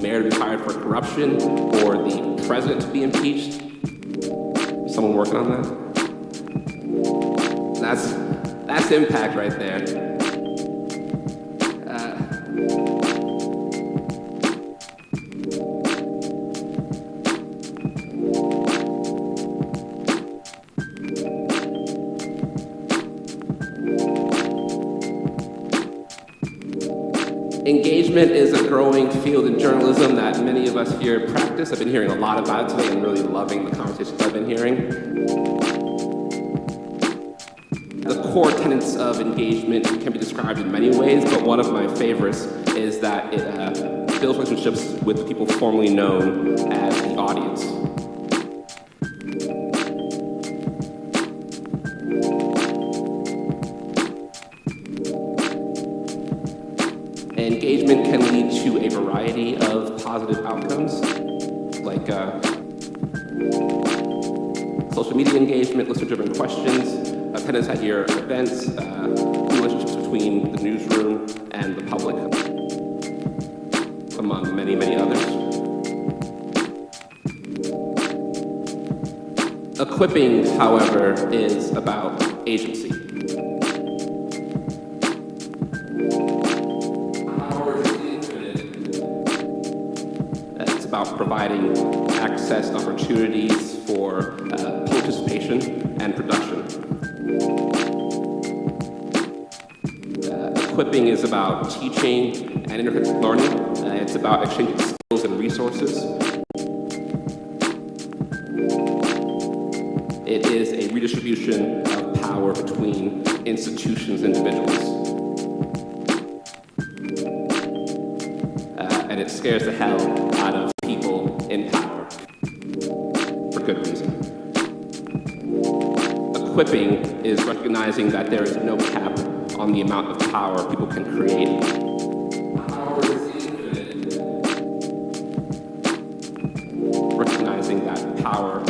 mayor to be fired for corruption or the president to be impeached? Someone working on that? That's impact right there. Engagement is a growing field in journalism that many of us here practice. I've been hearing a lot about it today and really loving the conversations I've been hearing. The core tenets of engagement can be described in many ways, but one of my favorites is that it builds relationships with people formerly known as the audience. Engagement can lead to a variety of positive outcomes, like social media engagement, listener-driven questions, attendance at your events, relationships between the newsroom and the public, among many, many others. Equipping, however, is about agency. About providing access opportunities for participation and production. Equipping is about teaching and interconnected learning. It's about exchanging skills and resources. It is a redistribution of power between institutions and individuals. And it scares the hell out of people in power, for good reason. Equipping is recognizing that there is no cap on the amount of power people can create. Power is infinite. Recognizing that power,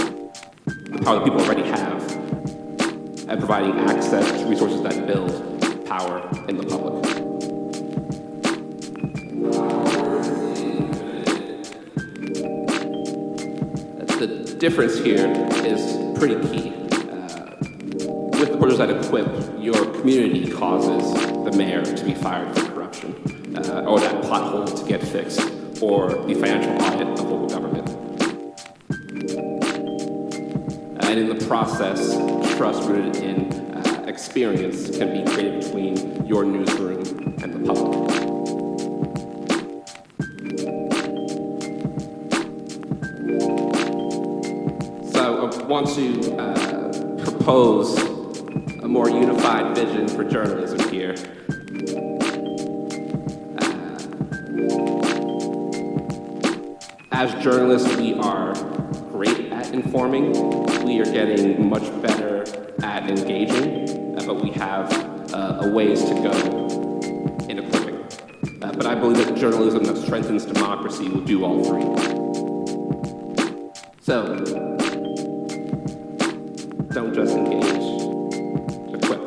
the power that people already have, and providing access to resources that build power in the public. The difference here is pretty key. With the portals that equip, your community causes the mayor to be fired for corruption, or that pothole to get fixed, or the financial audit of local government. And in the process, trust rooted in experience can be created between your newsroom and the public. I want to propose a more unified vision for journalism here. As journalists, we are great at informing. We are getting much better at engaging, but we have a ways to go in equipping. But I believe that journalism that strengthens democracy will do all three. So, don't just engage, equip.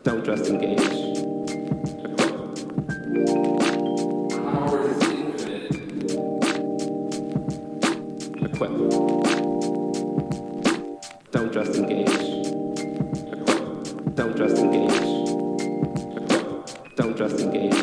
Don't just engage, equip. Power is infinite. Equip. Don't just engage, equip. Don't just engage, equip. Don't just engage.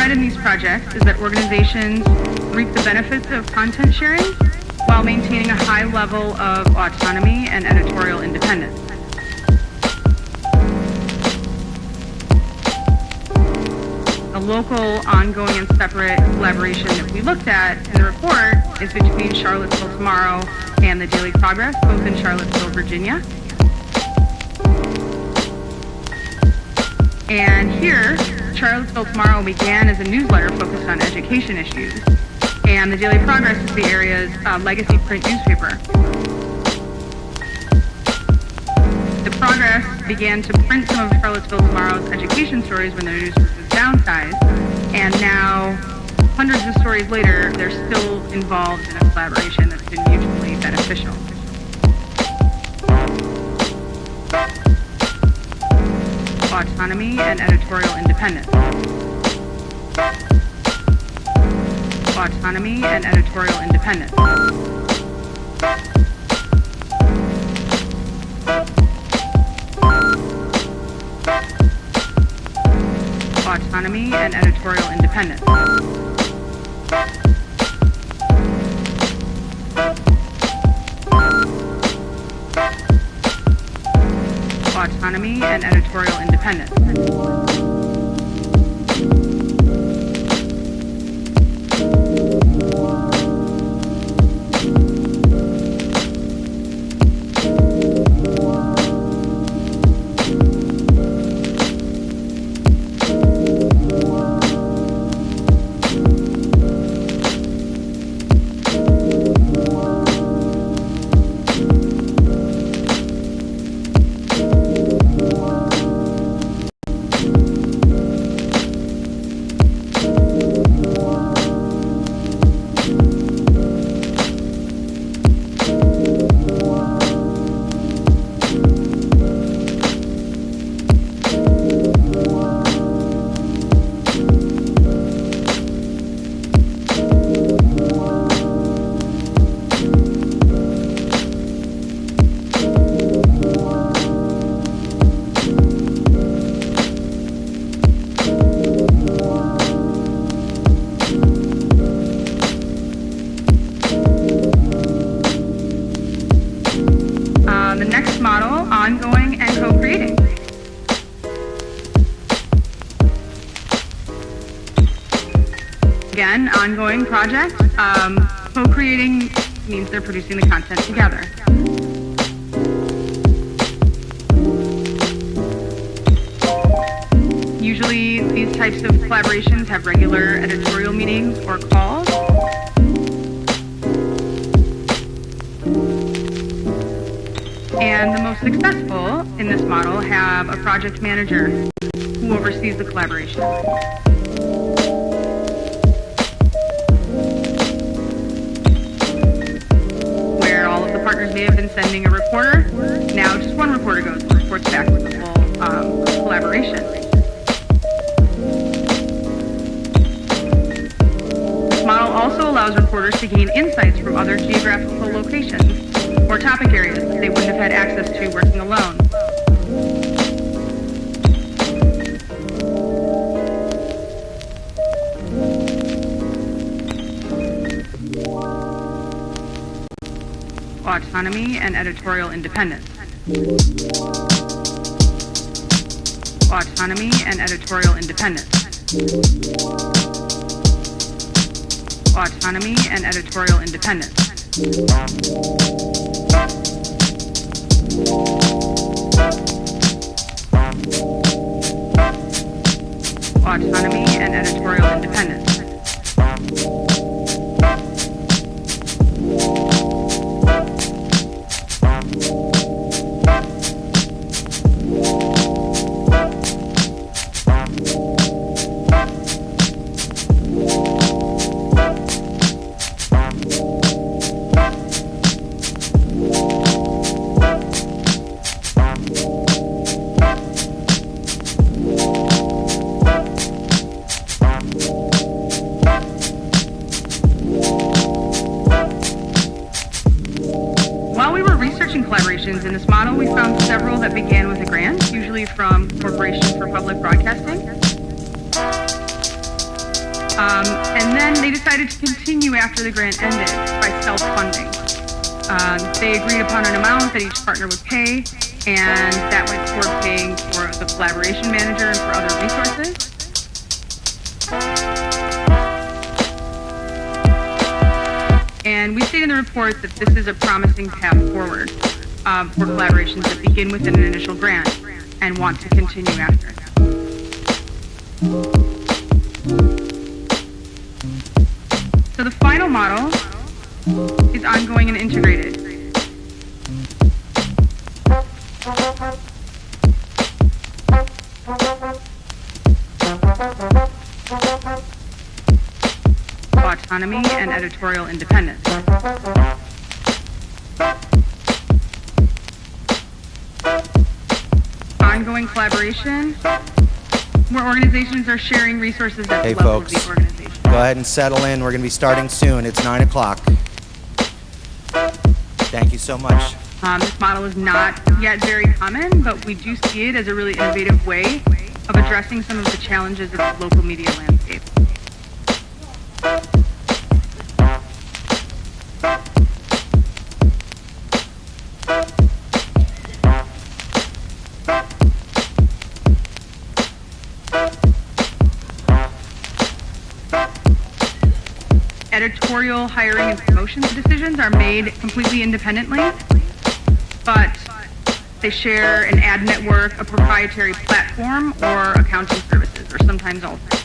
In these projects is that organizations reap the benefits of content sharing while maintaining a high level of autonomy and editorial independence. The local, ongoing, and separate collaboration that we looked at in the report is between Charlottesville Tomorrow and the Daily Progress, both in Charlottesville, Virginia. And here, Charlottesville Tomorrow began as a newsletter focused on education issues, and the Daily Progress is the area's legacy print newspaper. The Progress began to print some of Charlottesville Tomorrow's education stories when their news was downsized, and now, hundreds of stories later, they're still involved in a collaboration that's been mutually beneficial. Autonomy and editorial independence. Autonomy and editorial independence. Autonomy and editorial independence. Autonomy and editorial independence. The next model, ongoing and co-creating. Again, ongoing project. Co-creating means they're producing the content together. Usually, these types of collaborations have regular editorial meetings or calls. And the most successful in this model have a project manager who oversees the collaboration. Where all of the partners may have been sending a reporter, now just one reporter goes and reports back with the full collaboration. This model also allows reporters to gain insights from other geographical locations or topic areas that they wouldn't have had access to working alone. Autonomy and editorial independence. Autonomy and editorial independence. Autonomy and editorial independence. Autonomy and editorial independence. Collaborations in this model, we found several that began with a grant, usually from Corporation for Public Broadcasting. And then they decided to continue after the grant ended by self-funding. They agreed upon an amount that each partner would pay, and that went toward paying for the collaboration manager and for other resources. And we state in the report that this is a promising path forward for collaborations that begin with an initial grant and want to continue after. So the final model is ongoing and integrated. Autonomy and editorial independence. Ongoing collaboration, where organizations are sharing resources at the level of the organization. Go ahead and settle in. We're going to be starting soon. It's 9 o'clock. Thank you so much. This model is not yet very common, but we do see it as a really innovative way of addressing some of the challenges of the local media landscape. Editorial hiring and promotions decisions are made completely independently, but they share an ad network, a proprietary platform, or accounting services, or sometimes all three.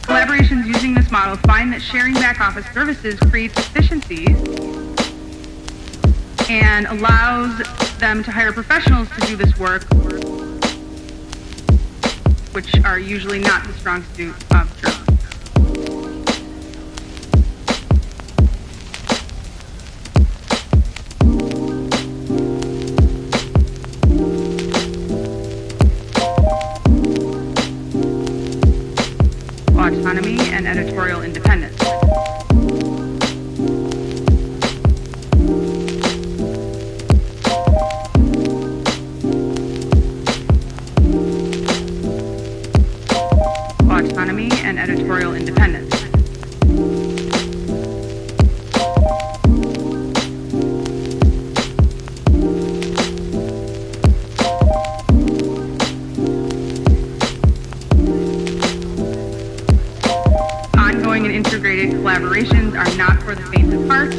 Collaborations using this model find that sharing back office services creates efficiencies and allows them to hire professionals to do this work, which are usually not the strong suit of journalism. Autonomy and editorial independence. Autonomy and editorial independence. Ongoing and integrated collaborations are not for the faint of heart.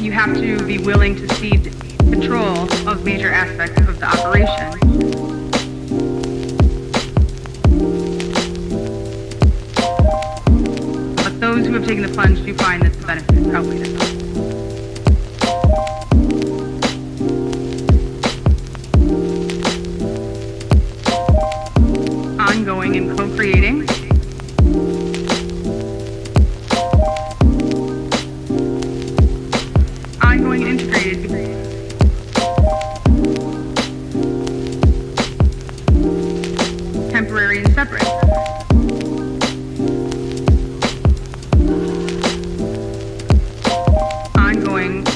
You have to be willing to cede control of major aspects of the operation. Those who have taken the plunge do find that the benefits outweigh the costs. Ongoing and co-creating. Ongoing and integrated. Temporary and separate.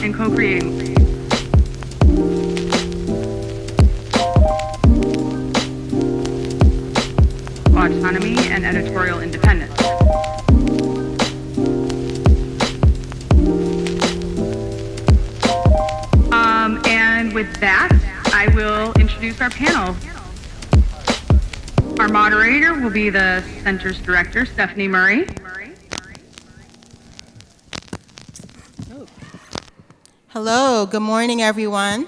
And co-creating. Autonomy and editorial independence. And with that, I will introduce our panel. Our moderator will be the Center's Director, Stephanie Murray. Hello, good morning, everyone.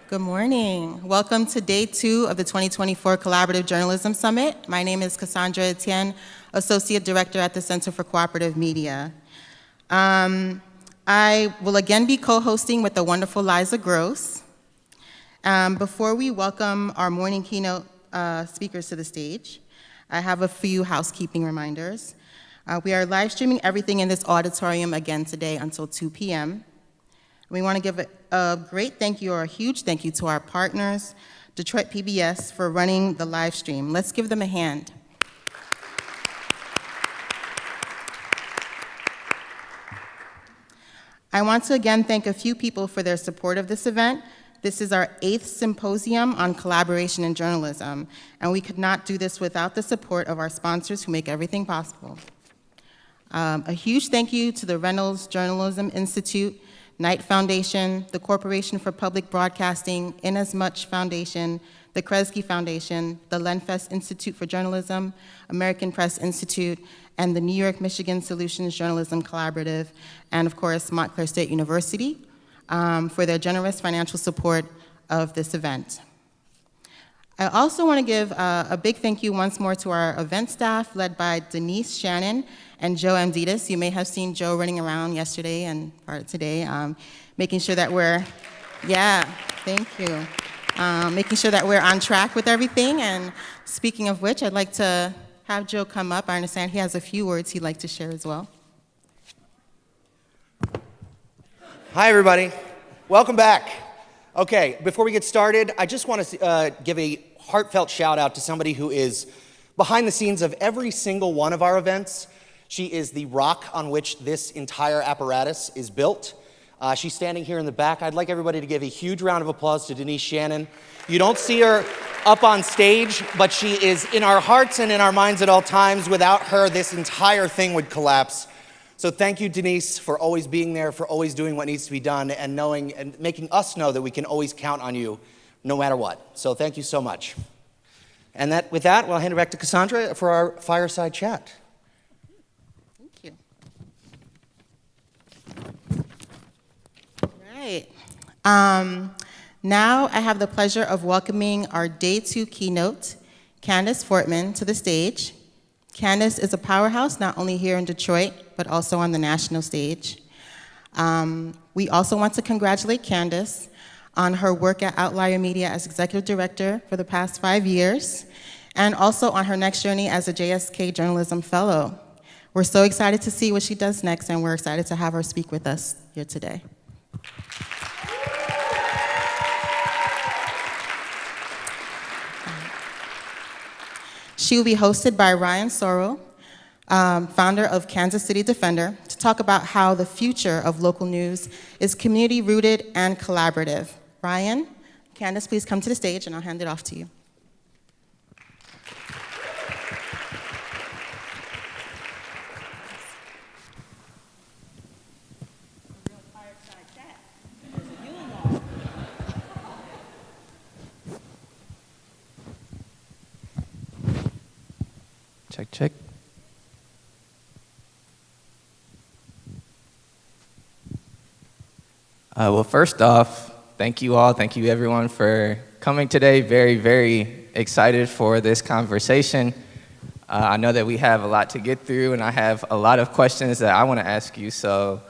Good morning. Welcome to day 2 of the 2024 Collaborative Journalism Summit. My name is Cassandra Etienne, Associate Director at the Center for Cooperative Media. I will again be co-hosting with the wonderful Liza Gross. Before we welcome our morning keynote speakers to the stage, I have a few housekeeping reminders. We are live streaming everything in this auditorium again today until 2 p.m. We want to give a great thank you or a huge thank you to our partners, Detroit PBS, for running the live stream. Let's give them a hand. I want to again thank a few people for their support of this event. This is our 8th symposium on collaboration in journalism, and we could not do this without the support of our sponsors who make everything possible. A huge thank you to the Reynolds Journalism Institute, Knight Foundation, the Corporation for Public Broadcasting, Inasmuch Foundation, the Kresge Foundation, the Lenfest Institute for Journalism, American Press Institute, and the New York Michigan Solutions Journalism Collaborative, and of course, Montclair State University, for their generous financial support of this event. I also want to give a big thank you once more to our event staff, led by Denise Shannon and Joe Amditas. You may have seen Joe running around yesterday and part of today, making sure that we're, thank you. Making sure that we're on track with everything. And speaking of which, I'd like to have Joe come up. I understand he has a few words he'd like to share as well. Hi, everybody. Welcome back. Okay, before we get started, I just want to give a heartfelt shout out to somebody who is behind the scenes of every single one of our events. She is the rock on which this entire apparatus is built. She's standing here in the back. I'd like everybody to give a huge round of applause to Denise Shannon. You don't see her up on stage, but she is in our hearts and in our minds at all times. Without her, this entire thing would collapse. So thank you, Denise, for always being there, for always doing what needs to be done, and knowing and making us know that we can always count on you no matter what. So thank you so much. And with that, I'll hand it back to Cassandra for our fireside chat. Thank you. All right. Now I have the pleasure of welcoming our Day 2 keynote, Candice Fortman, to the stage. Candice is a powerhouse not only here in Detroit, but also on the national stage. We also want to congratulate Candice on her work at Outlier Media as Executive Director for the past 5 years, and also on her next journey as a JSK Journalism Fellow. We're so excited to see what she does next, and we're excited to have her speak with us here today. She will be hosted by Ryan Sorrell, founder of Kansas City Defender, to talk about how the future of local news is community-rooted and collaborative. Ryan, Candice, please come to the stage, and I'll hand it off to you. Check. Well, first off, thank you all. Thank you, everyone, for coming today. Very, very excited for this conversation. I know that we have a lot to get through, and I have a lot of questions that I want to ask you. So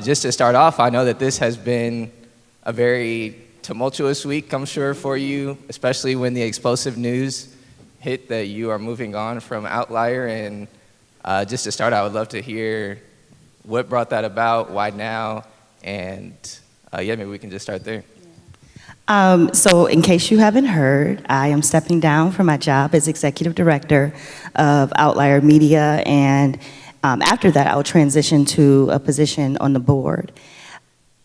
just to start off, I know that this has been a very tumultuous week, I'm sure, for you, especially when the explosive news hit that you are moving on from Outlier. And just to start, I would love to hear what brought that about, why now, and maybe we can just start there. So in case you haven't heard, I am stepping down from my job as Executive Director of Outlier Media, and after that, I'll transition to a position on the board.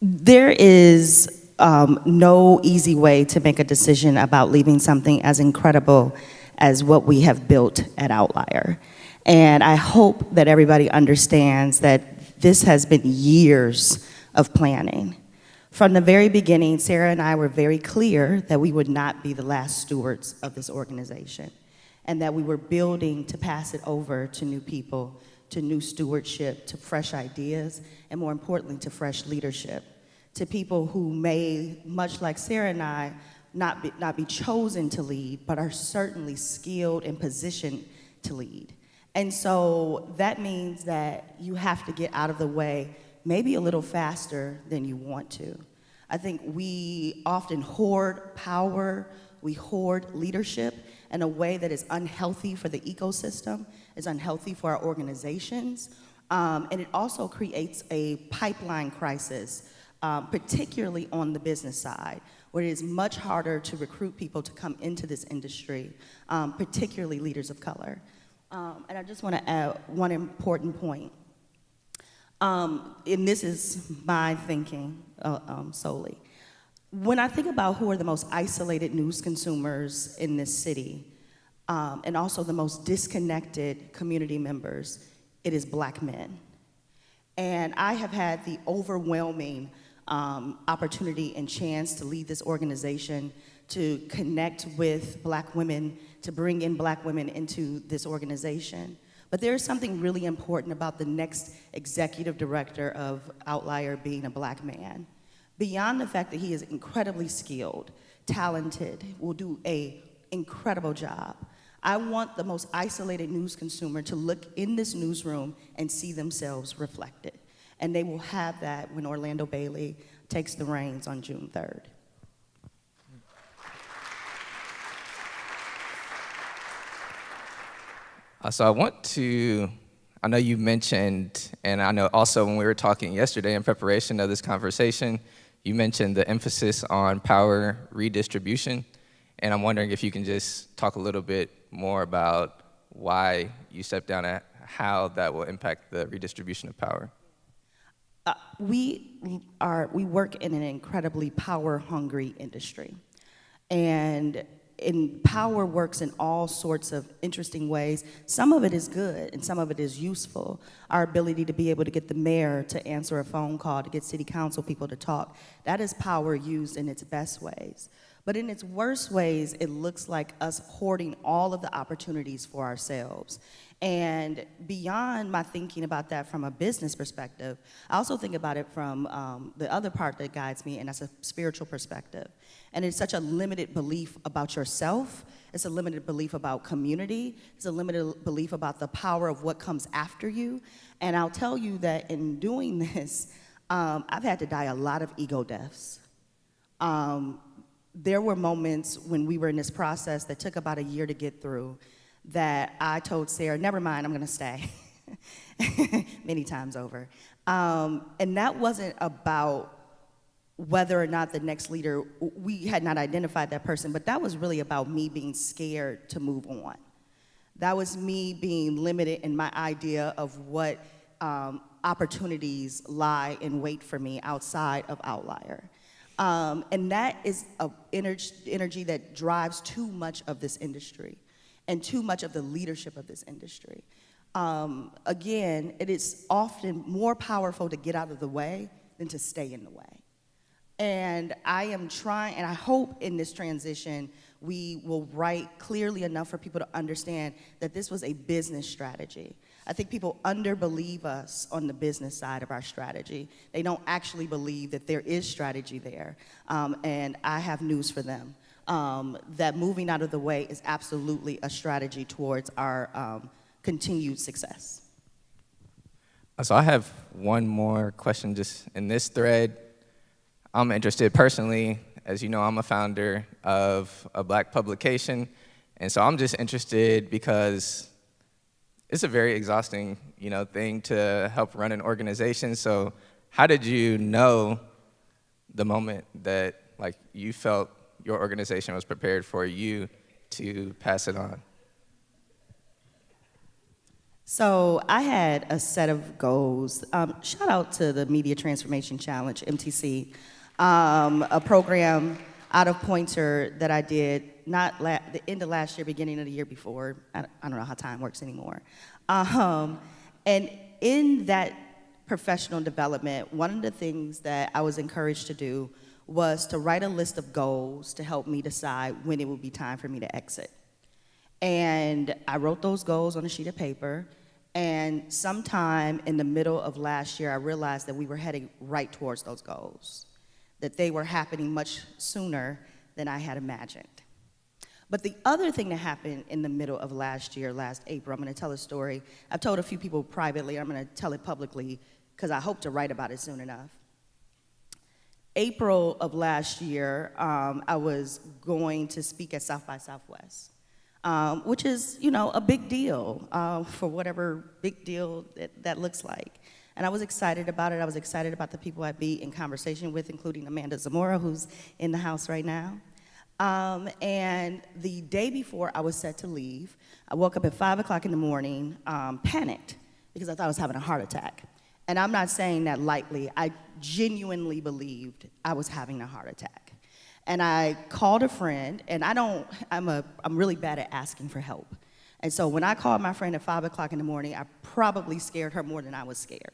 There is no easy way to make a decision about leaving something as incredible as what we have built at Outlier. And I hope that everybody understands that this has been years of planning. From the very beginning, Sarah and I were very clear that we would not be the last stewards of this organization, and that we were building to pass it over to new people, to new stewardship, to fresh ideas, and more importantly, to fresh leadership, to people who may, much like Sarah and I, not be chosen to lead, but are certainly skilled and positioned to lead. And so that means that you have to get out of the way maybe a little faster than you want to. I think we often hoard power, we hoard leadership in a way that is unhealthy for the ecosystem, is unhealthy for our organizations, and it also creates a pipeline crisis, particularly on the business side, where it is much harder to recruit people to come into this industry, particularly leaders of color. And I just want to add one important point. And this is my thinking solely. When I think about who are the most isolated news consumers in this city, and also the most disconnected community members, it is Black men. And I have had the overwhelming opportunity and chance to lead this organization, to connect with Black women, to bring in Black women into this organization. But there is something really important about the next executive director of Outlier being a Black man. Beyond the fact that he is incredibly skilled, talented, will do an incredible job, I want the most isolated news consumer to look in this newsroom and see themselves reflected. And they will have that when Orlando Bailey takes the reins on June 3rd. So I know you mentioned, and I know also when we were talking yesterday in preparation of this conversation, you mentioned the emphasis on power redistribution. And I'm wondering if you can just talk a little bit more about why you stepped down and how that will impact the redistribution of power. We work in an incredibly power-hungry industry. And power works in all sorts of interesting ways. Some of it is good and some of it is useful. Our ability to be able to get the mayor to answer a phone call, to get city council people to talk, that is power used in its best ways. But in its worst ways, it looks like us hoarding all of the opportunities for ourselves. And beyond my thinking about that from a business perspective, I also think about it from the other part that guides me, and that's a spiritual perspective. And it's such a limited belief about yourself. It's a limited belief about community. It's a limited belief about the power of what comes after you. And I'll tell you that in doing this, I've had to die a lot of ego deaths. There were moments when we were in this process that took about a year to get through that I told Sarah, never mind, I'm gonna stay, many times over. And that wasn't about whether or not the next leader, we had not identified that person, but that was really about me being scared to move on. That was me being limited in my idea of what opportunities lie in wait for me outside of Outlier. And that is an energy that drives too much of this industry and too much of the leadership of this industry. Again, it is often more powerful to get out of the way than to stay in the way. And I am trying, and I hope in this transition, we will write clearly enough for people to understand that this was a business strategy. I think people underbelieve us on the business side of our strategy. They don't actually believe that there is strategy there. And I have news for them, that moving out of the way is absolutely a strategy towards our continued success. So I have one more question just in this thread. I'm interested personally, as you know, I'm a founder of a Black publication, and so I'm just interested because it's a very exhausting, thing to help run an organization. So how did you know the moment that you felt your organization was prepared for you to pass it on? So I had a set of goals. Shout out to the Media Transformation Challenge, MTC, a program out of Pointer that I did the end of last year, beginning of the year before. I don't know how time works anymore. And in that professional development, one of the things that I was encouraged to do was to write a list of goals to help me decide when it would be time for me to exit. And I wrote those goals on a sheet of paper, and sometime in the middle of last year, I realized that we were heading right towards those goals, that they were happening much sooner than I had imagined. But the other thing that happened in the middle of last year, last April, I'm gonna tell a story. I've told a few people privately, I'm gonna tell it publicly, because I hope to write about it soon enough. April of last year, I was going to speak at South by Southwest, which is, a big deal for whatever big deal that looks like. And I was excited about it. I was excited about the people I'd be in conversation with, including Amanda Zamora, who's in the house right now. And the day before I was set to leave, I woke up at 5 o'clock in the morning, panicked, because I thought I was having a heart attack. And I'm not saying that lightly. I genuinely believed I was having a heart attack. And I called a friend, and I'm really bad at asking for help. And so when I called my friend at 5 o'clock in the morning, I probably scared her more than I was scared.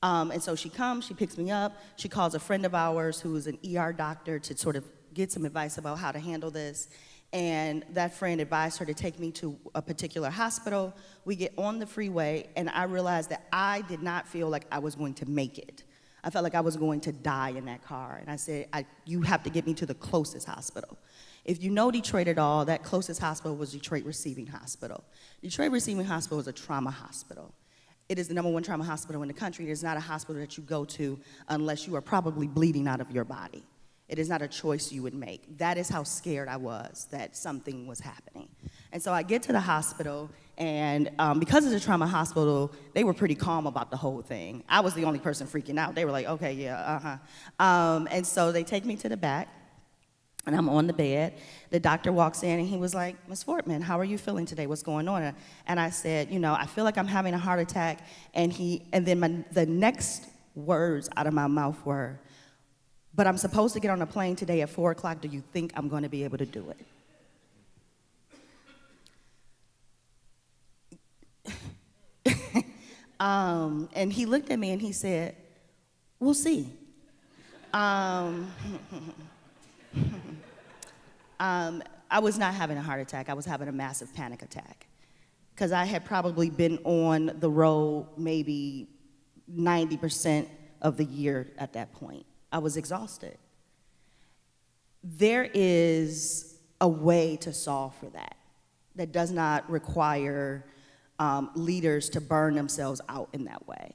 And so she comes, she picks me up, she calls a friend of ours who is an ER doctor to sort of get some advice about how to handle this. And that friend advised her to take me to a particular hospital. We get on the freeway, and I realized that I did not feel like I was going to make it. I felt like I was going to die in that car. And I said, you have to get me to the closest hospital. If you know Detroit at all, that closest hospital was Detroit Receiving Hospital. Detroit Receiving Hospital is a trauma hospital. It is the #1 trauma hospital in the country. It is not a hospital that you go to unless you are probably bleeding out of your body. It is not a choice you would make. That is how scared I was that something was happening. And so I get to the hospital, and because it's a trauma hospital, they were pretty calm about the whole thing. I was the only person freaking out. They were like, okay, yeah, and so they take me to the back, and I'm on the bed. The doctor walks in, and he was like, Ms. Fortman, how are you feeling today? What's going on? And I said, I feel like I'm having a heart attack. And then the next words out of my mouth were, but I'm supposed to get on a plane today at 4 o'clock. Do you think I'm going to be able to do it? And he looked at me and he said, we'll see. I was not having a heart attack. I was having a massive panic attack because I had probably been on the road maybe 90% of the year at that point. I was exhausted. There is a way to solve for that does not require leaders to burn themselves out in that way.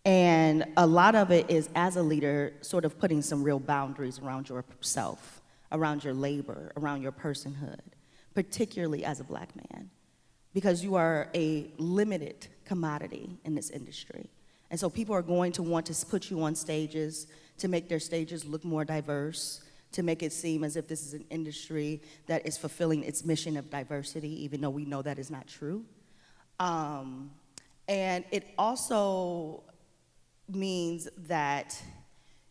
And a lot of it is, as a leader, sort of putting some real boundaries around yourself, around your labor, around your personhood, particularly as a Black man, because you are a limited commodity in this industry. And so people are going to want to put you on stages to make their stages look more diverse, to make it seem as if this is an industry that is fulfilling its mission of diversity, even though we know that is not true. And it also means that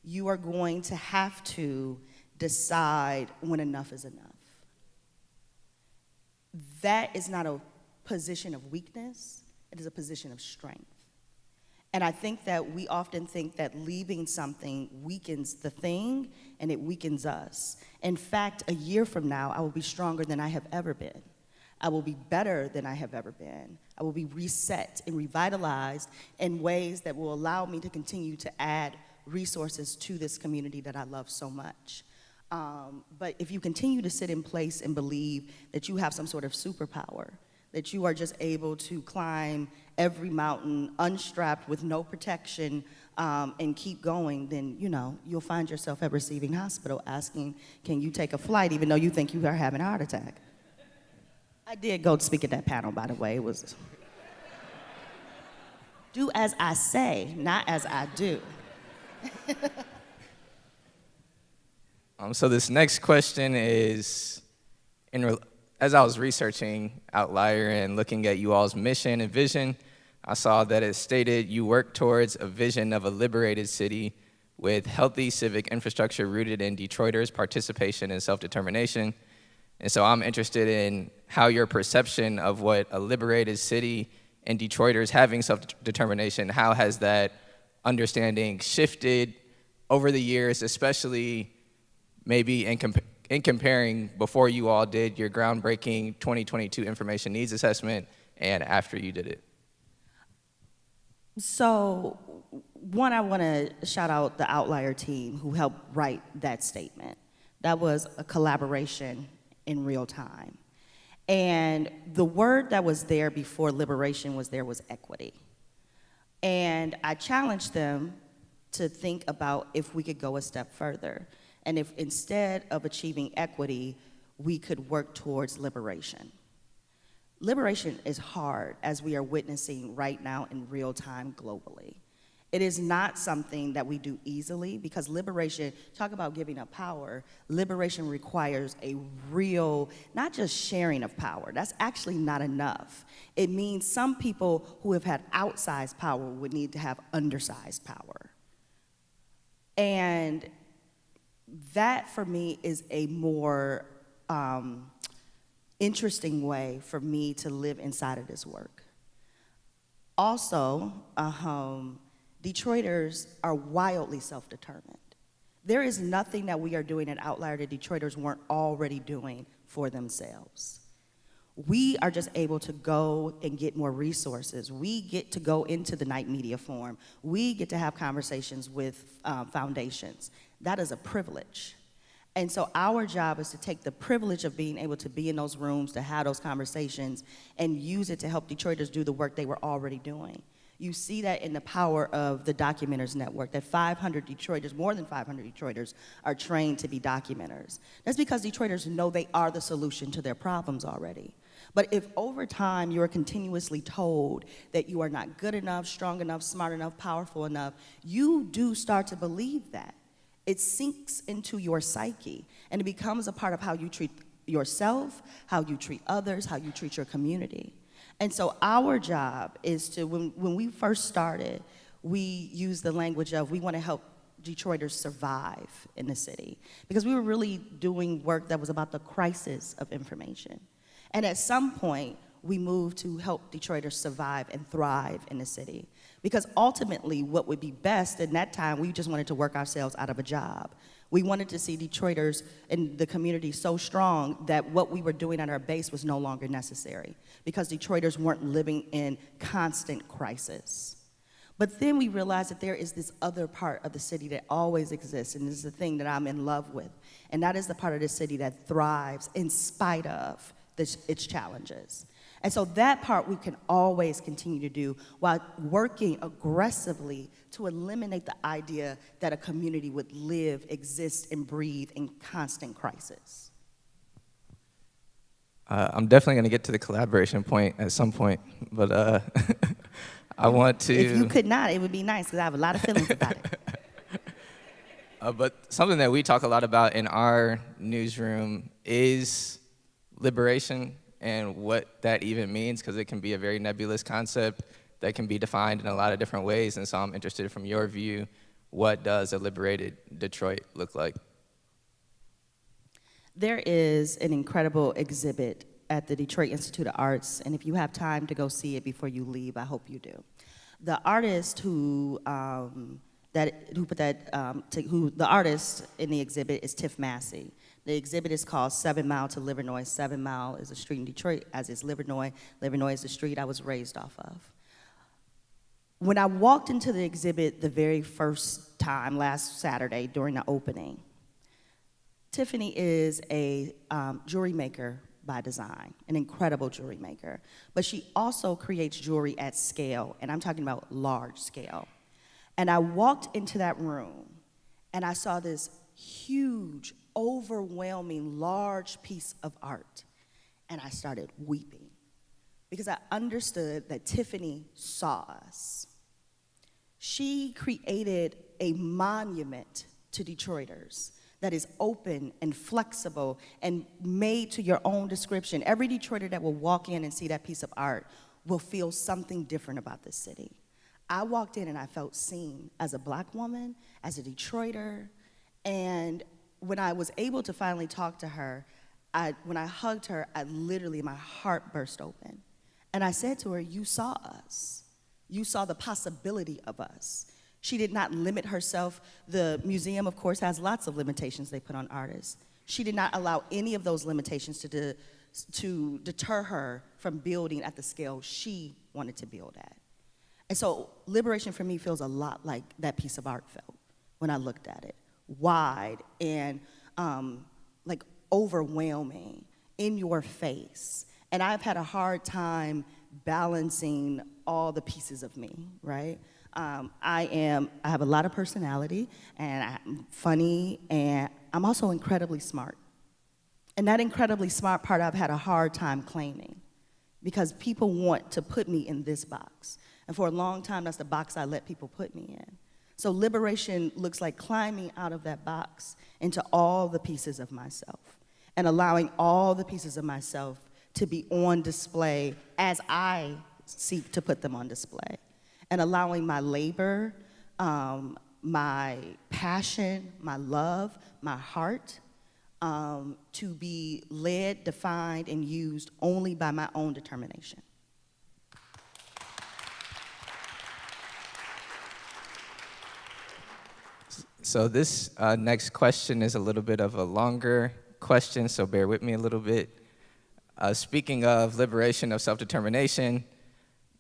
you are going to have to decide when enough is enough. That is not a position of weakness, it is a position of strength. And I think that we often think that leaving something weakens the thing, and it weakens us. In fact, a year from now, I will be stronger than I have ever been. I will be better than I have ever been. I will be reset and revitalized in ways that will allow me to continue to add resources to this community that I love so much. But if you continue to sit in place and believe that you have some sort of superpower, that you are just able to climb every mountain unstrapped with no protection and keep going, then you'll find yourself at Receiving Hospital asking, can you take a flight, even though you think you are having a heart attack. I did go speak at that panel, by the way. It was do as I say, not as I do. So this next question is, as I was researching Outlier and looking at you all's mission and vision, I saw that it stated you work towards a vision of a liberated city with healthy civic infrastructure rooted in Detroiters' participation and self-determination. And so I'm interested in how your perception of what a liberated city and Detroiters having self-determination, how has that understanding shifted over the years, especially maybe in comparing before you all did your groundbreaking 2022 information needs assessment and after you did it? So, one, I want to shout out the Outlier team who helped write that statement. That was a collaboration in real time. And the word that was there before liberation was there was equity. And I challenged them to think about if we could go a step further, and if instead of achieving equity, we could work towards liberation. Liberation is hard, as we are witnessing right now in real time globally. It is not something that we do easily, because liberation, talk about giving up power, liberation requires a real, not just sharing of power. That's actually not enough. It means some people who have had outsized power would need to have undersized power. And that, for me, is a more interesting way for me to live inside of this work. Also, Detroiters are wildly self-determined. There is nothing that we are doing at Outlier that Detroiters weren't already doing for themselves. We are just able to go and get more resources. We get to go into the Night Media Forum. We get to have conversations with foundations. That is a privilege. And so our job is to take the privilege of being able to be in those rooms, to have those conversations, and use it to help Detroiters do the work they were already doing. You see that in the power of the Documenters Network, that 500 Detroiters, more than 500 Detroiters, are trained to be documenters. That's because Detroiters know they are the solution to their problems already. But if over time you are continuously told that you are not good enough, strong enough, smart enough, powerful enough, you do start to believe that. It sinks into your psyche, and it becomes a part of how you treat yourself, how you treat others, how you treat your community. And so our job is to, when we first started, we used the language of we want to help Detroiters survive in the city, because we were really doing work that was about the crisis of information. And at some point, we moved to help Detroiters survive and thrive in the city. Because ultimately, what would be best in that time, we just wanted to work ourselves out of a job. We wanted to see Detroiters in the community so strong that what we were doing at our base was no longer necessary, because Detroiters weren't living in constant crisis. But then we realized that there is this other part of the city that always exists, and this is the thing that I'm in love with, and that is the part of the city that thrives in spite of its challenges. And so that part we can always continue to do while working aggressively to eliminate the idea that a community would live, exist, and breathe in constant crisis. I'm definitely going to get to the collaboration point at some point, but I want to... If you could not, it would be nice, because I have a lot of feelings about it. But something that we talk a lot about in our newsroom is liberation and what that even means, because it can be a very nebulous concept that can be defined in a lot of different ways. And so I'm interested from your view, what does a liberated Detroit look like? There is an incredible exhibit at the Detroit Institute of Arts, and if you have time to go see it before you leave, I hope you do. The artist the artist in the exhibit is Tiff Massey. The exhibit is called 7 Mile to Livernois. 7 Mile is a street in Detroit, as is Livernois. Livernois is the street I was raised off of. When I walked into the exhibit the very first time, last Saturday, during the opening, Tiffany is a jewelry maker by design, an incredible jewelry maker. But she also creates jewelry at scale, and I'm talking about large scale. And I walked into that room, and I saw this huge, overwhelming, large piece of art, and I started weeping because I understood that Tiffany saw us. She created a monument to Detroiters that is open and flexible and made to your own description. Every Detroiter that will walk in and see that piece of art will feel something different about this city. I walked in and I felt seen as a Black woman, as a Detroiter, and when I was able to finally talk to her, when I hugged her, my heart burst open. And I said to her, you saw us. You saw the possibility of us. She did not limit herself. The museum, of course, has lots of limitations they put on artists. She did not allow any of those limitations to deter her from building at the scale she wanted to build at. And so liberation for me feels a lot like that piece of art felt when I looked at it. Wide and like overwhelming, in your face. And I've had a hard time balancing all the pieces of me, right? I have a lot of personality, and I'm funny, and I'm also incredibly smart. And that incredibly smart part I've had a hard time claiming, because people want to put me in this box. And for a long time, that's the box I let people put me in. So liberation looks like climbing out of that box into all the pieces of myself and allowing all the pieces of myself to be on display as I seek to put them on display, and allowing my labor, my passion, my love, my heart to be led, defined, and used only by my own determination. So this next question is a little bit of a longer question, so bear with me a little bit. Speaking of liberation of self-determination,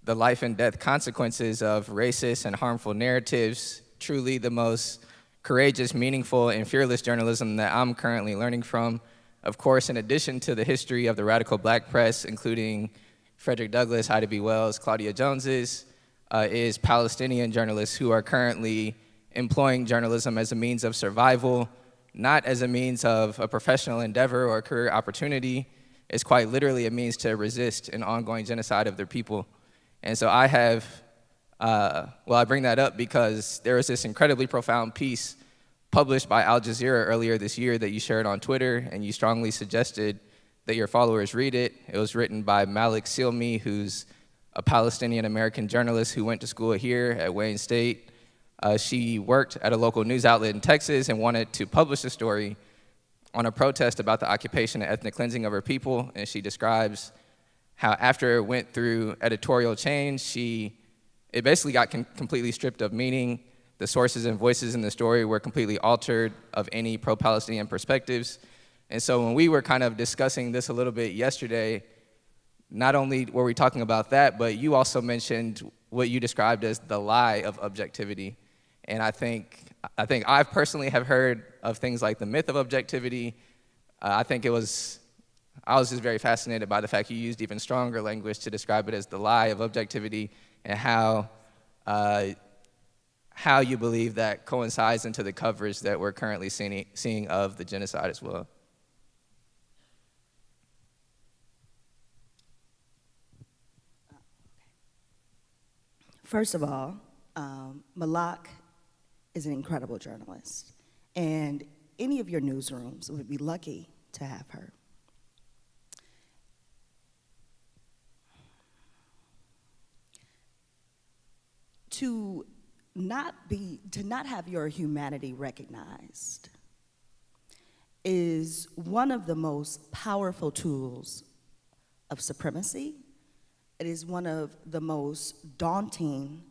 the life and death consequences of racist and harmful narratives, truly the most courageous, meaningful, and fearless journalism that I'm currently learning from. Of course, in addition to the history of the radical black press, including Frederick Douglass, Ida B. Wells, Claudia Jones's, is Palestinian journalists who are currently employing journalism as a means of survival, not as a means of a professional endeavor or a career opportunity. It's quite literally a means to resist an ongoing genocide of their people. And so I have, I bring that up because there was this incredibly profound piece published by Al Jazeera earlier this year that you shared on Twitter, and you strongly suggested that your followers read it. It was written by Malik Silmi, who's a Palestinian-American journalist who went to school here at Wayne State. She worked at a local news outlet in Texas and wanted to publish a story on a protest about the occupation and ethnic cleansing of her people, and she describes how after it went through editorial change, it basically got completely stripped of meaning. The sources and voices in the story were completely altered of any pro-Palestinian perspectives. And so when we were kind of discussing this a little bit yesterday, not only were we talking about that, but you also mentioned what you described as the lie of objectivity. And I think I personally have heard of things like the myth of objectivity. I was just very fascinated by the fact you used even stronger language to describe it as the lie of objectivity, and how you believe that coincides into the coverage that we're currently seeing of the genocide as well. First of all, Malak is an incredible journalist, and any of your newsrooms would be lucky to have her. To not have your humanity recognized is one of the most powerful tools of supremacy. It is one of the most daunting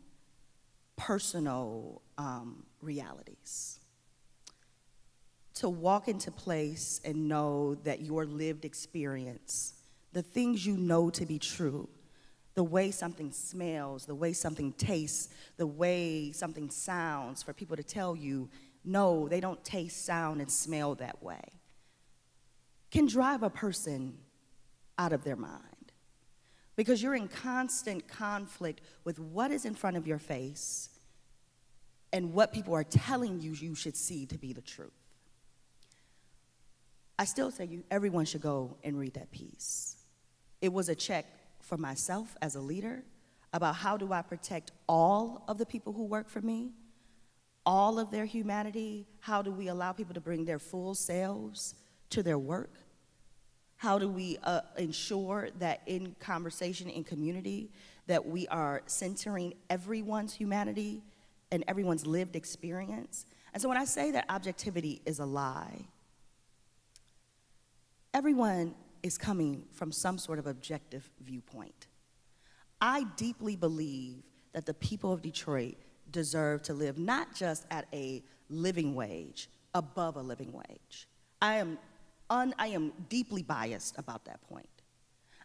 personal realities. To walk into place and know that your lived experience, the things you know to be true, the way something smells, the way something tastes, the way something sounds, for people to tell you, no, they don't taste, sound, and smell that way, can drive a person out of their mind. Because you're in constant conflict with what is in front of your face and what people are telling you you should see to be the truth. I still say everyone should go and read that piece. It was a check for myself as a leader about how do I protect all of the people who work for me, all of their humanity. How do we allow people to bring their full selves to their work? How do we ensure that in conversation, in community, that we are centering everyone's humanity and everyone's lived experience? And so when I say that objectivity is a lie, everyone is coming from some sort of objective viewpoint. I deeply believe that the people of Detroit deserve to live not just at a living wage, above a living wage. I am deeply biased about that point.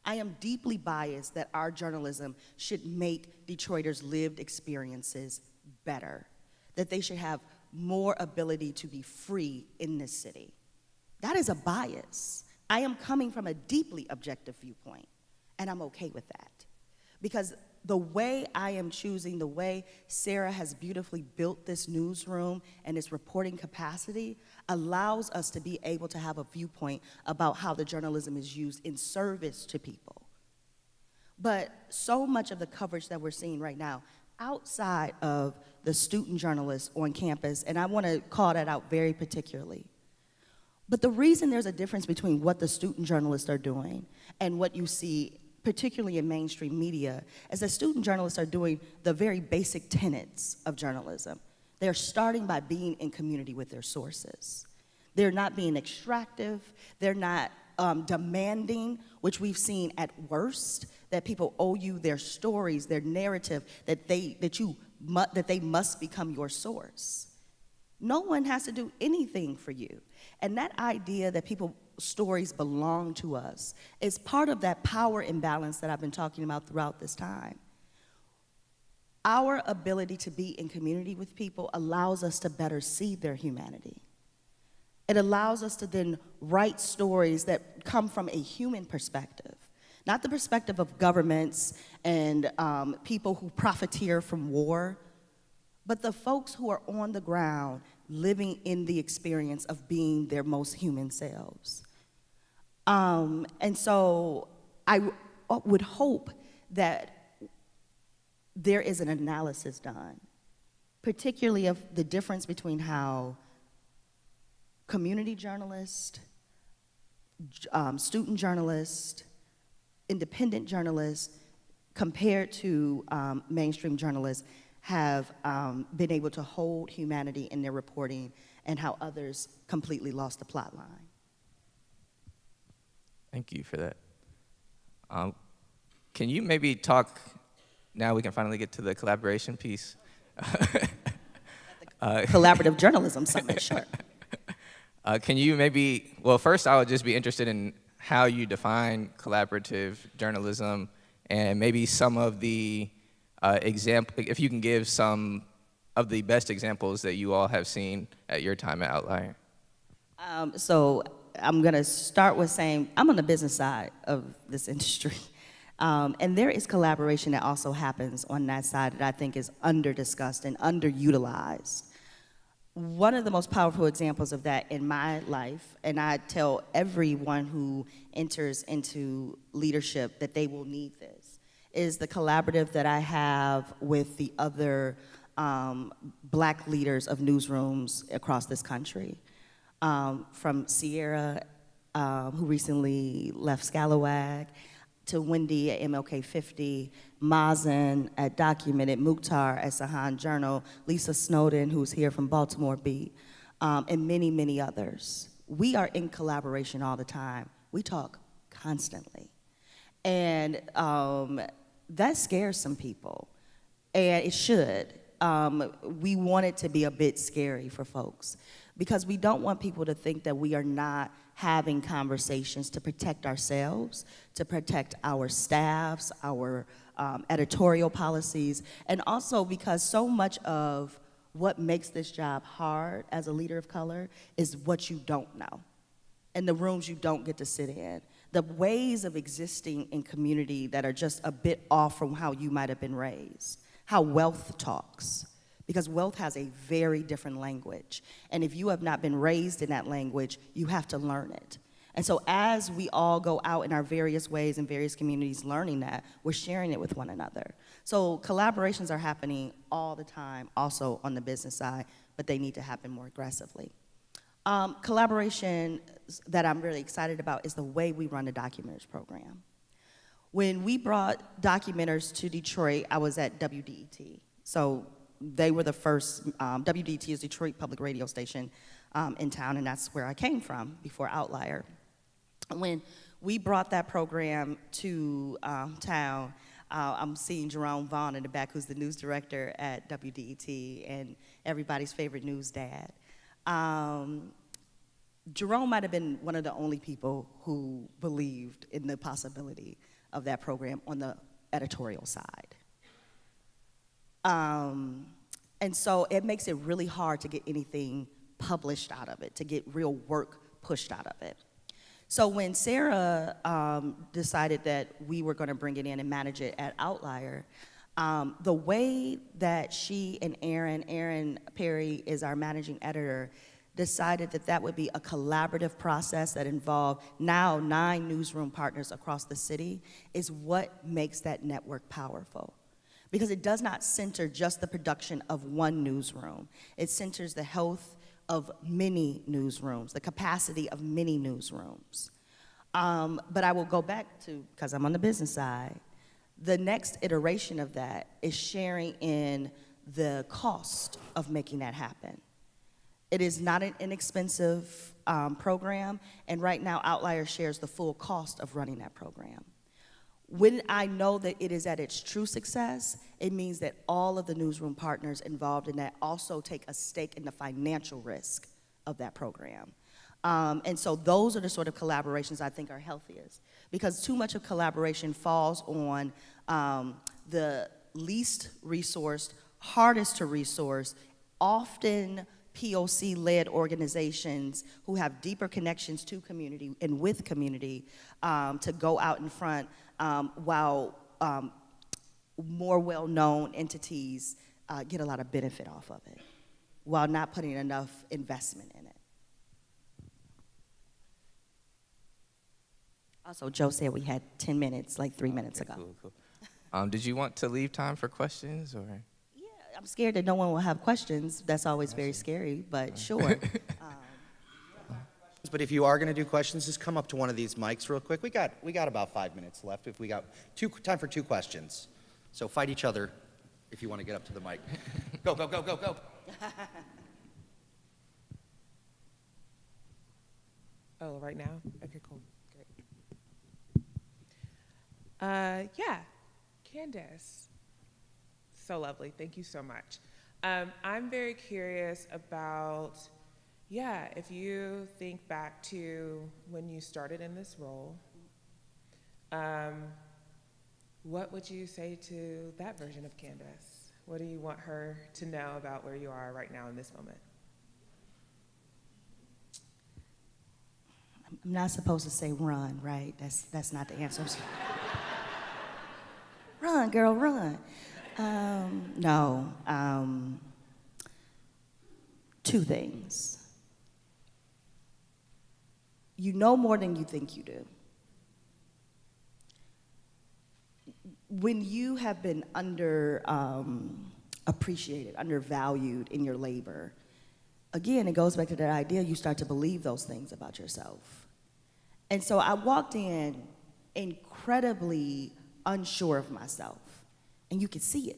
I am deeply biased that our journalism should make Detroiters' lived experiences better, that they should have more ability to be free in this city. That is a bias. I am coming from a deeply objective viewpoint, and I'm okay with that. Because the way I am choosing, the way Sarah has beautifully built this newsroom and its reporting capacity allows us to be able to have a viewpoint about how the journalism is used in service to people. But so much of the coverage that we're seeing right now, outside of the student journalists on campus, and I want to call that out very particularly, but the reason there's a difference between what the student journalists are doing and what you see, particularly in mainstream media, is that student journalists are doing the very basic tenets of journalism. They're starting by being in community with their sources. They're not being extractive. They're not demanding, which we've seen at worst, that people owe you their stories, their narrative, that they must become your source. No one has to do anything for you. And that idea that people's stories belong to us is part of that power imbalance that I've been talking about throughout this time. Our ability to be in community with people allows us to better see their humanity. It allows us to then write stories that come from a human perspective, not the perspective of governments and people who profiteer from war, but the folks who are on the ground living in the experience of being their most human selves. And so I would hope that there is an analysis done, particularly of the difference between how community journalists, student journalists, independent journalists, compared to mainstream journalists, have been able to hold humanity in their reporting and how others completely lost the plot line. Thank you for that. Can you maybe talk, now we can finally get to the collaboration piece. Collaborative Journalism Summit, sure. Can you maybe, well, first I would just be interested in how you define collaborative journalism and maybe some of the if you can give some of the best examples that you all have seen at your time at Outlier. So I'm gonna start with saying I'm on the business side of this industry. And there is collaboration that also happens on that side that I think is under-discussed and underutilized. One of the most powerful examples of that in my life, and I tell everyone who enters into leadership that they will need this, is the collaborative that I have with the other Black leaders of newsrooms across this country. From Sierra, who recently left Scalawag, to Wendy at MLK 50, Mazen at Documented, Mukhtar at Sahan Journal, Lisa Snowden, who's here from Baltimore Beat, and many, many others. We are in collaboration all the time. We talk constantly. And that scares some people, and it should. We want it to be a bit scary for folks because we don't want people to think that we are not having conversations to protect ourselves, to protect our staffs, our editorial policies, and also because so much of what makes this job hard as a leader of color is what you don't know and the rooms you don't get to sit in, the ways of existing in community that are just a bit off from how you might have been raised, how wealth talks, because wealth has a very different language. And if you have not been raised in that language, you have to learn it. And so as we all go out in our various ways in various communities learning that, we're sharing it with one another. So collaborations are happening all the time, also on the business side, but they need to happen more aggressively. Collaboration that I'm really excited about is the way we run the Documenters program. When we brought Documenters to Detroit, I was at WDET. So they were the first, WDET is Detroit Public Radio Station in town, and that's where I came from before Outlier. When we brought that program to town, I'm seeing Jerome Vaughn in the back, who's the news director at WDET and everybody's favorite news dad. Jerome might have been one of the only people who believed in the possibility of that program on the editorial side. And so it makes it really hard to get anything published out of it, to get real work pushed out of it. So when Sarah decided that we were going to bring it in and manage it at Outlier, the way that she and Aaron Perry is our managing editor, decided that that would be a collaborative process that involved now 9 newsroom partners across the city, is what makes that network powerful. Because it does not center just the production of one newsroom. It centers the health of many newsrooms, the capacity of many newsrooms. But I will go back to, because I'm on the business side, the next iteration of that is sharing in the cost of making that happen. It is not an inexpensive program, and right now Outlier shares the full cost of running that program. When I know that it is at its true success, it means that all of the newsroom partners involved in that also take a stake in the financial risk of that program. And so those are the sort of collaborations I think are healthiest, because too much of collaboration falls on the least resourced, hardest to resource, often POC-led organizations who have deeper connections to community and with community to go out in front, while more well-known entities get a lot of benefit off of it, while not putting enough investment in it. Also, Joe said we had 10 minutes, like 3 minutes ago. Cool. Did you want to leave time for questions, or? Yeah, I'm scared that no one will have questions. That's always very scary, but sure. But if you are going to do questions, just come up to one of these mics real quick. We got about 5 minutes left. If we got time for 2 questions, so fight each other if you want to get up to the mic. Go, go, go, go, go. Oh, right now? Okay, cool. Great. Yeah, Candice. So lovely. Thank you so much. I'm very curious about, if you think back to when you started in this role, what would you say to that version of Candice? What do you want her to know about where you are right now in this moment? I'm not supposed to say run, right? That's not the answer. Run, girl, run. No. 2 things. You know more than you think you do. When you have been appreciated, undervalued in your labor, again, it goes back to that idea, you start to believe those things about yourself. And so I walked in incredibly unsure of myself, and you could see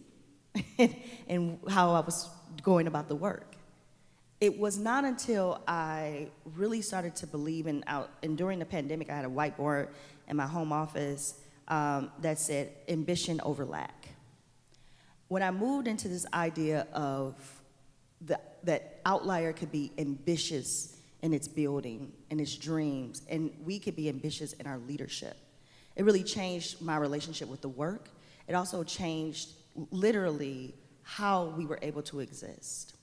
it and how I was going about the work. It was not until I really started to believe and during the pandemic, I had a whiteboard in my home office that said ambition over lack. When I moved into this idea of that Outlier could be ambitious in its building, in its dreams, and we could be ambitious in our leadership, it really changed my relationship with the work. It also changed literally how we were able to exist.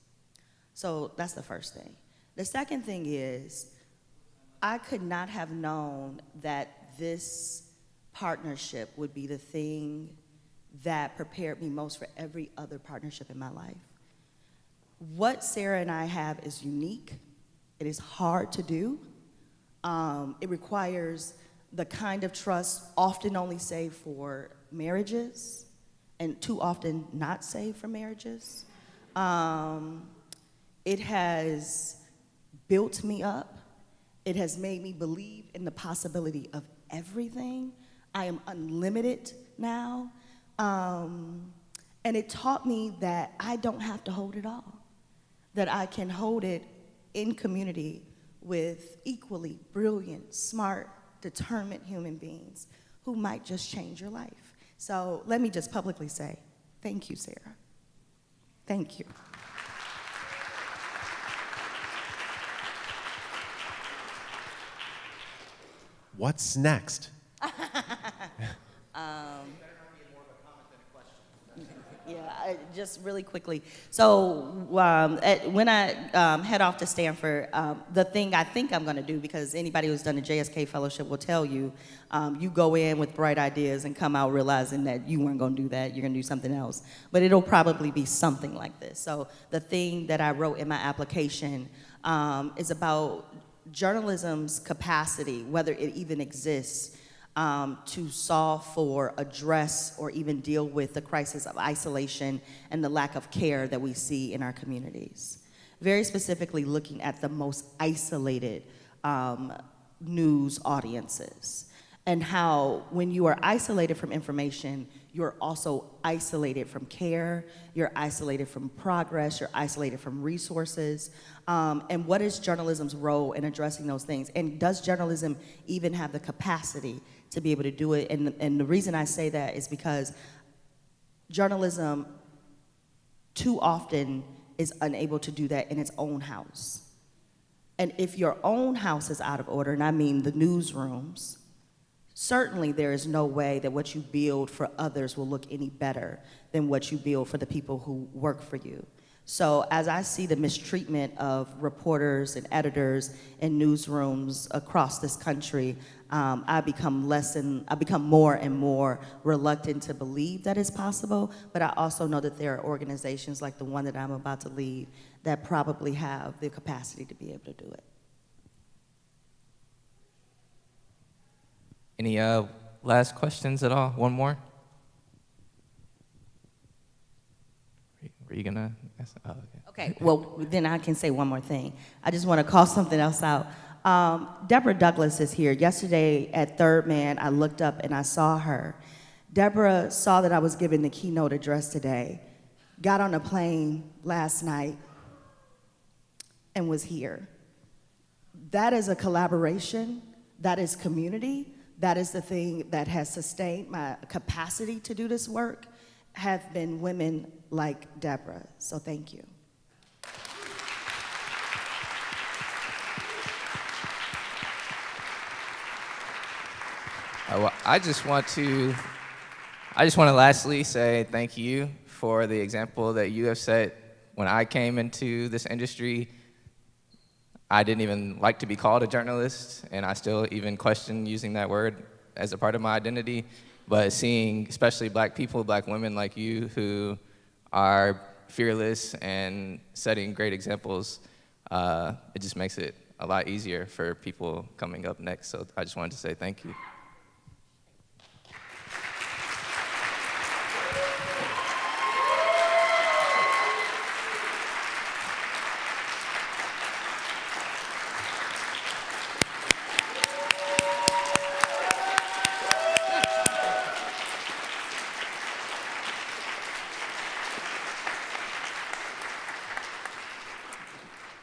So that's the first thing. The second thing is, I could not have known that this partnership would be the thing that prepared me most for every other partnership in my life. What Sarah and I have is unique. It is hard to do. It requires the kind of trust often only saved for marriages, and too often not saved for marriages. It has built me up. It has made me believe in the possibility of everything. I am unlimited now. And it taught me that I don't have to hold it all, that I can hold it in community with equally brilliant, smart, determined human beings who might just change your life. So let me just publicly say, thank you, Sarah. Thank you. What's next? Just really quickly. So when I head off to Stanford, the thing I think I'm going to do, because anybody who's done a JSK fellowship will tell you, you go in with bright ideas and come out realizing that you weren't going to do that, you're going to do something else. But it'll probably be something like this. So the thing that I wrote in my application is about journalism's capacity, whether it even exists, to solve for, address, or even deal with the crisis of isolation and the lack of care that we see in our communities. Very specifically looking at the most isolated news audiences. and how when you are isolated from information, you're also isolated from care, you're isolated from progress, you're isolated from resources. And what is journalism's role in addressing those things? And does journalism even have the capacity to be able to do it? And the reason I say that is because journalism too often is unable to do that in its own house. And if your own house is out of order, and I mean the newsrooms, certainly there is no way that what you build for others will look any better than what you build for the people who work for you. So as I see the mistreatment of reporters and editors in newsrooms across this country, I become more and more reluctant to believe that it's possible, but I also know that there are organizations like the one that I'm about to lead that probably have the capacity to be able to do it. Any last questions at all? One more? Were you gonna ask? Oh, okay. Okay, well, then I can say one more thing. I just want to call something else out. Deborah Douglas is here. Yesterday at Third Man, I looked up and I saw her. Deborah saw that I was giving the keynote address today, got on a plane last night, and was here. That is a collaboration. That is community. That is the thing that has sustained my capacity to do this work, have been women like Deborah. So thank you. Well, I just want to lastly say thank you for the example that you have set. When I came into this industry, I didn't even like to be called a journalist, and I still even question using that word as a part of my identity. But seeing especially Black people, Black women like you who are fearless and setting great examples, it just makes it a lot easier for people coming up next. So I just wanted to say thank you.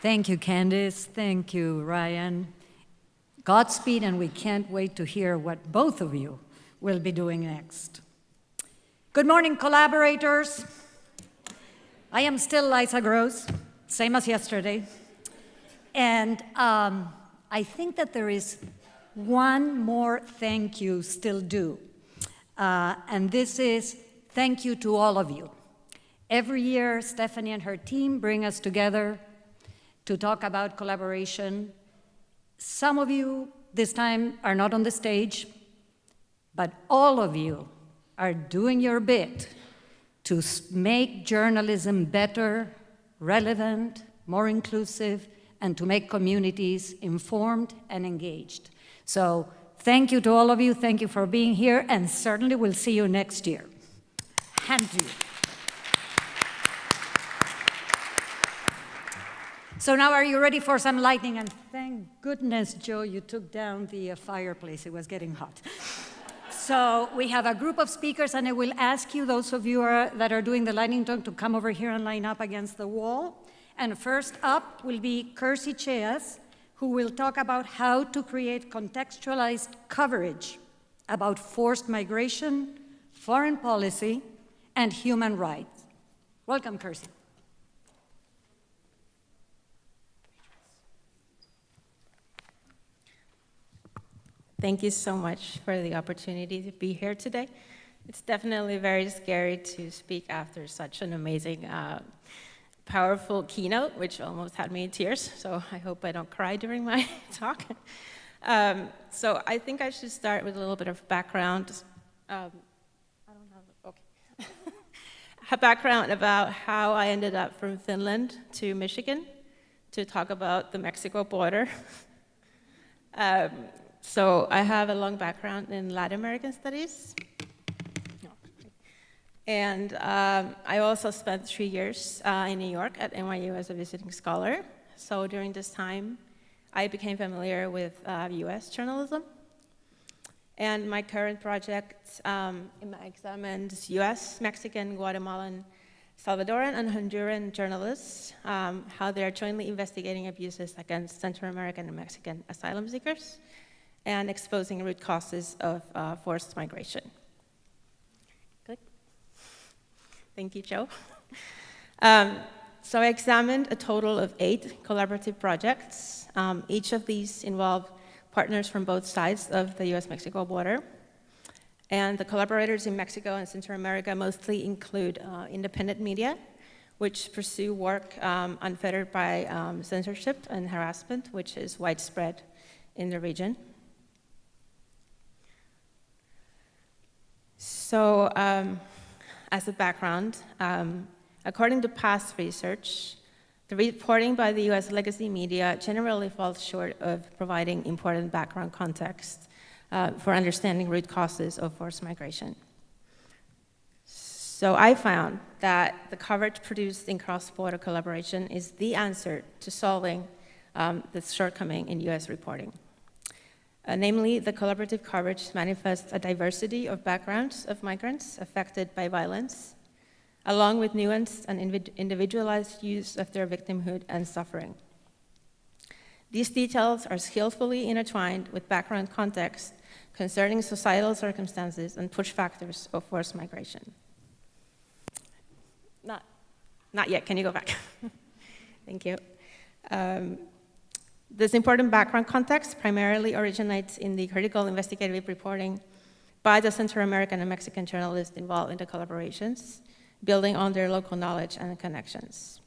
Thank you, Candice. Thank you, Ryan. Godspeed, and we can't wait to hear what both of you will be doing next. Good morning, collaborators. I am still Liza Gross, same as yesterday. And I think that there is one more thank you still due. And this is thank you to all of you. Every year, Stephanie and her team bring us together to talk about collaboration. Some of you this time are not on the stage, but all of you are doing your bit to make journalism better, relevant, more inclusive, and to make communities informed and engaged. So thank you to all of you. Thank you for being here, and certainly we'll see you next year. Hand to you. So now are you ready for some lightning? And thank goodness, Joe, you took down the fireplace. It was getting hot. So we have a group of speakers, and I will ask you, those of you that are doing the lightning talk, to come over here and line up against the wall. And first up will be Kirsty Cheas, who will talk about how to create contextualized coverage about forced migration, foreign policy, and human rights. Welcome, Kirsty. Thank you so much for the opportunity to be here today. It's definitely very scary to speak after such an amazing, powerful keynote, which almost had me in tears, so I hope I don't cry during my talk. So I think I should start with a little bit of background. A background about how I ended up from Finland to Michigan to talk about the Mexico border. So I have a long background in Latin American studies. And I also spent 3 years in New York at NYU as a visiting scholar. So during this time, I became familiar with US journalism. And my current project examines US, Mexican, Guatemalan, Salvadoran, and Honduran journalists, how they are jointly investigating abuses against Central American and Mexican asylum seekers and exposing root causes of forced migration. Good. Thank you, Joe. So I examined a total of 8 collaborative projects. Each of these involve partners from both sides of the US-Mexico border. And the collaborators in Mexico and Central America mostly include independent media, which pursue work unfettered by censorship and harassment, which is widespread in the region. So, as a background, according to past research, the reporting by the US legacy media generally falls short of providing important background context for understanding root causes of forced migration. So I found that the coverage produced in cross-border collaboration is the answer to solving this shortcoming in US reporting. Namely, the collaborative coverage manifests a diversity of backgrounds of migrants affected by violence, along with nuanced and individualized use of their victimhood and suffering. These details are skillfully intertwined with background context concerning societal circumstances and push factors of forced migration. Not yet, can you go back? Thank you. This important background context primarily originates in the critical investigative reporting by the Central American and Mexican journalists involved in the collaborations, building on their local knowledge and connections.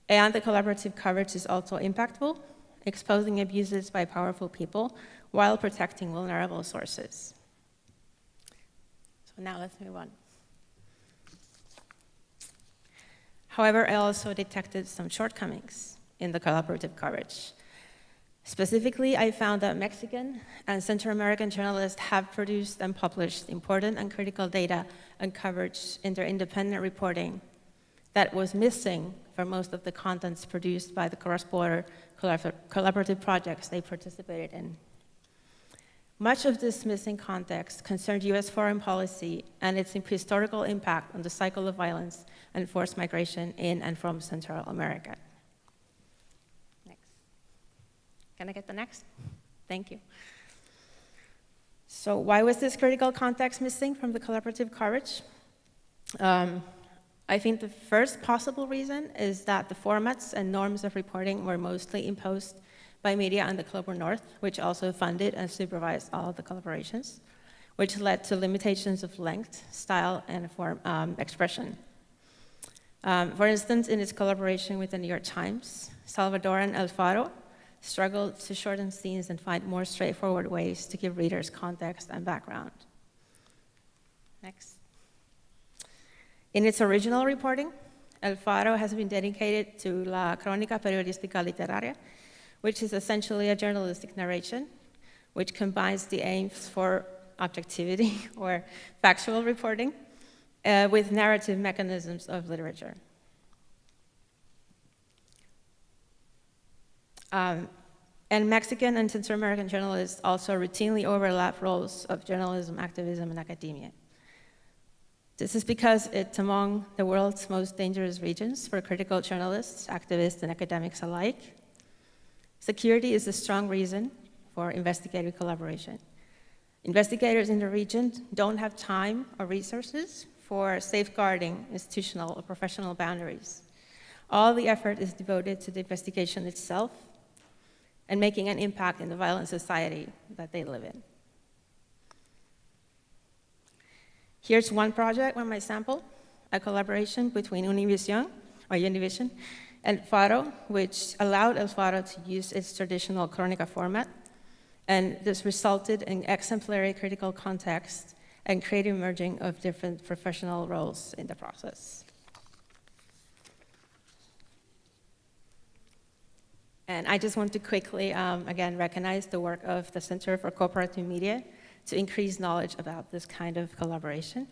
And the collaborative coverage is also impactful, exposing abuses by powerful people while protecting vulnerable sources. So now let's move on. However, I also detected some shortcomings in the collaborative coverage. Specifically, I found that Mexican and Central American journalists have produced and published important and critical data and coverage in their independent reporting that was missing for most of the contents produced by the cross-border collaborative projects they participated in. Much of this missing context concerned US foreign policy and its historical impact on the cycle of violence and forced migration in and from Central America. Can I get the next? Thank you. So why was this critical context missing from the collaborative coverage? I think the first possible reason is that the formats and norms of reporting were mostly imposed by media and the Global North, which also funded and supervised all of the collaborations, which led to limitations of length, style, and form expression. For instance, in its collaboration with the New York Times, Salvadoran El Faro struggled to shorten scenes and find more straightforward ways to give readers context and background. Next. In its original reporting, El Faro has been dedicated to La Crónica Periodística Literaria, which is essentially a journalistic narration, which combines the aims for objectivity or factual reporting with narrative mechanisms of literature. And Mexican and Central American journalists also routinely overlap roles of journalism, activism, and academia. This is because it's among the world's most dangerous regions for critical journalists, activists, and academics alike. Security is a strong reason for investigative collaboration. Investigators in the region don't have time or resources for safeguarding institutional or professional boundaries. All the effort is devoted to the investigation itself and making an impact in the violent society that they live in. Here's one project, my sample, a collaboration between Univision and Faro, which allowed El Faro to use its traditional Crónica format, and this resulted in exemplary critical context and creative merging of different professional roles in the process. And I just want to quickly, again, recognize the work of the Center for Cooperative Media to increase knowledge about this kind of collaboration.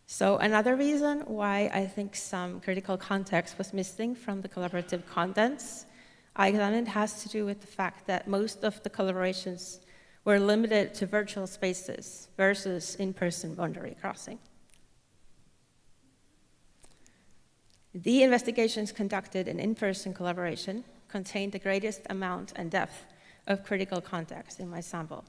So another reason why I think some critical context was missing from the collaborative contents I examined has to do with the fact that most of the collaborations were limited to virtual spaces versus in-person boundary crossing. The investigations conducted in in-person collaboration contained the greatest amount and depth of critical context in my sample.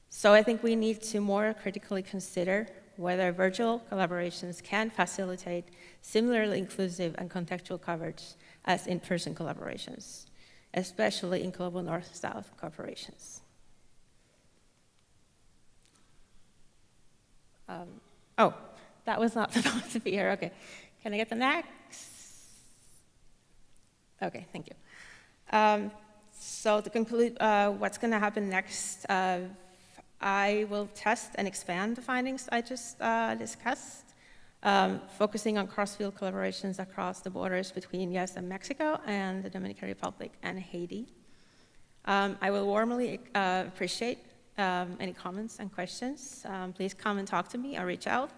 So I think we need to more critically consider whether virtual collaborations can facilitate similarly inclusive and contextual coverage as in-person collaborations, especially in global North-South corporations. Oh, that was not supposed to be here, okay. Can I get the next? Okay, thank you. So to conclude, what's gonna happen next, I will test and expand the findings I just discussed, focusing on cross-field collaborations across the borders between US and Mexico and the Dominican Republic and Haiti. I will warmly appreciate any comments and questions. Please come and talk to me or reach out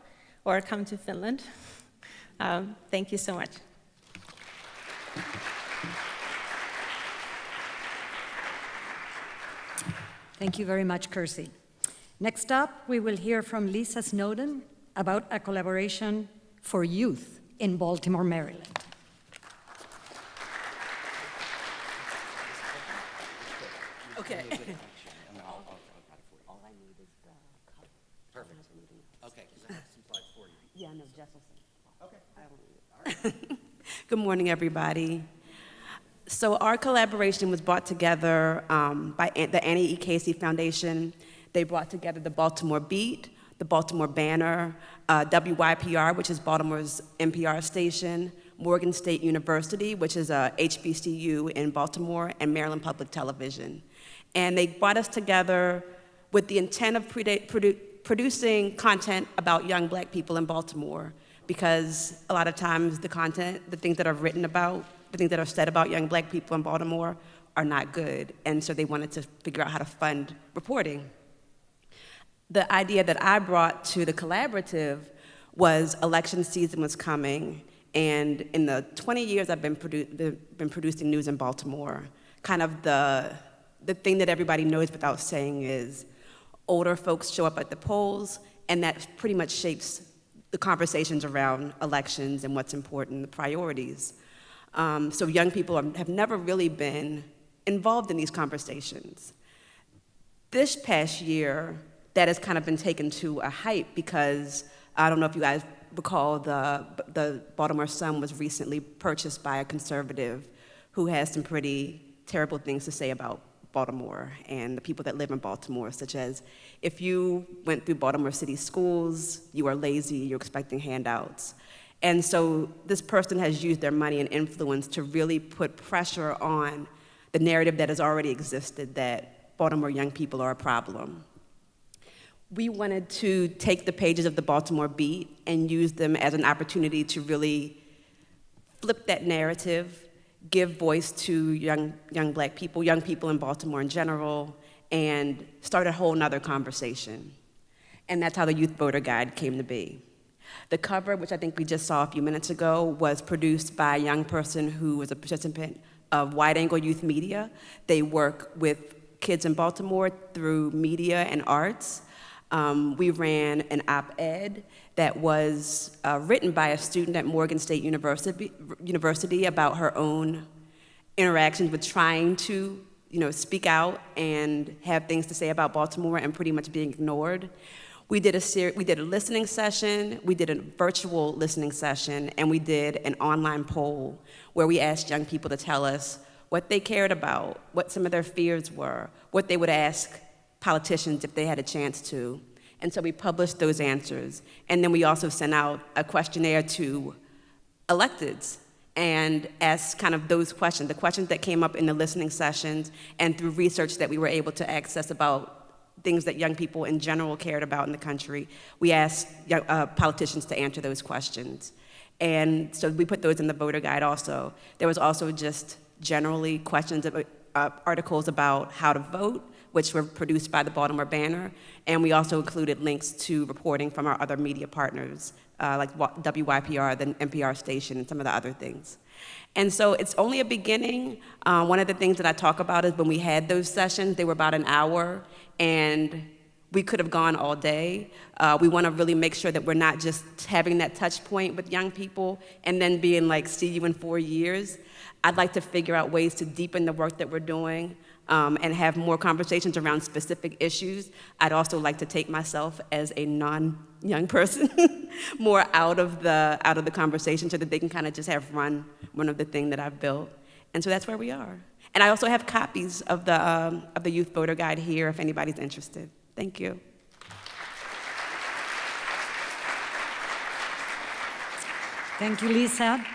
or come to Finland. Thank you so much. Thank you very much, Kirsty. Next up, we will hear from Lisa Snowden about a collaboration for youth in Baltimore, Maryland. Okay. All I need is the cover. Perfect. Okay, because I have some slides for you. Yeah, no, Jess will send. Okay. I don't need it. All right. Good morning, everybody. So our collaboration was brought together by the Annie E. Casey Foundation. They brought together the Baltimore Beat, the Baltimore Banner, WYPR, which is Baltimore's NPR station, Morgan State University, which is a HBCU in Baltimore, and Maryland Public Television. And they brought us together with the intent of producing content about young Black people in Baltimore, because a lot of times the content, the things that are written about, the things that are said about young Black people in Baltimore are not good. And so they wanted to figure out how to fund reporting. The idea that I brought to the collaborative was election season was coming, and in the 20 years I've been producing news in Baltimore, kind of the thing that everybody knows without saying is older folks show up at the polls, and that pretty much shapes the conversations around elections and what's important, the priorities. So young people have never really been involved in these conversations. This past year, that has kind of been taken to a hype because I don't know if you guys recall the Baltimore Sun was recently purchased by a conservative who has some pretty terrible things to say about Baltimore and the people that live in Baltimore, such as if you went through Baltimore City schools, you are lazy, you're expecting handouts. And so this person has used their money and influence to really put pressure on the narrative that has already existed that Baltimore young people are a problem. We wanted to take the pages of the Baltimore Beat and use them as an opportunity to really flip that narrative, give voice to young Black people, young people in Baltimore in general, and start a whole nother conversation. And that's how the Youth Voter Guide came to be. The cover, which I think we just saw a few minutes ago, was produced by a young person who was a participant of Wide Angle Youth Media. They work with kids in Baltimore through media and arts. We ran an op-ed that was written by a student at Morgan State University about her own interactions with trying to, speak out and have things to say about Baltimore and pretty much being ignored. We did a listening session, we did a virtual listening session, and we did an online poll where we asked young people to tell us what they cared about, what some of their fears were, what they would ask politicians if they had a chance to. And so we published those answers. And then we also sent out a questionnaire to electeds and asked kind of those questions, the questions that came up in the listening sessions and through research that we were able to access about things that young people in general cared about in the country. We asked politicians to answer those questions. And so we put those in the voter guide also. There was also just generally questions, articles about how to vote, which were produced by the Baltimore Banner, and we also included links to reporting from our other media partners like WYPR, the NPR station, and some of the other things. And so it's only a beginning. One of the things that I talk about is when we had those sessions, they were about an hour, and we could have gone all day. We want to really make sure that we're not just having that touch point with young people and then being like, see you in 4 years. I'd like to figure out ways to deepen the work that we're doing and have more conversations around specific issues. I'd also like to take myself as a non-young person more out of the conversation so that they can kind of just have run of the thing that I've built. And so that's where we are. And I also have copies of the Youth Voter Guide here if anybody's interested. Thank you. Thank you, Lisa.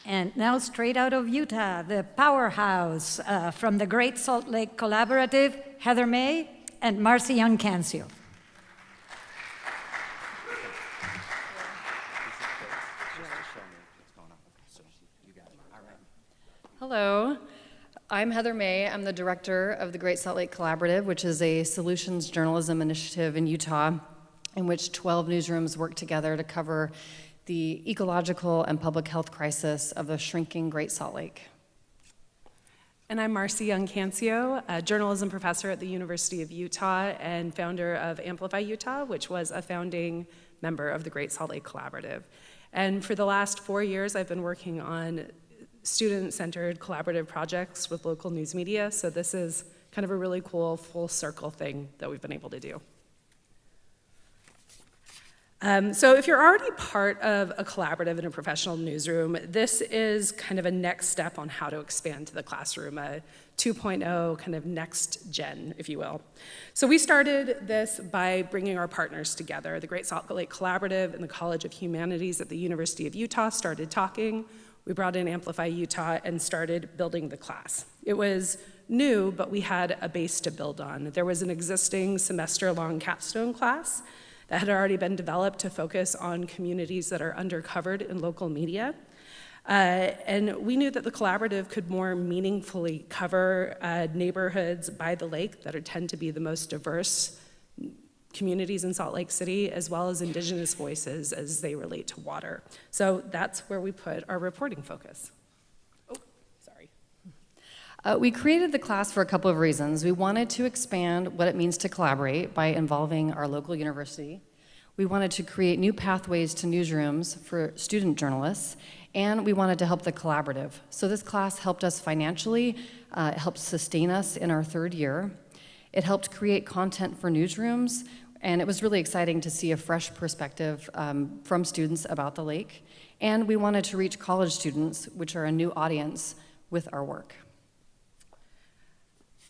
And now straight out of Utah, the powerhouse from the Great Salt Lake Collaborative, Heather May and Marcy Young-Cancio. Hello, I'm Heather May. I'm the director of the Great Salt Lake Collaborative, which is a solutions journalism initiative in Utah in which 12 newsrooms work together to cover the ecological and public health crisis of the shrinking Great Salt Lake. And I'm Marcy Young-Cancio, a journalism professor at the University of Utah and founder of Amplify Utah, which was a founding member of the Great Salt Lake Collaborative. And for the last 4 years, I've been working on student-centered collaborative projects with local news media, so this is kind of a really cool full circle thing that we've been able to do. So if you're already part of a collaborative in a professional newsroom, this is kind of a next step on how to expand to the classroom, a 2.0 kind of next gen, if you will. So we started this by bringing our partners together. The Great Salt Lake Collaborative and the College of Humanities at the University of Utah started talking. We brought in Amplify Utah and started building the class. It was new, but we had a base to build on. There was an existing semester-long capstone class that had already been developed to focus on communities that are undercovered in local media. And we knew that the collaborative could more meaningfully cover neighborhoods by the lake that tend to be the most diverse communities in Salt Lake City, as well as indigenous voices as they relate to water. So that's where we put our reporting focus. We created the class for a couple of reasons. We wanted to expand what it means to collaborate by involving our local university. We wanted to create new pathways to newsrooms for student journalists, and we wanted to help the collaborative. So this class helped us financially, it helped sustain us in our third year. It helped create content for newsrooms, and it was really exciting to see a fresh perspective from students about the lake. And we wanted to reach college students, which are a new audience, with our work.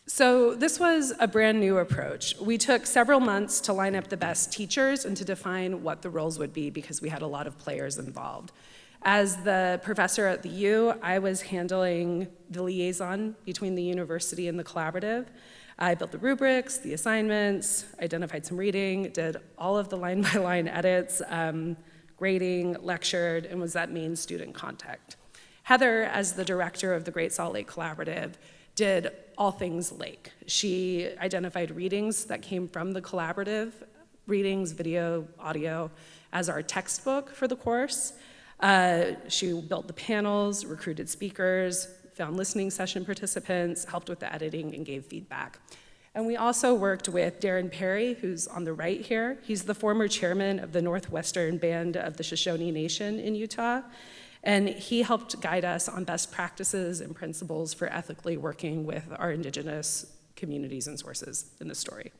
So this was a brand new approach. We took several months to line up the best teachers and to define what the roles would be because we had a lot of players involved. As the professor at the U, I was handling the liaison between the university and the collaborative. I built the rubrics, the assignments, identified some reading, did all of the line-by-line edits, grading, lectured, and was that main student contact. Heather, as the director of the Great Salt Lake Collaborative, did all things lake. She identified readings that came from the collaborative, readings, video, audio, as our textbook for the course. She built the panels, recruited speakers, found listening session participants, helped with the editing, and gave feedback. And we also worked with Darren Perry, who's on the right here. He's the former chairman of the Northwestern Band of the Shoshone Nation in Utah. And he helped guide us on best practices and principles for ethically working with our indigenous communities and sources in this story.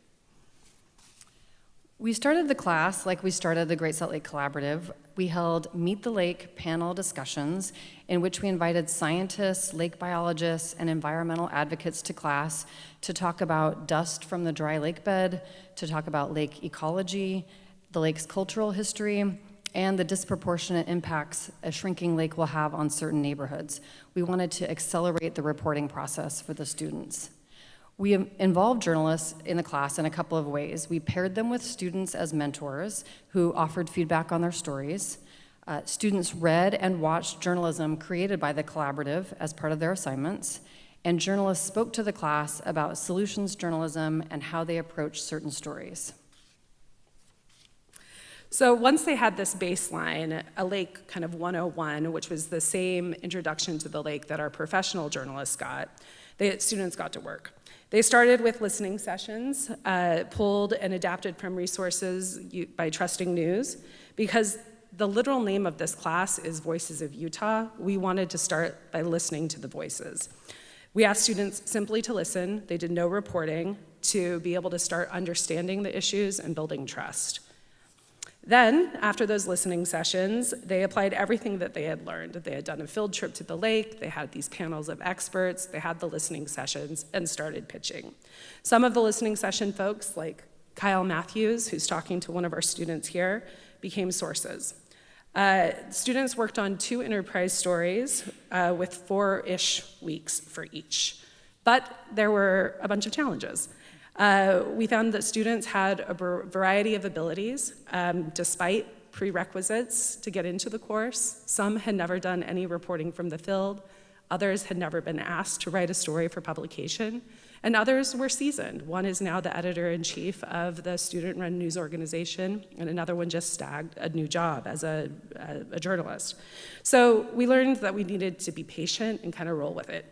We started the class like we started the Great Salt Lake Collaborative. We held Meet the Lake panel discussions in which we invited scientists, lake biologists, and environmental advocates to class to talk about dust from the dry lake bed, to talk about lake ecology, the lake's cultural history, and the disproportionate impacts a shrinking lake will have on certain neighborhoods. We wanted to accelerate the reporting process for the students. We involved journalists in the class in a couple of ways. We paired them with students as mentors who offered feedback on their stories. Students read and watched journalism created by the collaborative as part of their assignments, and journalists spoke to the class about solutions journalism and how they approach certain stories. So once they had this baseline, a lake kind of 101, which was the same introduction to the lake that our professional journalists got, students got to work. They started with listening sessions, pulled and adapted from resources by Trusting News. Because the literal name of this class is Voices of Utah, we wanted to start by listening to the voices. We asked students simply to listen. They did no reporting to be able to start understanding the issues and building trust. Then, after those listening sessions, they applied everything that they had learned. They had done a field trip to the lake, they had these panels of experts, they had the listening sessions, and started pitching. Some of the listening session folks, like Kyle Matthews, who's talking to one of our students here, became sources. Students worked on 2 enterprise stories with 4-ish weeks for each. But there were a bunch of challenges. We found that students had a variety of abilities, despite prerequisites to get into the course. Some had never done any reporting from the field, others had never been asked to write a story for publication, and others were seasoned. One is now the editor-in-chief of the student-run news organization, and another one just snagged a new job as a journalist. So we learned that we needed to be patient and kind of roll with it.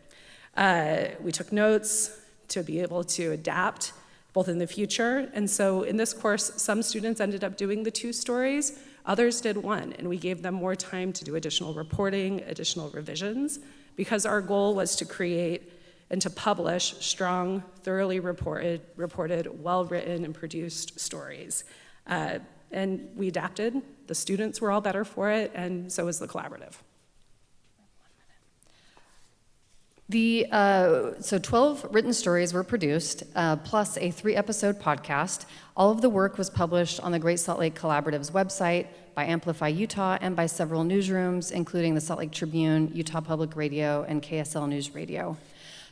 We took notes to be able to adapt both in the future. And so in this course, some students ended up doing the 2 stories, others did 1, and we gave them more time to do additional reporting, additional revisions, because our goal was to create and to publish strong, thoroughly reported, well-written and produced stories. And we adapted. The students were all better for it, and so was the collaborative. So 12 written stories were produced, plus a 3-episode podcast. All of the work was published on the Great Salt Lake Collaborative's website by Amplify Utah and by several newsrooms, including the Salt Lake Tribune, Utah Public Radio, and KSL News Radio.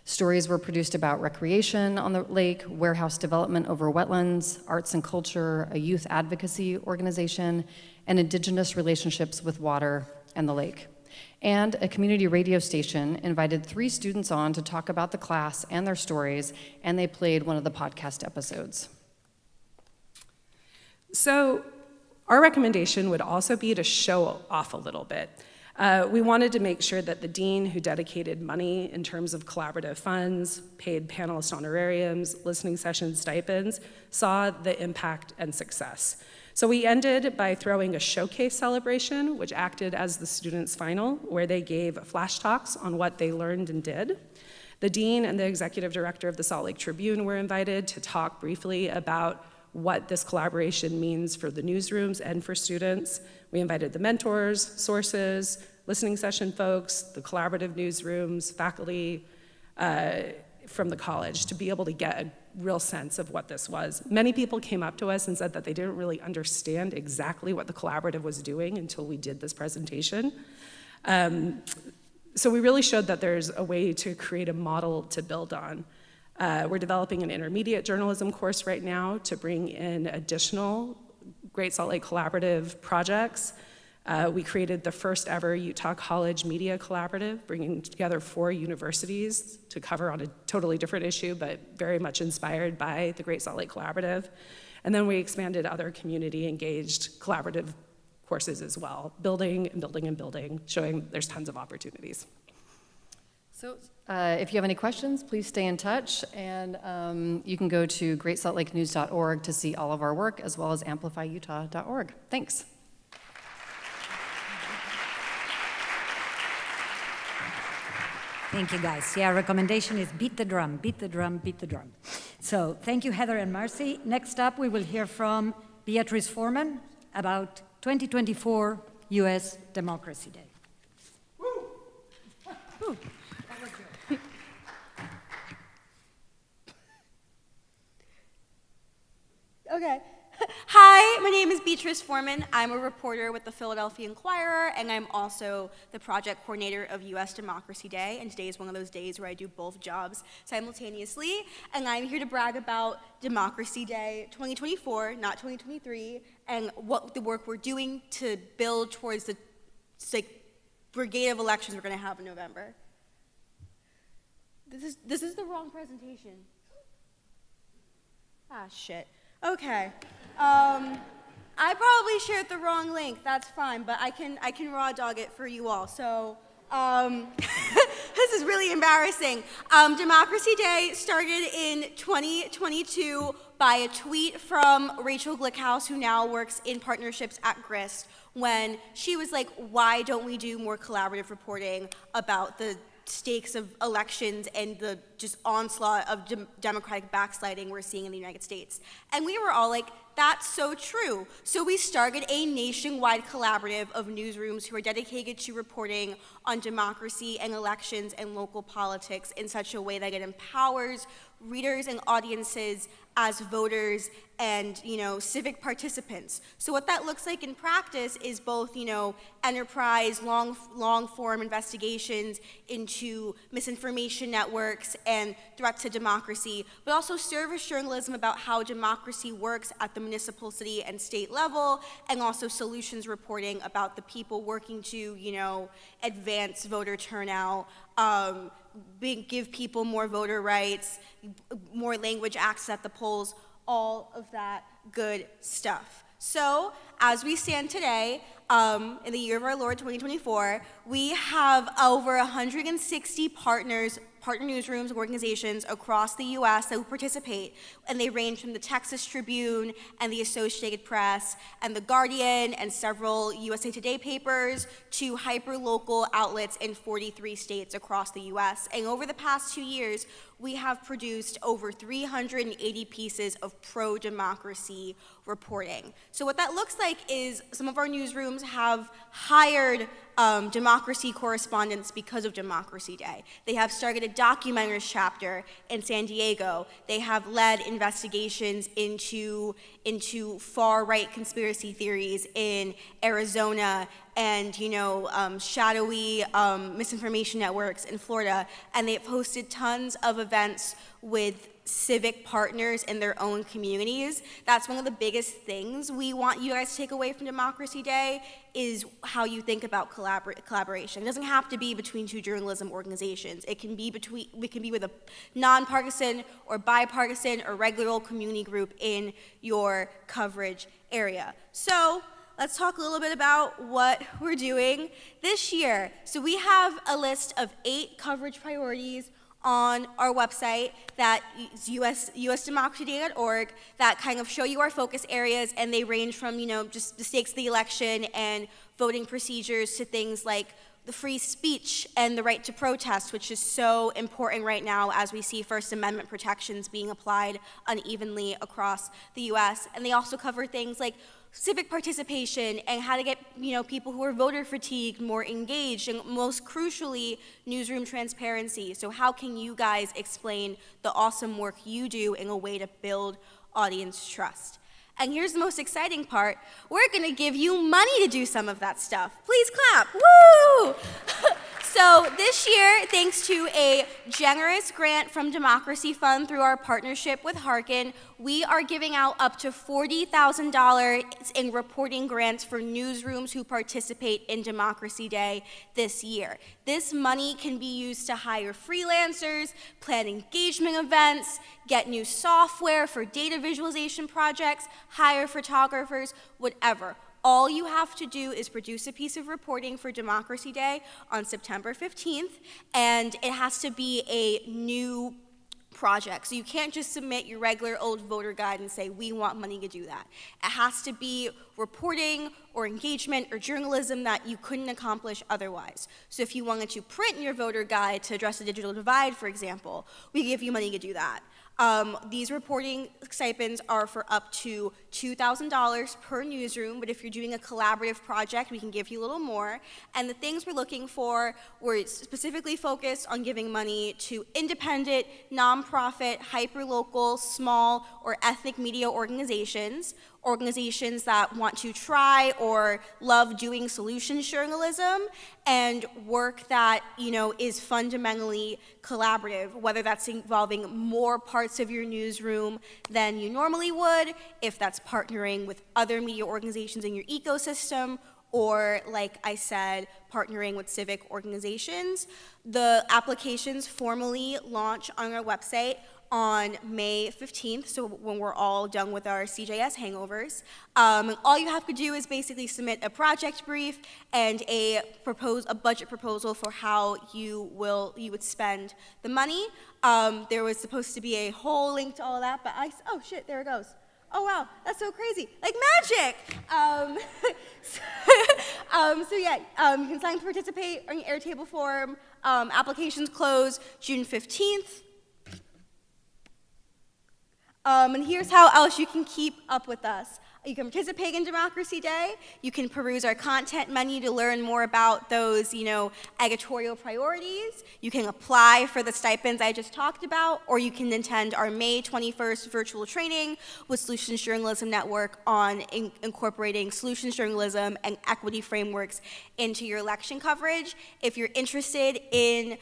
Stories were produced about recreation on the lake, warehouse development over wetlands, arts and culture, a youth advocacy organization, and indigenous relationships with water and the lake. And a community radio station invited 3 students on to talk about the class and their stories, and they played one of the podcast episodes. So our recommendation would also be to show off a little bit. We wanted to make sure that the dean, who dedicated money in terms of collaborative funds, paid panelist honorariums, listening session stipends, saw the impact and success. So we ended by throwing a showcase celebration, which acted as the students' final, where they gave flash talks on what they learned and did. The dean and the executive director of the Salt Lake Tribune were invited to talk briefly about what this collaboration means for the newsrooms and for students. We invited the mentors, sources, listening session folks, the collaborative newsrooms, faculty from the college to be able to get a real sense of what this was. Many people came up to us and said that they didn't really understand exactly what the collaborative was doing until we did this presentation. So we really showed that there's a way to create a model to build on. We're developing an intermediate journalism course right now to bring in additional Great Salt Lake Collaborative projects. We created the first ever Utah College Media Collaborative, bringing together 4 universities to cover on a totally different issue, but very much inspired by the Great Salt Lake Collaborative. And then we expanded other community-engaged collaborative courses as well, building and building and building, showing there's tons of opportunities. So if you have any questions, please stay in touch, and you can go to greatsaltlakenews.org to see all of our work, as well as amplifyutah.org. Thanks. Thank you, guys. Yeah, our recommendation is beat the drum, beat the drum, beat the drum. So thank you, Heather and Marcy. Next up, we will hear from Beatrice Fortman about 2024 U.S. Democracy Day. Woo! Woo. That was good. Okay. Hi, my name is Beatrice Fortman. I'm a reporter with the Philadelphia Inquirer, and I'm also the project coordinator of U.S. Democracy Day, and today is one of those days where I do both jobs simultaneously, and I'm here to brag about Democracy Day 2024, not 2023, and what the work we're doing to build towards the brigade of elections we're going to have in November. This is the wrong presentation. Ah, shit. Okay. I probably shared the wrong link. That's fine, but I can raw dog it for you all. So this is really embarrassing. Democracy Day started in 2022 by a tweet from Rachel Glickhouse, who now works in partnerships at Grist, when she was like, why don't we do more collaborative reporting about the stakes of elections and the just onslaught of democratic backsliding we're seeing in the United States? And we were all like, that's so true. So we started a nationwide collaborative of newsrooms who are dedicated to reporting on democracy and elections and local politics in such a way that it empowers readers and audiences as voters and, civic participants. So what that looks like in practice is both, enterprise, long form investigations into misinformation networks and threats to democracy, but also service journalism about how democracy works at the municipal, city, and state level, and also solutions reporting about the people working to, advance voter turnout, give people more voter rights, more language access at the polls, all of that good stuff. So, as we stand today, in the year of our Lord 2024, we have over 160 partner newsrooms and organizations across the U.S. that will participate, and they range from the Texas Tribune and the Associated Press and the Guardian and several USA Today papers to hyper-local outlets in 43 states across the U.S. And over the past 2 years, we have produced over 380 pieces of pro-democracy reporting. So what that looks like is some of our newsrooms have hired democracy correspondents because of Democracy Day. They have started a documenters chapter in San Diego. They have led investigations into far-right conspiracy theories in Arizona and shadowy misinformation networks in Florida. And they've hosted tons of events with civic partners in their own communities. That's one of the biggest things we want you guys to take away from Democracy Day is how you think about collaboration. It doesn't have to be between two journalism organizations. It can be with a nonpartisan or bipartisan or regular old community group in your coverage area. So let's talk a little bit about what we're doing this year. So we have a list of 8 coverage priorities on our website that is usdemocracyday.org that kind of show you our focus areas, and they range from, just the stakes of the election and voting procedures to things like the free speech and the right to protest, which is so important right now as we see First Amendment protections being applied unevenly across the U.S. And they also cover things like civic participation and how to get people who are voter fatigued more engaged, and most crucially, newsroom transparency. So how can you guys explain the awesome work you do in a way to build audience trust? And here's the most exciting part. We're gonna give you money to do some of that stuff. Please clap, woo! So this year, thanks to a generous grant from Democracy Fund through our partnership with Harkin, we are giving out up to $40,000 in reporting grants for newsrooms who participate in Democracy Day this year. This money can be used to hire freelancers, plan engagement events, get new software for data visualization projects, hire photographers, whatever. All you have to do is produce a piece of reporting for Democracy Day on September 15th, and it has to be a new project. So you can't just submit your regular old voter guide and say, we want money to do that. It has to be reporting or engagement or journalism that you couldn't accomplish otherwise. So if you wanted to print your voter guide to address the digital divide, for example, we give you money to do that. These reporting stipends are for up to $2,000 per newsroom, but if you're doing a collaborative project, we can give you a little more. And the things we're looking for, we're specifically focused on giving money to independent, nonprofit, hyperlocal, small, or ethnic media organizations that want to try or love doing solutions journalism and work that, is fundamentally collaborative, whether that's involving more parts of your newsroom than you normally would, if that's partnering with other media organizations in your ecosystem, or, like I said, partnering with civic organizations. The applications formally launch on our website on May 15th, so when we're all done with our CJS hangovers. All you have to do is basically submit a project brief and a budget proposal for how you would spend the money. There was supposed to be a whole link to all of that, but oh shit, there it goes. Oh wow, that's so crazy, like magic! So yeah, you can sign to participate on your Airtable form. Applications close June 15th. And here's how else you can keep up with us. You can participate in Democracy Day. You can peruse our content menu to learn more about those, editorial priorities. You can apply for the stipends I just talked about, or you can attend our May 21st virtual training with Solutions Journalism Network on incorporating solutions journalism and equity frameworks into your election coverage. If you're interested in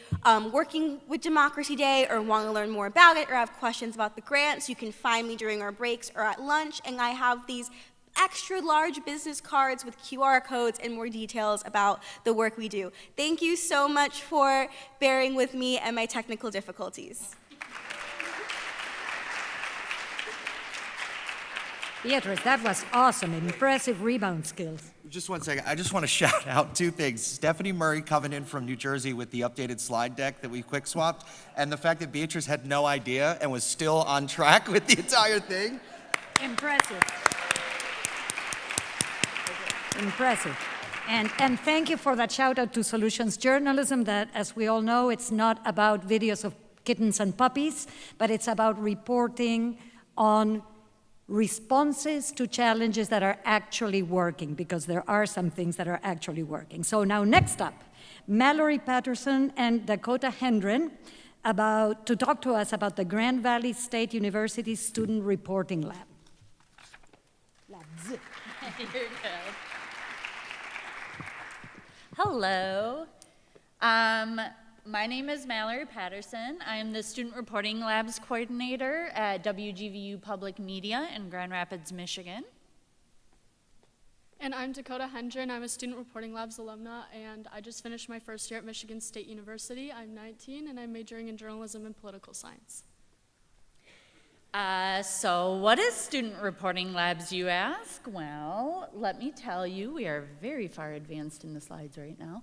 working with Democracy Day or want to learn more about it or have questions about the grants, you can find me during our breaks or at lunch, and I have these extra large business cards with QR codes and more details about the work we do. Thank you so much for bearing with me and my technical difficulties. Beatrice, that was awesome. Impressive rebound skills. Just one second. I just want to shout out two things. Stephanie Murray coming in from New Jersey with the updated slide deck that we quick swapped, and the fact that Beatrice had no idea and was still on track with the entire thing. Impressive. Impressive. And thank you for that shout out to Solutions Journalism that, as we all know, it's not about videos of kittens and puppies, but it's about reporting on responses to challenges that are actually working, because there are some things that are actually working. So now next up, Mallory Patterson and Dakota Hendren to talk to us about the Grand Valley State University Student Reporting Lab. You're good. Hello. My name is Mallory Patterson. I am the Student Reporting Labs Coordinator at WGVU Public Media in Grand Rapids, Michigan. And I'm Dakota Hendren. I'm a Student Reporting Labs alumna, and I just finished my first year at Michigan State University. I'm 19, and I'm majoring in journalism and political science. So what is Student Reporting Labs, you ask? Well, let me tell you, we are very far advanced in the slides right now.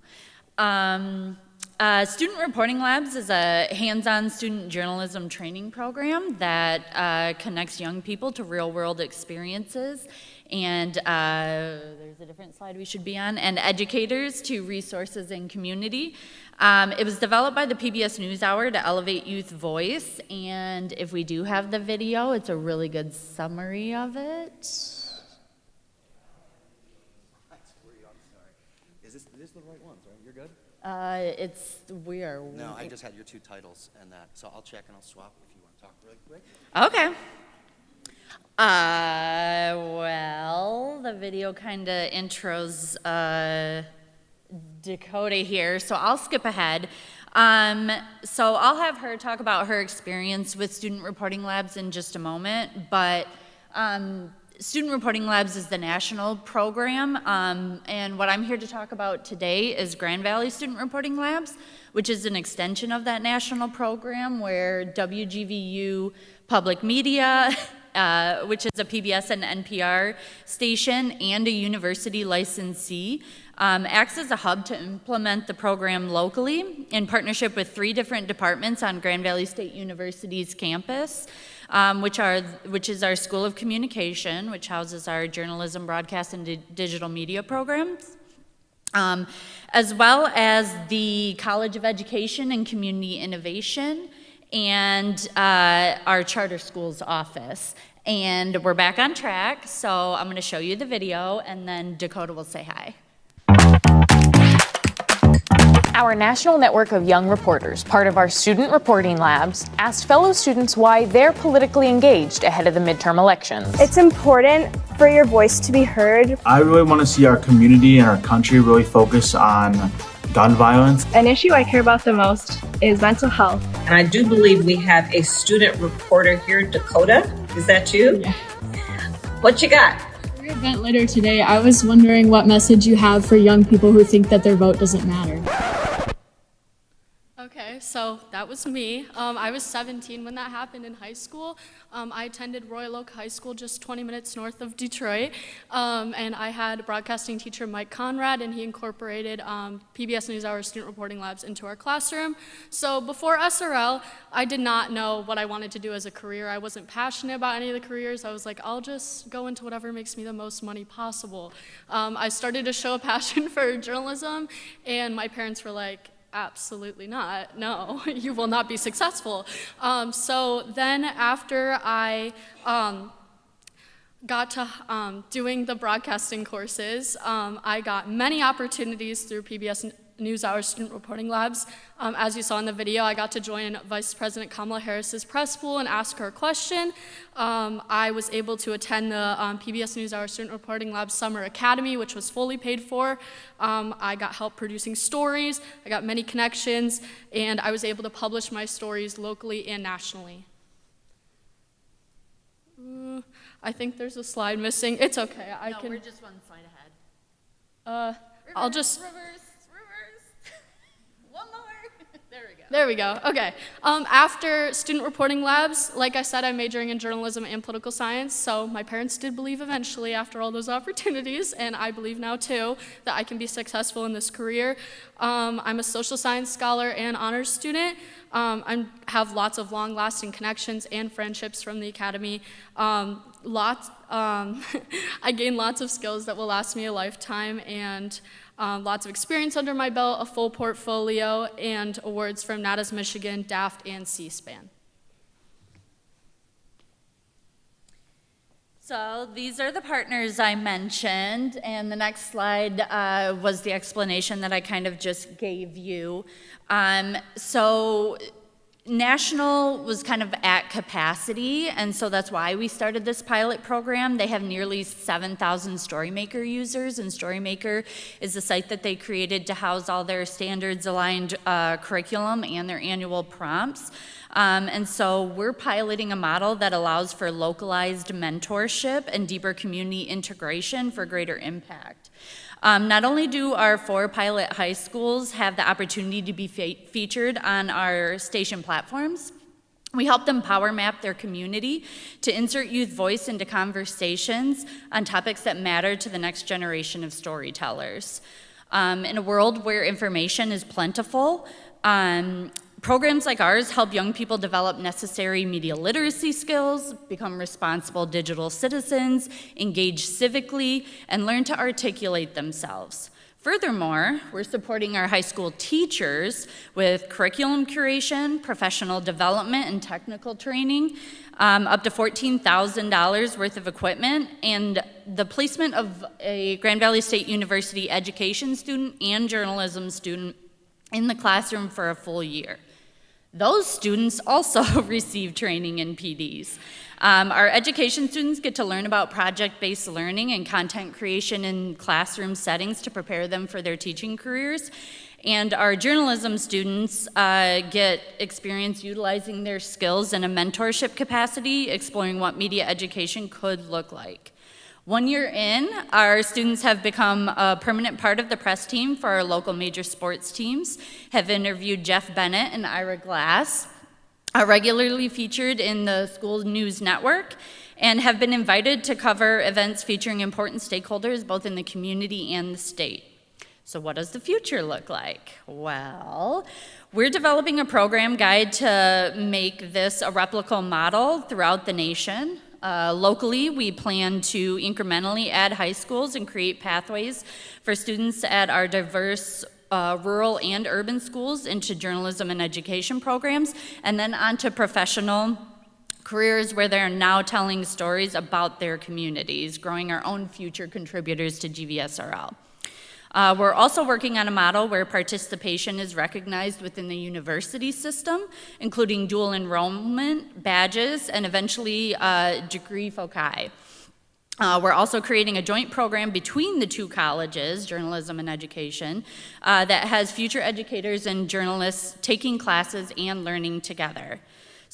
Student Reporting Labs is a hands-on student journalism training program that connects young people to real-world experiences, and there's a different slide we should be on, and educators to resources and community. It was developed by the PBS NewsHour to elevate youth voice, and if we do have the video, it's a really good summary of it. Is this the right ones, right? You're good? We are. No, I just had your two titles and that, so I'll check and I'll swap if you want to talk really quick. Okay. Well, the video kind of intros Dakota here, so I'll skip ahead. So I'll have her talk about her experience with Student Reporting Labs in just a moment, but Student Reporting Labs is the national program, and what I'm here to talk about today is Grand Valley Student Reporting Labs, which is an extension of that national program where WGVU Public Media, which is a PBS and NPR station and a university licensee, acts as a hub to implement the program locally in partnership with 3 different departments on Grand Valley State University's campus, which is our School of Communication, which houses our journalism, broadcast, and digital media programs, as well as the College of Education and Community Innovation, and our charter schools office. And we're back on track, so I'm going to show you the video, and then Dakota will say hi. Our national network of young reporters, part of our Student Reporting Labs, asked fellow students why they're politically engaged ahead of the midterm elections. It's important for your voice to be heard. I really want to see our community and our country really focus on gun violence. An issue I care about the most is mental health. And I do believe we have a student reporter here, Dakota. Is that you? Yeah. What you got? For your event later today, I was wondering what message you have for young people who think that their vote doesn't matter. Okay, Okay, so that was me. I was 17 when that happened in high school. I attended Royal Oak High School just 20 minutes north of Detroit, and I had a broadcasting teacher, Mike Conrad, and he incorporated PBS NewsHour student reporting labs into our classroom. So before SRL, I did not know what I wanted to do as a career. I wasn't passionate about any of the careers. I was like, I'll just go into whatever makes me the most money possible. I started to show a passion for journalism, and my parents were like, absolutely not. No, you will not be successful. So then after I got to doing the broadcasting courses, I got many opportunities through PBS NewsHour student reporting labs. As you saw in the video, I got to join Vice President Kamala Harris's press pool and ask her a question. I was able to attend the PBS NewsHour student reporting labs Summer Academy, which was fully paid for. I got help producing stories, I got many connections, and I was able to publish my stories locally and nationally. I think there's a slide missing. It's okay. We're just one slide ahead. I'll just... Reverse. One more. There we go. Okay. After student reporting labs, like I said, I'm majoring in journalism and political science, so my parents did believe eventually after all those opportunities, and I believe now too, that I can be successful in this career. I'm a social science scholar and honors student. I have lots of long-lasting connections and friendships from the academy. I gained lots of skills that will last me a lifetime, and lots of experience under my belt, a full portfolio, and awards from NATAS Michigan, DAFT, and C-SPAN. So these are the partners I mentioned, and the next slide was the explanation that I kind of just gave you. So National was kind of at capacity, and so that's why we started this pilot program. They have nearly 7,000 StoryMaker users, and StoryMaker is a site that they created to house all their standards-aligned curriculum and their annual prompts. And so we're piloting a model that allows for localized mentorship and deeper community integration for greater impact. Not only do our 4 pilot high schools have the opportunity to be featured on our station platforms, we help them power map their community to insert youth voice into conversations on topics that matter to the next generation of storytellers. In a world where information is plentiful, programs like ours help young people develop necessary media literacy skills, become responsible digital citizens, engage civically, and learn to articulate themselves. Furthermore, we're supporting our high school teachers with curriculum curation, professional development, and technical training, up to $14,000 worth of equipment, and the placement of a Grand Valley State University education student and journalism student in the classroom for a full year. Those students also receive training in PDs. Our education students get to learn about project-based learning and content creation in classroom settings to prepare them for their teaching careers. And our journalism students get experience utilizing their skills in a mentorship capacity, exploring what media education could look like. 1 year in, our students have become a permanent part of the press team for our local major sports teams, have interviewed Jeff Bennett and Ira Glass, are regularly featured in the school news network, and have been invited to cover events featuring important stakeholders both in the community and the state. So what does the future look like? Well, we're developing a program guide to make this a replicable model throughout the nation. Locally, we plan to incrementally add high schools and create pathways for students at our diverse rural and urban schools into journalism and education programs, and then onto professional careers where they're now telling stories about their communities, growing our own future contributors to GVSRL. We're also working on a model where participation is recognized within the university system, including dual enrollment, badges, and eventually degree foci. We're also creating a joint program between the 2 colleges, journalism and education, that has future educators and journalists taking classes and learning together.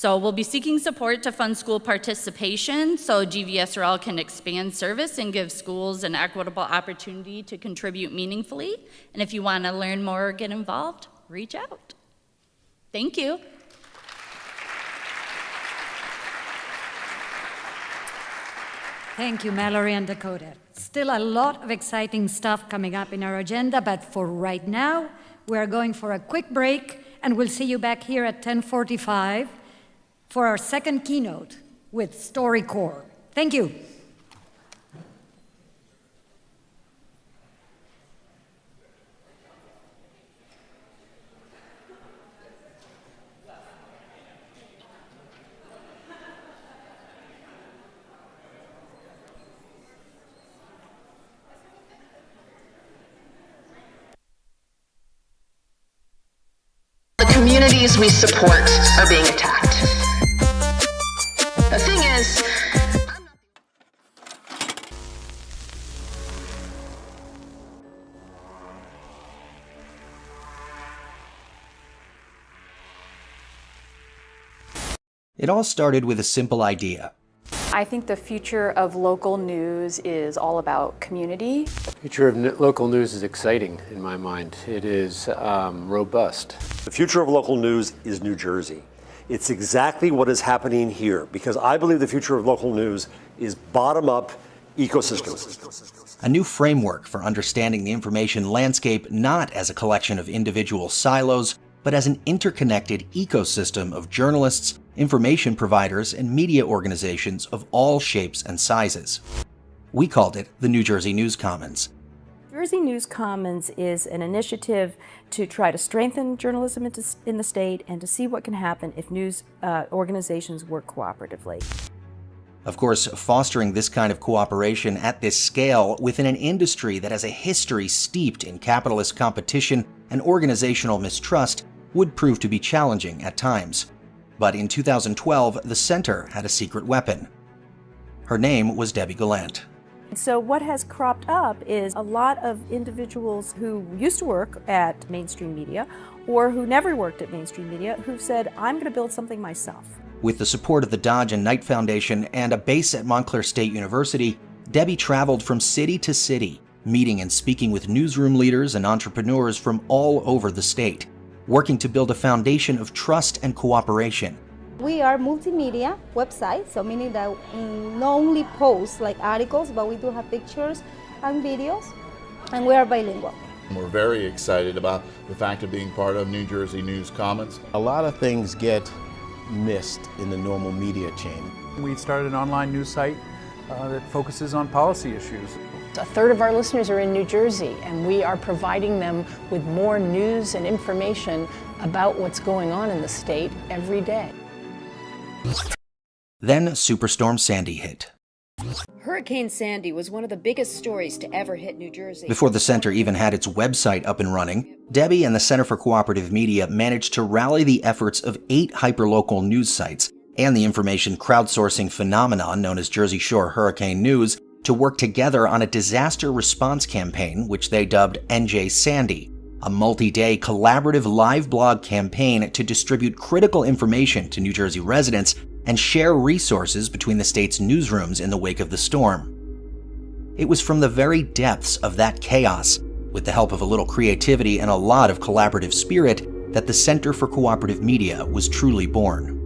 So we'll be seeking support to fund school participation so GVSRL can expand service and give schools an equitable opportunity to contribute meaningfully. And if you want to learn more or get involved, reach out. Thank you. Thank you, Mallory and Dakota. Still a lot of exciting stuff coming up in our agenda, but for right now, we are going for a quick break, and we'll see you back here at 10:45 for our second keynote with StoryCorps. Thank you. The communities we support are being attacked. The thing is, It all started with a simple idea. I think the future of local news is all about community. The future of local news is exciting in my mind. It is robust. The future of local news is New Jersey. It's exactly what is happening here, because I believe the future of local news is bottom-up ecosystems. A new framework for understanding the information landscape not as a collection of individual silos, but as an interconnected ecosystem of journalists, information providers, and media organizations of all shapes and sizes. We called it the New Jersey News Commons. Jersey News Commons is an initiative to try to strengthen journalism in the state and to see what can happen if news organizations work cooperatively. Of course, fostering this kind of cooperation at this scale within an industry that has a history steeped in capitalist competition and organizational mistrust would prove to be challenging at times. But in 2012, the center had a secret weapon. Her name was Debbie Gallant. So what has cropped up is a lot of individuals who used to work at mainstream media or who never worked at mainstream media who've said, I'm going to build something myself. With the support of the Dodge and Knight Foundation and a base at Montclair State University, Debbie traveled from city to city, meeting and speaking with newsroom leaders and entrepreneurs from all over the state, working to build a foundation of trust and cooperation. We are multimedia website, so meaning that we not only post like articles, but we do have pictures and videos, and we are bilingual. We're very excited about the fact of being part of New Jersey News Commons. A lot of things get missed in the normal media chain. We started an online news site that focuses on policy issues. A third of our listeners are in New Jersey, and we are providing them with more news and information about what's going on in the state every day. Then Superstorm Sandy hit. Hurricane Sandy was one of the biggest stories to ever hit New Jersey. Before the center even had its website up and running, Debbie and the Center for Cooperative Media managed to rally the efforts of 8 hyperlocal news sites and the information crowdsourcing phenomenon known as Jersey Shore Hurricane News to work together on a disaster response campaign, which they dubbed NJ Sandy, a multi-day collaborative live blog campaign to distribute critical information to New Jersey residents and share resources between the state's newsrooms in the wake of the storm. It was from the very depths of that chaos, with the help of a little creativity and a lot of collaborative spirit, that the Center for Cooperative Media was truly born.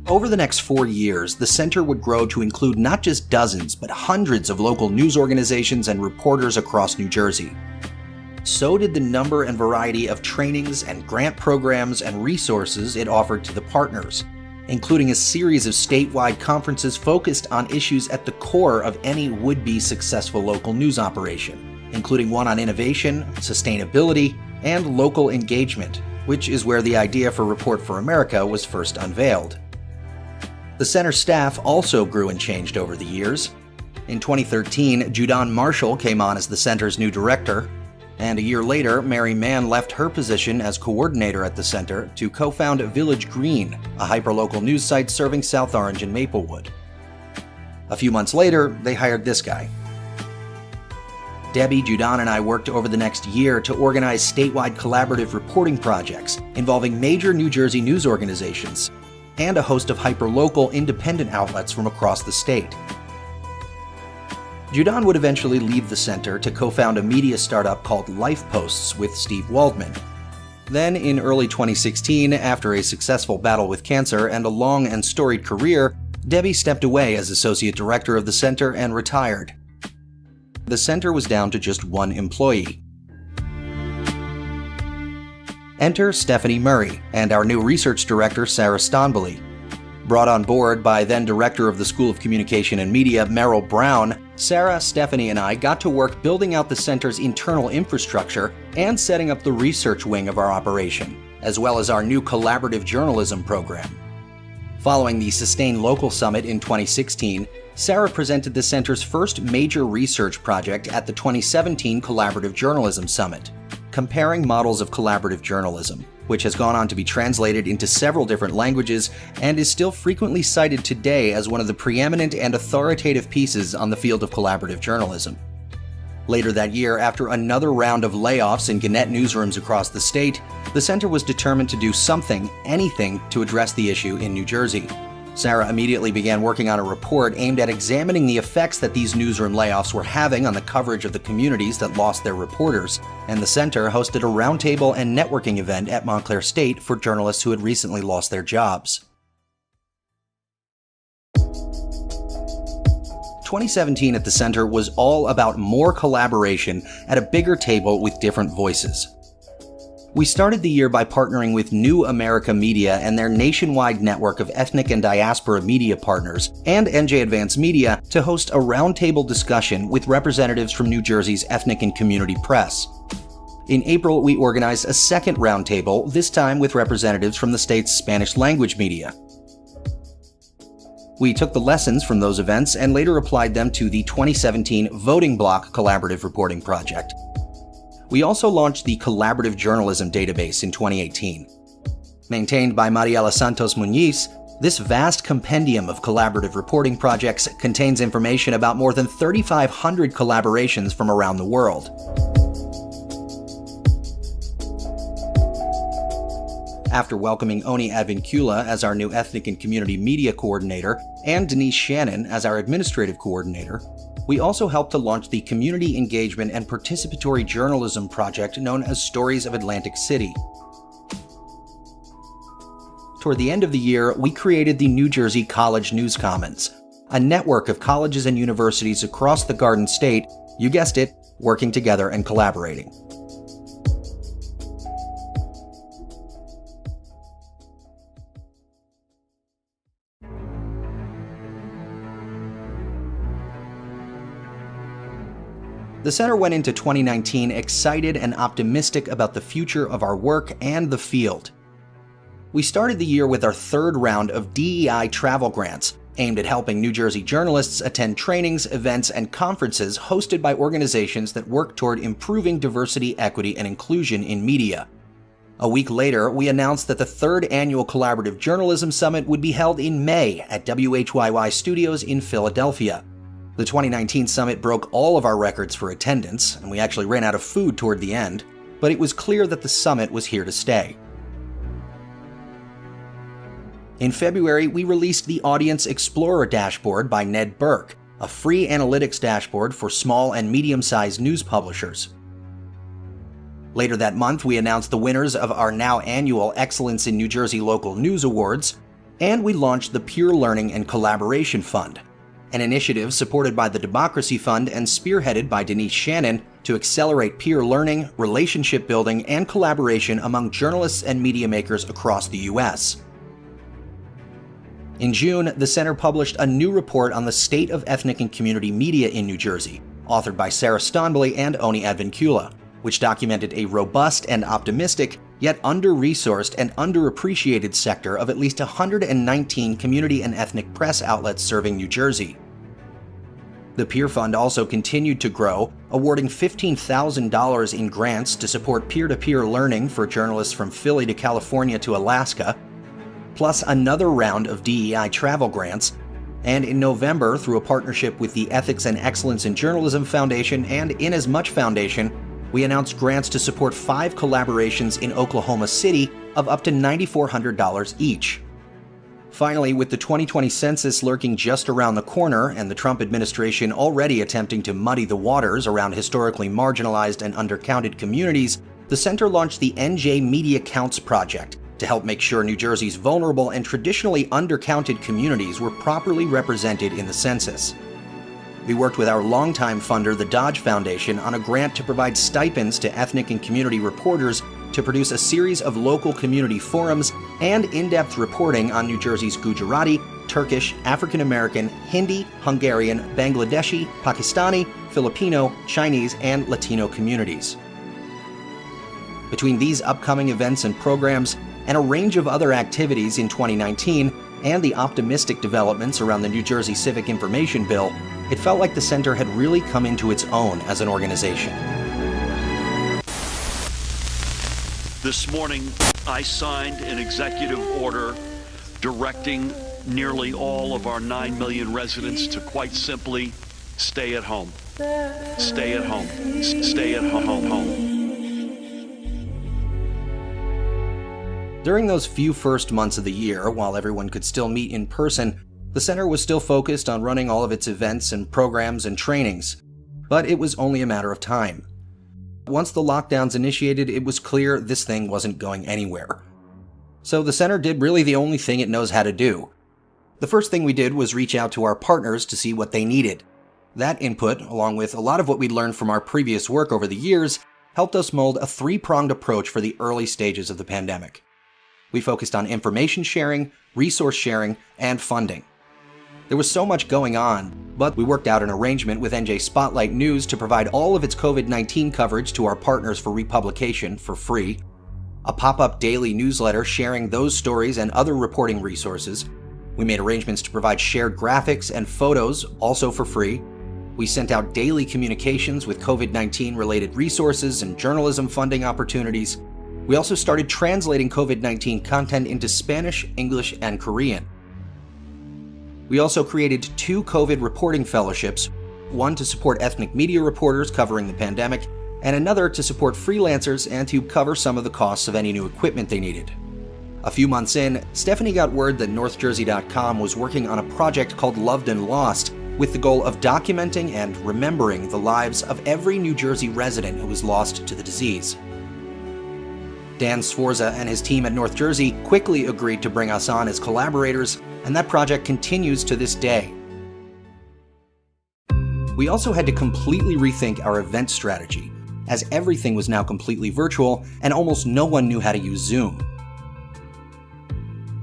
Over the next 4 years, the center would grow to include not just dozens, but hundreds of local news organizations and reporters across New Jersey. So did the number and variety of trainings and grant programs and resources it offered to the partners, including a series of statewide conferences focused on issues at the core of any would-be successful local news operation, including one on innovation, sustainability, and local engagement, which is where the idea for Report for America was first unveiled. The center staff also grew and changed over the years. In 2013, Judon Marshall came on as the center's new director, and a year later, Mary Mann left her position as coordinator at the center to co-found Village Green, a hyperlocal news site serving South Orange and Maplewood. A few months later, they hired this guy. Debbie, Judon, and I worked over the next year to organize statewide collaborative reporting projects involving major New Jersey news organizations and a host of hyperlocal independent outlets from across the state. Judon would eventually leave the center to co-found a media startup called Life Posts with Steve Waldman, Then, in early 2016, after a successful battle with cancer and a long and storied career, Debbie stepped away as associate director of the center and retired. The center was down to just one employee. Enter Stephanie Murray and our new research director, Sarah Stonbely. Brought on board by then director of the School of Communication and Media, Merrill Brown, Sarah, Stephanie, and I got to work building out the center's internal infrastructure and setting up the research wing of our operation, as well as our new collaborative journalism program. Following the Sustain Local Summit in 2016, Sarah presented the center's first major research project at the 2017 Collaborative Journalism Summit, Comparing Models of Collaborative Journalism, which has gone on to be translated into several different languages and is still frequently cited today as one of the preeminent and authoritative pieces on the field of collaborative journalism. Later that year, after another round of layoffs in Gannett newsrooms across the state, the center was determined to do something, anything, to address the issue in New Jersey. Sarah immediately began working on a report aimed at examining the effects that these newsroom layoffs were having on the coverage of the communities that lost their reporters, and the center hosted a roundtable and networking event at Montclair State for journalists who had recently lost their jobs. 2017 at the center was all about more collaboration at a bigger table with different voices. We started the year by partnering with New America Media and their nationwide network of ethnic and diaspora media partners and NJ Advance Media to host a roundtable discussion with representatives from New Jersey's ethnic and community press. In April, we organized a second roundtable, this time with representatives from the state's Spanish language media. We took the lessons from those events and later applied them to the 2017 Voting Block Collaborative Reporting Project. We also launched the Collaborative Journalism Database in 2018. Maintained by Mariela Santos Muñiz, this vast compendium of collaborative reporting projects contains information about more than 3,500 collaborations from around the world. After welcoming Oni Advincula as our new Ethnic and Community Media Coordinator and Denise Shannon as our Administrative Coordinator, we also helped to launch the Community Engagement and Participatory Journalism project known as Stories of Atlantic City. Toward the end of the year, we created the New Jersey College News Commons, a network of colleges and universities across the Garden State, you guessed it, working together and collaborating. The center went into 2019 excited and optimistic about the future of our work and the field. We started the year with our third round of DEI travel grants, aimed at helping New Jersey journalists attend trainings, events, and conferences hosted by organizations that work toward improving diversity, equity, and inclusion in media. A week later, we announced that the third annual Collaborative Journalism Summit would be held in May at WHYY Studios in Philadelphia. The 2019 summit broke all of our records for attendance, and we actually ran out of food toward the end, but it was clear that the summit was here to stay. In February, we released the Audience Explorer Dashboard by Ned Burke, a free analytics dashboard for small and medium-sized news publishers. Later that month, we announced the winners of our now annual Excellence in New Jersey Local News Awards, and we launched the Peer Learning and Collaboration Fund, an initiative supported by the Democracy Fund and spearheaded by Denise Shannon to accelerate peer learning, relationship building, and collaboration among journalists and media makers across the U.S. In June, the center published a new report on the state of ethnic and community media in New Jersey, authored by Sarah Stonbely and Oni Advincula, which documented a robust and optimistic, yet under-resourced and underappreciated sector of at least 119 community and ethnic press outlets serving New Jersey. The Peer Fund also continued to grow, awarding $15,000 in grants to support peer-to-peer learning for journalists from Philly to California to Alaska, plus another round of DEI travel grants, and in November, through a partnership with the Ethics and Excellence in Journalism Foundation and Inasmuch Foundation, we announced grants to support 5 collaborations in Oklahoma City of up to $9,400 each. Finally, with the 2020 census lurking just around the corner and the Trump administration already attempting to muddy the waters around historically marginalized and undercounted communities, the center launched the NJ Media Counts Project to help make sure New Jersey's vulnerable and traditionally undercounted communities were properly represented in the census. We worked with our longtime funder, the Dodge Foundation, on a grant to provide stipends to ethnic and community reporters to produce a series of local community forums and in-depth reporting on New Jersey's Gujarati, Turkish, African American, Hindi, Hungarian, Bangladeshi, Pakistani, Filipino, Chinese, and Latino communities. Between these upcoming events and programs, and a range of other activities in 2019, and the optimistic developments around the New Jersey Civic Information Bill, it felt like the center had really come into its own as an organization. This morning, I signed an executive order directing nearly all of our 9 million residents to quite simply stay at home. Stay at home. Stay at home. During those few first months of the year, while everyone could still meet in person, the center was still focused on running all of its events and programs and trainings. But it was only a matter of time. Once the lockdowns initiated, it was clear this thing wasn't going anywhere. So the center did really the only thing it knows how to do. The first thing we did was reach out to our partners to see what they needed. That input, along with a lot of what we'd learned from our previous work over the years, helped us mold a three-pronged approach for the early stages of the pandemic. We focused on information sharing, resource sharing, and funding. There was so much going on, but we worked out an arrangement with NJ Spotlight News to provide all of its COVID-19 coverage to our partners for republication for free, a pop-up daily newsletter sharing those stories and other reporting resources. We made arrangements to provide shared graphics and photos, also for free. We sent out daily communications with COVID-19 related resources and journalism funding opportunities. We also started translating COVID-19 content into Spanish, English, and Korean. We also created 2 COVID reporting fellowships, one to support ethnic media reporters covering the pandemic, and another to support freelancers and to cover some of the costs of any new equipment they needed. A few months in, Stephanie got word that NorthJersey.com was working on a project called Loved and Lost, with the goal of documenting and remembering the lives of every New Jersey resident who was lost to the disease. Dan Sforza and his team at North Jersey quickly agreed to bring us on as collaborators, and that project continues to this day. We also had to completely rethink our event strategy, as everything was now completely virtual and almost no one knew how to use Zoom.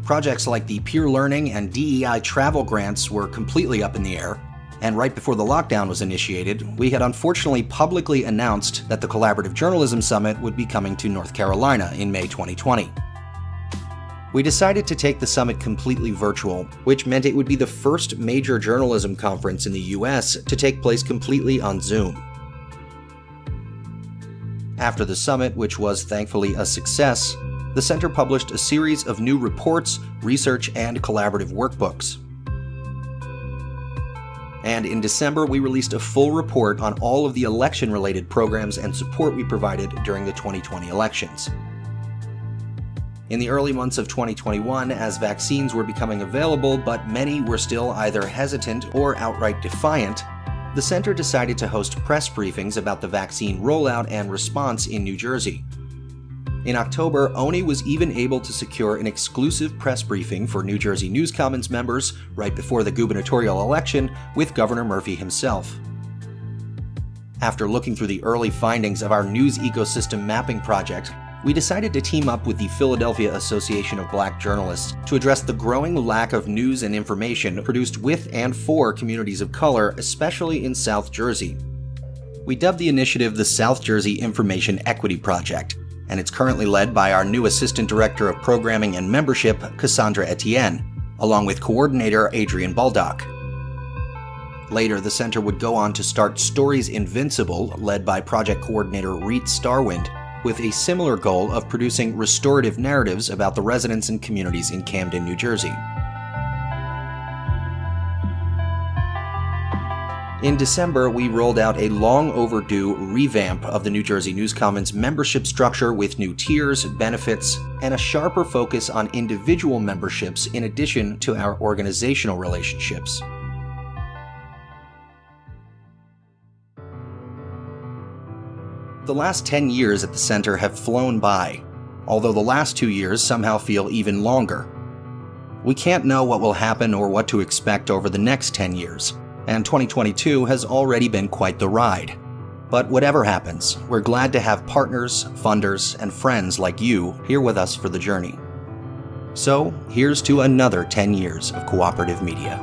Projects like the Peer Learning and DEI travel grants were completely up in the air, and right before the lockdown was initiated, we had unfortunately publicly announced that the Collaborative Journalism Summit would be coming to North Carolina in May 2020. We decided to take the summit completely virtual, which meant it would be the first major journalism conference in the US to take place completely on Zoom. After the summit, which was thankfully a success, the center published a series of new reports, research, and collaborative workbooks. And in December, we released a full report on all of the election-related programs and support we provided during the 2020 elections. In the early months of 2021, as vaccines were becoming available, but many were still either hesitant or outright defiant, the center decided to host press briefings about the vaccine rollout and response in New Jersey. In October, ONI was even able to secure an exclusive press briefing for New Jersey News Commons members right before the gubernatorial election with Governor Murphy himself. After looking through the early findings of our news ecosystem mapping project, we decided to team up with the Philadelphia Association of Black Journalists to address the growing lack of news and information produced with and for communities of color, especially in South Jersey. We dubbed the initiative the South Jersey Information Equity Project, and it's currently led by our new Assistant Director of Programming and Membership, Cassandra Etienne, along with Coordinator Adrian Baldock. Later, the center would go on to start Stories Invincible, led by Project Coordinator Reet Starwind, with a similar goal of producing restorative narratives about the residents and communities in Camden, New Jersey. In December, we rolled out a long overdue revamp of the New Jersey News Commons membership structure with new tiers, benefits, and a sharper focus on individual memberships in addition to our organizational relationships. The last 10 years at the center have flown by, although the last 2 years somehow feel even longer. We can't know what will happen or what to expect over the next 10 years, and 2022 has already been quite the ride. But whatever happens, we're glad to have partners, funders, and friends like you here with us for the journey. So, here's to another 10 years of cooperative media.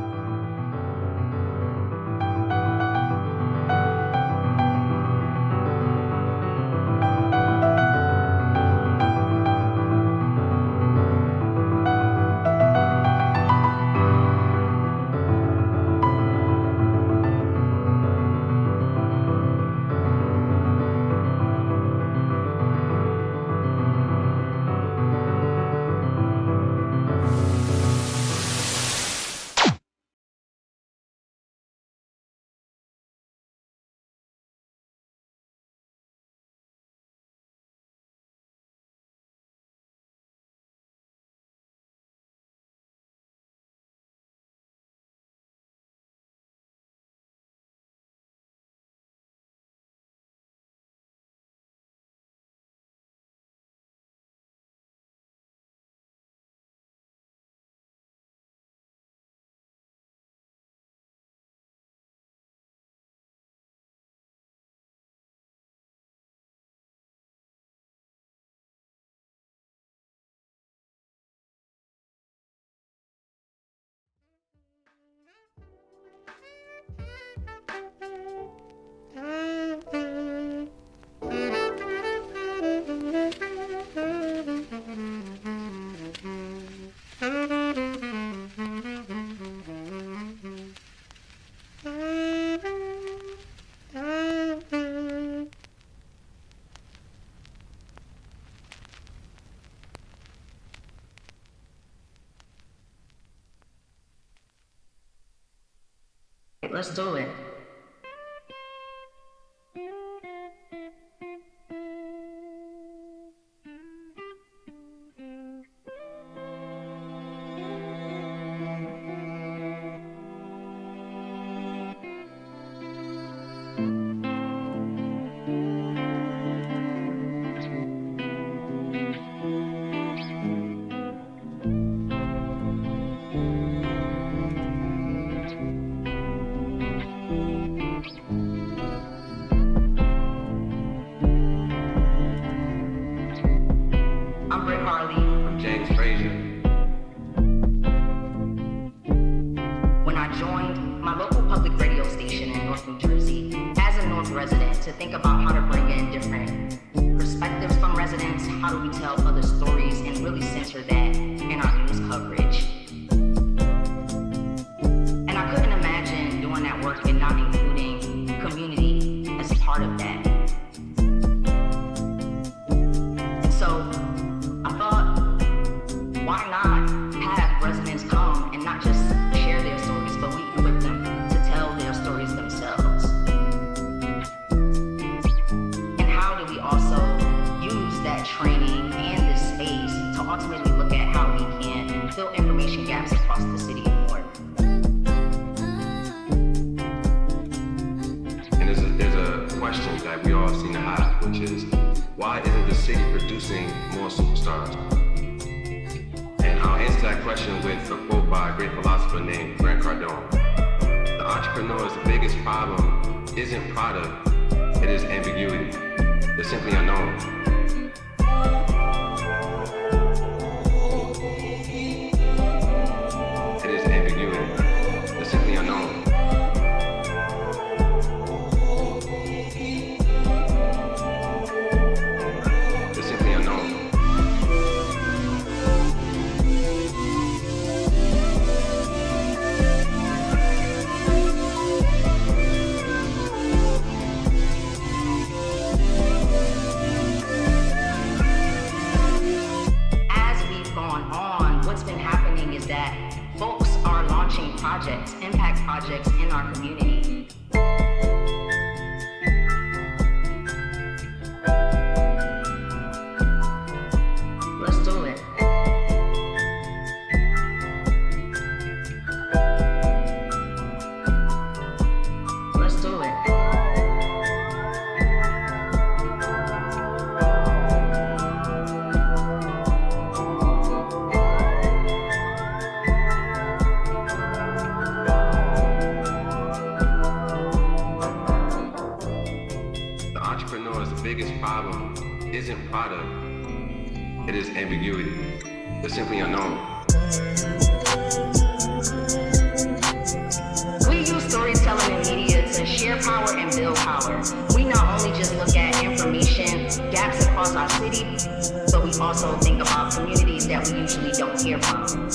Let's do it. isn't product, it is ambiguity. It's simply unknown. We use storytelling and media to share power and build power. We not only just look at information gaps across our city, but we also think about communities that we usually don't hear from.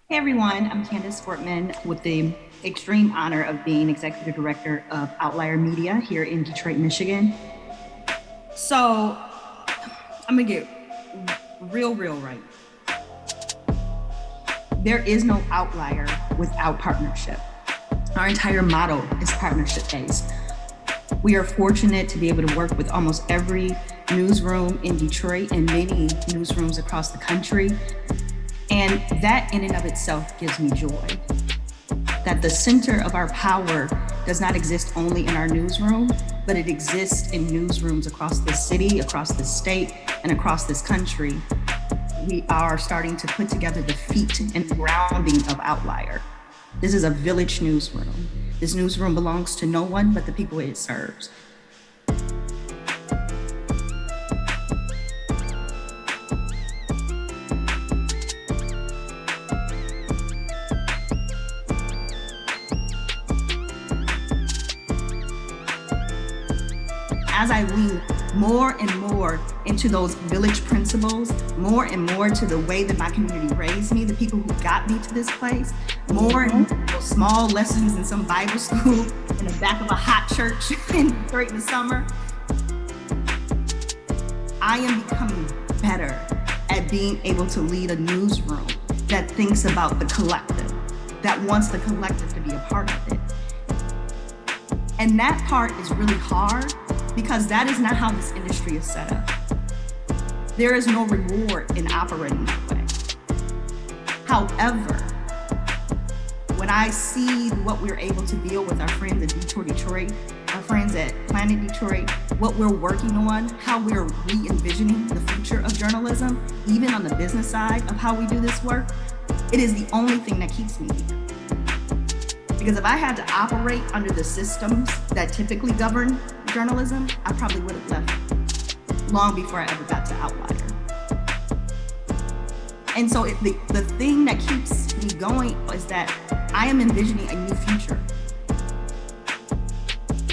Hey everyone, I'm Candice Fortman with the extreme honor of being Executive Director of Outlier Media here in Detroit, Michigan. So I'm gonna get real right. There is no outlier without partnership. Our entire motto is partnership based. We are fortunate to be able to work with almost every newsroom in Detroit and many newsrooms across the country. And that in and of itself gives me joy. That the center of our power does not exist only in our newsroom, but it exists in newsrooms across the city, across the state, and across this country. We are starting to put together the feet and grounding of Outlier. This is a village newsroom. This newsroom belongs to no one but the people it serves. As I lean more and more into those village principles, more and more to the way that my community raised me, the people who got me to this place, more and more small lessons in some Bible school in the back of a hot church during the summer, I am becoming better at being able to lead a newsroom that thinks about the collective, that wants the collective to be a part of it. And that part is really hard, because that is not how this industry is set up. There is no reward in operating that way. However, when I see what we're able to build with our friends at Detroit, our friends at Planet Detroit, what we're working on, how we're re-envisioning the future of journalism, even on the business side of how we do this work, it is the only thing that keeps me here. Because if I had to operate under the systems that typically govern journalism, I probably would have left long before I ever got to Outlier. And so the thing that keeps me going is that I am envisioning a new future.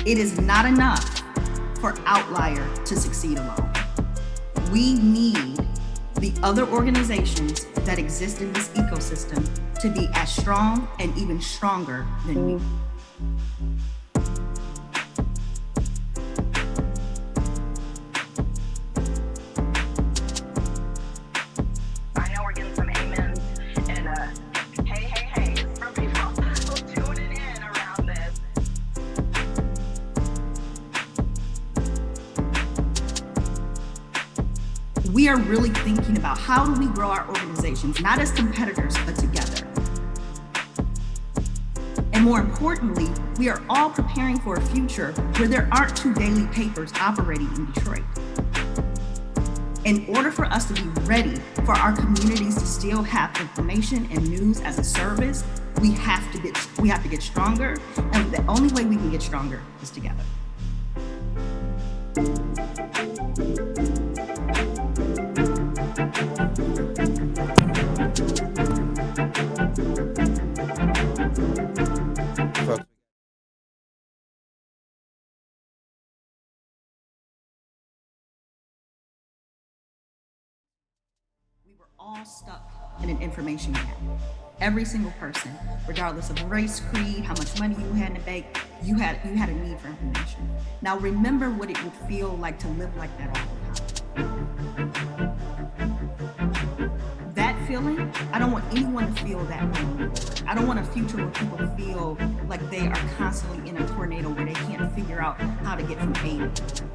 It is not enough for Outlier to succeed alone. We need the other organizations that exist in this ecosystem to be as strong and even stronger than we. I know we're getting some amens and hey from people tuning in around this. We are really thinking about how do we grow our organizations, not as competitors, but together. And more importantly, we are all preparing for a future where there aren't two daily papers operating in Detroit. In order for us to be ready for our communities to still have information and news as a service, we have to get stronger, and the only way we can get stronger is together. We were all stuck in an information gap. Every single person, regardless of race, creed, how much money you had in the bank, you had a need for information. Now remember what it would feel like to live like that all the time. That feeling, I don't want anyone to feel that way. I don't want a future where people feel like they are constantly in a tornado where they can't figure out how to get from A to B.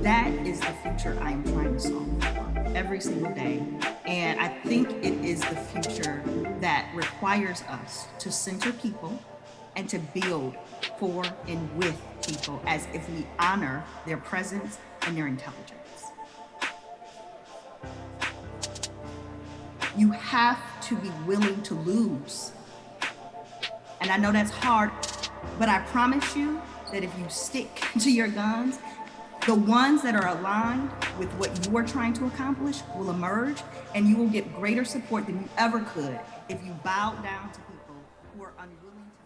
That is the future I am trying to solve for every single day. And I think it is the future that requires us to center people and to build for and with people as if we honor their presence and their intelligence. You have to be willing to lose. And I know that's hard, but I promise you that if you stick to your guns, the ones that are aligned with what you are trying to accomplish will emerge, and you will get greater support than you ever could if you bow down to people who are unwilling to.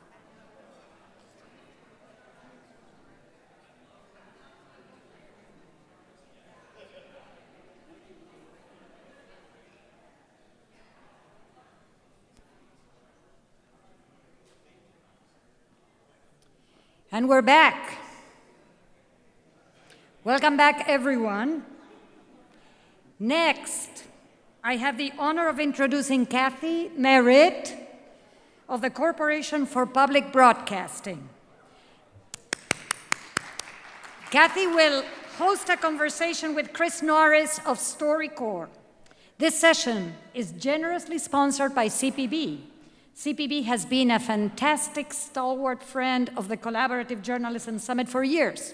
And we're back. Welcome back, everyone. Next, I have the honor of introducing Kathy Merritt of the Corporation for Public Broadcasting. Kathy will host a conversation with Chris Norris of StoryCorps. This session is generously sponsored by CPB. CPB has been a fantastic stalwart friend of the Collaborative Journalism Summit for years,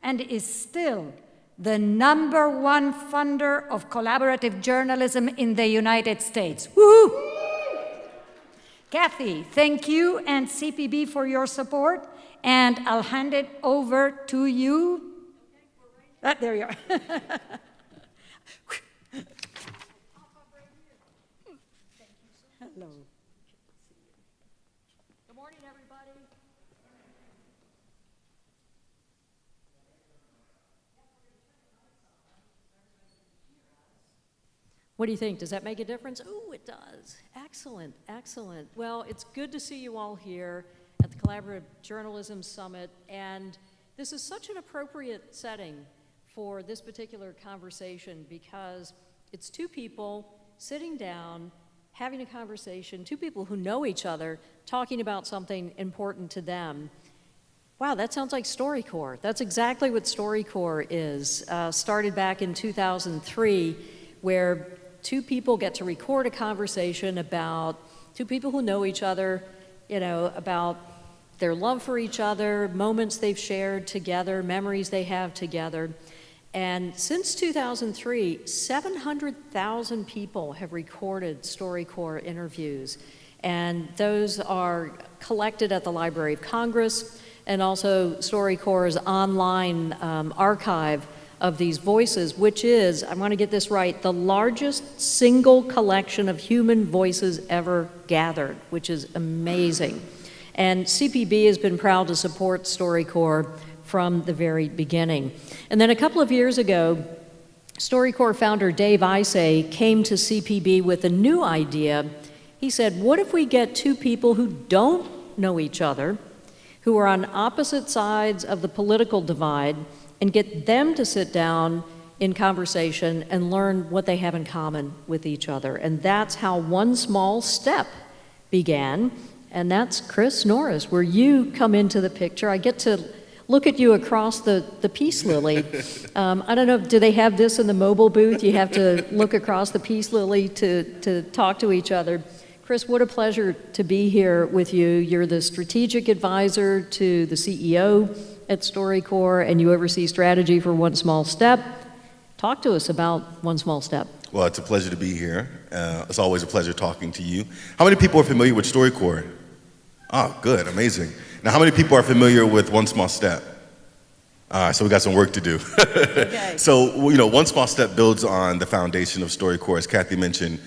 and is still the #1 funder of collaborative journalism in the United States. Woo-hoo! Kathy, thank you and CPB for your support, and I'll hand it over to you. There you are. Hello. Good morning, everybody. What do you think? Does that make a difference? Oh, it does. Excellent, excellent. Well, it's good to see you all here at the Collaborative Journalism Summit, and this is such an appropriate setting for this particular conversation because it's two people sitting down, having a conversation, two people who know each other, talking about something important to them. Wow, that sounds like StoryCorps. That's exactly what StoryCorps is. Started back in 2003, where two people get to record a conversation about two people who know each other, about their love for each other, moments they've shared together, memories they have together. And since 2003, 700,000 people have recorded StoryCorps interviews. And those are collected at the Library of Congress, and also StoryCorps' online archive of these voices, which is, I want to get this right, the largest single collection of human voices ever gathered, which is amazing. And CPB has been proud to support StoryCorps from the very beginning. And then a couple of years ago, StoryCorps founder Dave Isay came to CPB with a new idea. He said, what if we get two people who don't know each other, who are on opposite sides of the political divide, and get them to sit down in conversation and learn what they have in common with each other. And that's how One Small Step began. And that's Chris Norris, where you come into the picture. I get to look at you across the Peace Lily. I don't know, do they have this in the mobile booth? You have to look across the Peace Lily to talk to each other. Chris, what a pleasure to be here with you. You're the strategic advisor to the CEO at StoryCorps, and you oversee strategy for One Small Step. Talk to us about One Small Step. Well, it's a pleasure to be here. It's always a pleasure talking to you. How many people are familiar with StoryCorps? Oh, good, amazing. Now, how many people are familiar with One Small Step? All right, so we got some work to do. Okay. So, One Small Step builds on the foundation of StoryCorps. As Kathy mentioned,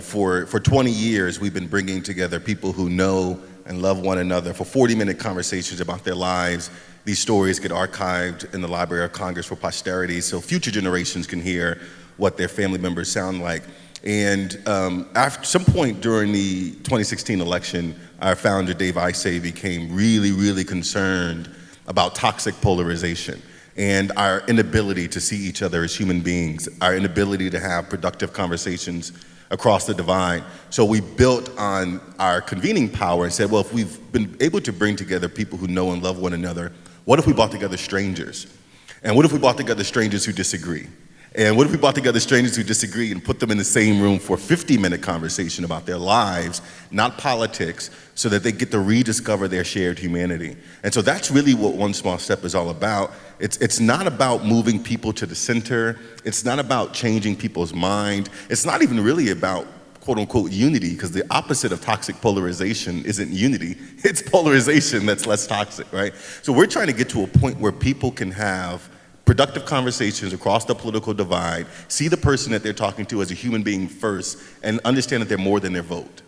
for 20 years, we've been bringing together people who know and love one another for 40-minute conversations about their lives. These stories get archived in the Library of Congress for posterity so future generations can hear what their family members sound like. And after some point during the 2016 election, our founder, Dave Isay, became really, really concerned about toxic polarization and our inability to see each other as human beings, our inability to have productive conversations across the divide. So we built on our convening power and said, well, if we've been able to bring together people who know and love one another, what if we brought together strangers? And what if we brought together strangers who disagree? And what if we brought together strangers who disagree and put them in the same room for a 50-minute conversation about their lives, not politics, so that they get to rediscover their shared humanity? And so that's really what One Small Step is all about. It's not about moving people to the center. It's not about changing people's mind. It's not even really about quote unquote unity, because the opposite of toxic polarization isn't unity, it's polarization that's less toxic, right? So we're trying to get to a point where people can have productive conversations across the political divide, see the person that they're talking to as a human being first, and understand that they're more than their vote.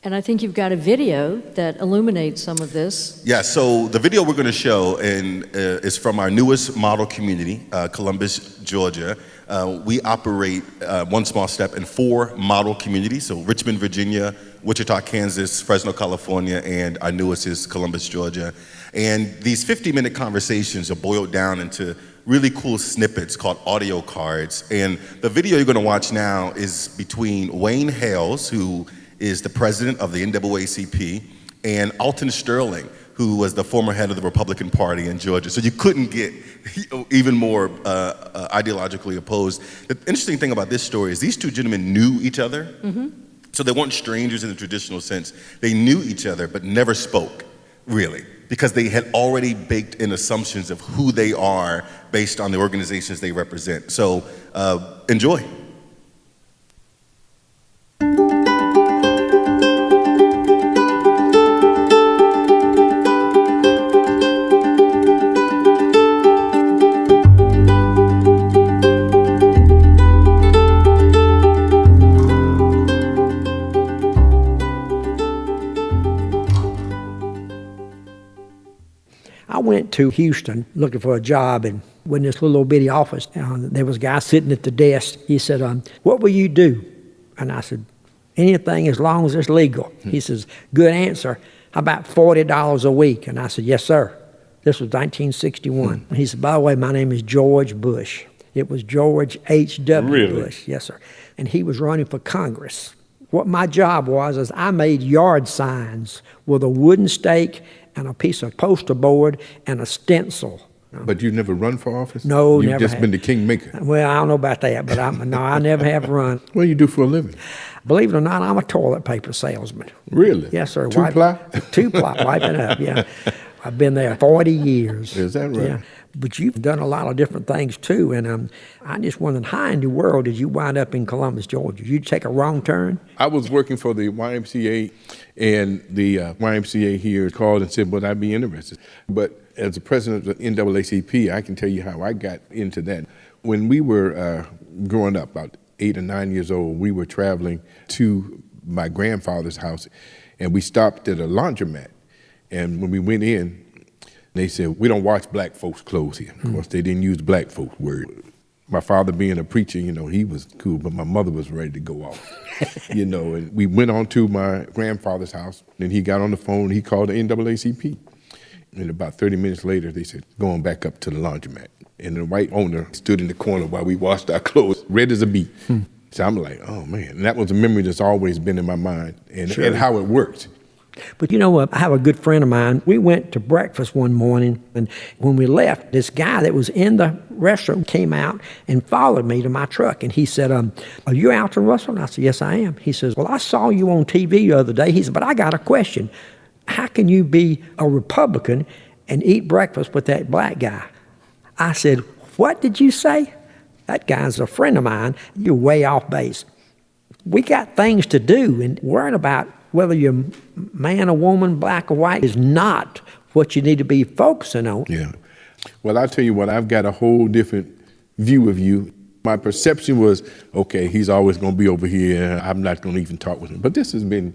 And I think you've got a video that illuminates some of this. Yeah, so the video we're going to show is from our newest model community, Columbus, Georgia. We operate One Small Step in 4 model communities, so Richmond, Virginia, Wichita, Kansas, Fresno, California, and our newest is Columbus, Georgia. And these 50-minute conversations are boiled down into really cool snippets called audio cards. And the video you're going to watch now is between Wayne Hales, who is the president of the NAACP, and Alton Sterling, who was the former head of the Republican Party in Georgia. So you couldn't get even more ideologically opposed. The interesting thing about this story is these two gentlemen knew each other. Mm-hmm. So they weren't strangers in the traditional sense. They knew each other, but never spoke, really, because they had already baked in assumptions of who they are based on the organizations they represent. So enjoy. I went to Houston looking for a job, and in this little bitty office, there was a guy sitting at the desk. He said, what will you do? And I said, anything as long as it's legal. He says, good answer. How about $40 a week? And I said, yes, sir. This was 1961. And he said, by the way, my name is George Bush. It was George H.W. Bush. Yes, sir. And he was running for Congress. What my job was is I made yard signs with a wooden stake and a piece of poster board and a stencil. But you never run for office? No, You've never just have. been the kingmaker. Well, I don't know about that, but no, I never have run. What do you do for a living? Believe it or not, I'm a toilet paper salesman. Really? Yes, sir. Two-ply? Two-ply, wiping up, yeah. I've been there 40 years. Is that right? Yeah. But you've done a lot of different things too, and I just wondered, how in the world did you wind up in Columbus, Georgia? Did you take a wrong turn? I was working for the YMCA, and the YMCA here called and said, would I be interested? But as the president of the NAACP, I can tell you how I got into that. When we were growing up, about 8 or 9 years old, we were traveling to my grandfather's house, and we stopped at a laundromat. And when we went in, they said, we don't wash black folks' clothes here. Of course, they didn't use black folks' word. My father being a preacher, he was cool, but my mother was ready to go off, and we went on to my grandfather's house, and he got on the phone, he called the NAACP. And about 30 minutes later, they said, going back up to the laundromat. And the white owner stood in the corner while we washed our clothes, red as a beet. So I'm like, oh man, and that was a memory that's always been in my mind, and how it worked. But I have a good friend of mine. We went to breakfast one morning, and when we left, this guy that was in the restaurant came out and followed me to my truck. And he said, are you Alton Russell? And I said, yes, I am. He says, well, I saw you on TV the other day. He said, but I got a question. How can you be a Republican and eat breakfast with that black guy? I said, what did you say? That guy's a friend of mine. You're way off base. We got things to do, and worrying about whether you're man or woman, black or white, is not what you need to be focusing on. Yeah. Well, I'll tell you what, I've got a whole different view of you. My perception was, okay, he's always going to be over here. I'm not going to even talk with him. But this has been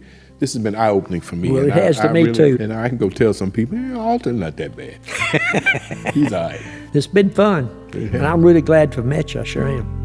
eye-opening for me. Well, and it has to me really, too. And I can go tell some people, Alton's not that bad. He's all right. It's been fun, and I'm really glad to have met you. I sure am.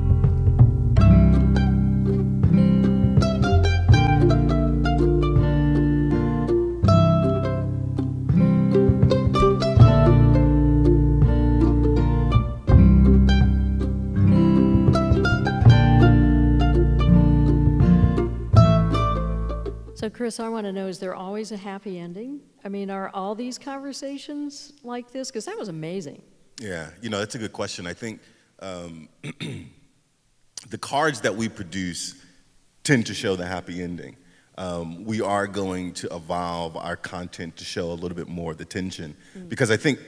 So Chris, I want to know, is there always a happy ending? I mean, are all these conversations like this? Because that was amazing. Yeah, that's a good question. I think the cards that we produce tend to show the happy ending. We are going to evolve our content to show a little bit more of the tension, because I think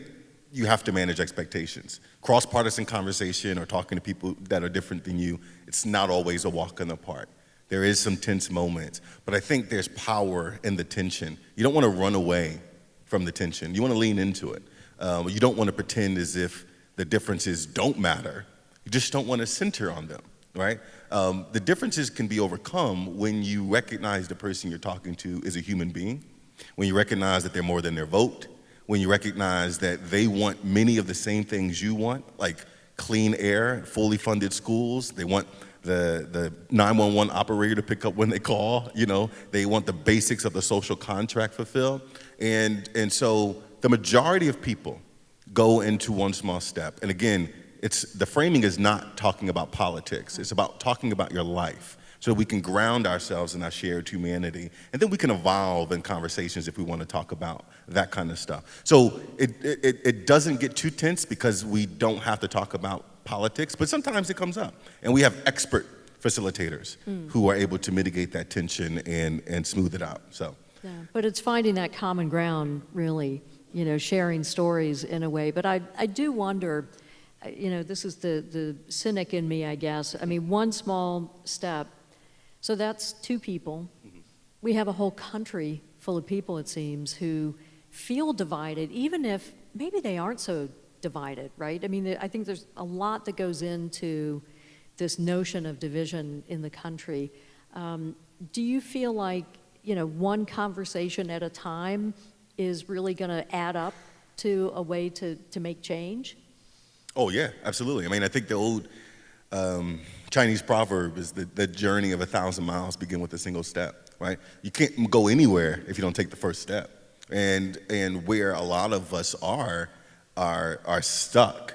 you have to manage expectations. Cross-partisan conversation or talking to people that are different than you, it's not always a walk in the park. There is some tense moments, but I think there's power in the tension. You don't want to run away from the tension. You want to lean into it. You don't want to pretend as if the differences don't matter. You just don't want to center on them, right? The differences can be overcome when you recognize the person you're talking to is a human being, when you recognize that they're more than their vote, when you recognize that they want many of the same things you want, like clean air, fully funded schools. They want the 911 operator to pick up when they call, they want the basics of the social contract fulfilled. And so the majority of people go into One Small Step. And again, the framing is not talking about politics. It's about talking about your life, so we can ground ourselves in our shared humanity. And then we can evolve in conversations if we want to talk about that kind of stuff. So it doesn't get too tense because we don't have to talk about politics, but sometimes it comes up. And we have expert facilitators who are able to mitigate that tension and smooth it out. So. Yeah, but it's finding that common ground, really, sharing stories in a way. But I do wonder, this is the cynic in me, I guess. I mean, one small step, so that's two people. We have a whole country full of people, it seems, who feel divided, even if maybe they aren't so divided, right? I mean, I think there's a lot that goes into this notion of division in the country. Do you feel like, one conversation at a time is really going to add up to a way to make change? Oh, yeah, absolutely. I mean, I think the old Chinese proverb is the journey of 1,000 miles begin with a single step, right? You can't go anywhere if you don't take the first step. And where a lot of us are stuck,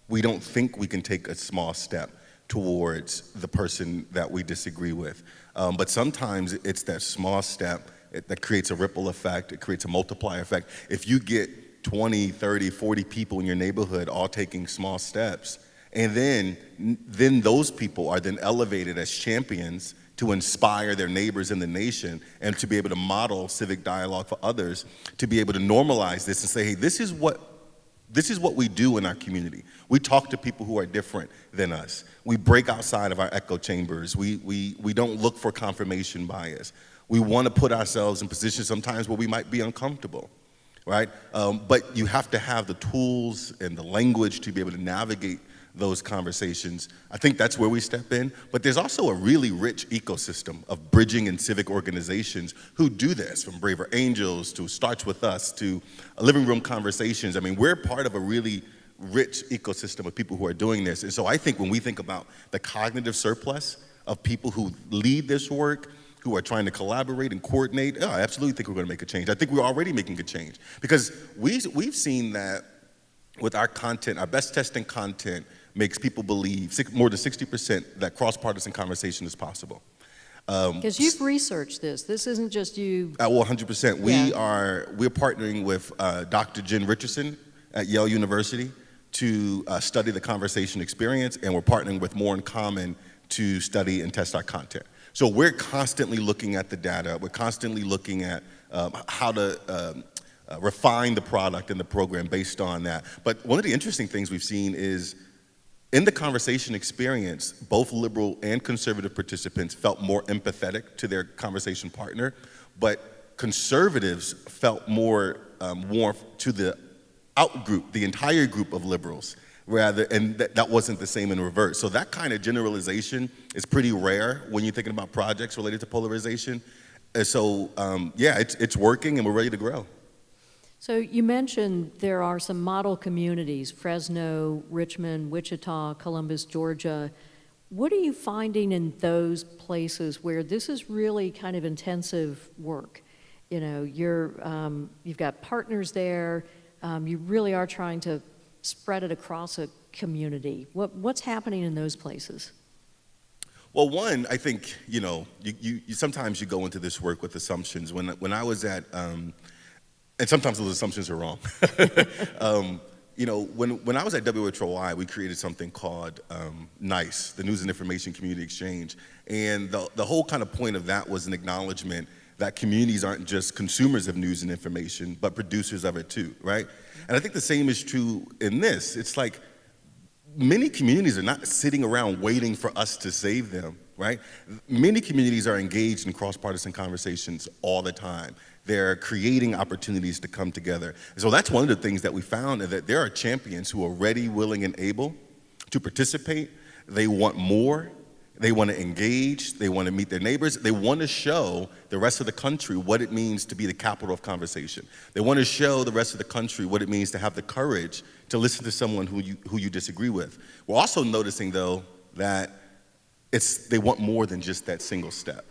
we don't think we can take a small step towards the person that we disagree with. But sometimes it's that small step that creates a ripple effect, it creates a multiplier effect. If you get 20, 30, 40 people in your neighborhood all taking small steps, and then those people are then elevated as champions to inspire their neighbors in the nation and to be able to model civic dialogue for others, to be able to normalize this and say, hey, this is what we do in our community. We talk to people who are different than us. We break outside of our echo chambers. We don't look for confirmation bias. We want to put ourselves in positions sometimes where we might be uncomfortable, right? But you have to have the tools and the language to be able to navigate those conversations. I think that's where we step in. But there's also a really rich ecosystem of bridging and civic organizations who do this, from Braver Angels to Starts With Us to Living Room Conversations. I mean, we're part of a really rich ecosystem of people who are doing this. And so I think when we think about the cognitive surplus of people who lead this work, who are trying to collaborate and coordinate, I absolutely think we're going to make a change. I think we're already making a change, because we've seen that with our content, our best testing content makes people believe, more than 60%, that cross-partisan conversation is possible. Because you've researched this. This isn't just you. Well, 100%. Yeah. We're partnering with Dr. Jen Richardson at Yale University to study the conversation experience, and we're partnering with More in Common to study and test our content. So we're constantly looking at the data. We're constantly looking at how to refine the product and the program based on that. But one of the interesting things we've seen is, in the conversation experience, both liberal and conservative participants felt more empathetic to their conversation partner, but conservatives felt more warmth to the out group, the entire group of liberals and that wasn't the same in reverse. So that kind of generalization is pretty rare when you're thinking about projects related to polarization. And so, yeah, it's working and we're ready to grow. So you mentioned there are some model communities, Fresno, Richmond, Wichita, Columbus, Georgia. What are you finding in those places where this is really kind of intensive work? You know, you've got partners there. You really are trying to spread it across a community. What's happening in those places? Well, one, I think, you know, you sometimes you go into this work with assumptions. When I was at, and sometimes those assumptions are wrong. You know, when I was at WHOI, we created something called NICE, the News and Information Community Exchange. And the whole kind of point of that was an acknowledgement that communities aren't just consumers of news and information, but producers of it too, right? And I think the same is true in this. It's like many communities are not sitting around waiting for us to save them, right? Many communities are engaged in cross-partisan conversations all the time. They're creating opportunities to come together. And so that's one of the things that we found, is that there are champions who are ready, willing, and able to participate. They want more. They want to engage. They want to meet their neighbors. They want to show the rest of the country what it means to be the capital of conversation. They want to show the rest of the country what it means to have the courage to listen to someone who you disagree with. We're also noticing, though, that they want more than just that single step.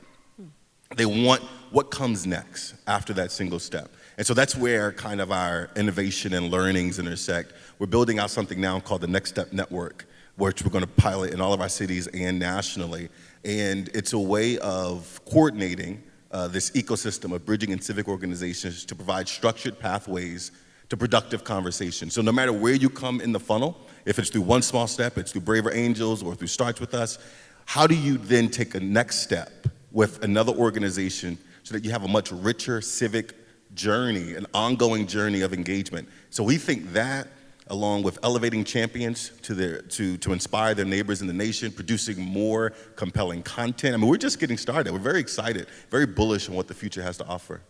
They want what comes next after that single step. And so that's where kind of our innovation and learnings intersect. We're building out something now called the Next Step Network, which we're going to pilot in all of our cities and nationally. And it's a way of coordinating this ecosystem of bridging and civic organizations to provide structured pathways to productive conversation. So no matter where you come in the funnel, if it's through One Small Step, it's through Braver Angels, or through Starts With Us, how do you then take a next step with another organization so that you have a much richer civic journey, an ongoing journey of engagement? So we think that, along with elevating champions to inspire their neighbors in the nation, producing more compelling content. I mean, we're just getting started. We're very excited, very bullish on what the future has to offer.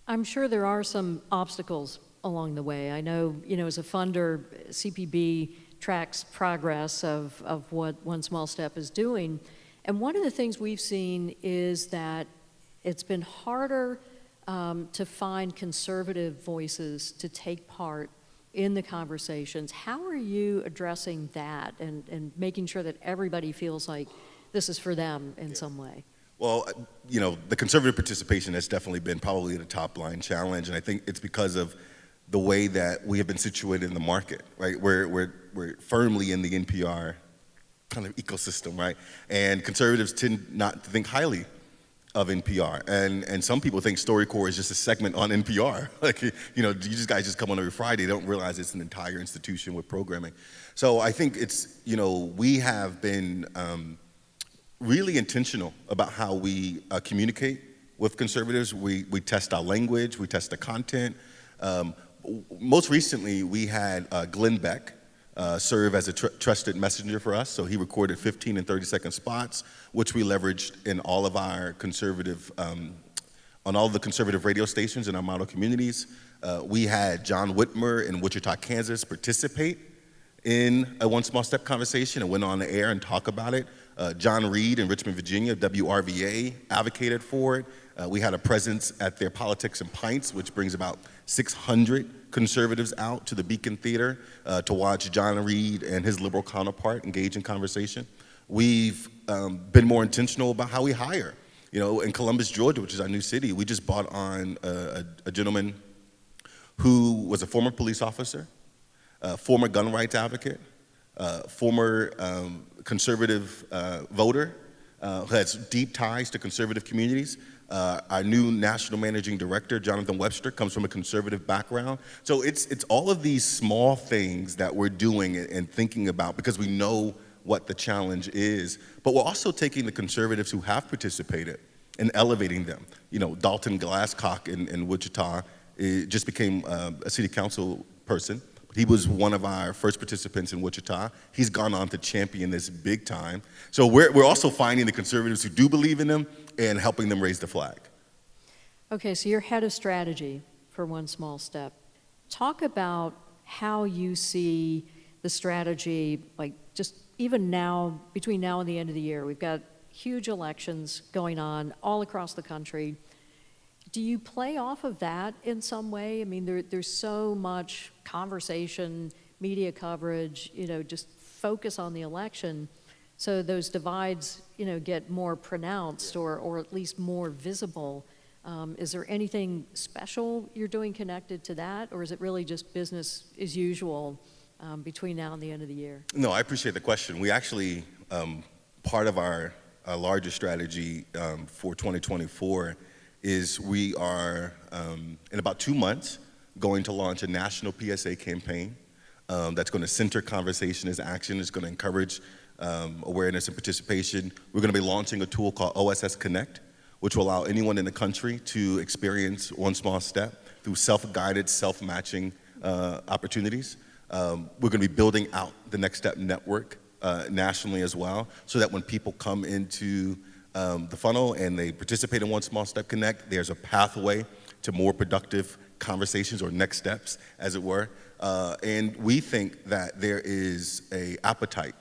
I'm sure there are some obstacles along the way. I know, as a funder, CPB tracks progress of what One Small Step is doing. And one of the things we've seen is that it's been harder to find conservative voices to take part in the conversations. How are you addressing that and making sure that everybody feels like this is for them in some way? Well, the conservative participation has definitely been probably the top line challenge, and I think it's because of the way that we have been situated in the market, right? We're firmly in the NPR kind of ecosystem, right? And conservatives tend not to think highly of NPR, and some people think StoryCorps is just a segment on NPR. Like, you guys just come on every Friday, don't realize it's an entire institution with programming. So I think it's, we have been really intentional about how we communicate with conservatives. We test our language, we test the content. Most recently, we had Glenn Beck serve as a trusted messenger for us. So he recorded 15 and 30-second spots, which we leveraged in all of our conservative, on all of the conservative radio stations in our model communities. We had John Whitmer in Wichita, Kansas participate in a One Small Step conversation and went on the air and talk about it. John Reed in Richmond, Virginia, WRVA, advocated for it. We had a presence at their Politics and Pints, which brings about 600 conservatives out to the Beacon Theater to watch John Reed and his liberal counterpart engage in conversation. We've been more intentional about how we hire. In Columbus, Georgia, which is our new city, we just brought on a gentleman who was a former police officer, former gun rights advocate, former conservative voter, who has deep ties to conservative communities. Our new national managing director, Jonathan Webster, comes from a conservative background. So it's all of these small things that we're doing and thinking about because we know what the challenge is. But we're also taking the conservatives who have participated and elevating them. Dalton Glasscock in Wichita just became a city council person. He was one of our first participants in Wichita. He's gone on to champion this big time. So we're also finding the conservatives who do believe in them and helping them raise the flag. Okay, so you're head of strategy for One Small Step. Talk about how you see the strategy, like just even now, between now and the end of the year, we've got huge elections going on all across the country. Do you play off of that in some way? I mean, there's so much conversation, media coverage, just focus on the election. So those divides, get more pronounced or at least more visible. Is there anything special you're doing connected to that? Or is it really just business as usual between now and the end of the year? No, I appreciate the question. We actually, part of our larger strategy for 2024 is we are, in about 2 months, going to launch a national PSA campaign that's going to center conversation as action. It's going to encourage awareness and participation. We're going to be launching a tool called OSS Connect, which will allow anyone in the country to experience one small step through self-guided, self-matching opportunities. We're going to be building out the Next Step network nationally as well, so that when people come into the funnel and they participate in One Small Step Connect, there's a pathway to more productive conversations or next steps, as it were. And we think that there is an appetite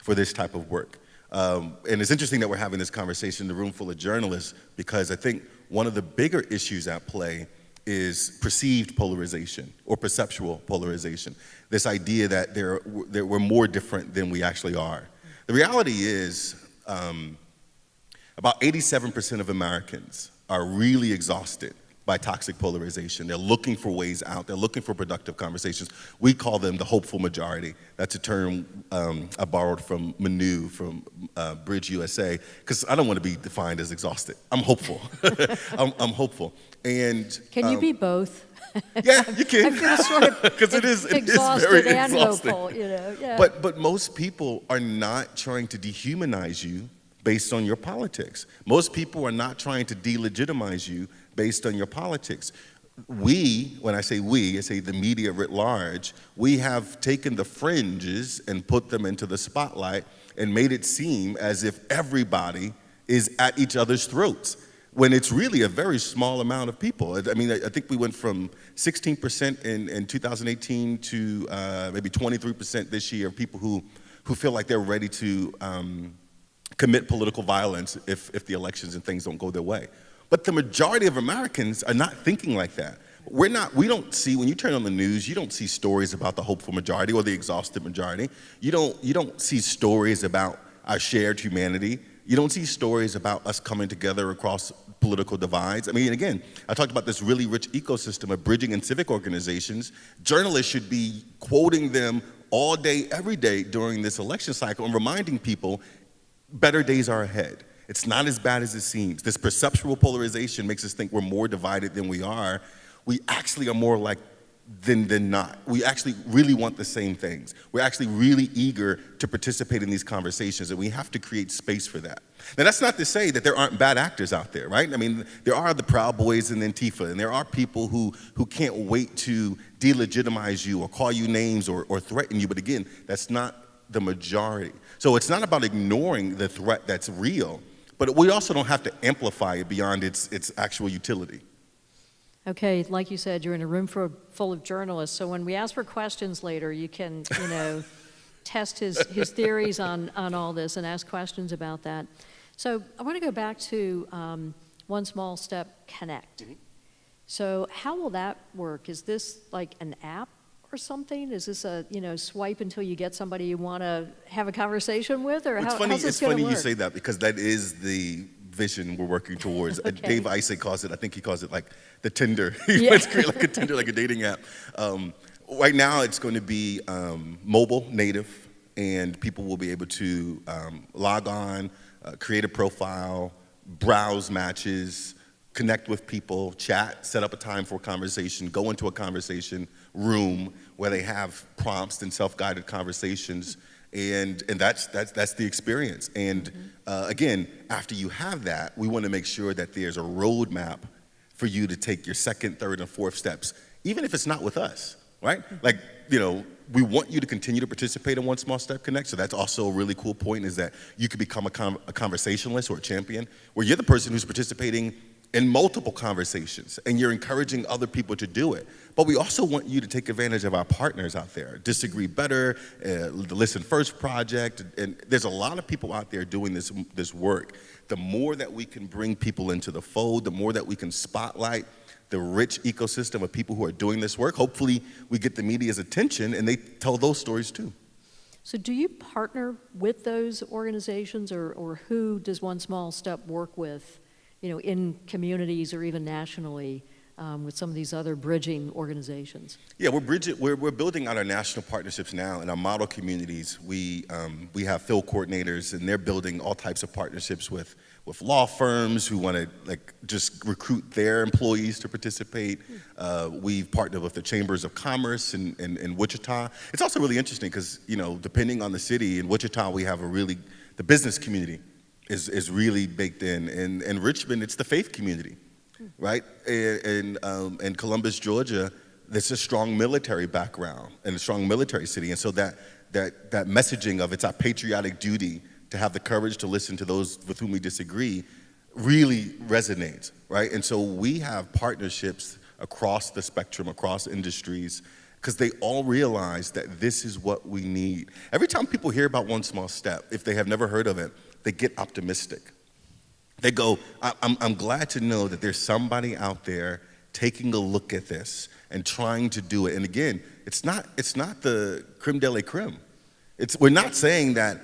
for this type of work. And it's interesting that we're having this conversation in a room full of journalists, because I think one of the bigger issues at play is perceived polarization or perceptual polarization. This idea that we're more different than we actually are. The reality is about 87% of Americans are really exhausted by toxic polarization. They're looking for ways out. They're looking for productive conversations. We call them the hopeful majority. That's a term I borrowed from Manu from Bridge USA, because I don't want to be defined as exhausted. I'm hopeful. I'm hopeful. And can you be both? Yeah, you can. I feel sort of because it is very and exhausting. hopeful, Yeah. But most people are not trying to dehumanize you based on your politics. Most people are not trying to delegitimize you based on your politics. When I say we, I say the media writ large, we have taken the fringes and put them into the spotlight and made it seem as if everybody is at each other's throats, when it's really a very small amount of people. I mean, I think we went from 16% in 2018 to maybe 23% this year of people who feel like they're ready to commit political violence if the elections and things don't go their way. But the majority of Americans are not thinking like that. We don't see, when you turn on the news, you don't see stories about the hopeful majority or the exhausted majority. You don't see stories about our shared humanity. You don't see stories about us coming together across political divides. I mean, again, I talked about this really rich ecosystem of bridging and civic organizations. Journalists should be quoting them all day, every day during this election cycle and reminding people better days are ahead. It's not as bad as it seems. This perceptual polarization makes us think we're more divided than we are. We actually are more alike than not. We actually really want the same things. We're actually really eager to participate in these conversations, and we have to create space for that. Now, that's not to say that there aren't bad actors out there, right? I mean, there are the Proud Boys and Antifa, and there are people who can't wait to delegitimize you or call you names or threaten you, but again, that's not the majority. So it's not about ignoring the threat that's real, but we also don't have to amplify it beyond its actual utility. Okay, like you said, you're in a room full of journalists, so when we ask for questions later, you can, test his theories on all this and ask questions about that. So I want to go back to One Small Step Connect. Mm-hmm. So how will that work? Is this like an app or something? Is this a swipe until you get somebody you want to have a conversation with, or how's this going to work? It's funny you say that, because that is the vision we're working towards. Okay. Dave Isaac calls it, I think he calls it like the Tinder. He wants to create like a Tinder, like a dating app. Right now it's going to be mobile native, and people will be able to log on, create a profile, browse matches, connect with people, chat, set up a time for a conversation, go into a conversation room where they have prompts and self-guided conversations, and that's the experience. And again, after you have that, we want to make sure that there's a roadmap for you to take your second, third, and fourth steps, even if it's not with us, right? Like, we want you to continue to participate in One Small Step Connect. So that's also a really cool point, is that you could become a conversationalist or a champion, where you're the person who's participating in multiple conversations, and you're encouraging other people to do it. But we also want you to take advantage of our partners out there. Disagree Better, the Listen First Project, and there's a lot of people out there doing this work. The more that we can bring people into the fold, the more that we can spotlight the rich ecosystem of people who are doing this work, hopefully we get the media's attention and they tell those stories too. So do you partner with those organizations, or who does One Small Step work with, in communities or even nationally, with some of these other bridging organizations? Yeah, we're building out our national partnerships now in our model communities. We have field coordinators, and they're building all types of partnerships with law firms who want to just recruit their employees to participate. We've partnered with the Chambers of Commerce in Wichita. It's also really interesting because, depending on the city, in Wichita we have the business community is really baked in. In Richmond, it's the faith community, right? In Columbus, Georgia, there's a strong military background and a strong military city. And so that messaging of it's our patriotic duty to have the courage to listen to those with whom we disagree really resonates, right? And so we have partnerships across the spectrum, across industries, because they all realize that this is what we need. Every time people hear about One Small Step, if they have never heard of it, they get optimistic. They go, I'm glad to know that there's somebody out there taking a look at this and trying to do it. And again, it's not the creme de la creme. We're not saying that,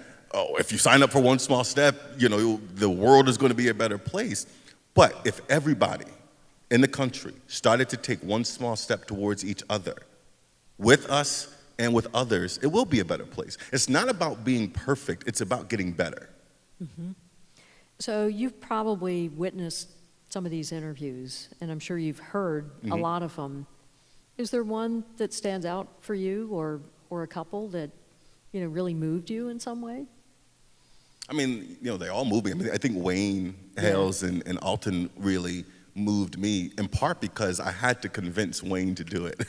if you sign up for One Small Step, the world is going to be a better place. But if everybody in the country started to take one small step towards each other, with us and with others, it will be a better place. It's not about being perfect, it's about getting better. Mm-hmm. So you've probably witnessed some of these interviews, and I'm sure you've heard a lot of them. Is there one that stands out for you, or a couple that really moved you in some way? I mean, they all move me. I mean, I think Wayne Hales and Alton really moved me, in part because I had to convince Wayne to do it.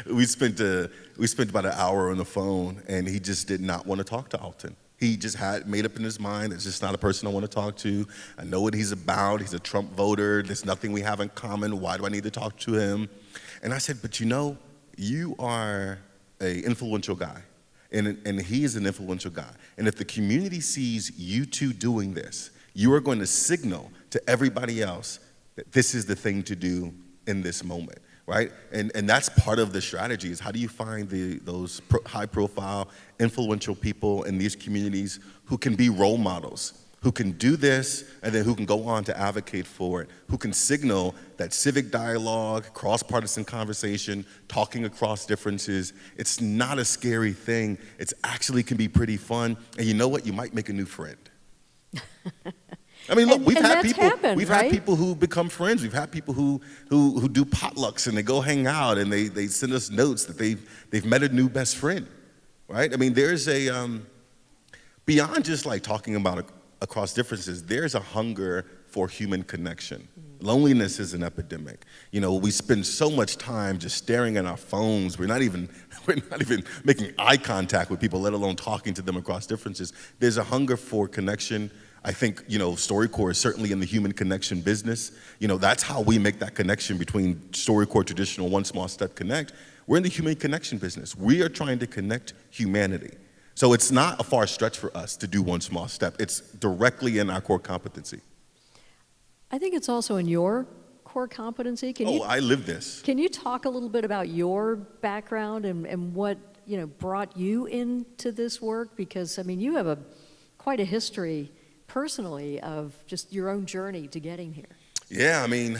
We spent about an hour on the phone, and he just did not want to talk to Alton. He just had made up in his mind, it's just not a person I want to talk to. I know what he's about. He's a Trump voter. There's nothing we have in common. Why do I need to talk to him? And I said, but you are an influential guy. And he is an influential guy. And if the community sees you two doing this, you are going to signal to everybody else that this is the thing to do in this moment, right? And that's part of the strategy, is how do you find those high-profile, influential people in these communities who can be role models, who can do this, and then who can go on to advocate for it, who can signal that civic dialogue, cross-partisan conversation, talking across differences, it's not a scary thing. It actually can be pretty fun. And you know what? You might make a new friend. I mean, look, we've had people who become friends. We've had people who do potlucks and they go hang out and they send us notes that they've met a new best friend, right? I mean, there's beyond just like talking about across differences, there's a hunger for human connection. Loneliness is an epidemic. We spend so much time just staring at our phones. We're not even making eye contact with people, let alone talking to them across differences. There's a hunger for connection. I think, StoryCorps is certainly in the human connection business. That's how we make that connection between StoryCorps traditional One Small Step Connect. We're in the human connection business. We are trying to connect humanity. So it's not a far stretch for us to do One Small Step. It's directly in our core competency. I think it's also in your core competency. I live this. Can you talk a little bit about your background and what brought you into this work? Because you have quite a history personally of just your own journey to getting here. Yeah, I mean,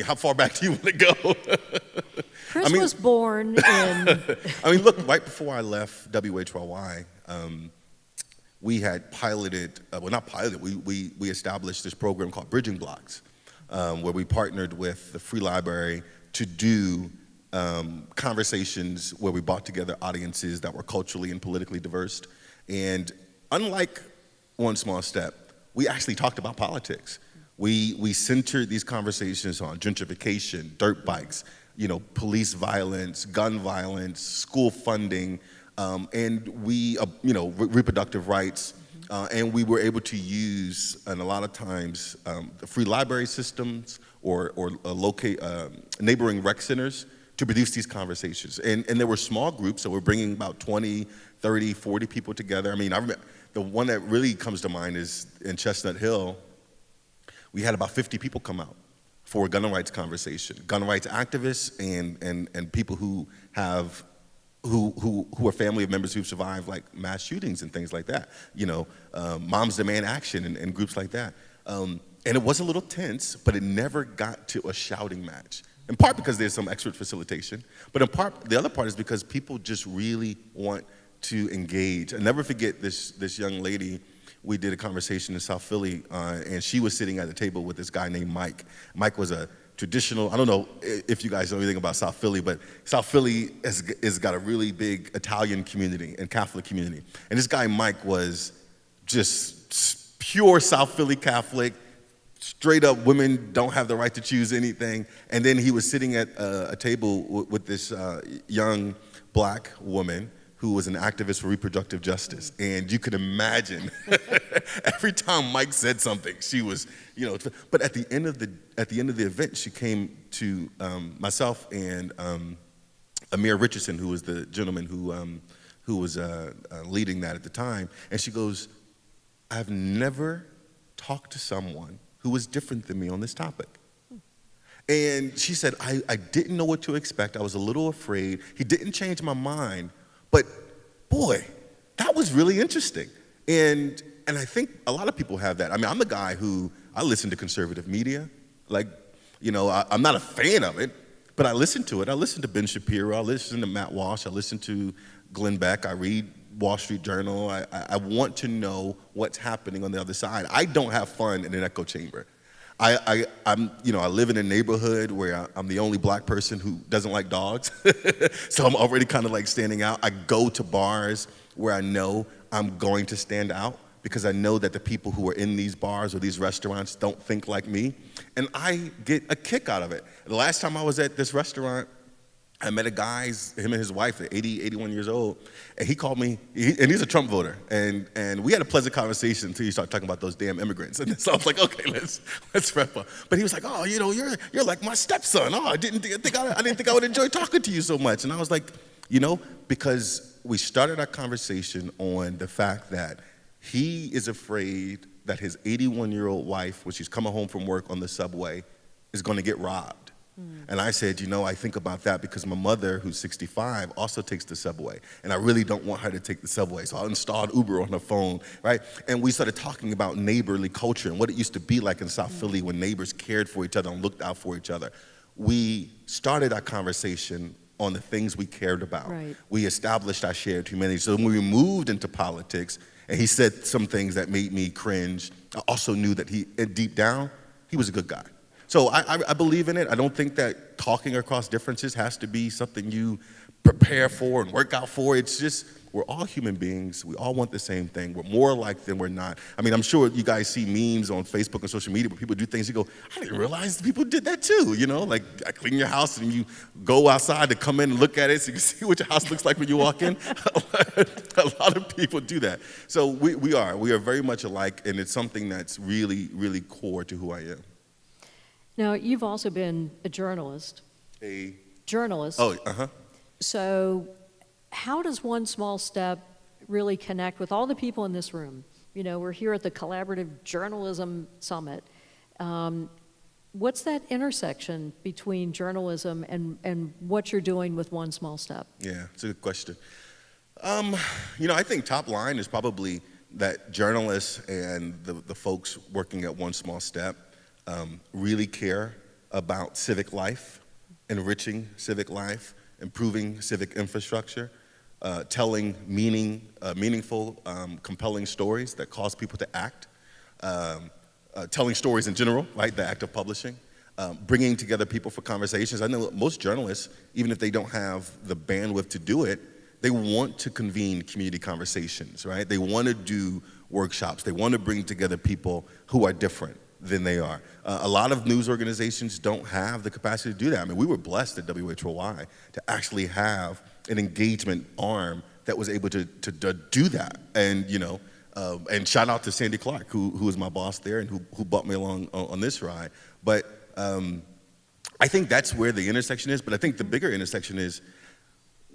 how far back do you want to go? Chris was born in... Look, right before I left WHYY, we had piloted, we established this program called Bridging Blocks, where we partnered with the Free Library to do conversations where we brought together audiences that were culturally and politically diverse. And unlike One Small Step, we actually talked about politics. We centered these conversations on gentrification, dirt bikes, police violence, gun violence, school funding, and reproductive rights. And we were able to use, and a lot of times, the free library systems or locate neighboring rec centers to produce these conversations. And there were small groups, so we're bringing about 20, 30, 40 people together. I mean, I remember the one that really comes to mind is in Chestnut Hill. We had about 50 people come out for a gun rights conversation. Gun rights activists and people who are family of members who've survived like mass shootings and things like that. You know, Moms Demand Action and groups like that. And it was a little tense, but it never got to a shouting match. In part because there's some expert facilitation, but in part, the other part is because people just really want to engage. I'll never forget this young lady. We did a conversation in South Philly, and she was sitting at a table with this guy named Mike. Mike was a traditional, I don't know if you guys know anything about South Philly, but South Philly has got a really big Italian community and Catholic community. And this guy Mike was just pure South Philly Catholic, straight up women don't have the right to choose anything. And then he was sitting at a table with this young black woman who was an activist for reproductive justice. And you could imagine every time Mike said something, she was, you know, but at the end of the event, she came to myself and Amir Richardson, who was the gentleman who was leading that at the time. And she goes, I've never talked to someone who was different than me on this topic. And she said, I didn't know what to expect. I was a little afraid. He didn't change my mind, but boy, that was really interesting. And I think a lot of people have that. I mean, I'm the guy who, I listen to conservative media. Like, you know, I'm not a fan of it, but I listen to it. I listen to Ben Shapiro. I listen to Matt Walsh. I listen to Glenn Beck. I read Wall Street Journal. I want to know what's happening on the other side. I don't have fun in an echo chamber. I'm, you know, I live in a neighborhood where I'm the only black person who doesn't like dogs. So I'm already kind of like standing out. I go to bars where I know I'm going to stand out because I know that the people who are in these bars or these restaurants don't think like me. And I get a kick out of it. The last time I was at this restaurant, I met a guy, him and his wife, they're 80, 81 years old, and he called me, and he's a Trump voter, and we had a pleasant conversation until you started talking about those damn immigrants. And so I was like, okay, let's wrap up. But he was like, oh, you know, you're like my stepson. Oh, I didn't think I would enjoy talking to you so much. And I was like, you know, because we started our conversation on the fact that he is afraid that his 81-year-old wife, when she's coming home from work on the subway, is going to get robbed. And I said, you know, I think about that because my mother, who's 65, also takes the subway. And I really don't want her to take the subway. So I installed Uber on her phone, right? And we started talking about neighborly culture and what it used to be like in South Philly when neighbors cared for each other and looked out for each other. We started our conversation on the things we cared about. Right. We established our shared humanity. So when we moved into politics, and he said some things that made me cringe, I also knew that deep down, he was a good guy. So I believe in it. I don't think that talking across differences has to be something you prepare for and work out for. It's just, we're all human beings. We all want the same thing. We're more alike than we're not. I mean, I'm sure you guys see memes on Facebook and social media where people do things, you go, I didn't realize people did that too, you know? Like, I clean your house and you go outside to come in and look at it so you can see what your house looks like when you walk in. A lot of people do that. So we are very much alike, and it's something that's really, really core to who I am. Now, you've also been a journalist. A journalist. Oh, uh-huh. So how does One Small Step really connect with all the people in this room? You know, we're here at the Collaborative Journalism Summit. What's that intersection between journalism and what you're doing with One Small Step? Yeah, it's a good question. You know, I think top line is probably that journalists and the folks working at One Small Step really care about civic life, enriching civic life, improving civic infrastructure, telling meaningful, compelling stories that cause people to act, telling stories in general, right, the act of publishing, bringing together people for conversations. I know most journalists, even if they don't have the bandwidth to do it, they want to convene community conversations, right? They want to do workshops. They want to bring together people who are different than they are. A lot of news organizations don't have the capacity to do that. I mean, we were blessed at WHOY to actually have an engagement arm that was able to do that. And, you know, And shout out to Sandy Clark, who is my boss there and who brought me along on this ride. But I think that's where the intersection is. But I think the bigger intersection is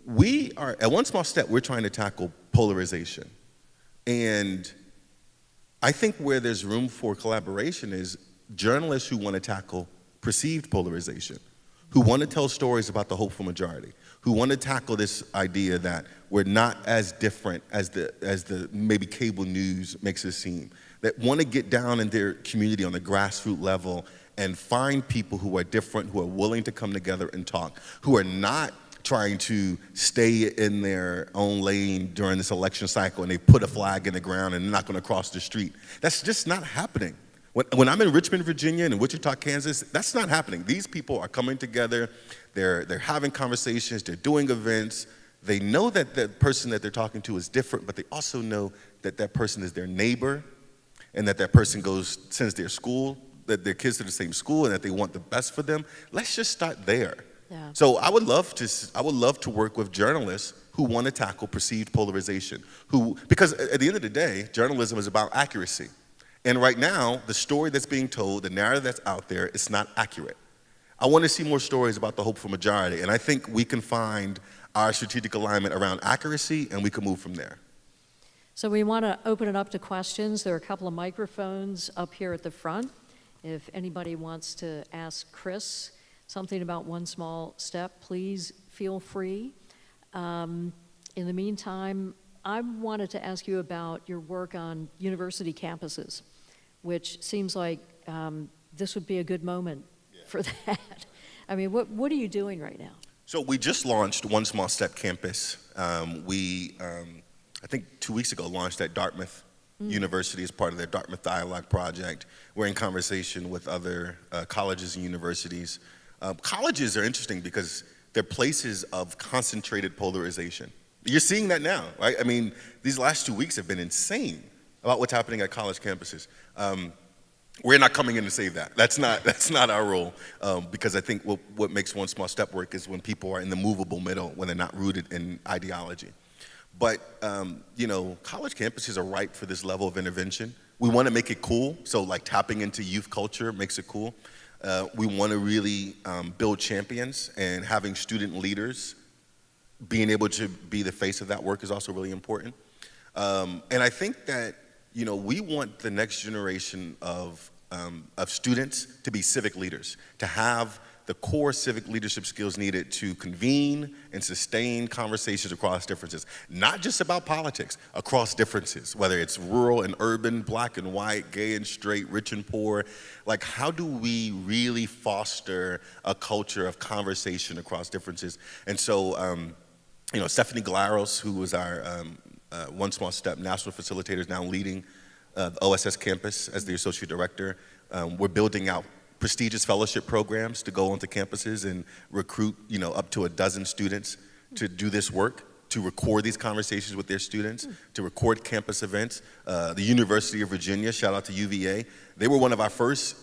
we are, at One Small Step, we're trying to tackle polarization. And I think where there's room for collaboration is journalists who want to tackle perceived polarization, who want to tell stories about the hopeful majority, who want to tackle this idea that we're not as different as the maybe cable news makes us seem, that want to get down in their community on the grassroots level and find people who are different, who are willing to come together and talk, who are not trying to stay in their own lane during this election cycle and they put a flag in the ground and they're not going to cross the street. That's just not happening. When I'm in Richmond, Virginia, and in Wichita, Kansas, that's not happening. These people are coming together, they're having conversations, they're doing events. They know that the person that they're talking to is different, but they also know that that person is their neighbor and that that person sends their school, that their kids to the same school and that they want the best for them. Let's just start there. Yeah. So I would love to work with journalists who want to tackle perceived polarization, because at the end of the day, journalism is about accuracy. And right now, the story that's being told, the narrative that's out there, it's not accurate. I want to see more stories about the hopeful majority, and I think we can find our strategic alignment around accuracy, and we can move from there. So we want to open it up to questions. There are a couple of microphones up here at the front. If anybody wants to ask Chris something about One Small Step, please feel free. In the meantime, I wanted to ask you about your work on university campuses, which seems like this would be a good moment for that. I mean, what are you doing right now? So we just launched One Small Step Campus. I think 2 weeks ago, launched at Dartmouth University as part of their Dartmouth Dialogue Project. We're in conversation with other colleges and universities. Colleges are interesting because they're places of concentrated polarization. You're seeing that now, right? I mean, these last 2 weeks have been insane about what's happening at college campuses. We're not coming in to save that. That's not our role, because I think what makes One Small Step work is when people are in the movable middle, when they're not rooted in ideology. But, college campuses are ripe for this level of intervention. We want to make it cool, so like tapping into youth culture makes it cool. We want to really build champions, and having student leaders being able to be the face of that work is also really important. And I think that, we want the next generation of students to be civic leaders, to have the core civic leadership skills needed to convene and sustain conversations across differences, not just about politics, across differences, whether it's rural and urban, black and white, gay and straight, rich and poor. Like, how do we really foster a culture of conversation across differences? And so, Stephanie Glaros, who was our One Small Step national facilitator, is now leading the OSS campus as the associate director. We're building out prestigious fellowship programs to go onto campuses and recruit, up to a dozen students to do this work, to record these conversations with their students, to record campus events. The University of Virginia, shout out to UVA, they were one of our first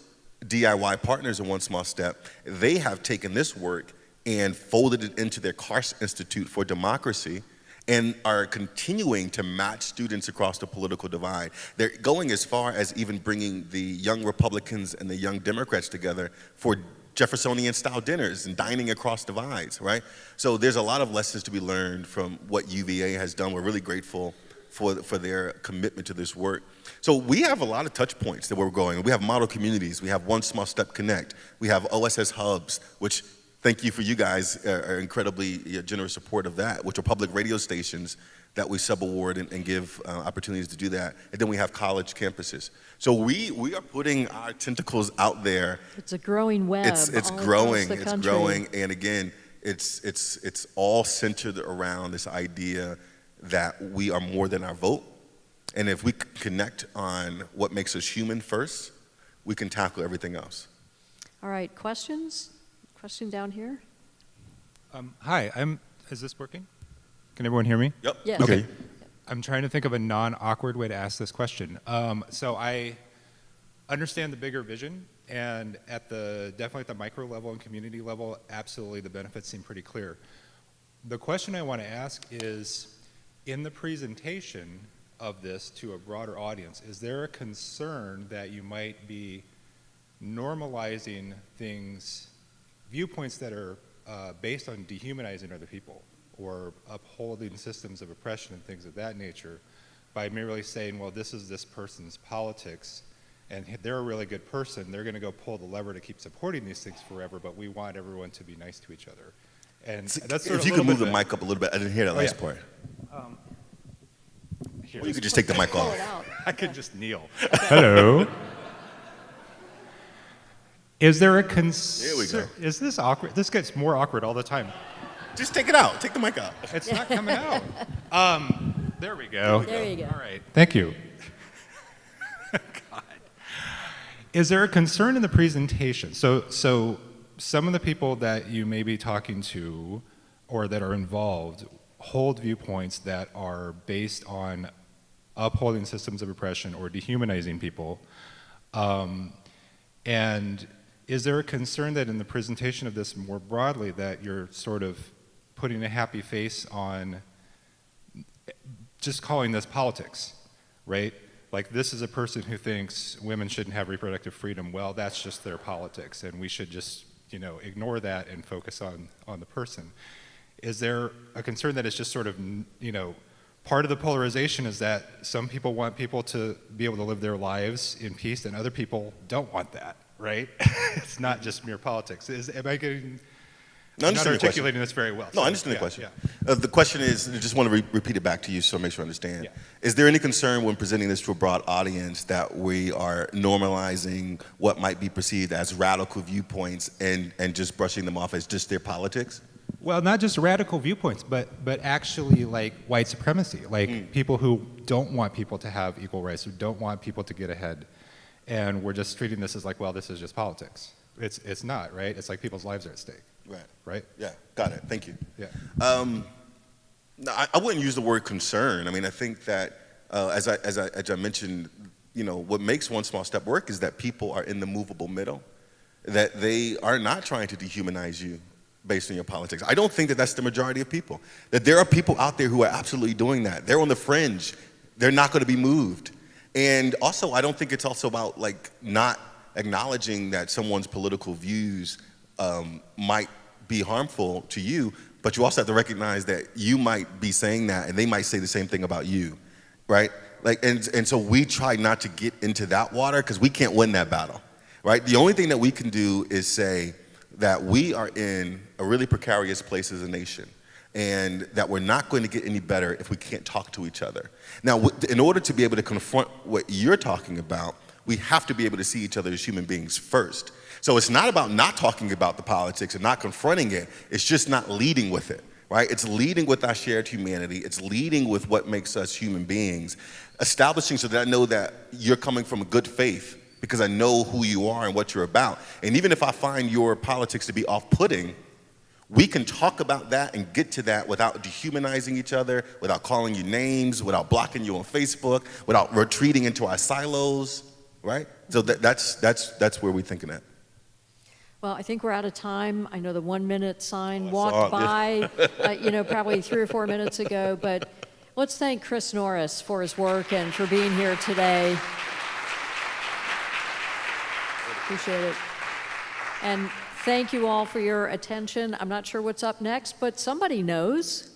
DIY partners in One Small Step. They have taken this work and folded it into their Karst Institute for Democracy, and are continuing to match students across the political divide. They're going as far as even bringing the young Republicans and the young Democrats together for Jeffersonian-style dinners and dining across divides, right? So there's a lot of lessons to be learned from what UVA has done. We're really grateful for their commitment to this work. So we have a lot of touch points that we're going. We have model communities. We have One Small Step Connect. We have OSS hubs, which thank you for you guys, are incredibly generous support of that, which are public radio stations that we subaward and give opportunities to do that. And then we have college campuses. So we are putting our tentacles out there. It's a growing web. It's growing. It's growing. And again, it's all centered around this idea that we are more than our vote. And if we connect on what makes us human first, we can tackle everything else. All right, questions? Question down here. Hi, is this working? Can everyone hear me? Yep. Yes. Okay. I'm trying to think of a non-awkward way to ask this question. So I understand the bigger vision, and definitely at the micro level and community level, absolutely the benefits seem pretty clear. The question I want to ask is, in the presentation, of this to a broader audience, is there a concern that you might be normalizing things, viewpoints that are based on dehumanizing other people or upholding systems of oppression and things of that nature by merely saying, well, this is this person's politics, and they're a really good person, they're going to go pull the lever to keep supporting these things forever, but we want everyone to be nice to each other. And that's sort if you could move the mic up a little bit, I didn't hear that last part. Here. Or you could just take the mic off. I could just kneel. Hello. Is there a concern? There we go. Is this awkward? This gets more awkward all the time. Just take it out. Take the mic out. It's not coming out. There we go. There you go. All right. Thank you. God. Is there a concern in the presentation? So some of the people that you may be talking to or that are involved hold viewpoints that are based on upholding systems of oppression or dehumanizing people. And is there a concern that in the presentation of this more broadly that you're sort of putting a happy face on just calling this politics, right? Like, this is a person who thinks women shouldn't have reproductive freedom. Well, that's just their politics, and we should just, ignore that and focus on the person. Is there a concern that it's just sort of, part of the polarization is that some people want people to be able to live their lives in peace and other people don't want that, right? It's not just mere politics. Am I getting... I'm not articulating this very well. No, I understand the question. Yeah. The question is, I just want to repeat it back to you so I make sure I understand. Yeah. Is there any concern when presenting this to a broad audience that we are normalizing what might be perceived as radical viewpoints and just brushing them off as just their politics? Well, not just radical viewpoints, but actually like white supremacy, like people who don't want people to have equal rights, who don't want people to get ahead, and we're just treating this as like, well, this is just politics. It's not, right? It's like people's lives are at stake. Right? Yeah, got it. Thank you. Yeah. No, I wouldn't use the word concern. I mean, I think that as I mentioned, what makes One Small Step work is that people are in the movable middle, that they are not trying to dehumanize you based on your politics. I don't think that that's the majority of people. That there are people out there who are absolutely doing that. They're on the fringe. They're not going to be moved. And also, I don't think it's also about like not acknowledging that someone's political views might be harmful to you, but you also have to recognize that you might be saying that and they might say the same thing about you, right? Like, and so we try not to get into that water because we can't win that battle, right? The only thing that we can do is say that we are in a really precarious place as a nation and that we're not going to get any better if we can't talk to each other. Now, in order to be able to confront what you're talking about, we have to be able to see each other as human beings first. So it's not about not talking about the politics and not confronting it, it's just not leading with it, right? It's leading with our shared humanity, it's leading with what makes us human beings, establishing so that I know that you're coming from a good faith because I know who you are and what you're about. And even if I find your politics to be off-putting, we can talk about that and get to that without dehumanizing each other, without calling you names, without blocking you on Facebook, without retreating into our silos, right? So that's where we're thinking at. Well, I think we're out of time. I know the 1 minute sign walked by, probably 3 or 4 minutes ago, but let's thank Chris Norris for his work and for being here today. Appreciate it. And thank you all for your attention. I'm not sure what's up next, but somebody knows.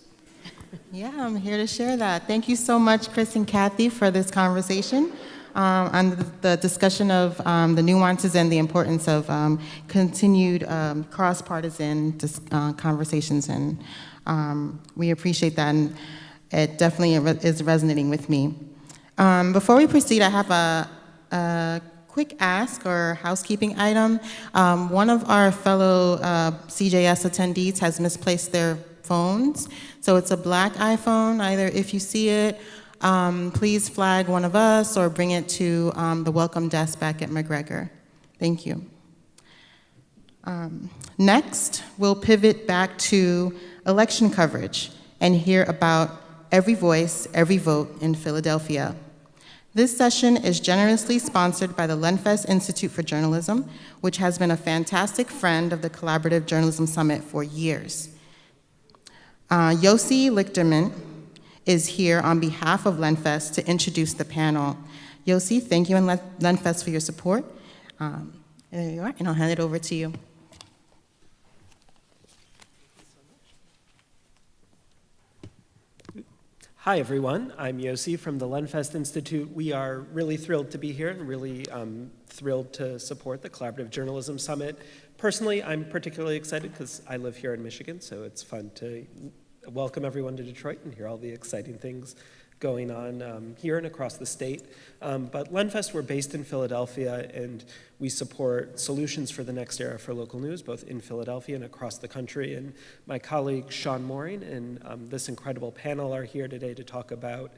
Yeah, I'm here to share that. Thank you so much, Chris and Kathy, for this conversation on the discussion of the nuances and the importance of continued cross-partisan conversations, and we appreciate that, and it definitely is resonating with me. Before we proceed, I have a quick ask or housekeeping item. One of our fellow CJS attendees has misplaced their phones, so it's a black iPhone. Either if you see it, please flag one of us or bring it to the welcome desk back at McGregor. Thank you. Next, we'll pivot back to election coverage and hear about every voice, every vote in Philadelphia. This session is generously sponsored by the Lenfest Institute for Journalism, which has been a fantastic friend of the Collaborative Journalism Summit for years. Yossi Lichterman is here on behalf of LenFest to introduce the panel. Yossi, thank you and LenFest for your support. There you are, and I'll hand it over to you. Hi, everyone. I'm Yossi from the LenFest Institute. We are really thrilled to be here and really thrilled to support the Collaborative Journalism Summit. Personally, I'm particularly excited because I live here in Michigan, so it's fun to welcome everyone to Detroit and hear all the exciting things going on here and across the state. But LenFest, we're based in Philadelphia, and we support solutions for the next era for local news, both in Philadelphia and across the country. And my colleague, Sean Mooring, and this incredible panel are here today to talk about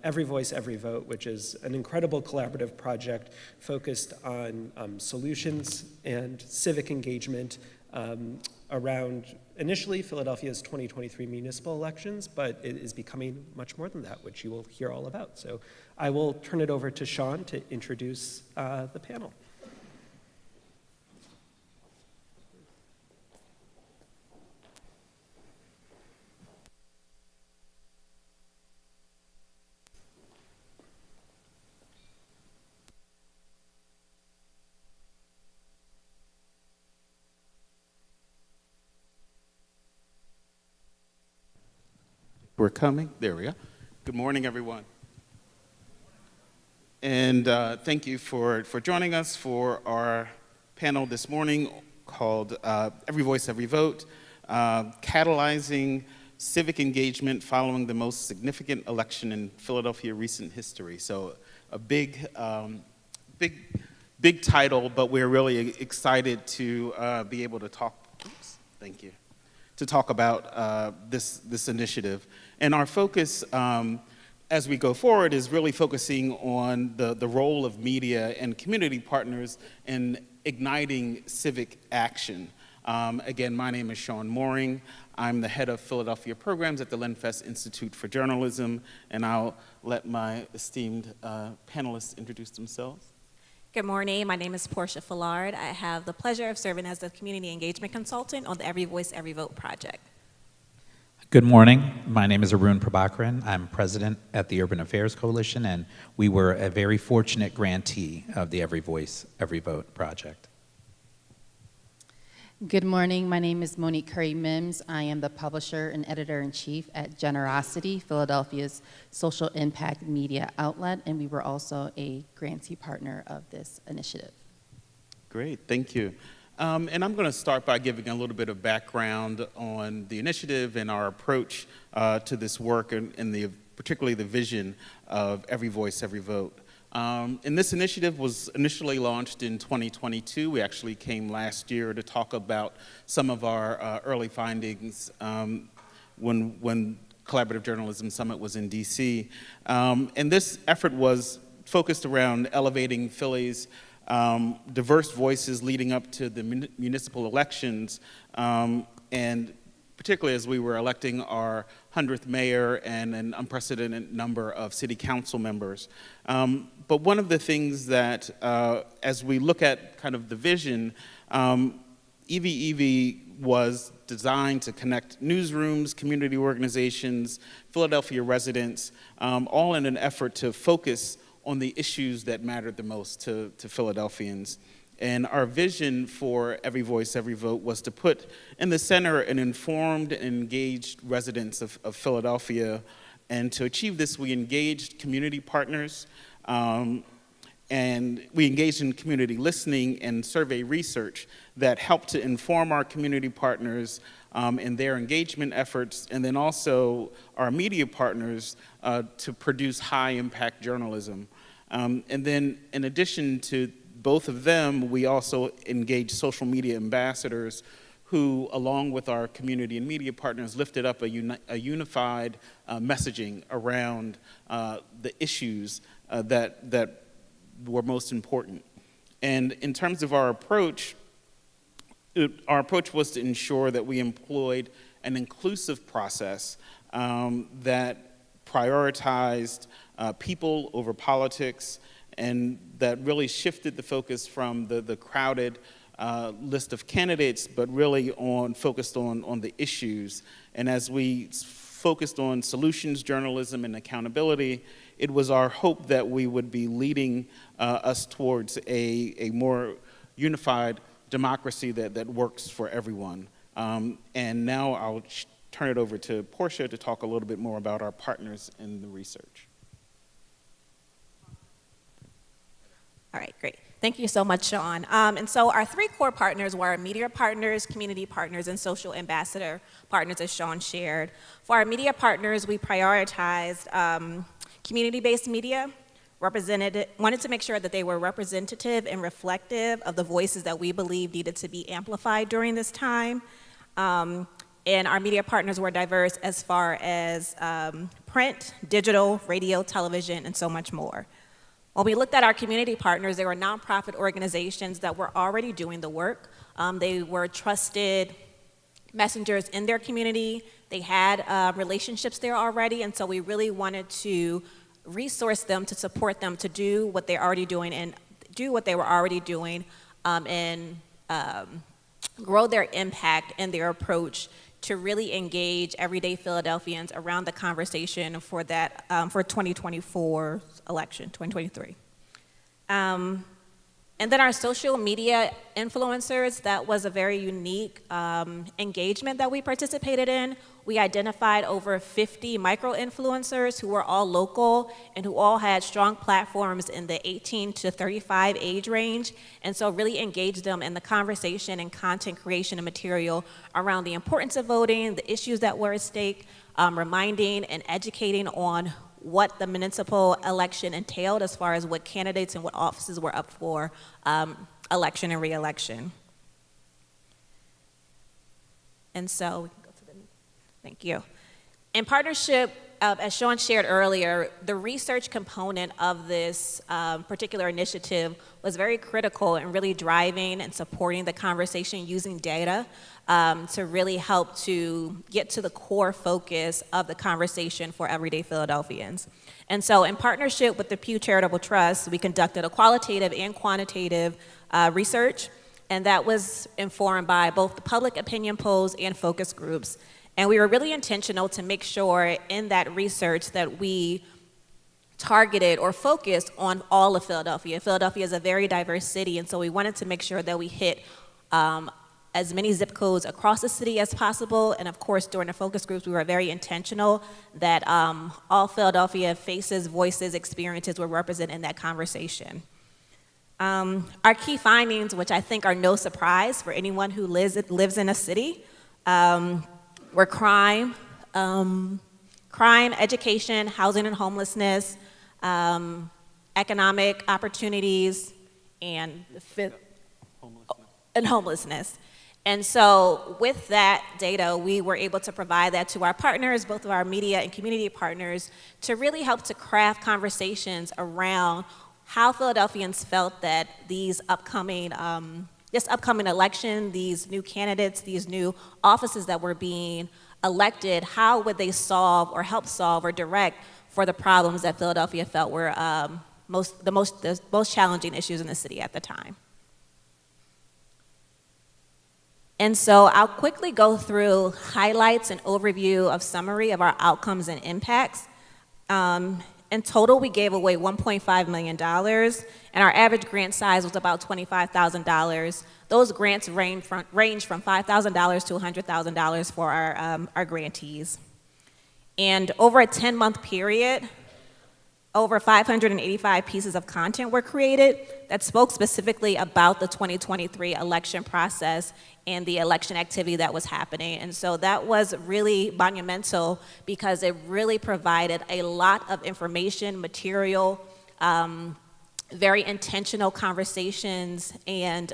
Every Voice, Every Vote, which is an incredible collaborative project focused on solutions and civic engagement around initially Philadelphia's 2023 municipal elections, but it is becoming much more than that, which you will hear all about. So I will turn it over to Sean to introduce the panel. We're coming. There we go. Good morning, everyone. And thank you for joining us for our panel this morning called Every Voice, Every Vote, Catalyzing Civic Engagement Following the Most Significant Election in Philadelphia Recent History. So a big title, but we're really excited to be able to talk, thank you, to talk about this initiative. And our focus as we go forward is really focusing on the role of media and community partners in igniting civic action. Again, my name is Sean Mooring. I'm the head of Philadelphia programs at the LenFest Institute for Journalism, and I'll let my esteemed panelists introduce themselves. Good morning, my name is Portia Fillard. I have the pleasure of serving as the community engagement consultant on the Every Voice, Every Vote project. Good morning, my name is Arun Prabhakaran. I'm president at the Urban Affairs Coalition, and we were a very fortunate grantee of the Every Voice, Every Vote project. Good morning, my name is Monique Curry-Mims. I am the publisher and editor-in-chief at Generosity, Philadelphia's social impact media outlet, and we were also a grantee partner of this initiative. Great, thank you. And I'm going to start by giving a little bit of background on the initiative and our approach to this work and particularly the vision of Every Voice, Every Vote. And this initiative was initially launched in 2022. We actually came last year to talk about some of our early findings when Collaborative Journalism Summit was in DC. And this effort was focused around elevating Philly's diverse voices leading up to the municipal elections, and particularly as we were electing our 100th mayor and an unprecedented number of city council members. But one of the things that, as we look at kind of the vision, EVEV was designed to connect newsrooms, community organizations, Philadelphia residents, all in an effort to focus on the issues that mattered the most to Philadelphians. And our vision for Every Voice, Every Vote was to put in the center an informed and engaged residents of Philadelphia. And to achieve this, we engaged community partners, and we engaged in community listening and survey research that helped to inform our community partners in their engagement efforts, and then also our media partners to produce high-impact journalism. And then in addition to both of them, we also engaged social media ambassadors who, along with our community and media partners, lifted up a unified messaging around the issues that were most important. And in terms of our approach was to ensure that we employed an inclusive process that prioritized people over politics, and that really shifted the focus from the crowded list of candidates, but really focused on the issues. And as we focused on solutions journalism and accountability, it was our hope that we would be leading us towards a more unified democracy that works for everyone. And now I'll turn it over to Portia to talk a little bit more about our partners in the research. All right, great. Thank you so much, Sean. And so our 3 core partners were our media partners, community partners, and social ambassador partners, as Sean shared. For our media partners, we prioritized community-based media, wanted to make sure that they were representative and reflective of the voices that we believe needed to be amplified during this time. And our media partners were diverse as far as print, digital, radio, television, and so much more. When we looked at our community partners, they were nonprofit organizations that were already doing the work. They were trusted messengers in their community. They had relationships there already, and so we really wanted to resource them, to support them, to do what they're already doing and do what they were already doing, and grow their impact and their approach to really engage everyday Philadelphians around the conversation for that for 2024 election, 2023. And then our social media influencers, that was a very unique engagement that we participated in. We identified over 50 micro-influencers who were all local and who all had strong platforms in the 18 to 35 age range, and so really engaged them in the conversation and content creation and material around the importance of voting, the issues that were at stake, reminding and educating on what the municipal election entailed as far as what candidates and what offices were up for election and re-election. And so, we can go to the, thank you. In partnership, as Sean shared earlier, the research component of this particular initiative was very critical in really driving and supporting the conversation using data to really help to get to the core focus of the conversation for everyday Philadelphians. And so in partnership with the Pew Charitable Trust, we conducted a qualitative and quantitative research, and that was informed by both the public opinion polls and focus groups. And we were really intentional to make sure in that research that we targeted or focused on all of Philadelphia. Philadelphia is a very diverse city, and so we wanted to make sure that we hit as many zip codes across the city as possible. And of course, during the focus groups, we were very intentional that all Philadelphia faces, voices, experiences were represented in that conversation. Our key findings, which I think are no surprise for anyone who lives in a city, were crime, education, housing and homelessness, economic opportunities, and homelessness. And so with that data, we were able to provide that to our partners, both of our media and community partners, to really help to craft conversations around how Philadelphians felt that these this upcoming election, these new candidates, these new offices that were being elected, how would they solve or help solve or direct for the problems that Philadelphia felt were the most challenging issues in the city at the time. And so I'll quickly go through highlights and overview of summary of our outcomes and impacts. In total, we gave away $1.5 million, and our average grant size was about $25,000. Those grants range from $5,000 to $100,000 for our grantees. And over a 10-month period, over 585 pieces of content were created that spoke specifically about the 2023 election process and the election activity that was happening. And so that was really monumental because it really provided a lot of information, material, very intentional conversations, and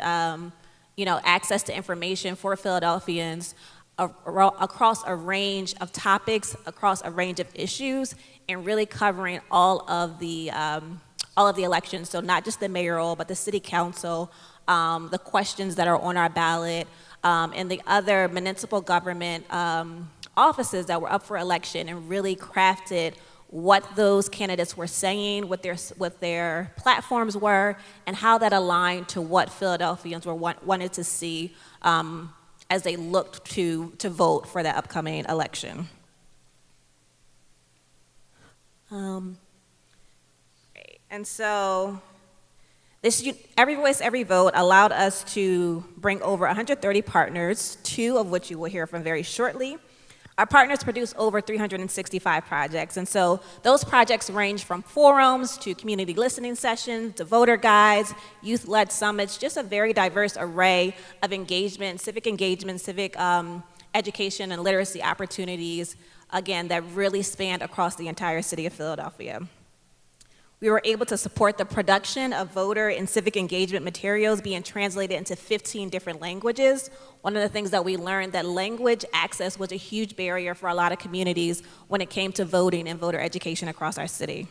access to information for Philadelphians across a range of topics, across a range of issues, and really covering all of the elections. So not just the mayoral, but the city council, the questions that are on our ballot, and the other municipal government offices that were up for election, and really crafted what those candidates were saying, what their platforms were, and how that aligned to what Philadelphians wanted to see as they looked to vote for the upcoming election. And so this Every Voice, Every Vote allowed us to bring over 130 partners, 2 of which you will hear from very shortly. Our partners produce over 365 projects, and so those projects range from forums to community listening sessions to voter guides, youth-led summits, just a very diverse array of engagement, civic education and literacy opportunities, again, that really spanned across the entire city of Philadelphia. We were able to support the production of voter and civic engagement materials being translated into 15 different languages. One of the things that we learned that language access was a huge barrier for a lot of communities when it came to voting and voter education across our city.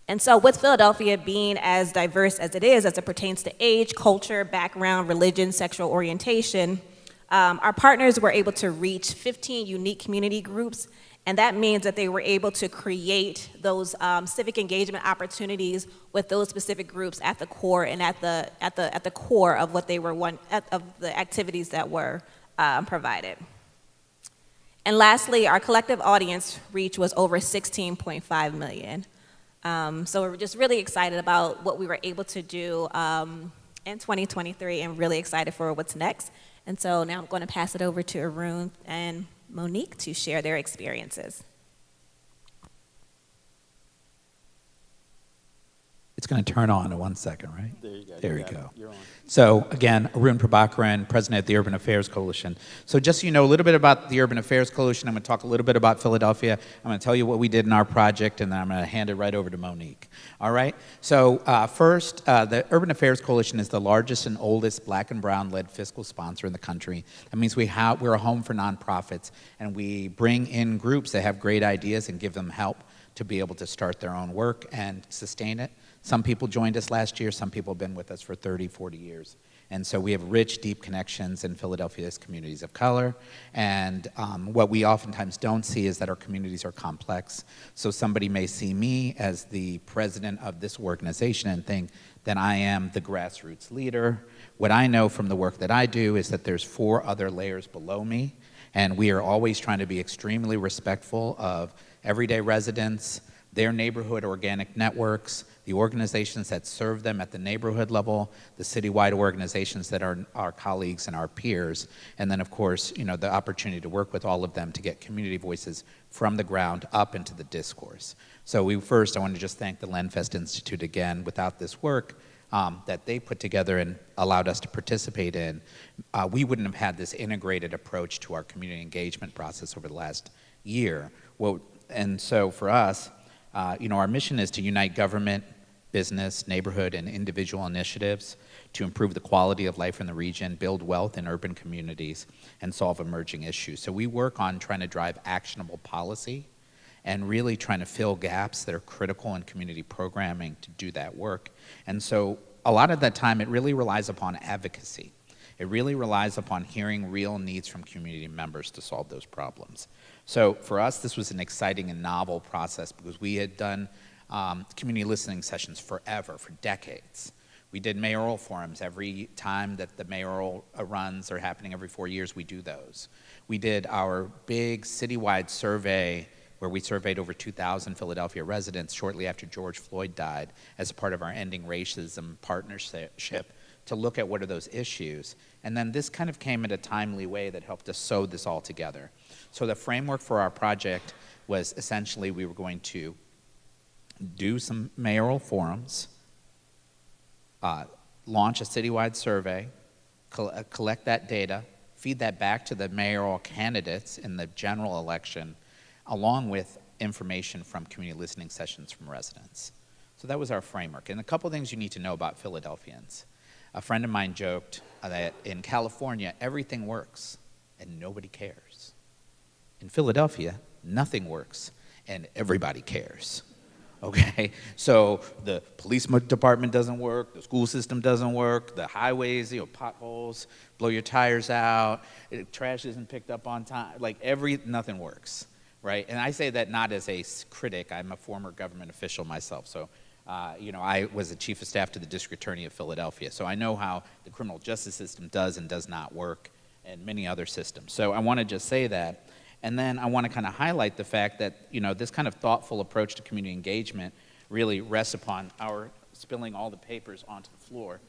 And so with Philadelphia being as diverse as it is as it pertains to age, culture, background, religion, sexual orientation, our partners were able to reach 15 unique community groups, and that means that they were able to create those civic engagement opportunities with those specific groups at the core and at the core of what they were of the activities that were provided. And lastly, our collective audience reach was over 16.5 million. So we're just really excited about what we were able to do in 2023 and really excited for what's next. And so now I'm going to pass it over to Arun and Monique to share their experiences. It's going to turn on in 1 second, right? There you go. There you we go. You're on. So again, Arun Prabhakaran, president of the Urban Affairs Coalition. So just so you know a little bit about the Urban Affairs Coalition, I'm going to talk a little bit about Philadelphia. I'm going to tell you what we did in our project, and then I'm going to hand it right over to Monique. All right? So first, the Urban Affairs Coalition is the largest and oldest black and brown-led fiscal sponsor in the country. That means we're a home for nonprofits, and we bring in groups that have great ideas and give them help to be able to start their own work and sustain it. Some people joined us last year. Some people have been with us for 30, 40 years. And so we have rich, deep connections in Philadelphia's communities of color. And what we oftentimes don't see is that our communities are complex. So somebody may see me as the president of this organization and think that I am the grassroots leader. What I know from the work that I do is that there's 4 other layers below me. And we are always trying to be extremely respectful of everyday residents, their neighborhood organic networks, the organizations that serve them at the neighborhood level, the citywide organizations that are our colleagues and our peers, and then of course, the opportunity to work with all of them to get community voices from the ground up into the discourse. So I want to just thank the Lenfest Institute again. Without this work that they put together and allowed us to participate in, we wouldn't have had this integrated approach to our community engagement process over the last year. And so for us, our mission is to unite government, business, neighborhood, and individual initiatives to improve the quality of life in the region, build wealth in urban communities, and solve emerging issues. So we work on trying to drive actionable policy and really trying to fill gaps that are critical in community programming to do that work. And so a lot of that time, it really relies upon advocacy. It really relies upon hearing real needs from community members to solve those problems. So for us, this was an exciting and novel process because we had done community listening sessions forever, for decades. We did mayoral forums. Every time that the mayoral runs are happening every 4 years, we do those. We did our big citywide survey where we surveyed over 2,000 Philadelphia residents shortly after George Floyd died as a part of our Ending Racism partnership to look at what are those issues. And then this kind of came in a timely way that helped us sew this all together. So the framework for our project was essentially we were going to do some mayoral forums, launch a citywide survey, collect that data, feed that back to the mayoral candidates in the general election, along with information from community listening sessions from residents. So that was our framework. And a couple things you need to know about Philadelphians. A friend of mine joked that in California, everything works and nobody cares. In Philadelphia, nothing works and everybody cares. Okay, so the police department doesn't work, the school system doesn't work, the highways, potholes, blow your tires out, trash isn't picked up on time, nothing works, right? And I say that not as a critic, I'm a former government official myself, so I was the chief of staff to the district attorney of Philadelphia, so I know how the criminal justice system does and does not work, and many other systems. So I want to just say that. And then I want to kind of highlight the fact that, this kind of thoughtful approach to community engagement really rests upon our spilling all the papers onto the floor,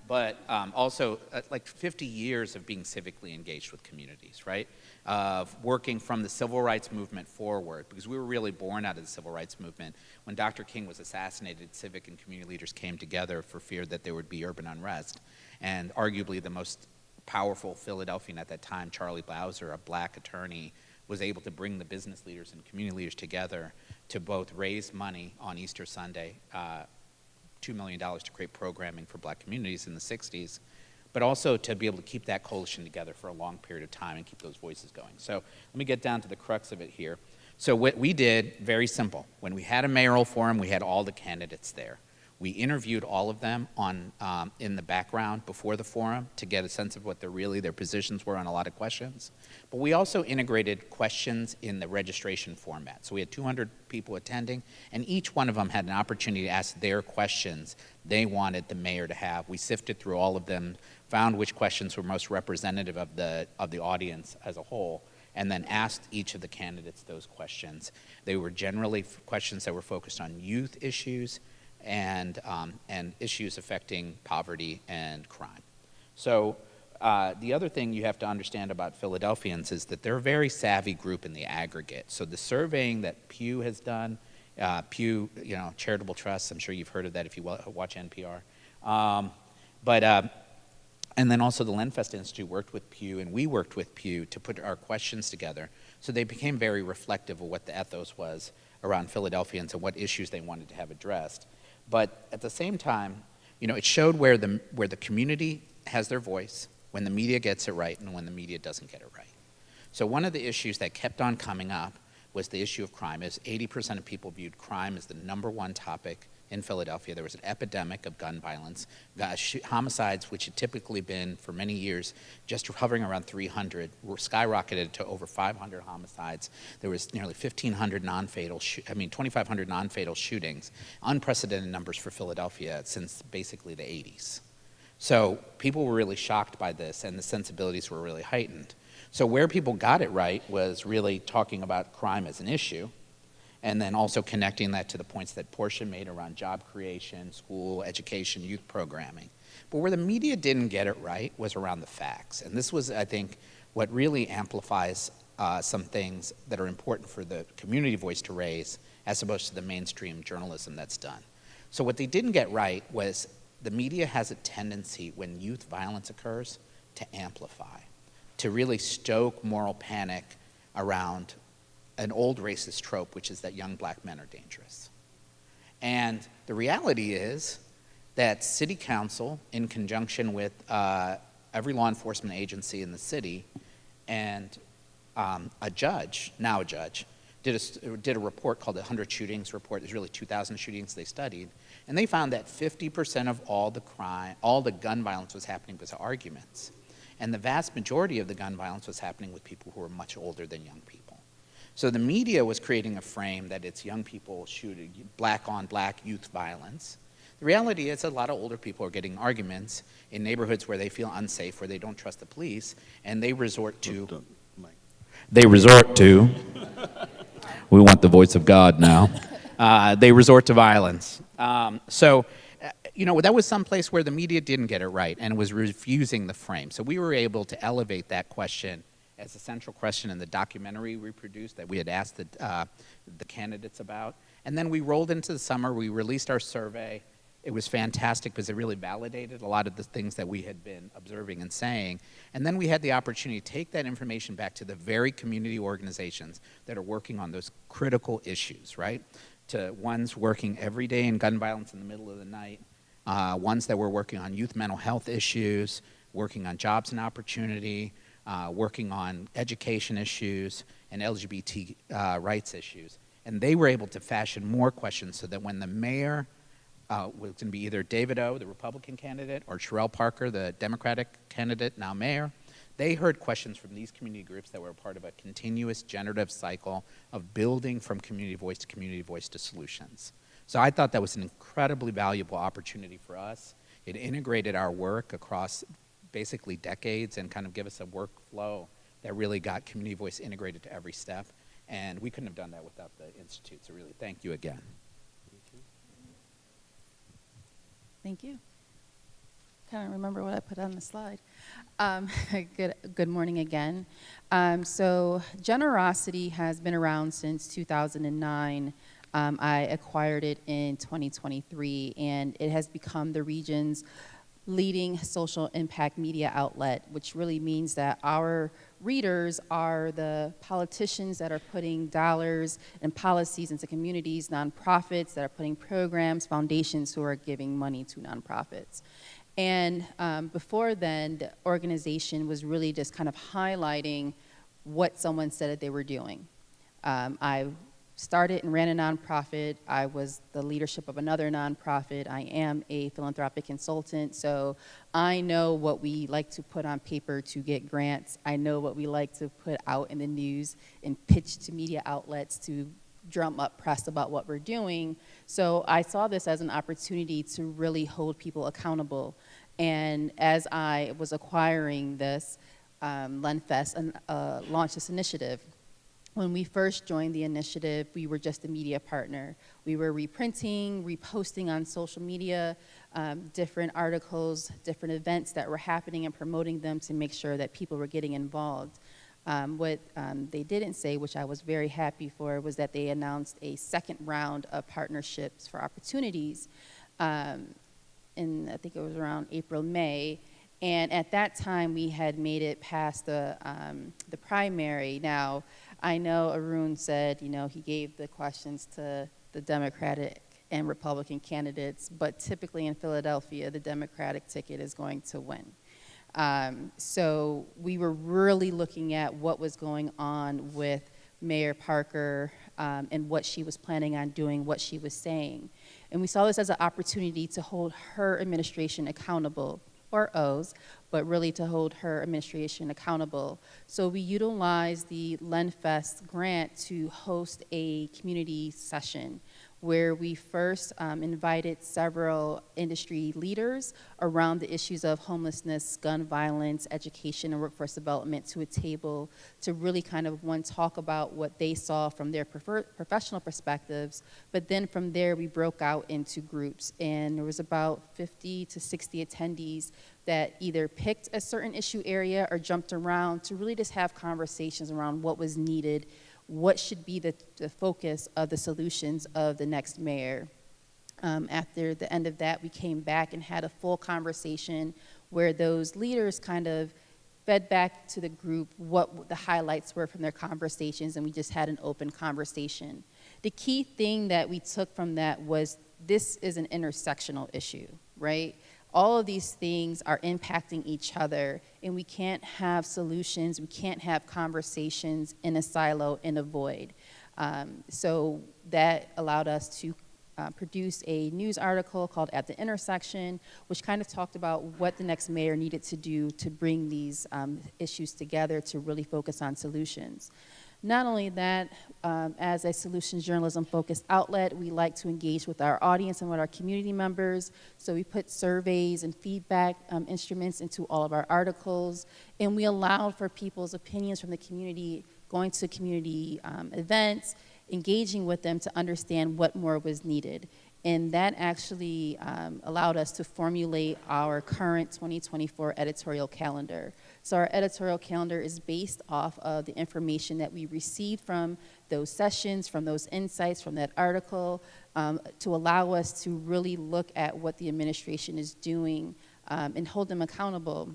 but also like 50 years of being civically engaged with communities, right? Of working from the civil rights movement forward, because we were really born out of the civil rights movement. When Dr. King was assassinated, civic and community leaders came together for fear that there would be urban unrest. And arguably the most powerful Philadelphian at that time, Charlie Bowser, a black attorney, was able to bring the business leaders and community leaders together to both raise money on Easter Sunday, $2 million to create programming for black communities in the 60s, but also to be able to keep that coalition together for a long period of time and keep those voices going. So let me get down to the crux of it here. So what we did, very simple. When we had a mayoral forum, we had all the candidates there. We interviewed all of them in the background before the forum to get a sense of what their positions were on a lot of questions. But we also integrated questions in the registration format. So we had 200 people attending, and each one of them had an opportunity to ask their questions they wanted the mayor to have. We sifted through all of them, found which questions were most representative of the audience as a whole, and then asked each of the candidates those questions. They were generally questions that were focused on youth issues, and issues affecting poverty and crime. So the other thing you have to understand about Philadelphians is that they're a very savvy group in the aggregate. So the surveying that Pew has done, Pew, charitable trusts, I'm sure you've heard of that if you watch NPR. And then also the Lenfest Institute worked with Pew, and we worked with Pew to put our questions together. So they became very reflective of what the ethos was around Philadelphians and what issues they wanted to have addressed. But at the same time, it showed where the community has their voice, when the media gets it right, and when the media doesn't get it right. So one of the issues that kept on coming up was the issue of crime. As 80% of people viewed crime as the number 1 topic in Philadelphia. There was an epidemic of gun violence, homicides, which had typically been for many years just hovering around 300, were skyrocketed to over 500 homicides. There was nearly 2,500 non-fatal shootings, unprecedented numbers for Philadelphia since basically the 80s. So people were really shocked by this, and the sensibilities were really heightened. So where people got it right was really talking about crime as an issue, and then also connecting that to the points that Portia made around job creation, school, education, youth programming. But where the media didn't get it right was around the facts. And this was, I think, what really amplifies some things that are important for the community voice to raise as opposed to the mainstream journalism that's done. So what they didn't get right was the media has a tendency when youth violence occurs to amplify, to really stoke moral panic around an old racist trope, which is that young black men are dangerous. And the reality is that city council, in conjunction with every law enforcement agency in the city, and a judge, did a report called the 100 Shootings Report. There's really 2,000 shootings they studied. And they found that 50% of all the gun violence was happening because of arguments. And the vast majority of the gun violence was happening with people who were much older than young people. So the media was creating a frame that it's young people shooting, black on black youth violence. The reality is a lot of older people are getting arguments in neighborhoods where they feel unsafe, where they don't trust the police, and they resort to, we want the voice of God now. They resort to violence. So that was some place where the media didn't get it right and was refusing the frame. So we were able to elevate that question as a central question in the documentary we produced that we had asked the candidates about. And then we rolled into the summer, we released our survey. It was fantastic because it really validated a lot of the things that we had been observing and saying. And then we had the opportunity to take that information back to the very community organizations that are working on those critical issues, right? To ones working every day in gun violence in the middle of the night, ones that were working on youth mental health issues, working on jobs and opportunity, working on education issues and LGBT rights issues. And they were able to fashion more questions so that when the mayor was going to be either David O., the Republican candidate, or Sherrell Parker, the Democratic candidate, now mayor, they heard questions from these community groups that were part of a continuous generative cycle of building from community voice to solutions. So I thought that was an incredibly valuable opportunity for us. It integrated our work across basically decades and kind of give us a workflow that really got community voice integrated to every step. And we couldn't have done that without the Institute, so really thank you again. Thank you. Can't remember what I put on the slide. Good morning again. So Generosity has been around since 2009. I acquired it in 2023, and it has become the region's leading social impact media outlet, which really means that our readers are the politicians that are putting dollars and policies into communities, nonprofits that are putting programs, foundations who are giving money to nonprofits. And before then, the organization was really just kind of highlighting what someone said that they were doing. I started and ran a nonprofit. I was the leadership of another nonprofit. I am a philanthropic consultant, so I know what we like to put on paper to get grants. I know what we like to put out in the news and pitch to media outlets to drum up press about what we're doing. So I saw this as an opportunity to really hold people accountable. And as I was acquiring this, LenFest launched this initiative. When we first joined the initiative, we were just a media partner. We were reprinting, reposting on social media, different articles, different events that were happening and promoting them to make sure that people were getting involved. What they didn't say, which I was very happy for, was that they announced a second round of partnerships for opportunities in, I think it was around April, May. And at that time, we had made it past the primary. Now, I know Arun said, you know, he gave the questions to the Democratic and Republican candidates, but typically in Philadelphia, the Democratic ticket is going to win. So we were really looking at what was going on with Mayor Parker and what she was planning on doing, what she was saying. And we saw this as an opportunity to hold her administration accountable, or O's, but really to hold her administration accountable. So we utilized the LenFest grant to host a community session where we first invited several industry leaders around the issues of homelessness, gun violence, education, and workforce development to a table to really kind of, one, talk about what they saw from their professional perspectives, but then from there we broke out into groups, and there was about 50 to 60 attendees that either picked a certain issue area or jumped around to really just have conversations around what was needed, what should be the focus of the solutions of the next mayor. After the end of that, we came back and had a full conversation where those leaders kind of fed back to the group what the highlights were from their conversations, and we just had an open conversation. The key thing that we took from that was this is an intersectional issue, right? All of these things are impacting each other, and we can't have solutions, we can't have conversations in a silo, in a void. So that allowed us to produce a news article called At the Intersection, which kind of talked about what the next mayor needed to do to bring these issues together to really focus on solutions. Not only that, as a solutions journalism focused outlet, we like to engage with our audience and with our community members. So we put surveys and feedback instruments into all of our articles, and we allowed for people's opinions from the community, going to community events, engaging with them to understand what more was needed. And that actually allowed us to formulate our current 2024 editorial calendar. So our editorial calendar is based off of the information that we received from those sessions, from those insights, from that article, to allow us to really look at what the administration is doing and hold them accountable.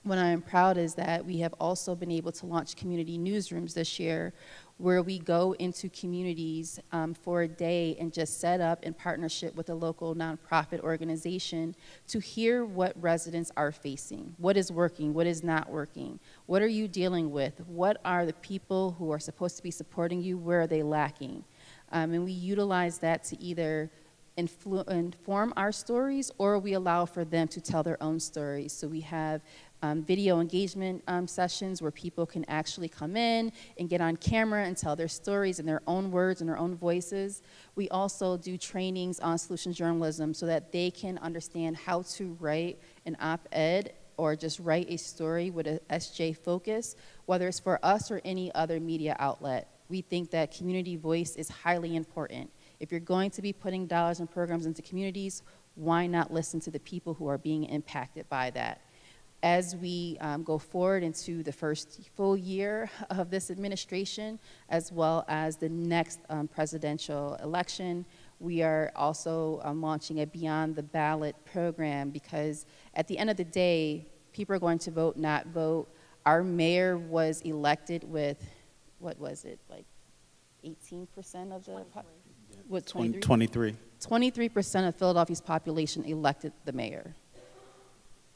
What I am proud is that we have also been able to launch community newsrooms this year, where we go into communities for a day and just set up in partnership with a local nonprofit organization to hear what residents are facing, what is working, what is not working, what are you dealing with, what are the people who are supposed to be supporting you, where are they lacking? And we utilize that to either inform our stories, or we allow for them to tell their own stories. So we have video engagement sessions where people can actually come in and get on camera and tell their stories in their own words and their own voices. We also do trainings on solutions journalism so that they can understand how to write an op-ed or just write a story with a SJ focus, whether it's for us or any other media outlet. We think that community voice is highly important. If you're going to be putting dollars and programs into communities, why not listen to the people who are being impacted by that? As we go forward into the first full year of this administration, as well as the next presidential election, we are also launching a Beyond the Ballot program, because at the end of the day, people are going to vote, not vote. Our mayor was elected with, what was it, like 18% of the, what, 23. 23% of Philadelphia's population elected the mayor,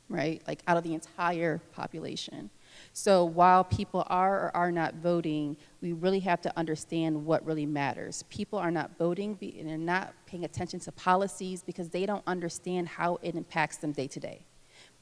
right? Like out of the entire population. So while people are or are not voting, we really have to understand what really matters. People are not voting and they're not paying attention to policies because they don't understand how it impacts them day to day.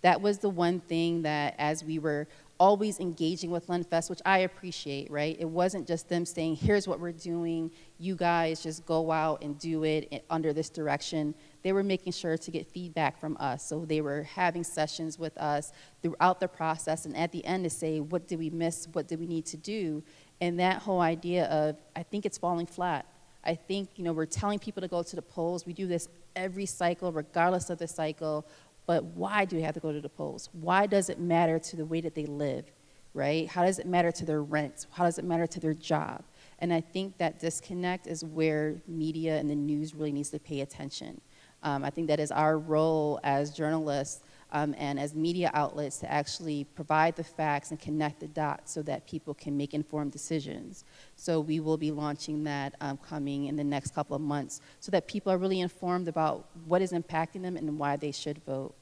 That was the one thing that, as we were always engaging with LenFest, which I appreciate, right? It wasn't just them saying, here's what we're doing, you guys just go out and do it under this direction. They were making sure to get feedback from us. So they were having sessions with us throughout the process, and at the end to say, what did we miss, what did we need to do? And that whole idea of, I think it's falling flat. I think, we're telling people to go to the polls. We do this every cycle, regardless of the cycle. But why do we have to go to the polls? Why does it matter to the way that they live, right? How does it matter to their rent? How does it matter to their job? And I think that disconnect is where media and the news really needs to pay attention. I think that is our role as journalists and as media outlets to actually provide the facts and connect the dots so that people can make informed decisions. So we will be launching that coming in the next couple of months so that people are really informed about what is impacting them and why they should vote.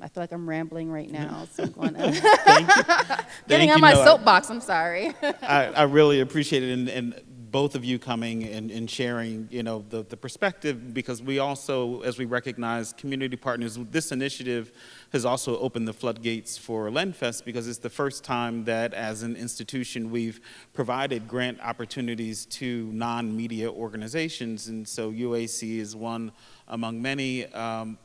I feel like I'm rambling right now, so I'm going to getting on my soapbox, I'm sorry. I really appreciate it, and both of you coming and sharing, the perspective, because we also, as we recognize community partners, this initiative has also opened the floodgates for LenFest, because it's the first time that as an institution we've provided grant opportunities to non-media organizations, and so UAC is one among many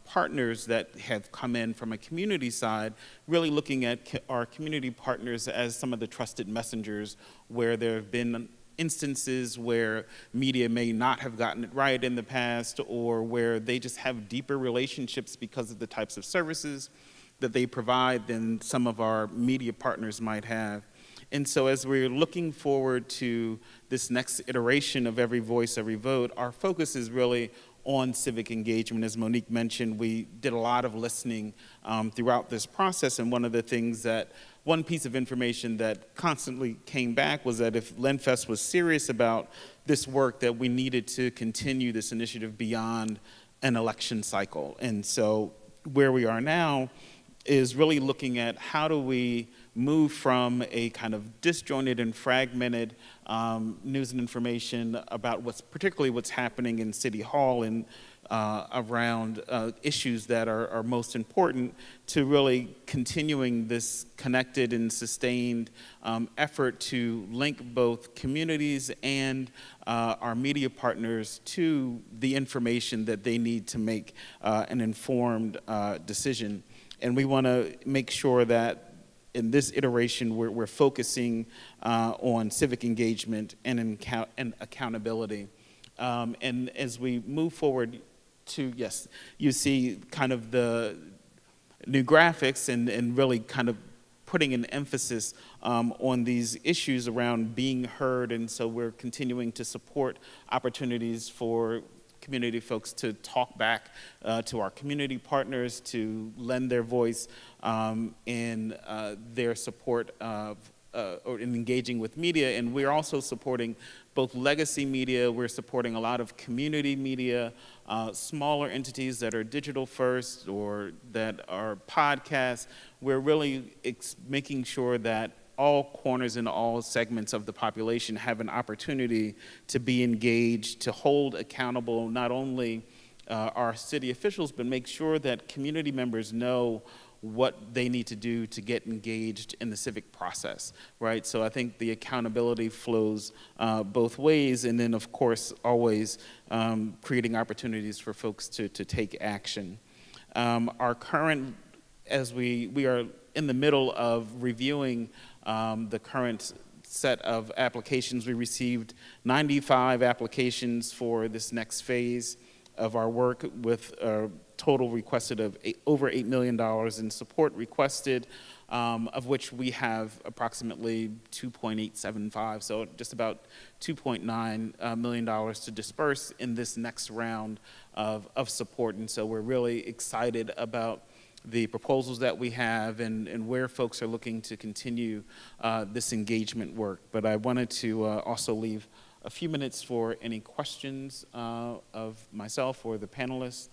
partners that have come in from a community side, really looking at our community partners as some of the trusted messengers where there have been instances where media may not have gotten it right in the past, or where they just have deeper relationships because of the types of services that they provide than some of our media partners might have. And so as we're looking forward to this next iteration of Every Voice, Every Vote, our focus is really on civic engagement. As Monique mentioned, we did a lot of listening throughout this process, and one piece of information that constantly came back was that if LenFest was serious about this work, that we needed to continue this initiative beyond an election cycle. And so where we are now is really looking at how do we move from a kind of disjointed and fragmented news and information about particularly what's happening in City Hall and around issues that are most important, to really continuing this connected and sustained effort to link both communities and our media partners to the information that they need to make an informed decision. And we want to make sure that in this iteration we're focusing on civic engagement and accountability. And as we move forward to, yes, you see kind of the new graphics and really kind of putting an emphasis on these issues around being heard. And so we're continuing to support opportunities for community folks to talk back to our community partners, to lend their voice in their support of or in engaging with media. And we're also supporting both legacy media, we're supporting a lot of community media, smaller entities that are digital first or that are podcasts. We're really making sure that all corners and all segments of the population have an opportunity to be engaged, to hold accountable not only our city officials, but make sure that community members know what they need to do to get engaged in the civic process, right? So I think the accountability flows both ways, and then of course always creating opportunities for folks to take action. Our current as we are in the middle of reviewing the current set of applications. We received 95 applications for this next phase of our work, with a total requested of over $8 million in support requested, of which we have approximately 2.875, so just about $2.9 million to disperse in this next round of support. And so we're really excited about the proposals that we have and where folks are looking to continue this engagement work. But I wanted to also leave a few minutes for any questions of myself or the panelists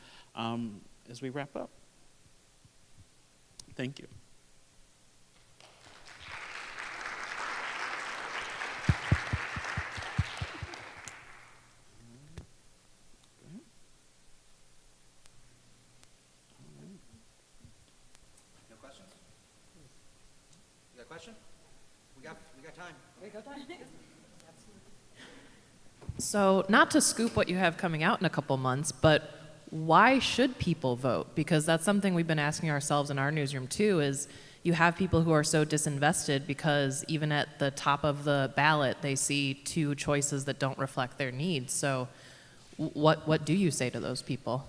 as we wrap up. Thank you. No questions? You got a question? We got time. We got time. So, not to scoop what you have coming out in a couple months, but why should people vote? Because that's something we've been asking ourselves in our newsroom too, is you have people who are so disinvested because even at the top of the ballot, they see two choices that don't reflect their needs. So what do you say to those people?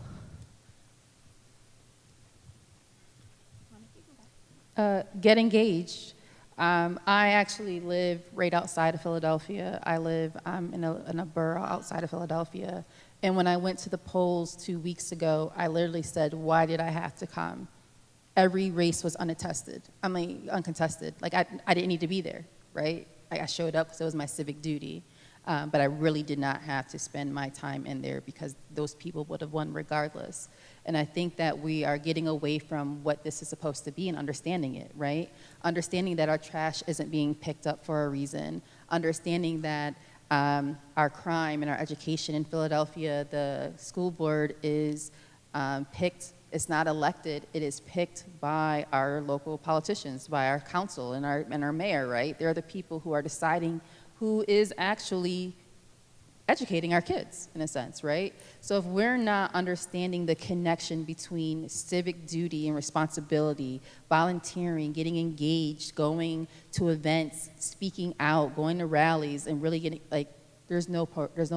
Get engaged. I actually live right outside of Philadelphia. I live in a borough outside of Philadelphia. And when I went to the polls 2 weeks ago, I literally said, why did I have to come? Every race was uncontested. Like, I didn't need to be there, right? I showed up because it was my civic duty. But I really did not have to spend my time in there because those people would have won regardless. And I think that we are getting away from what this is supposed to be and understanding it, right? Understanding that our trash isn't being picked up for a reason. Understanding that our crime and our education in Philadelphia, the school board is picked, it's not elected, it is picked by our local politicians, by our council and our mayor, right? They're the people who are deciding who is actually educating our kids, in a sense, right? So if we're not understanding the connection between civic duty and responsibility, volunteering, getting engaged, going to events, speaking out, going to rallies, and really getting, like, there's no point, there's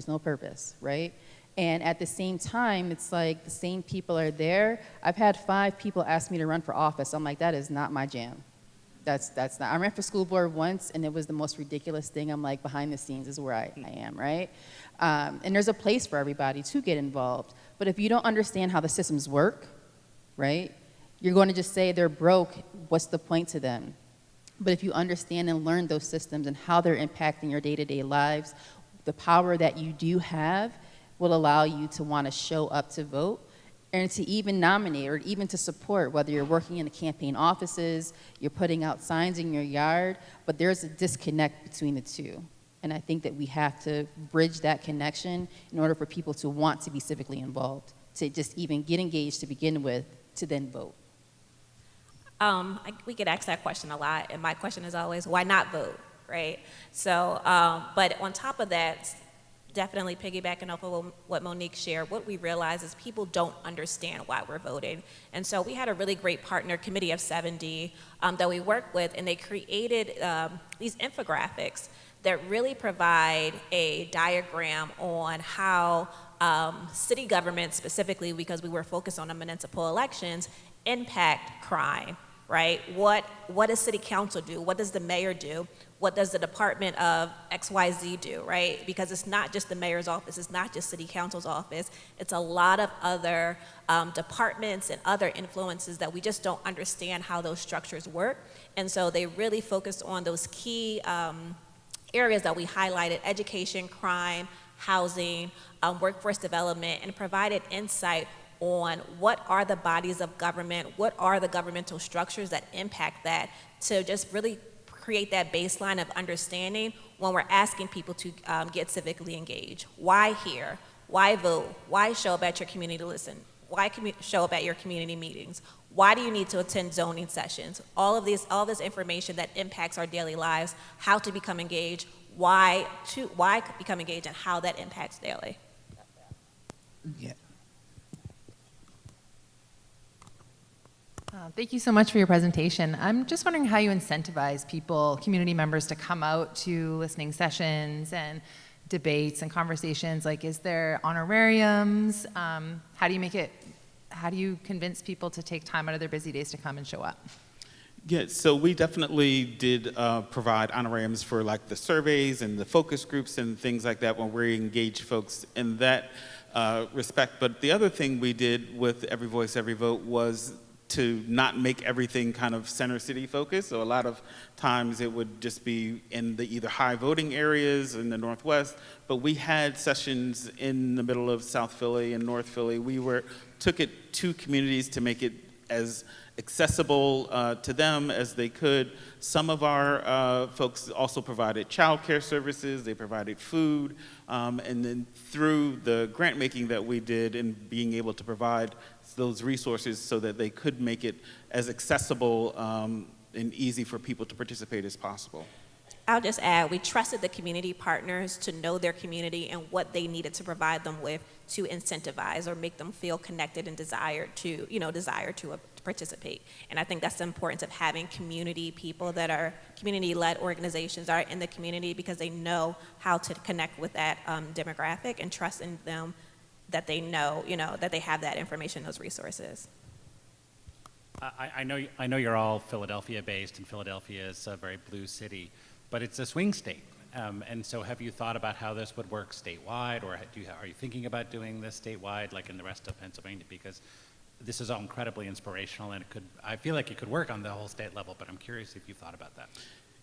no purpose, right? And at the same time, it's like the same people are there. I've had 5 people ask me to run for office. I'm like, that is not my jam. That's not. I ran for school board once, and it was the most ridiculous thing. I'm like, behind the scenes is where I am, right? And there's a place for everybody to get involved. But if you don't understand how the systems work, right, you're going to just say they're broke. What's the point to them? But if you understand and learn those systems and how they're impacting your day-to-day lives, the power that you do have will allow you to want to show up to vote and to even nominate or even to support, whether you're working in the campaign offices, you're putting out signs in your yard, but there's a disconnect between the two. And I think that we have to bridge that connection in order for people to want to be civically involved, to just even get engaged to begin with, to then vote. We get asked that question a lot, and my question is always, why not vote, right? So, but on top of that, definitely piggybacking off of what Monique shared, what we realize is people don't understand why we're voting. And so we had a really great partner, Committee of 70, that we worked with, and they created these infographics that really provide a diagram on how city government, specifically because we were focused on the municipal elections, impact crime, right? What does city council do? What does the mayor do? What does the Department of XYZ do, right? Because it's not just the mayor's office, it's not just city council's office, it's a lot of other departments and other influences that we just don't understand how those structures work. And so they really focused on those key areas that we highlighted: education, crime, housing, workforce development, and provided insight on what are the bodies of government, what are the governmental structures that impact that, to just really create that baseline of understanding when we're asking people to get civically engaged. Why here? Why vote? Why show up at your community to listen? Why show up at your community meetings? Why do you need to attend zoning sessions? All this information that impacts our daily lives, how to become engaged, why become engaged, and how that impacts daily. Yeah. Thank you so much for your presentation. I'm just wondering how you incentivize people, community members, to come out to listening sessions and debates and conversations. Like, is there honorariums? How do you convince people to take time out of their busy days to come and show up? Yeah, so we definitely did provide honorariums for like the surveys and the focus groups and things like that when we engage folks in that respect. But the other thing we did with Every Voice, Every Vote was to not make everything kind of center city focused. So a lot of times it would just be in the either high voting areas in the Northwest, but we had sessions in the middle of South Philly and North Philly. We took it to communities to make it as accessible to them as they could. Some of our folks also provided childcare services, they provided food, and then through the grant making that we did and being able to provide those resources so that they could make it as accessible and easy for people to participate as possible. I'll just add, we trusted the community partners to know their community and what they needed to provide them with to incentivize or make them feel connected and desire to participate. And I think that's the importance of having community people that are community-led organizations are in the community, because they know how to connect with that demographic and trust in them that they know, that they have that information, those resources. I know you're all Philadelphia-based, and Philadelphia is a very blue city, but it's a swing state. And so have you thought about how this would work statewide, or are you thinking about doing this statewide, like in the rest of Pennsylvania? Because this is all incredibly inspirational, and I feel like it could work on the whole state level, but I'm curious if you've thought about that.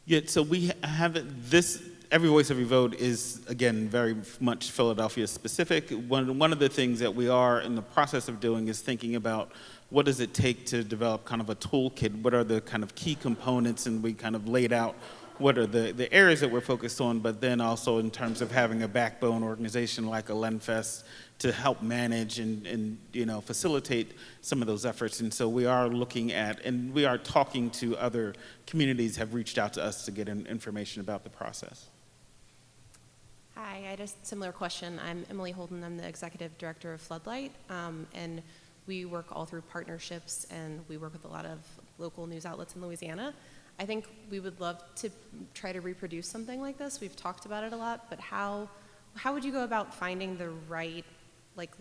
Yeah, so we have this, Every Voice, Every Vote is, again, very much Philadelphia specific. One of the things that we are in the process of doing is thinking about what does it take to develop kind of a toolkit, what are the kind of key components, and we kind of laid out what are the areas that we're focused on, but then also in terms of having a backbone organization like a LenFest to help manage and facilitate some of those efforts. And so we are looking at, and we are talking to other communities have reached out to us to get information about the process. Hi, I had a similar question. I'm Emily Holden. I'm the executive director of Floodlight, and we work all through partnerships, and we work with a lot of local news outlets in Louisiana. I think we would love to try to reproduce something like this. We've talked about it a lot, but how would you go about finding the right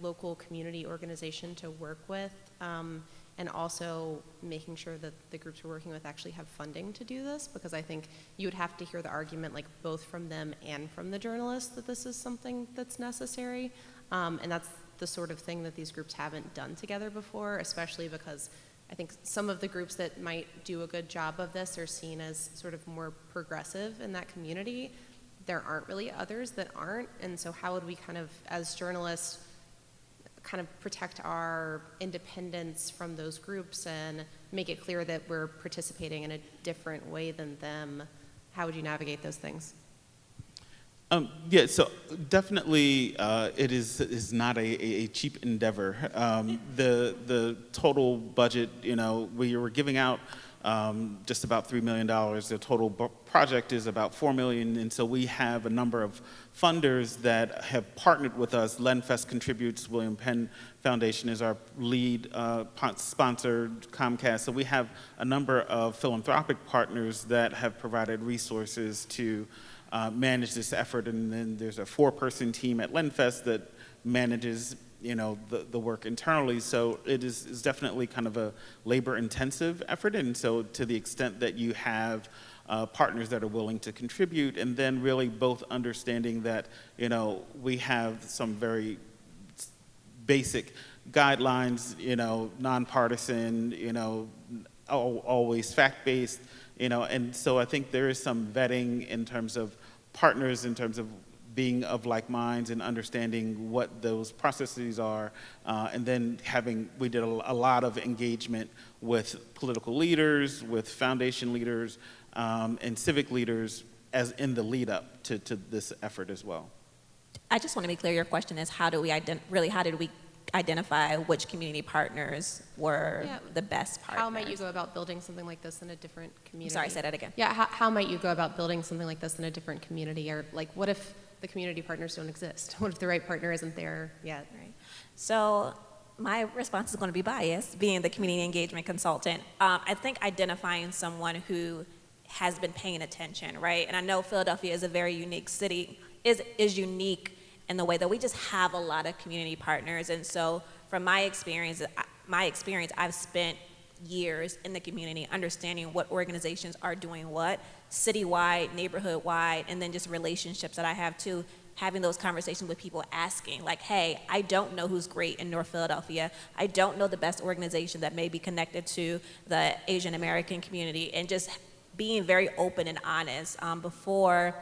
local community organization to work with, and also making sure that the groups we're working with actually have funding to do this? Because I think you would have to hear the argument both from them and from the journalists that this is something that's necessary, and that's the sort of thing that these groups haven't done together before, especially because I think some of the groups that might do a good job of this are seen as sort of more progressive in that community. There aren't really others that aren't, and so how would we kind of, as journalists, kind of protect our independence from those groups and make it clear that we're participating in a different way than them? How would you navigate those things? Yeah, so definitely it is not a cheap endeavor. The total budget, we were giving out just about $3 million. The total project is about $4 million, and so we have a number of funders that have partnered with us. LenFest contributes, William Penn Foundation is our lead sponsor, Comcast. So we have a number of philanthropic partners that have provided resources to manage this effort, and then there's a 4-person team at LenFest that manages the work internally. So it is definitely kind of a labor-intensive effort, and so to the extent that you have partners that are willing to contribute, and then really both understanding that we have some very basic guidelines, nonpartisan, always fact-based, and so I think there is some vetting in terms of partners, in terms of being of like minds and understanding what those processes are, and then we did a lot of engagement with political leaders, with foundation leaders, and civic leaders as in the lead up to this effort as well. I just want to be clear, your question is how did we identify which community partners were the best partners? How might you go about building something like this in a different community? Sorry, say that again. Yeah, how might you go about building something like this in a different community? Or what if the community partners don't exist? What if the right partner isn't there yet? Right. So my response is going to be biased, being the community engagement consultant. I think identifying someone who has been paying attention, right? And I know Philadelphia is a very unique city, is unique in the way that we just have a lot of community partners. And so from my experience, I've spent years in the community understanding what organizations are doing what, citywide, neighborhood-wide, and then just relationships that I have too, having those conversations with people asking, like, hey, I don't know who's great in North Philadelphia. I don't know the best organization that may be connected to the Asian American community, and just being very open and honest before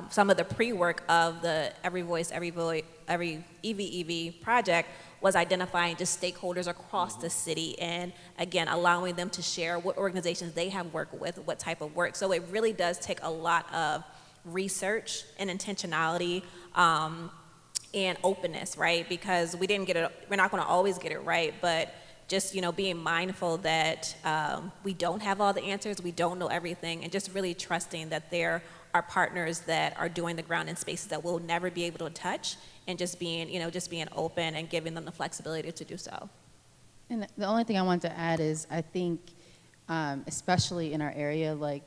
some of the pre-work of the Every Voice, Every EV project was identifying just stakeholders across the city and, again, allowing them to share what organizations they have worked with, what type of work. So it really does take a lot of research and intentionality and openness, right? Because we're not going to always get it right, but just, being mindful that we don't have all the answers, we don't know everything, and just really trusting that there are partners that are doing the ground in spaces that we'll never be able to touch, and just being open and giving them the flexibility to do so. And the only thing I want to add is I think, especially in our area, like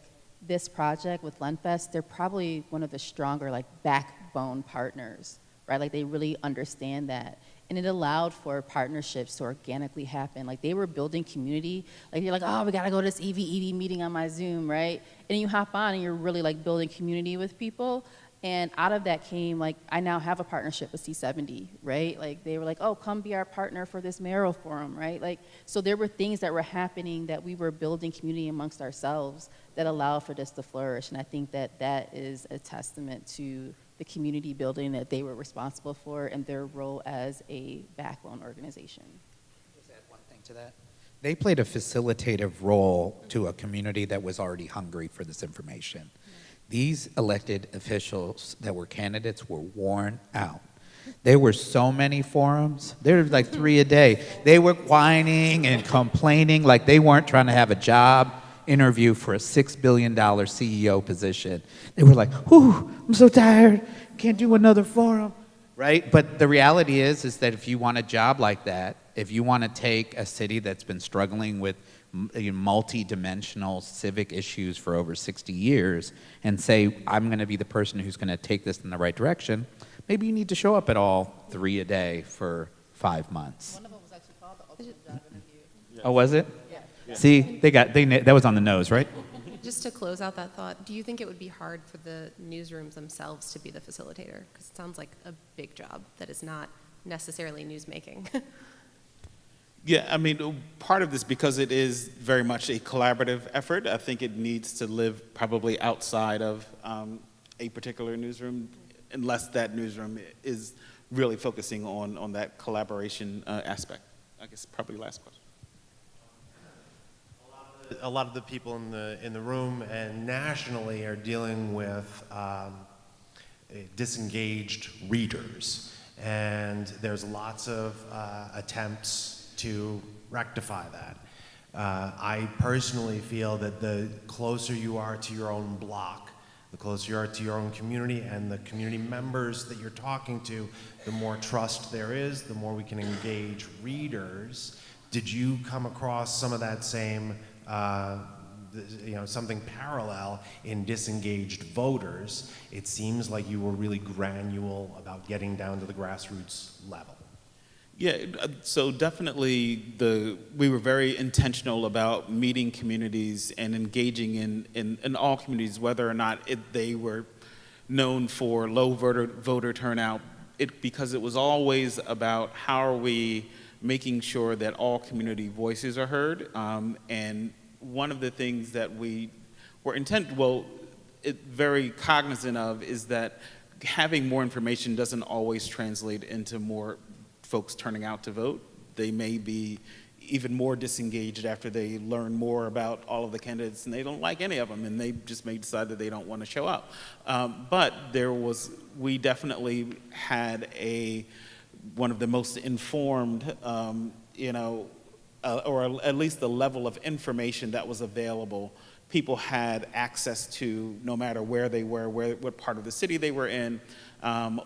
this project with LenFest, they're probably one of the stronger backbone partners, right? Like they really understand that. And it allowed for partnerships to organically happen. Like they were building community. Like you're like, oh, we gotta go to this EV meeting on my Zoom, right? And you hop on and you're really building community with people. And out of that came, I now have a partnership with C70, right? Like, they were like, oh, come be our partner for this mayoral forum, right? So there were things that were happening that we were building community amongst ourselves that allowed for this to flourish. And I think that that is a testament to the community building that they were responsible for and their role as a backbone organization. Just add one thing to that. They played a facilitative role to a community that was already hungry for this information. These elected officials that were candidates were worn out. There were so many forums. There were 3 a day. They were whining and complaining like they weren't trying to have a job interview for a $6 billion CEO position. They were like, whew, I'm so tired. Can't do another forum, right? But the reality is that if you want a job like that, if you want to take a city that's been struggling with multi-dimensional civic issues for over 60 years and say, I'm going to be the person who's going to take this in the right direction, maybe you need to show up at all 3 a day for 5 months. One of them was actually called the Ultimate Job Interview. Oh, was it? Yeah. See, that was on the nose, right? Just to close out that thought, do you think it would be hard for the newsrooms themselves to be the facilitator? Because it sounds like a big job that is not necessarily newsmaking. Yeah, I mean, part of this, because it is very much a collaborative effort, I think it needs to live probably outside of a particular newsroom, unless that newsroom is really focusing on that collaboration aspect. I guess probably last question. A lot of the people in the room and nationally are dealing with disengaged readers, and there's lots of attempts to rectify that. I personally feel that the closer you are to your own block, the closer you are to your own community and the community members that you're talking to, the more trust there is, the more we can engage readers. Did you come across some of that same, something parallel in disengaged voters? It seems like you were really granular about getting down to the grassroots level. Yeah, so definitely we were very intentional about meeting communities and engaging in all communities, whether or not they were known for low voter turnout, because it was always about how are we making sure that all community voices are heard. And one of the things that we were very cognizant of is that having more information doesn't always translate into more folks turning out to vote. They may be even more disengaged after they learn more about all of the candidates, and they don't like any of them, and they just may decide that they don't want to show up. But we definitely had one of the most informed, or at least the level of information that was available people had access to no matter where they were, what part of the city they were in,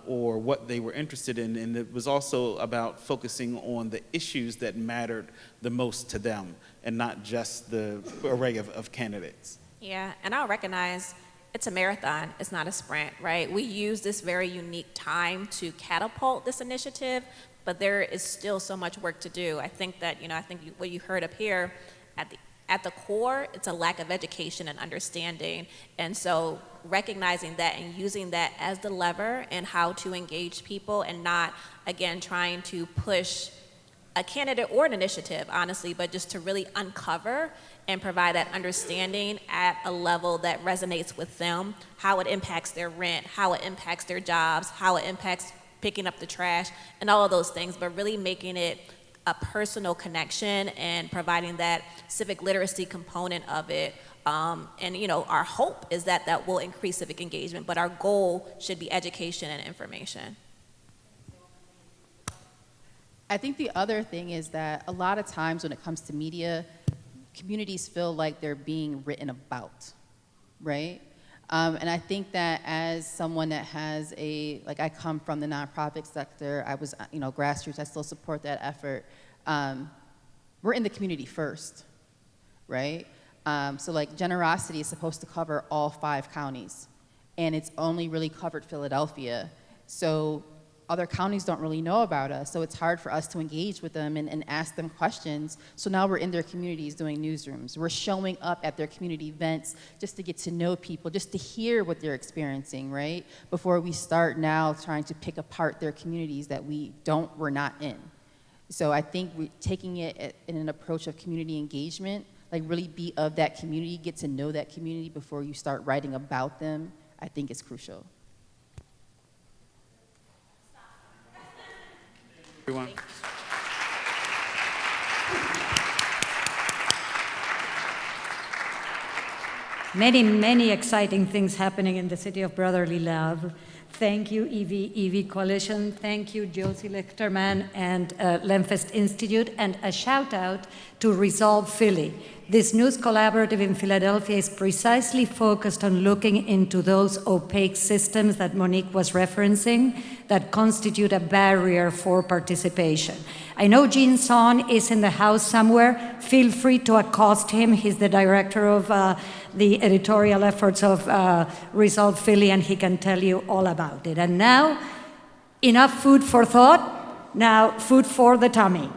or what they were interested in. And it was also about focusing on the issues that mattered the most to them and not just the array of candidates. Yeah, and I'll recognize it's a marathon, it's not a sprint, right? We use this very unique time to catapult this initiative, but there is still so much work to do. I think that, what you heard up here, at the core, it's a lack of education and understanding. And so recognizing that and using that as the lever and how to engage people and not, again, trying to push a candidate or an initiative, honestly, but just to really uncover and provide that understanding at a level that resonates with them, how it impacts their rent, how it impacts their jobs, how it impacts picking up the trash, and all of those things, but really making it a personal connection and providing that civic literacy component of it. And our hope is that will increase civic engagement, but our goal should be education and information. I think the other thing is that a lot of times when it comes to media, communities feel like they're being written about, right? And I think that as someone that has I come from the nonprofit sector, I was, grassroots, I still support that effort. We're in the community first, right? So generosity is supposed to cover all 5 counties, and it's only really covered Philadelphia. So other counties don't really know about us, so it's hard for us to engage with them and ask them questions. So now we're in their communities doing newsrooms. We're showing up at their community events just to get to know people, just to hear what they're experiencing, right? Before we start now trying to pick apart their communities that we're not in. So I think we're taking it in an approach of community engagement, really be of that community, get to know that community before you start writing about them, I think is crucial. Everyone. Many exciting things happening in the city of brotherly love. Thank you, EV Coalition. Thank you, Josie Lichterman and Lenfest Institute. And a shout out to Resolve Philly. This news collaborative in Philadelphia is precisely focused on looking into those opaque systems that Monique was referencing that constitute a barrier for participation. I know Gene Son is in the house somewhere. Feel free to accost him. He's the director of the editorial efforts of Resolve Philly, and he can tell you all about it. And now, enough food for thought. Now, food for the tummy.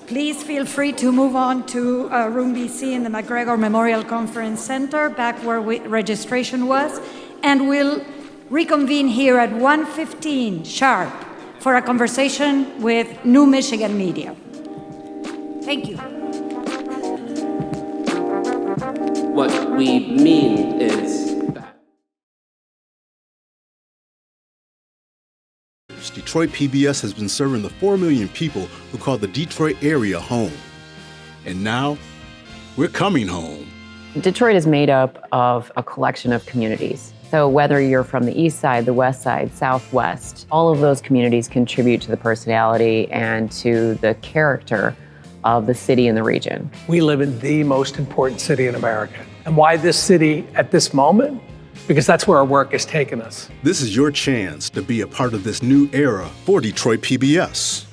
Please feel free to move on to room BC in the McGregor Memorial Conference Center, back where registration was, and we'll reconvene here at 1:15 sharp for a conversation with New Michigan Media. Thank you. What we mean is Detroit PBS has been serving the 4 million people who call the Detroit area home. And now, we're coming home. Detroit is made up of a collection of communities. So whether you're from the east side, the west side, southwest, all of those communities contribute to the personality and to the character of the city and the region. We live in the most important city in America. And why this city at this moment? Because that's where our work has taken us. This is your chance to be a part of this new era for Detroit PBS.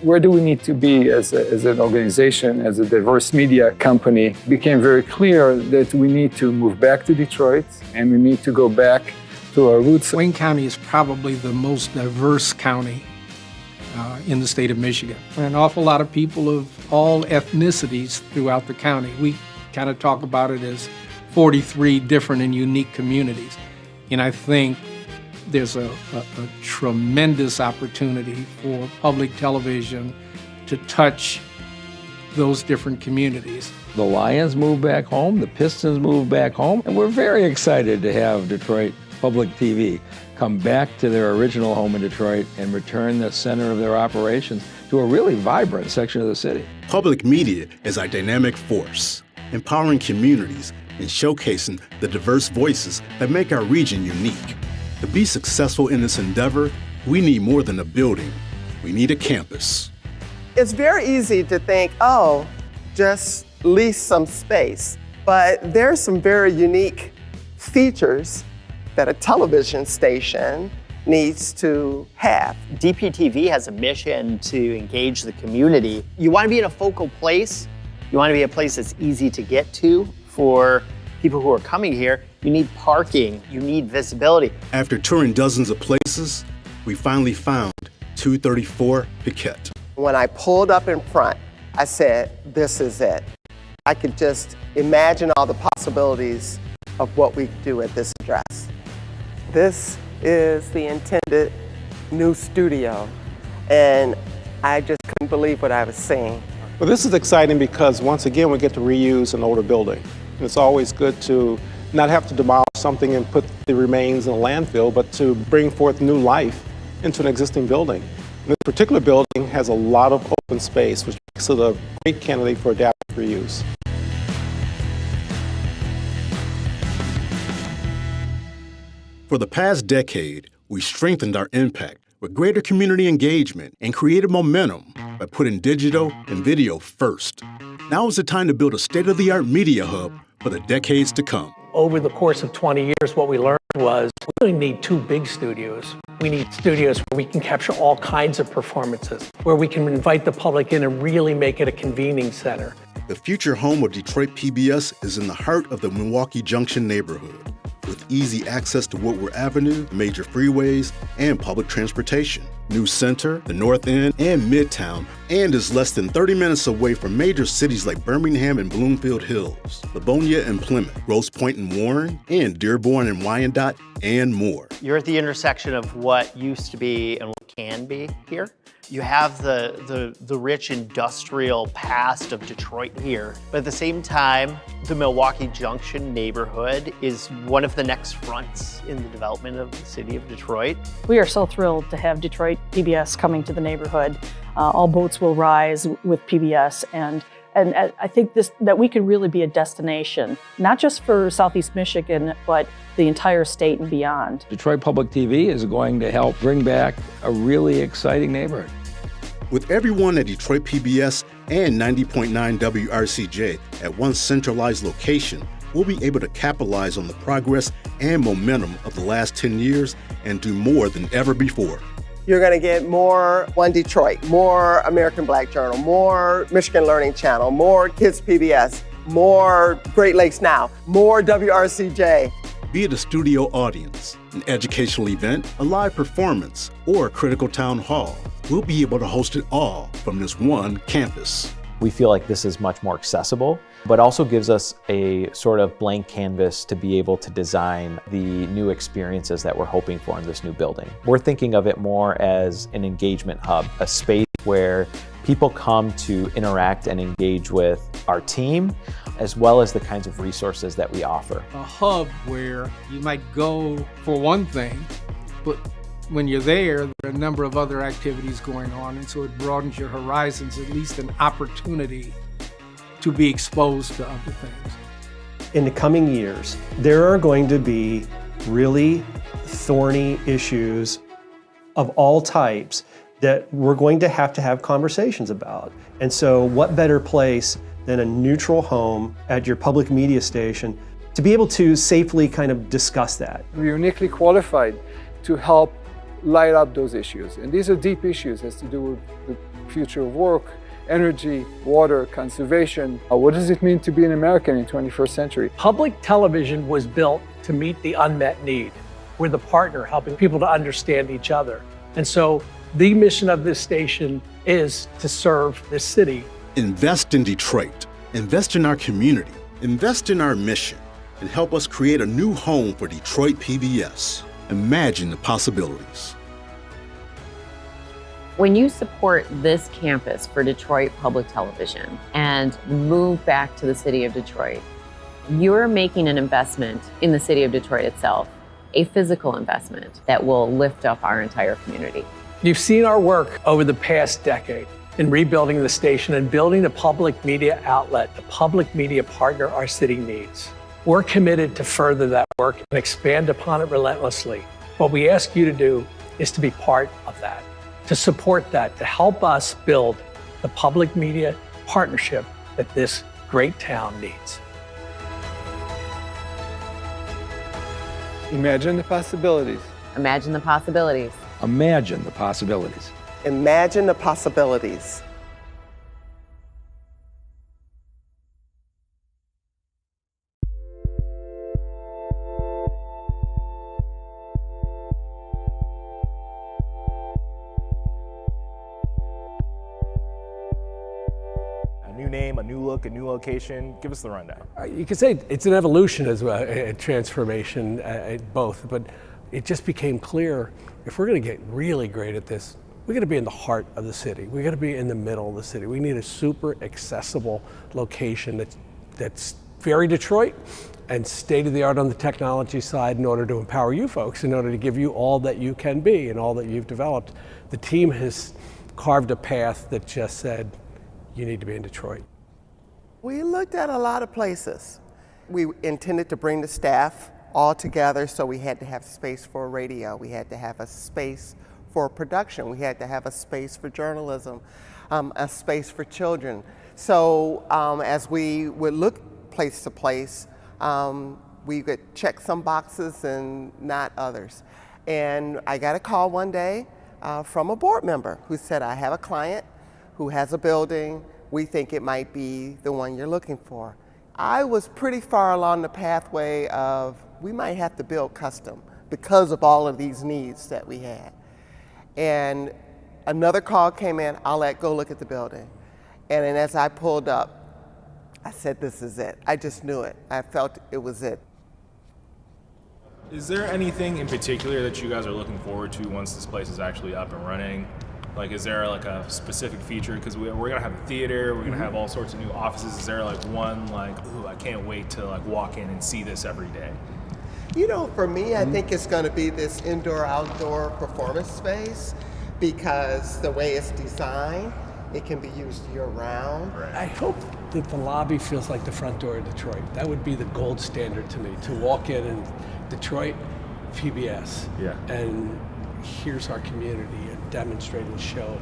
Where do we need to be as an organization, as a diverse media company? It became very clear that we need to move back to Detroit and we need to go back to our roots. Wayne County is probably the most diverse county in the state of Michigan. An awful lot of people of all ethnicities throughout the county. We kind of talk about it as 43 different and unique communities. And I think there's a tremendous opportunity for public television to touch those different communities. The Lions moved back home, the Pistons moved back home, and we're very excited to have Detroit Public TV come back to their original home in Detroit and return the center of their operations to a really vibrant section of the city. Public media is a dynamic force, empowering communities and showcasing the diverse voices that make our region unique. To be successful in this endeavor, we need more than a building. We need a campus. It's very easy to think, just lease some space. But there's some very unique features that a television station needs to have. DPTV has a mission to engage the community. You want to be in a focal place. You want to be a place that's easy to get to for people who are coming here. You need parking. You need visibility. After touring dozens of places, we finally found 234 Piquette. When I pulled up in front, I said, this is it. I could just imagine all the possibilities of what we could do at this address. This is the intended new studio, and I just couldn't believe what I was seeing. Well, this is exciting because once again we get to reuse an older building. It's always good to not have to demolish something and put the remains in a landfill, but to bring forth new life into an existing building. And this particular building has a lot of open space, which makes it a great candidate for adaptive reuse. For the past decade, we strengthened our impact with greater community engagement and created momentum by putting digital and video first. Now is the time to build a state-of-the-art media hub for the decades to come. Over the course of 20 years, what we learned was we don't need two big studios. We need studios where we can capture all kinds of performances, where we can invite the public in and really make it a convening center. The future home of Detroit PBS is in the heart of the Milwaukee Junction neighborhood, with easy access to Woodward Avenue, major freeways, and public transportation. New Center, the North End, and Midtown, and is less than 30 minutes away from major cities like Birmingham and Bloomfield Hills, Livonia and Plymouth, Grosse Pointe and Warren, and Dearborn and Wyandotte, and more. You're at the intersection of what used to be and what can be here. You have the rich industrial past of Detroit here, but at the same time, the Milwaukee Junction neighborhood is one of the next fronts in the development of the city of Detroit. We are so thrilled to have Detroit PBS coming to the neighborhood. All boats will rise with PBS, and I think that we could really be a destination, not just for Southeast Michigan, but the entire state and beyond. Detroit Public TV is going to help bring back a really exciting neighborhood. With everyone at Detroit PBS and 90.9 WRCJ at one centralized location, we'll be able to capitalize on the progress and momentum of the last 10 years and do more than ever before. You're going to get more One Detroit, more American Black Journal, more Michigan Learning Channel, more Kids PBS, more Great Lakes Now, more WRCJ. Be it a studio audience, an educational event, a live performance, or a critical town hall, we'll be able to host it all from this one campus. We feel like this is much more accessible, but also gives us a sort of blank canvas to be able to design the new experiences that we're hoping for in this new building. We're thinking of it more as an engagement hub, a space where people come to interact and engage with our team, as well as the kinds of resources that we offer. A hub where you might go for one thing, but when you're there are a number of other activities going on, and so it broadens your horizons, at least an opportunity to be exposed to other things. In the coming years, there are going to be really thorny issues of all types that we're going to have conversations about. And so what better place than a neutral home at your public media station to be able to safely kind of discuss that. We're uniquely qualified to help light up those issues. And these are deep issues, has to do with the future of work, energy, water, conservation. What does it mean to be an American in the 21st century? Public television was built to meet the unmet need. We're the partner helping people to understand each other. And so the mission of this station is to serve this city. Invest in Detroit, invest in our community, invest in our mission, and help us create a new home for Detroit PBS. Imagine the possibilities. When you support this campus for Detroit Public Television and move back to the city of Detroit, you're making an investment in the city of Detroit itself, a physical investment that will lift up our entire community. You've seen our work over the past decade in rebuilding the station and building a public media outlet, the public media partner our city needs. We're committed to further that work and expand upon it relentlessly. What we ask you to do is to be part of that, to support that, to help us build the public media partnership that this great town needs. Imagine the possibilities. Imagine the possibilities. Imagine the possibilities. Imagine the possibilities. A new name, a new look, a new location. Give us the rundown. You could say it's an evolution as well, a transformation, both, but it just became clear if we're going to get really great at this, we're going to be in the heart of the city. We're going to be in the middle of the city. We need a super accessible location that's very Detroit and state of the art on the technology side in order to empower you folks, in order to give you all that you can be and all that you've developed. The team has carved a path that just said, you need to be in Detroit. We looked at a lot of places. We intended to bring the staff all together, so we had to have space for radio. We had to have a space for production. We had to have a space for journalism, a space for children. So as we would look place to place, we could check some boxes and not others. And I got a call one day from a board member who said, I have a client who has a building. We think it might be the one you're looking for. I was pretty far along the pathway of we might have to build custom because of all of these needs that we had. And another call came in, go look at the building. And then as I pulled up, I said, this is it. I just knew it. I felt it was it. Is there anything in particular that you guys are looking forward to once this place is actually up and running? Like, is there like a specific feature? Because we're gonna have a theater, we're gonna have all sorts of new offices. Is there like one, like, ooh, I can't wait to like walk in and see this every day? You know, for me, I think it's gonna be this indoor-outdoor performance space because the way it's designed, it can be used year-round. I hope that the lobby feels like the front door of Detroit. That would be the gold standard to me, to walk in and Detroit, PBS. Yeah. And here's our community and demonstrate and show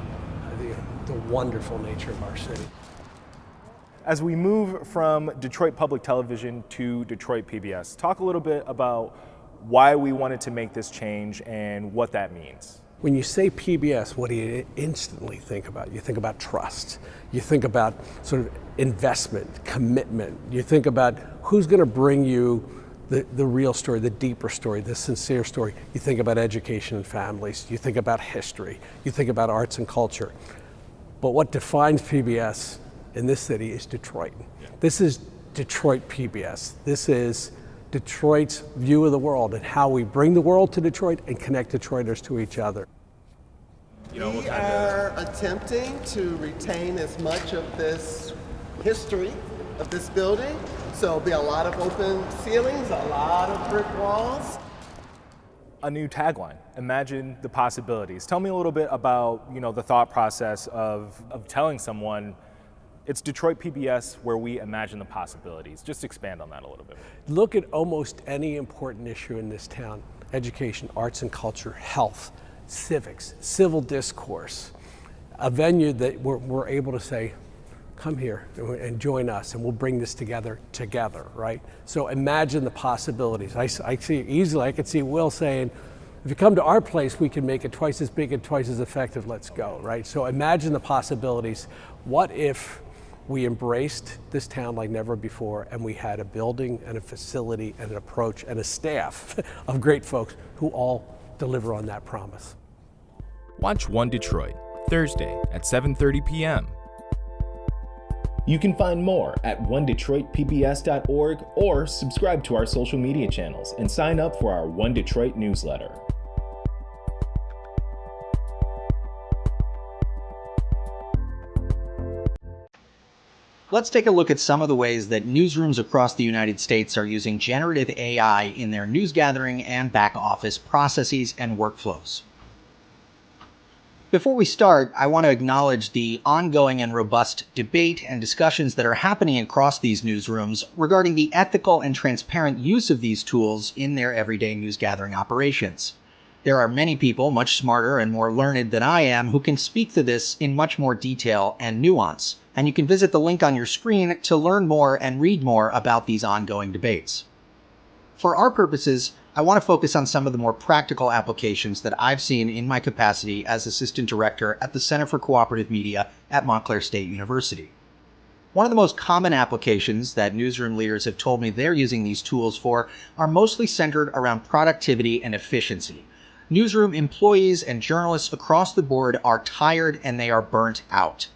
the wonderful nature of our city. As we move from Detroit Public Television to Detroit PBS, talk a little bit about why we wanted to make this change and what that means. When you say PBS, what do you instantly think about? You think about trust. You think about sort of investment, commitment. You think about who's going to bring you the real story, the deeper story, the sincere story. You think about education and families. You think about history. You think about arts and culture. But what defines PBS in this city is Detroit. Yeah. This is Detroit PBS. This is Detroit's view of the world and how we bring the world to Detroit and connect Detroiters to each other. We are attempting to retain as much of this history of this building. So there'll be a lot of open ceilings, a lot of brick walls. A new tagline, imagine the possibilities. Tell me a little bit about, the thought process of telling someone it's Detroit PBS where we imagine the possibilities. Just expand on that a little bit. Look at almost any important issue in this town: education, arts and culture, health, civics, civil discourse. A venue that we're able to say, come here and join us and we'll bring this together, right? So imagine the possibilities. I see easily, I could see Will saying, if you come to our place, we can make it twice as big and twice as effective, let's go, right? So imagine the possibilities. What if we embraced this town like never before and we had a building and a facility and an approach and a staff of great folks who all deliver on that promise. Watch One Detroit, Thursday at 7:30 p.m. You can find more at onedetroitpbs.org or subscribe to our social media channels and sign up for our One Detroit newsletter. Let's take a look at some of the ways that newsrooms across the United States are using generative AI in their news gathering and back office processes and workflows. Before we start, I want to acknowledge the ongoing and robust debate and discussions that are happening across these newsrooms regarding the ethical and transparent use of these tools in their everyday news gathering operations. There are many people much smarter and more learned than I am who can speak to this in much more detail and nuance, and you can visit the link on your screen to learn more and read more about these ongoing debates. For our purposes, I want to focus on some of the more practical applications that I've seen in my capacity as Assistant Director at the Center for Cooperative Media at Montclair State University. One of the most common applications that newsroom leaders have told me they're using these tools for are mostly centered around productivity and efficiency. Newsroom employees and journalists across the board are tired and they are burnt out.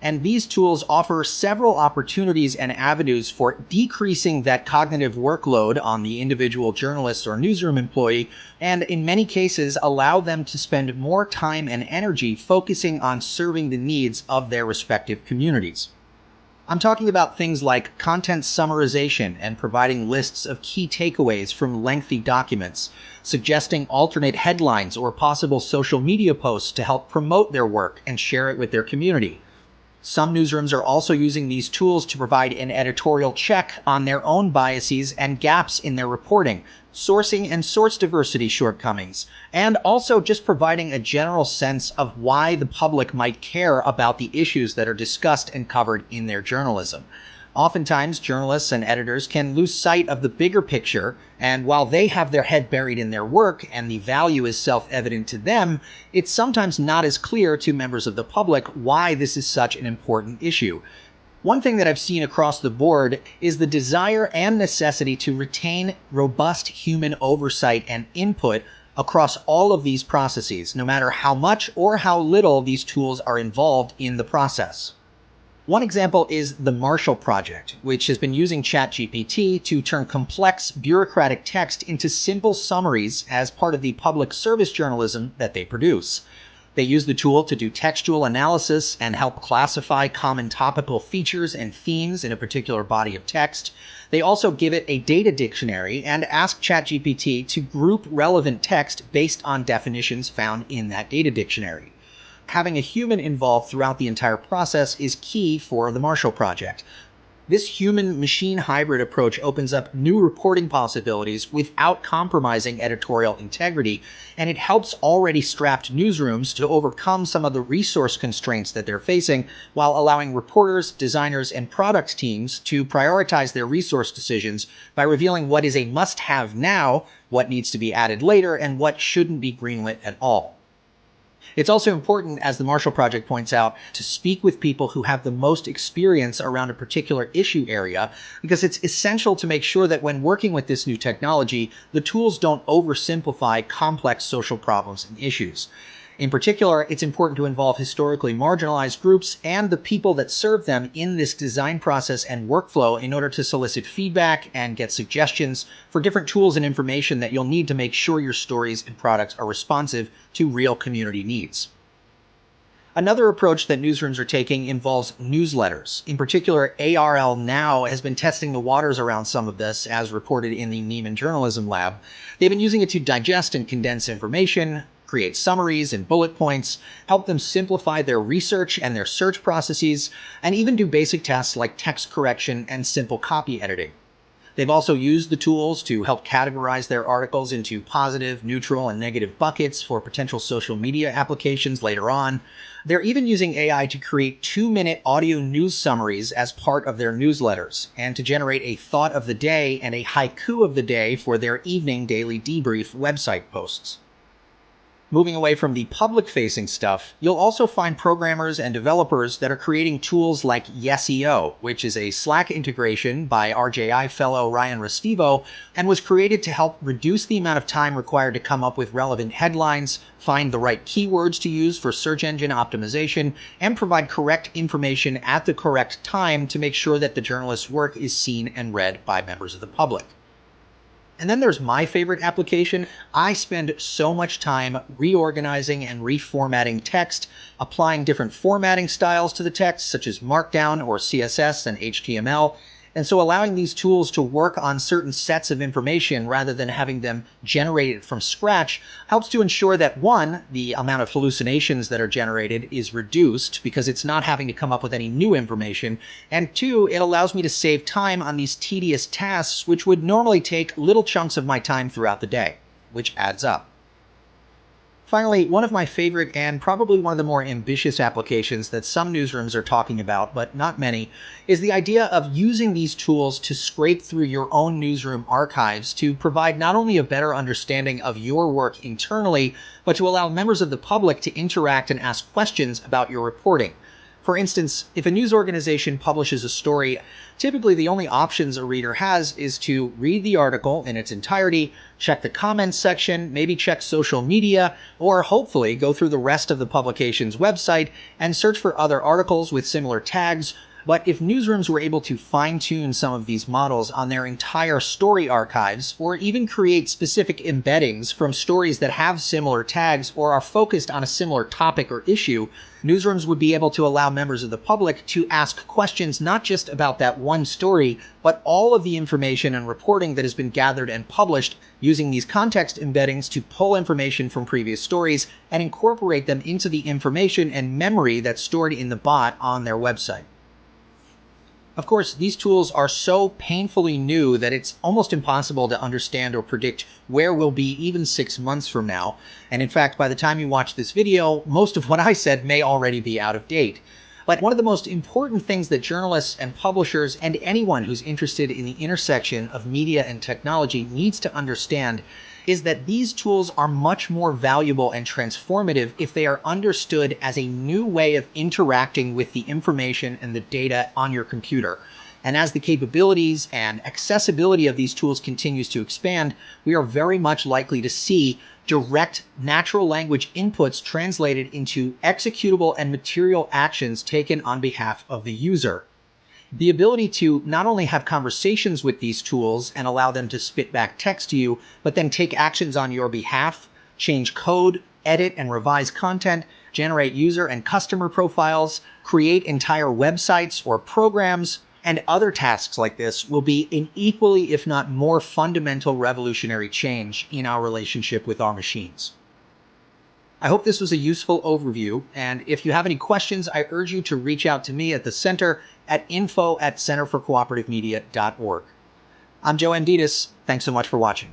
And these tools offer several opportunities and avenues for decreasing that cognitive workload on the individual journalist or newsroom employee, and in many cases allow them to spend more time and energy focusing on serving the needs of their respective communities. I'm talking about things like content summarization and providing lists of key takeaways from lengthy documents, suggesting alternate headlines or possible social media posts to help promote their work and share it with their community. Some newsrooms are also using these tools to provide an editorial check on their own biases and gaps in their reporting, sourcing and source diversity shortcomings, and also just providing a general sense of why the public might care about the issues that are discussed and covered in their journalism. Oftentimes, journalists and editors can lose sight of the bigger picture, and while they have their head buried in their work and the value is self-evident to them, it's sometimes not as clear to members of the public why this is such an important issue. One thing that I've seen across the board is the desire and necessity to retain robust human oversight and input across all of these processes, no matter how much or how little these tools are involved in the process. One example is the Marshall Project, which has been using ChatGPT to turn complex bureaucratic text into simple summaries as part of the public service journalism that they produce. They use the tool to do textual analysis and help classify common topical features and themes in a particular body of text. They also give it a data dictionary and ask ChatGPT to group relevant text based on definitions found in that data dictionary. Having a human involved throughout the entire process is key for the Marshall Project. This human-machine hybrid approach opens up new reporting possibilities without compromising editorial integrity, and it helps already strapped newsrooms to overcome some of the resource constraints that they're facing, while allowing reporters, designers, and product teams to prioritize their resource decisions by revealing what is a must-have now, what needs to be added later, and what shouldn't be greenlit at all. It's also important, as the Marshall Project points out, to speak with people who have the most experience around a particular issue area, because it's essential to make sure that when working with this new technology, the tools don't oversimplify complex social problems and issues. In particular, it's important to involve historically marginalized groups and the people that serve them in this design process and workflow in order to solicit feedback and get suggestions for different tools and information that you'll need to make sure your stories and products are responsive to real community needs. Another approach that newsrooms are taking involves newsletters. In particular, ARL Now has been testing the waters around some of this, as reported in the Neiman Journalism Lab. They've been using it to digest and condense information, create summaries and bullet points, help them simplify their research and their search processes, and even do basic tasks like text correction and simple copy editing. They've also used the tools to help categorize their articles into positive, neutral, and negative buckets for potential social media applications later on. They're even using AI to create 2-minute audio news summaries as part of their newsletters, and to generate a thought of the day and a haiku of the day for their evening daily debrief website posts. Moving away from the public-facing stuff, you'll also find programmers and developers that are creating tools like YesEO, which is a Slack integration by RJI fellow Ryan Restivo, and was created to help reduce the amount of time required to come up with relevant headlines, find the right keywords to use for search engine optimization, and provide correct information at the correct time to make sure that the journalist's work is seen and read by members of the public. And then there's my favorite application. I spend so much time reorganizing and reformatting text, applying different formatting styles to the text, such as Markdown or CSS and HTML. And so allowing these tools to work on certain sets of information rather than having them generated from scratch helps to ensure that, one, the amount of hallucinations that are generated is reduced because it's not having to come up with any new information, and two, it allows me to save time on these tedious tasks which would normally take little chunks of my time throughout the day, which adds up. Finally, one of my favorite and probably one of the more ambitious applications that some newsrooms are talking about, but not many, is the idea of using these tools to scrape through your own newsroom archives to provide not only a better understanding of your work internally, but to allow members of the public to interact and ask questions about your reporting. For instance, if a news organization publishes a story, typically the only options a reader has is to read the article in its entirety, check the comments section, maybe check social media, or hopefully go through the rest of the publication's website and search for other articles with similar tags. But if newsrooms were able to fine-tune some of these models on their entire story archives, or even create specific embeddings from stories that have similar tags or are focused on a similar topic or issue, newsrooms would be able to allow members of the public to ask questions not just about that one story, but all of the information and reporting that has been gathered and published, using these context embeddings to pull information from previous stories and incorporate them into the information and memory that's stored in the bot on their website. Of course, these tools are so painfully new that it's almost impossible to understand or predict where we'll be even 6 months from now. And in fact, by the time you watch this video, most of what I said may already be out of date. But one of the most important things that journalists and publishers and anyone who's interested in the intersection of media and technology needs to understand is that these tools are much more valuable and transformative if they are understood as a new way of interacting with the information and the data on your computer. And as the capabilities and accessibility of these tools continues to expand, we are very much likely to see direct natural language inputs translated into executable and material actions taken on behalf of the user. The ability to not only have conversations with these tools and allow them to spit back text to you, but then take actions on your behalf, change code, edit and revise content, generate user and customer profiles, create entire websites or programs, and other tasks like this will be an equally, if not more fundamental revolutionary change in our relationship with our machines. I hope this was a useful overview, and if you have any questions, I urge you to reach out to me at the center at info@centerforcooperativemedia.org. I'm Joe Anditas. Thanks so much for watching.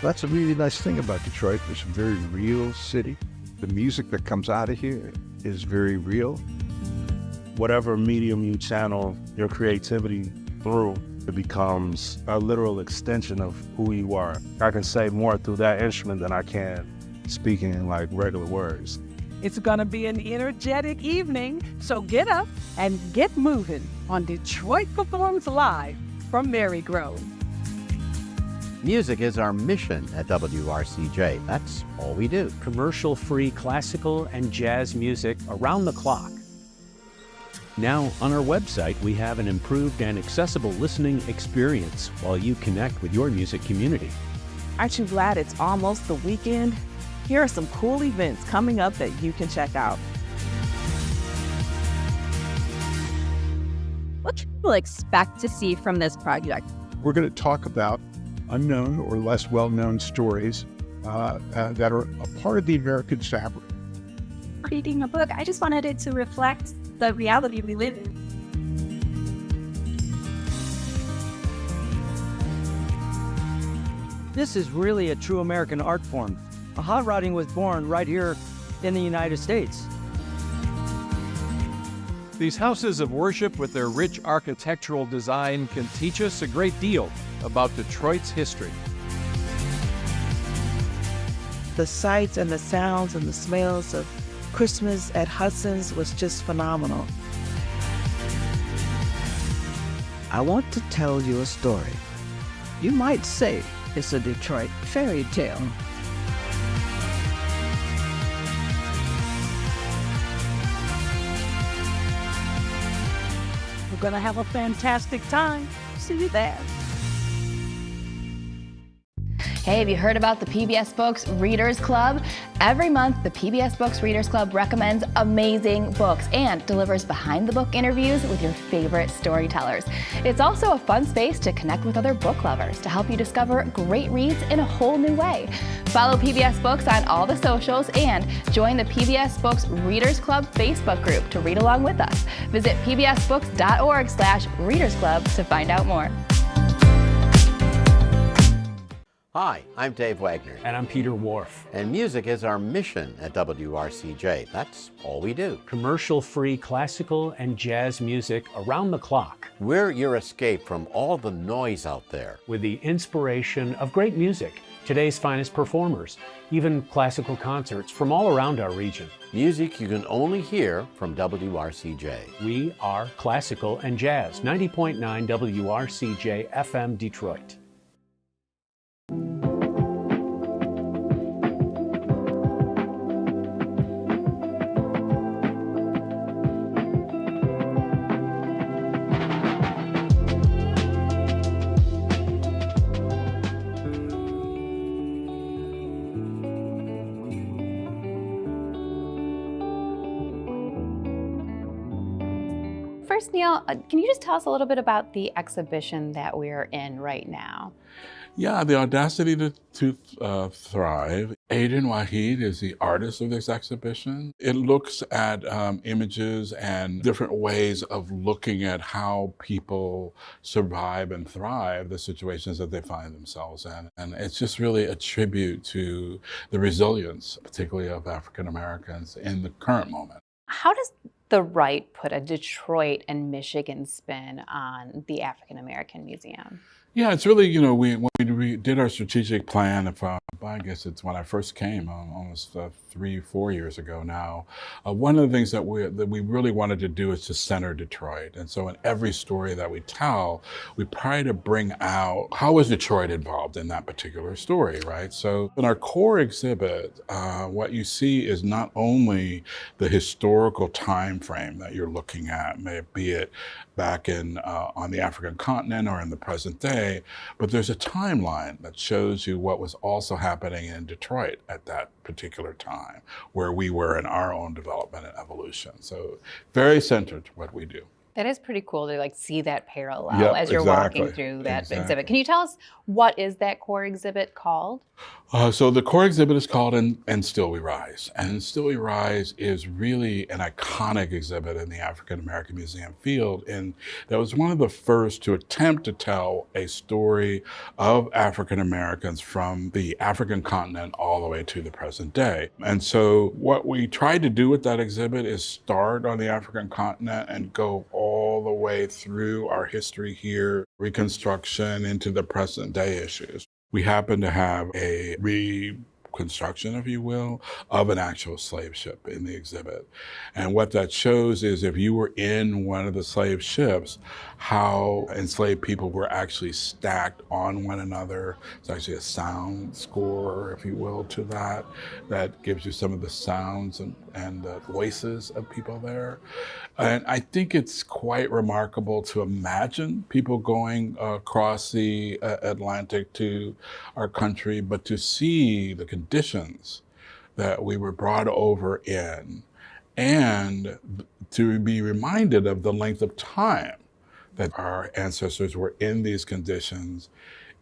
That's a really nice thing about Detroit. It's a very real city. The music that comes out of here is very real. Whatever medium you channel your creativity through, it becomes a literal extension of who you are. I can say more through that instrument than I can speaking in like regular words. It's gonna be an energetic evening, so get up and get moving on Detroit Performs Live from Marygrove. Music is our mission at WRCJ. That's all we do. Commercial-free classical and jazz music around the clock. Now, on our website, we have an improved and accessible listening experience while you connect with your music community. Aren't you glad it's almost the weekend? Here are some cool events coming up that you can check out. What can people expect to see from this project? We're going to talk about unknown or less well-known stories that are a part of the American fabric. Reading a book, I just wanted it to reflect the reality we live in. This is really a true American art form. Hot rodding was born right here in the United States. These houses of worship with their rich architectural design can teach us a great deal about Detroit's history. The sights and the sounds and the smells of Christmas at Hudson's was just phenomenal. I want to tell you a story. You might say it's a Detroit fairy tale. We're gonna have a fantastic time. See you there. Hey, have you heard about the PBS Books Readers Club? Every month, the PBS Books Readers Club recommends amazing books and delivers behind-the-book interviews with your favorite storytellers. It's also a fun space to connect with other book lovers to help you discover great reads in a whole new way. Follow PBS Books on all the socials and join the PBS Books Readers Club Facebook group to read along with us. Visit pbsbooks.org/Readers Club to find out more. Hi, I'm Dave Wagner. And I'm Peter Wharf. And music is our mission at WRCJ. That's all we do. Commercial-free classical and jazz music around the clock. We're your escape from all the noise out there. With the inspiration of great music, today's finest performers, even classical concerts from all around our region. Music you can only hear from WRCJ. We are Classical and Jazz, 90.9 WRCJ FM Detroit. First, Neil, can you just tell us a little bit about the exhibition that we're in right now? Yeah, the audacity to thrive. Aiden Wahid is the artist of this exhibition. It looks at images and different ways of looking at how people survive and thrive the situations that they find themselves in. And it's just really a tribute to the resilience, particularly of African Americans in the current moment. How does the right put a Detroit and Michigan spin on the African American Museum? Yeah, it's really, when we did our strategic plan, I guess it's when I first came, almost 3-4 years ago now, one of the things that we really wanted to do is to center Detroit. And so in every story that we tell, we try to bring out how is Detroit involved in that particular story, right? So in our core exhibit, what you see is not only the historical time frame that you're looking at, be it back on the African continent or in the present day, but there's a timeline that shows you what was also happening in Detroit at that particular time, where we were in our own development and evolution. So very centered to what we do. That is pretty cool to see that parallel as you're walking through that exhibit. Can you tell us what is that core exhibit called? So the core exhibit is called And Still We Rise. And Still We Rise is really an iconic exhibit in the African American Museum field. And that was one of the first to attempt to tell a story of African Americans from the African continent all the way to the present day. And so what we tried to do with that exhibit is start on the African continent and go all the way through our history here, Reconstruction into the present day issues. We happen to have a reconstruction, if you will, of an actual slave ship in the exhibit. And what that shows is if you were in one of the slave ships, how enslaved people were actually stacked on one another. It's actually a sound score, if you will, to that. That gives you some of the sounds and the voices of people there. And I think it's quite remarkable to imagine people going across the Atlantic to our country, but to see the conditions that we were brought over in, and to be reminded of the length of time that our ancestors were in these conditions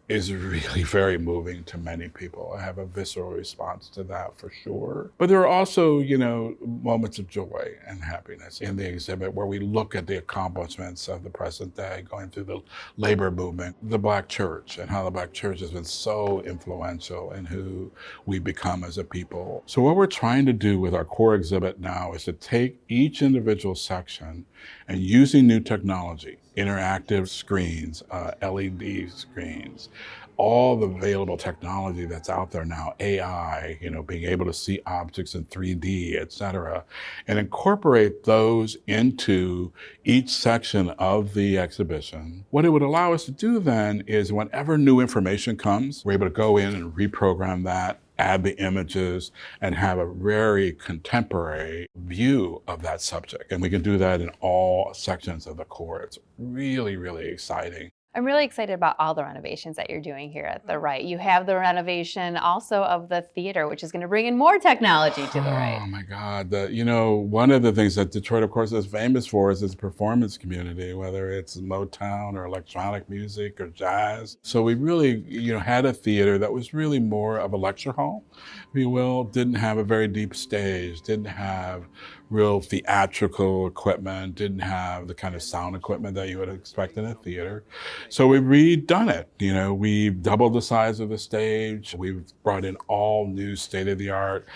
is really very moving to many people. I have a visceral response to that for sure. But there are also, moments of joy and happiness in the exhibit where we look at the accomplishments of the present day, going through the labor movement, the Black church, and how the Black church has been so influential in who we become as a people. So what we're trying to do with our core exhibit now is to take each individual section and using new technology, interactive screens, LED screens, all the available technology that's out there now, AI, being able to see objects in 3D, et cetera, and incorporate those into each section of the exhibition. What it would allow us to do then is whenever new information comes, we're able to go in and reprogram that, add the images, and have a very contemporary view of that subject. And we can do that in all sections of the core. It's really, really exciting. I'm really excited about all the renovations that you're doing here at the Right. You have the renovation also of the theater, which is going to bring in more technology to the Right. Oh my God. One of the things that Detroit, of course, is famous for is its performance community, whether it's Motown or electronic music or jazz. So we really, had a theater that was really more of a lecture hall, if you will, didn't have a very deep stage, didn't have real theatrical equipment, didn't have the kind of sound equipment that you would expect in a theater. So we've redone it. We've doubled the size of the stage. We've brought in all new state-of-the-art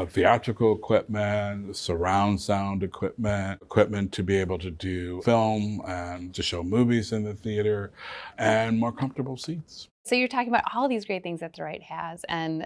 theatrical equipment, surround sound equipment to be able to do film and to show movies in the theater, and more comfortable seats. So you're talking about all these great things that the Right has, and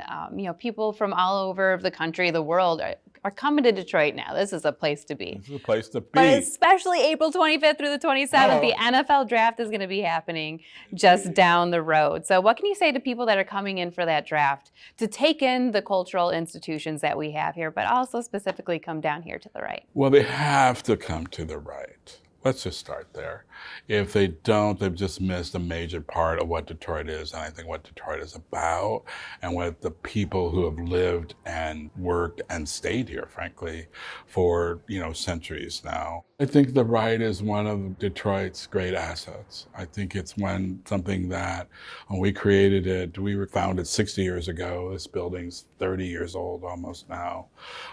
people from all over the country, the world, are coming to Detroit now. This is a place to be. This is a place to be. But especially April 25th through the 27th, the NFL draft is going to be happening just down the road. So what can you say to people that are coming in for that draft to take in the cultural institutions that we have here, but also specifically come down here to the Right? Well, they have to come to the Right. Let's just start there. If they don't, they've just missed a major part of what Detroit is, and I think what Detroit is about, and what the people who have lived and worked and stayed here, frankly, for centuries now. I think the Right is one of Detroit's great assets. I think it's something that when we created it, we were founded 60 years ago. This building's 30 years old almost now.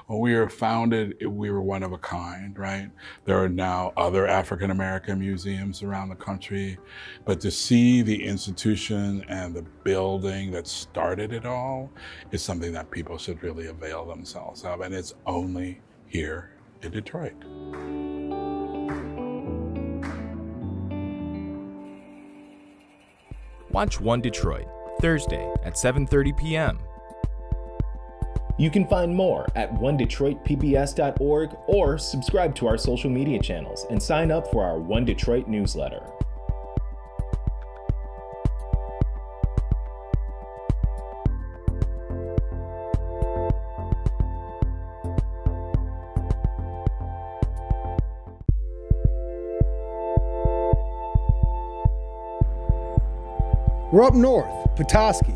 When we were founded, we were one of a kind, right? There are now other African American museums around the country, but to see the institution and the building that started it all is something that people should really avail themselves of, and it's only here in Detroit. Watch One Detroit, Thursday at 7:30 p.m. You can find more at onedetroitpbs.org or subscribe to our social media channels and sign up for our One Detroit newsletter. We're up north, Petoskey,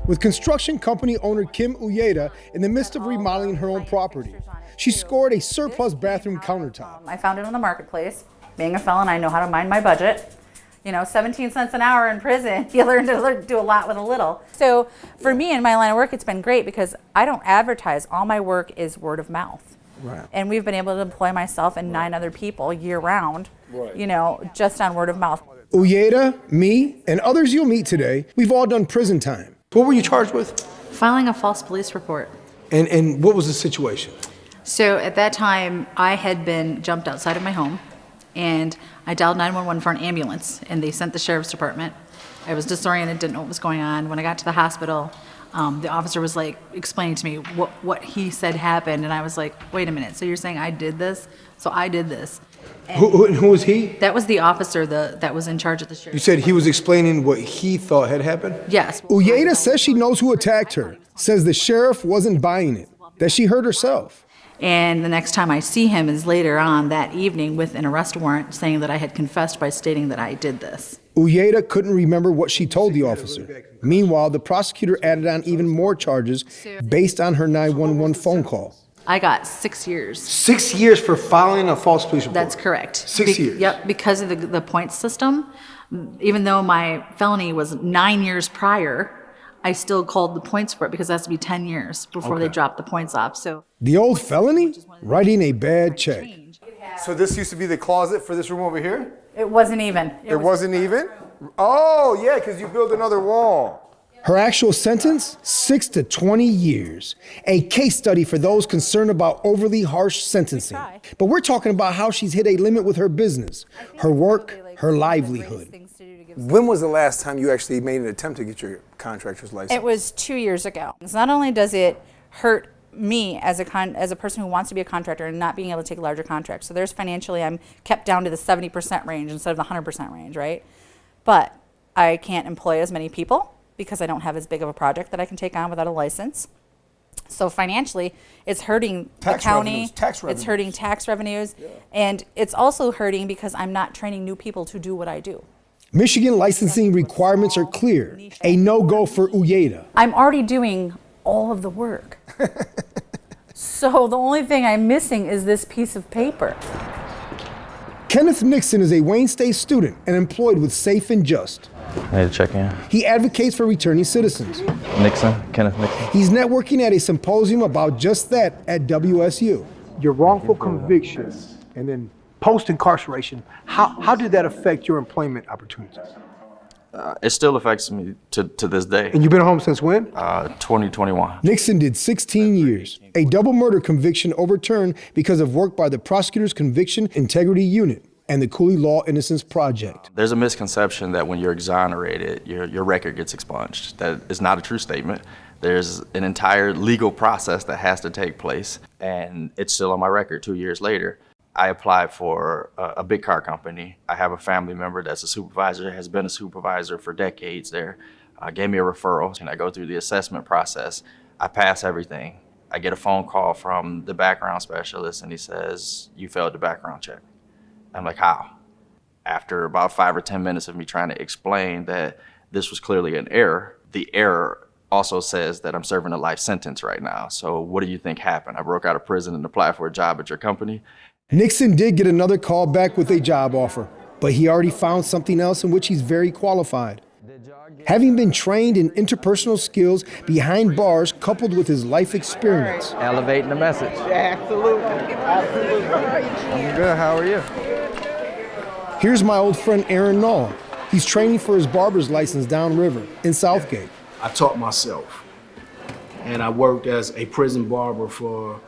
with construction company owner Kim Uyeda in the midst of remodeling her own property. She scored a surplus bathroom countertop. I found it on the marketplace. Being a felon, I know how to mind my budget. 17 cents an hour in prison, you learn to do a lot with a little. So for me in my line of work, it's been great because I don't advertise. All my work is word of mouth. Right. And we've been able to employ myself and 9 other people year round, just on word of mouth. Uyeda, me, and others you'll meet today, we've all done prison time. What were you charged with? Filing a false police report. And what was the situation? So at that time, I had been jumped outside of my home, and I dialed 911 for an ambulance, and they sent the sheriff's department. I was disoriented, didn't know what was going on. When I got to the hospital, the officer was explaining to me what he said happened, and I was like, wait a minute, so you're saying I did this? So I did this. Who was he? That was the officer that was in charge of the sheriff. You said he was explaining what he thought had happened? Yes. Uyeda says she knows who attacked her, says the sheriff wasn't buying it, that she hurt herself. And the next time I see him is later on that evening with an arrest warrant saying that I had confessed by stating that I did this. Uyeda couldn't remember what she told the officer. Meanwhile, the prosecutor added on even more charges based on her 911 phone call. I got 6 years. 6 years for filing a false police report? That's correct. 6 years? Yep, because of the points system. Even though my felony was 9 years prior, I still called the points for it because it has to be 10 years before they drop the points off. So the old felony? Writing a bad check. So this used to be the closet for this room over here? It wasn't even. It wasn't even? Oh, yeah, because you built another wall. Her actual sentence, 6 to 20 years. A case study for those concerned about overly harsh sentencing. But we're talking about how she's hit a limit with her business, her work, her livelihood. When was the last time you actually made an attempt to get your contractor's license? It was 2 years ago. So not only does it hurt me as a person who wants to be a contractor and not being able to take larger contracts. So there's financially, I'm kept down to the 70% range instead of the 100% range, right? But I can't employ as many people because I don't have as big of a project that I can take on without a license. So financially, it's hurting the county, it's hurting tax revenues, and it's also hurting because I'm not training new people to do what I do. Michigan licensing requirements are clear. A no-go for Uyeda. I'm already doing all of the work. So the only thing I'm missing is this piece of paper. Kenneth Nixon is a Wayne State student and employed with Safe and Just. I need to check in. He advocates for returning citizens. Kenneth Nixon. He's networking at a symposium about just that at WSU. Your wrongful conviction and then post-incarceration, how did that affect your employment opportunities? It still affects me to this day. And you've been home since when? 2021. Nixon did 16 years. A double murder conviction overturned because of work by the prosecutor's conviction integrity unit and the Cooley Law Innocence Project. There's a misconception that when you're exonerated, your record gets expunged. That is not a true statement. There's an entire legal process that has to take place, and it's still on my record 2 years later. I applied for a big car company. I have a family member that's a supervisor, has been a supervisor for decades there. Gave me a referral, and I go through the assessment process. I pass everything. I get a phone call from the background specialist, and he says, "You failed the background check." I'm like, "How?" After about 5 or 10 minutes of me trying to explain that this was clearly an error, the error also says that I'm serving a life sentence right now. So what do you think happened? I broke out of prison and applied for a job at your company. Nixon did get another call back with a job offer, but he already found something else in which he's very qualified. Having been trained in interpersonal skills behind bars coupled with his life experience. Elevating the message. Absolutely. I'm good, how are you? Here's my old friend Aaron Nall. He's training for his barber's license downriver in Southgate. I taught myself, and I worked as a prison barber for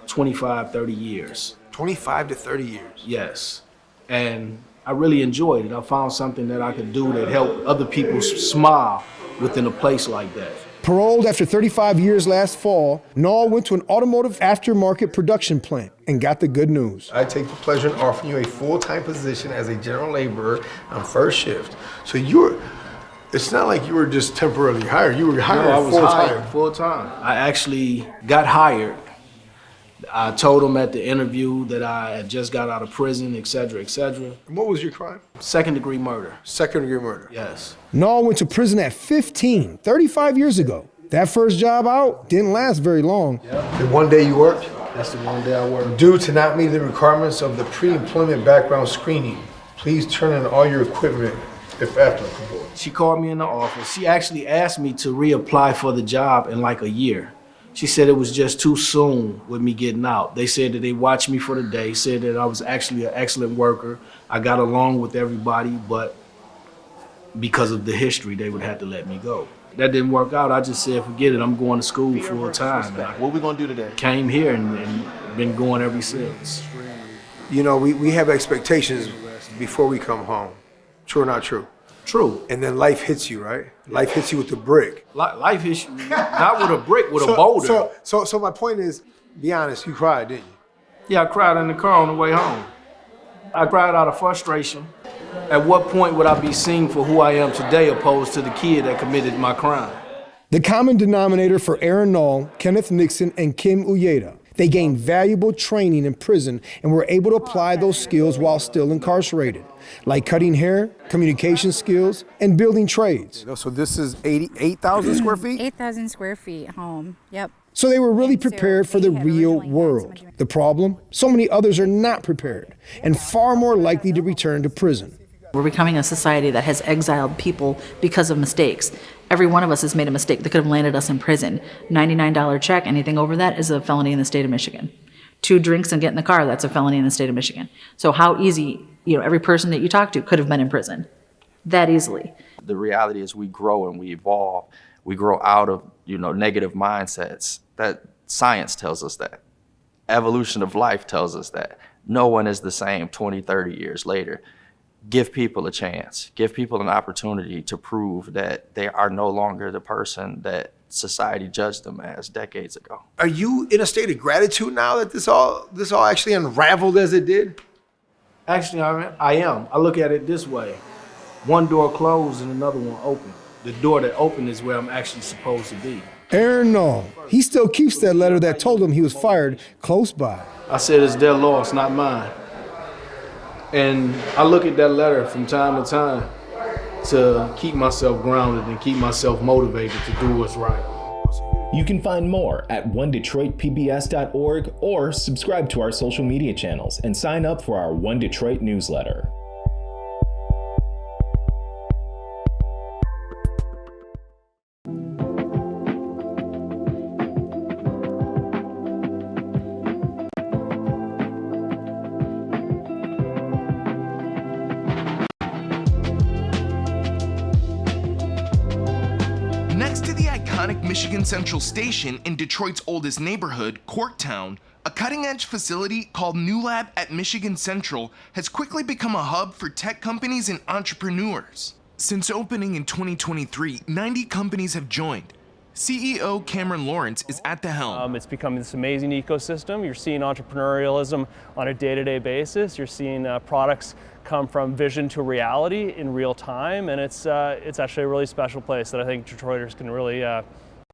25, 30 years. 25 to 30 years? Yes, and I really enjoyed it. I found something that I could do that helped other people smile within a place like that. Paroled after 35 years last fall, Nall went to an automotive aftermarket production plant and got the good news. I take the pleasure in offering you a full-time position as a general laborer on first shift. So it's not like you were just temporarily hired. You were hired full-time. Full-time. I actually got hired. I told them at the interview that I had just got out of prison, et cetera, et cetera. And what was your crime? Second-degree murder. Second-degree murder? Yes. Nall went to prison at 15, 35 years ago. That first job out didn't last very long. The one day you worked? That's the one day I worked. Due to not meeting the requirements of the pre-employment background screening, please turn in all your equipment if applicable. She called me in the office. She actually asked me to reapply for the job in like a year. She said it was just too soon with me getting out. They said that they watched me for the day, said that I was actually an excellent worker. I got along with everybody, but because of the history, they would have to let me go. That didn't work out. I just said, forget it, I'm going to school full time. What are we gonna do today? Came here and been going ever since. You know, we have expectations before we come home. True or not true? True. And then life hits you, right? Life hits you with a brick. Life hits you, not with a brick, with a boulder. So my point is, be honest, you cried, didn't you? Yeah, I cried in the car on the way home. I cried out of frustration. At what point would I be seen for who I am today opposed to the kid that committed my crime? The common denominator for Aaron Nall, Kenneth Nixon, and Kim Uyeda. They gained valuable training in prison and were able to apply those skills while still incarcerated, like cutting hair, communication skills, and building trades. So this is 8,000 square feet? 8,000 square feet home, yep. So they were really prepared for the real world. The problem? So many others are not prepared and far more likely to return to prison. We're becoming a society that has exiled people because of mistakes. Every one of us has made a mistake that could have landed us in prison. $99 check, anything over that is a felony in the state of Michigan. 2 drinks and get in the car, that's a felony in the state of Michigan. So how easy, every person that you talk to could have been in prison. That easily. The reality is we grow and we evolve. We grow out of, negative mindsets. That science tells us that. Evolution of life tells us that. No one is the same 20, 30 years later. Give people a chance. Give people an opportunity to prove that they are no longer the person that society judged them as decades ago. Are you in a state of gratitude now that this all actually unraveled as it did? Actually, I am. I look at it this way. One door closed and another one open. The door that opened is where I'm actually supposed to be. Aaron Nall, he still keeps that letter that told him he was fired close by. I said it's their loss, not mine. And I look at that letter from time to time, to keep myself grounded and keep myself motivated to do what's right. You can find more at onedetroitpbs.org or subscribe to our social media channels and sign up for our One Detroit newsletter. Next to the iconic Michigan Central Station in Detroit's oldest neighborhood, Corktown, a cutting-edge facility called New Lab at Michigan Central has quickly become a hub for tech companies and entrepreneurs. Since opening in 2023, 90 companies have joined. CEO Cameron Lawrence is at the helm. It's become this amazing ecosystem. You're seeing entrepreneurialism on a day-to-day basis. You're seeing products come from vision to reality in real time, and it's actually a really special place that I think Detroiters can really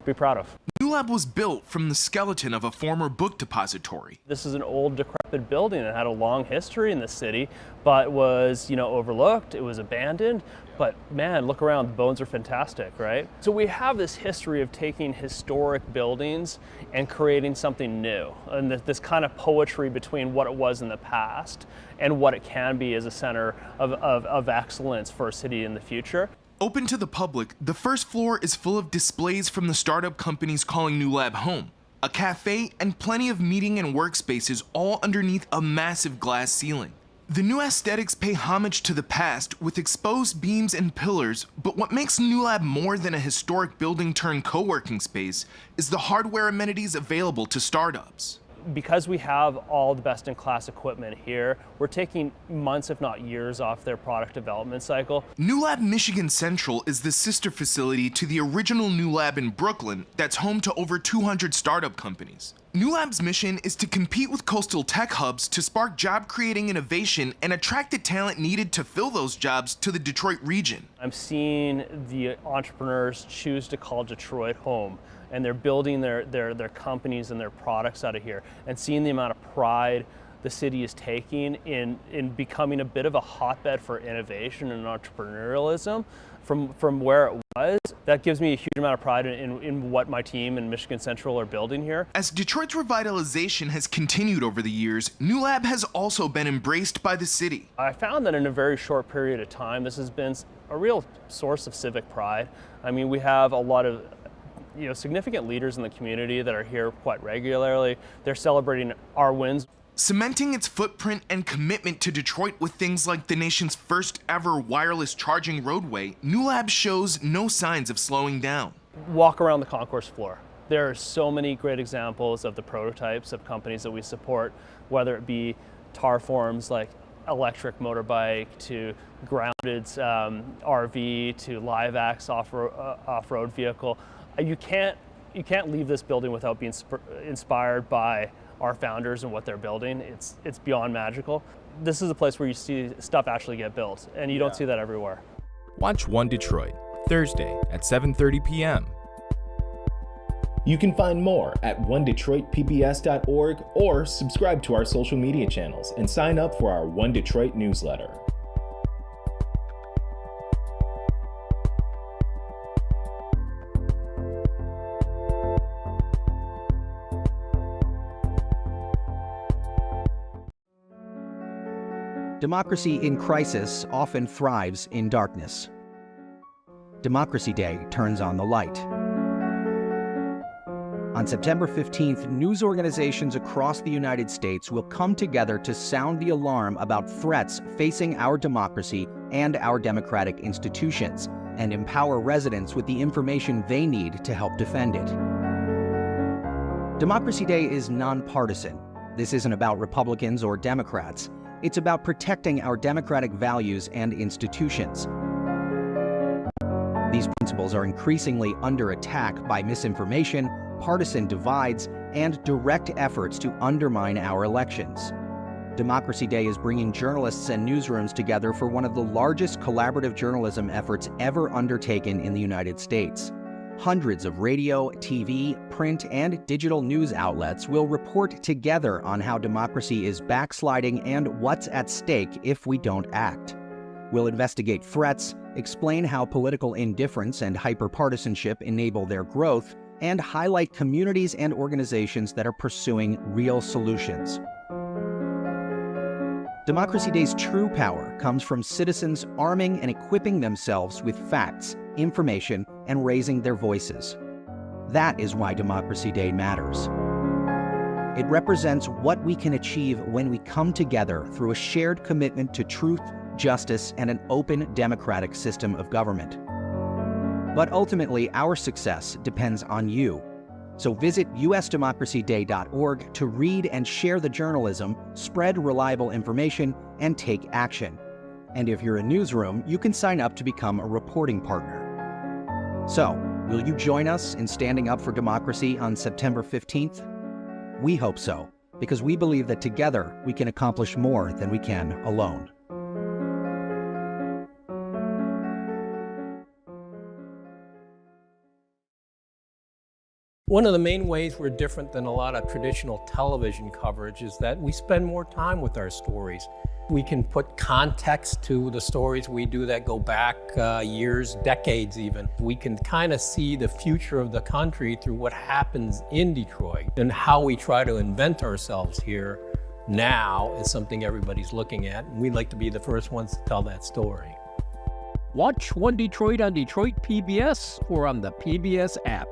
be proud of. New Lab was built from the skeleton of a former book depository. This is an old, decrepit building that had a long history in the city, but was, overlooked. It was abandoned. But man, look around, the bones are fantastic, right? So we have this history of taking historic buildings and creating something new, and this kind of poetry between what it was in the past and what it can be as a center of excellence for a city in the future. Open to the public, the first floor is full of displays from the startup companies calling New Lab home. A cafe and plenty of meeting and workspaces all underneath a massive glass ceiling. The new aesthetics pay homage to the past with exposed beams and pillars, but what makes New Lab more than a historic building turned co-working space is the hardware amenities available to startups. Because we have all the best-in-class equipment here, we're taking months, if not years, off their product development cycle. New Lab Michigan Central is the sister facility to the original New Lab in Brooklyn that's home to over 200 startup companies. New Lab's mission is to compete with coastal tech hubs to spark job-creating innovation and attract the talent needed to fill those jobs to the Detroit region. I'm seeing the entrepreneurs choose to call Detroit home, and they're building their companies and their products out of here, and seeing the amount of pride the city is taking in becoming a bit of a hotbed for innovation and entrepreneurialism from where it was. That gives me a huge amount of pride in what my team and Michigan Central are building here. As Detroit's revitalization has continued over the years, New Lab has also been embraced by the city. I found that in a very short period of time, this has been a real source of civic pride. I mean, we have a lot of significant leaders in the community that are here quite regularly. They're celebrating our wins. Cementing its footprint and commitment to Detroit with things like the nation's first ever wireless charging roadway, New Lab shows no signs of slowing down. Walk around the concourse floor. There are so many great examples of the prototypes of companies that we support, whether it be tar forms like electric motorbike to grounded RV to live-ax off-road vehicle. You can't leave this building without being inspired by our founders and what they're building. It's beyond magical. This is a place where you see stuff actually get built, and you don't see that everywhere. Watch One Detroit, Thursday at 7:30 p.m. You can find more at onedetroitpbs.org or subscribe to our social media channels and sign up for our One Detroit newsletter. Democracy in crisis often thrives in darkness. Democracy Day turns on the light. On September 15th, news organizations across the United States will come together to sound the alarm about threats facing our democracy and our democratic institutions, and empower residents with the information they need to help defend it. Democracy Day is nonpartisan. This isn't about Republicans or Democrats. It's about protecting our democratic values and institutions. These principles are increasingly under attack by misinformation, partisan divides, and direct efforts to undermine our elections. Democracy Day is bringing journalists and newsrooms together for one of the largest collaborative journalism efforts ever undertaken in the United States. Hundreds of radio, TV, print, and digital news outlets will report together on how democracy is backsliding and what's at stake if we don't act. We'll investigate threats, explain how political indifference and hyperpartisanship enable their growth, and highlight communities and organizations that are pursuing real solutions. Democracy Day's true power comes from citizens arming and equipping themselves with facts, information, and raising their voices. That is why Democracy Day matters. It represents what we can achieve when we come together through a shared commitment to truth, justice, and an open democratic system of government. But ultimately, our success depends on you. So visit usdemocracyday.org to read and share the journalism, spread reliable information, and take action. And if you're a newsroom, you can sign up to become a reporting partner. So, will you join us in standing up for democracy on September 15th? We hope so, because we believe that together we can accomplish more than we can alone. One of the main ways we're different than a lot of traditional television coverage is that we spend more time with our stories. We can put context to the stories we do that go back years, decades even. We can kind of see the future of the country through what happens in Detroit, and how we try to invent ourselves here now is something everybody's looking at, and we'd like to be the first ones to tell that story. Watch One Detroit on Detroit PBS or on the PBS app.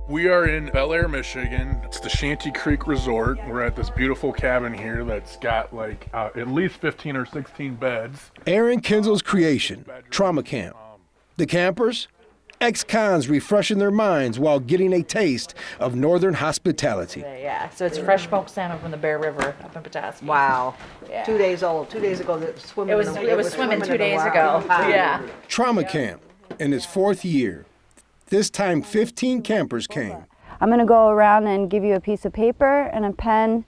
We are in Bel Air, Michigan. It's the Shanty Creek Resort. We're at this beautiful cabin here that's got like at least 15 or 16 beds. Aaron Kinzel's creation, Trauma Camp. The campers? Ex-cons refreshing their minds while getting a taste of northern hospitality. Yeah, so it's fresh smoked salmon from the Bear River up in Petoskey. Wow. Yeah. 2 days old. 2 days ago, swimming. It was swimming 2 days ago. Yeah. Trauma Camp, in its 4th year. This time, 15 campers came. I'm going to go around and give you a piece of paper and a pen.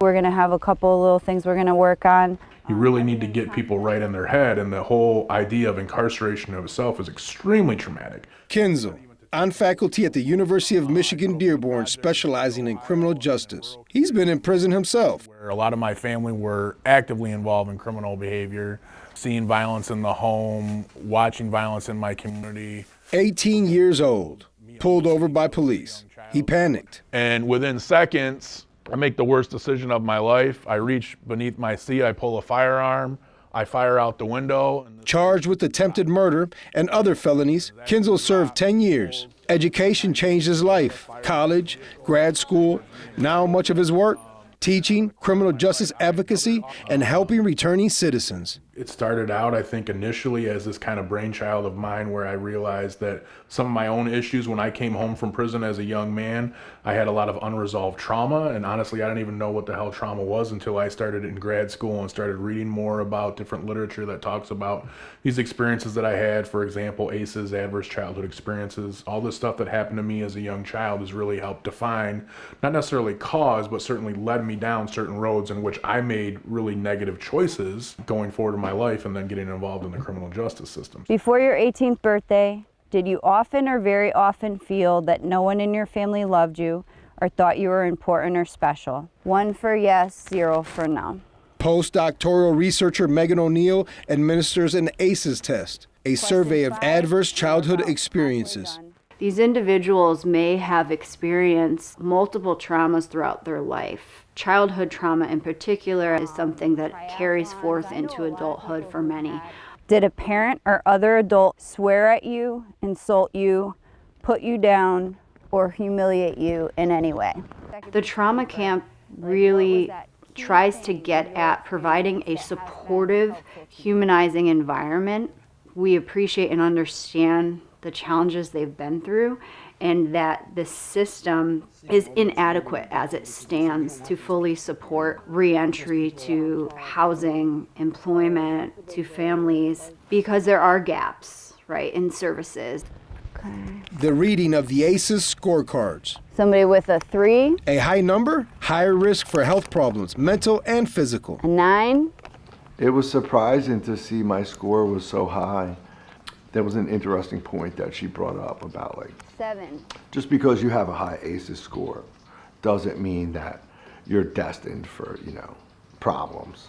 We're going to have a couple little things we're going to work on. You really need to get people right in their head, and the whole idea of incarceration of itself is extremely traumatic. Kinzel, on faculty at the University of Michigan Dearborn, specializing in criminal justice. He's been in prison himself. A lot of my family were actively involved in criminal behavior, seeing violence in the home, watching violence in my community. 18 years old, pulled over by police. He panicked. And within seconds, I make the worst decision of my life. I reach beneath my seat, I pull a firearm, I fire out the window. Charged with attempted murder and other felonies, Kinzel served 10 years. Education changed his life. College, grad school, now much of his work, teaching, criminal justice advocacy, and helping returning citizens. It started out, I think, initially as this kind of brainchild of mine where I realized that some of my own issues when I came home from prison as a young man, I had a lot of unresolved trauma, and honestly, I didn't even know what the hell trauma was until I started in grad school and started reading more about different literature that talks about these experiences that I had. For example, ACEs, adverse childhood experiences. All this stuff that happened to me as a young child has really helped define, not necessarily cause, but certainly led me down certain roads in which I made really negative choices going forward in my life and then getting involved in the criminal justice system. Before your 18th birthday, did you often or very often feel that no one in your family loved you or thought you were important or special? 1 for yes, 0 for no. Postdoctoral researcher Megan O'Neill administers an ACEs test, a survey of adverse childhood experiences. These individuals may have experienced multiple traumas throughout their life. Childhood trauma in particular is something that carries forth into adulthood for many. Did a parent or other adult swear at you, insult you, put you down, or humiliate you in any way? The trauma camp really tries to get at providing a supportive, humanizing environment. We appreciate and understand the challenges they've been through, and that the system is inadequate as it stands to fully support reentry to housing, employment, to families, because there are gaps, right, in services. The reading of the ACEs scorecards. Somebody with a 3. A high number, higher risk for health problems, mental and physical. A 9. It was surprising to see my score was so high. That was an interesting point that she brought up about, like, 7. Just because you have a high ACEs score doesn't mean that you're destined for, problems.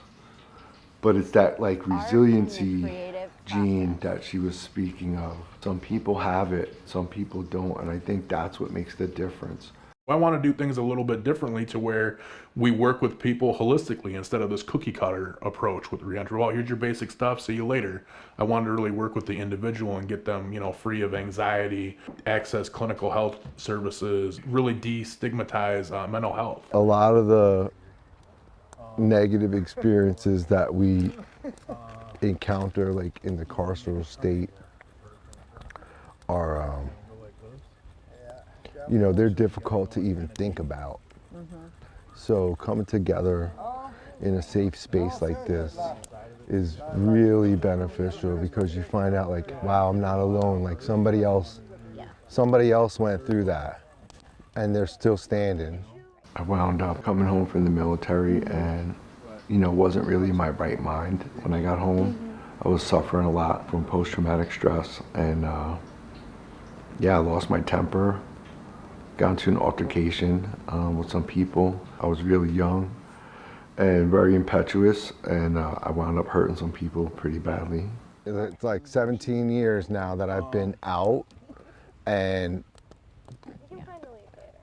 But it's that like resiliency gene that she was speaking of. Some people have it, some people don't, and I think that's what makes the difference. I want to do things a little bit differently to where we work with people holistically instead of this cookie cutter approach with reentry. Well, here's your basic stuff, see you later. I wanted to really work with the individual and get them, free of anxiety, access clinical health services, really destigmatize mental health. A lot of the negative experiences that we encounter like in the carceral state are they're difficult to even think about. So coming together in a safe space like this is really beneficial because you find out like, wow, I'm not alone. Like somebody else went through that and they're still standing. I wound up coming home from the military and, wasn't really in my right mind when I got home. I was suffering a lot from post-traumatic stress and I lost my temper. Got into an altercation with some people. I was really young and very impetuous, and I wound up hurting some people pretty badly. It's like 17 years now that I've been out, and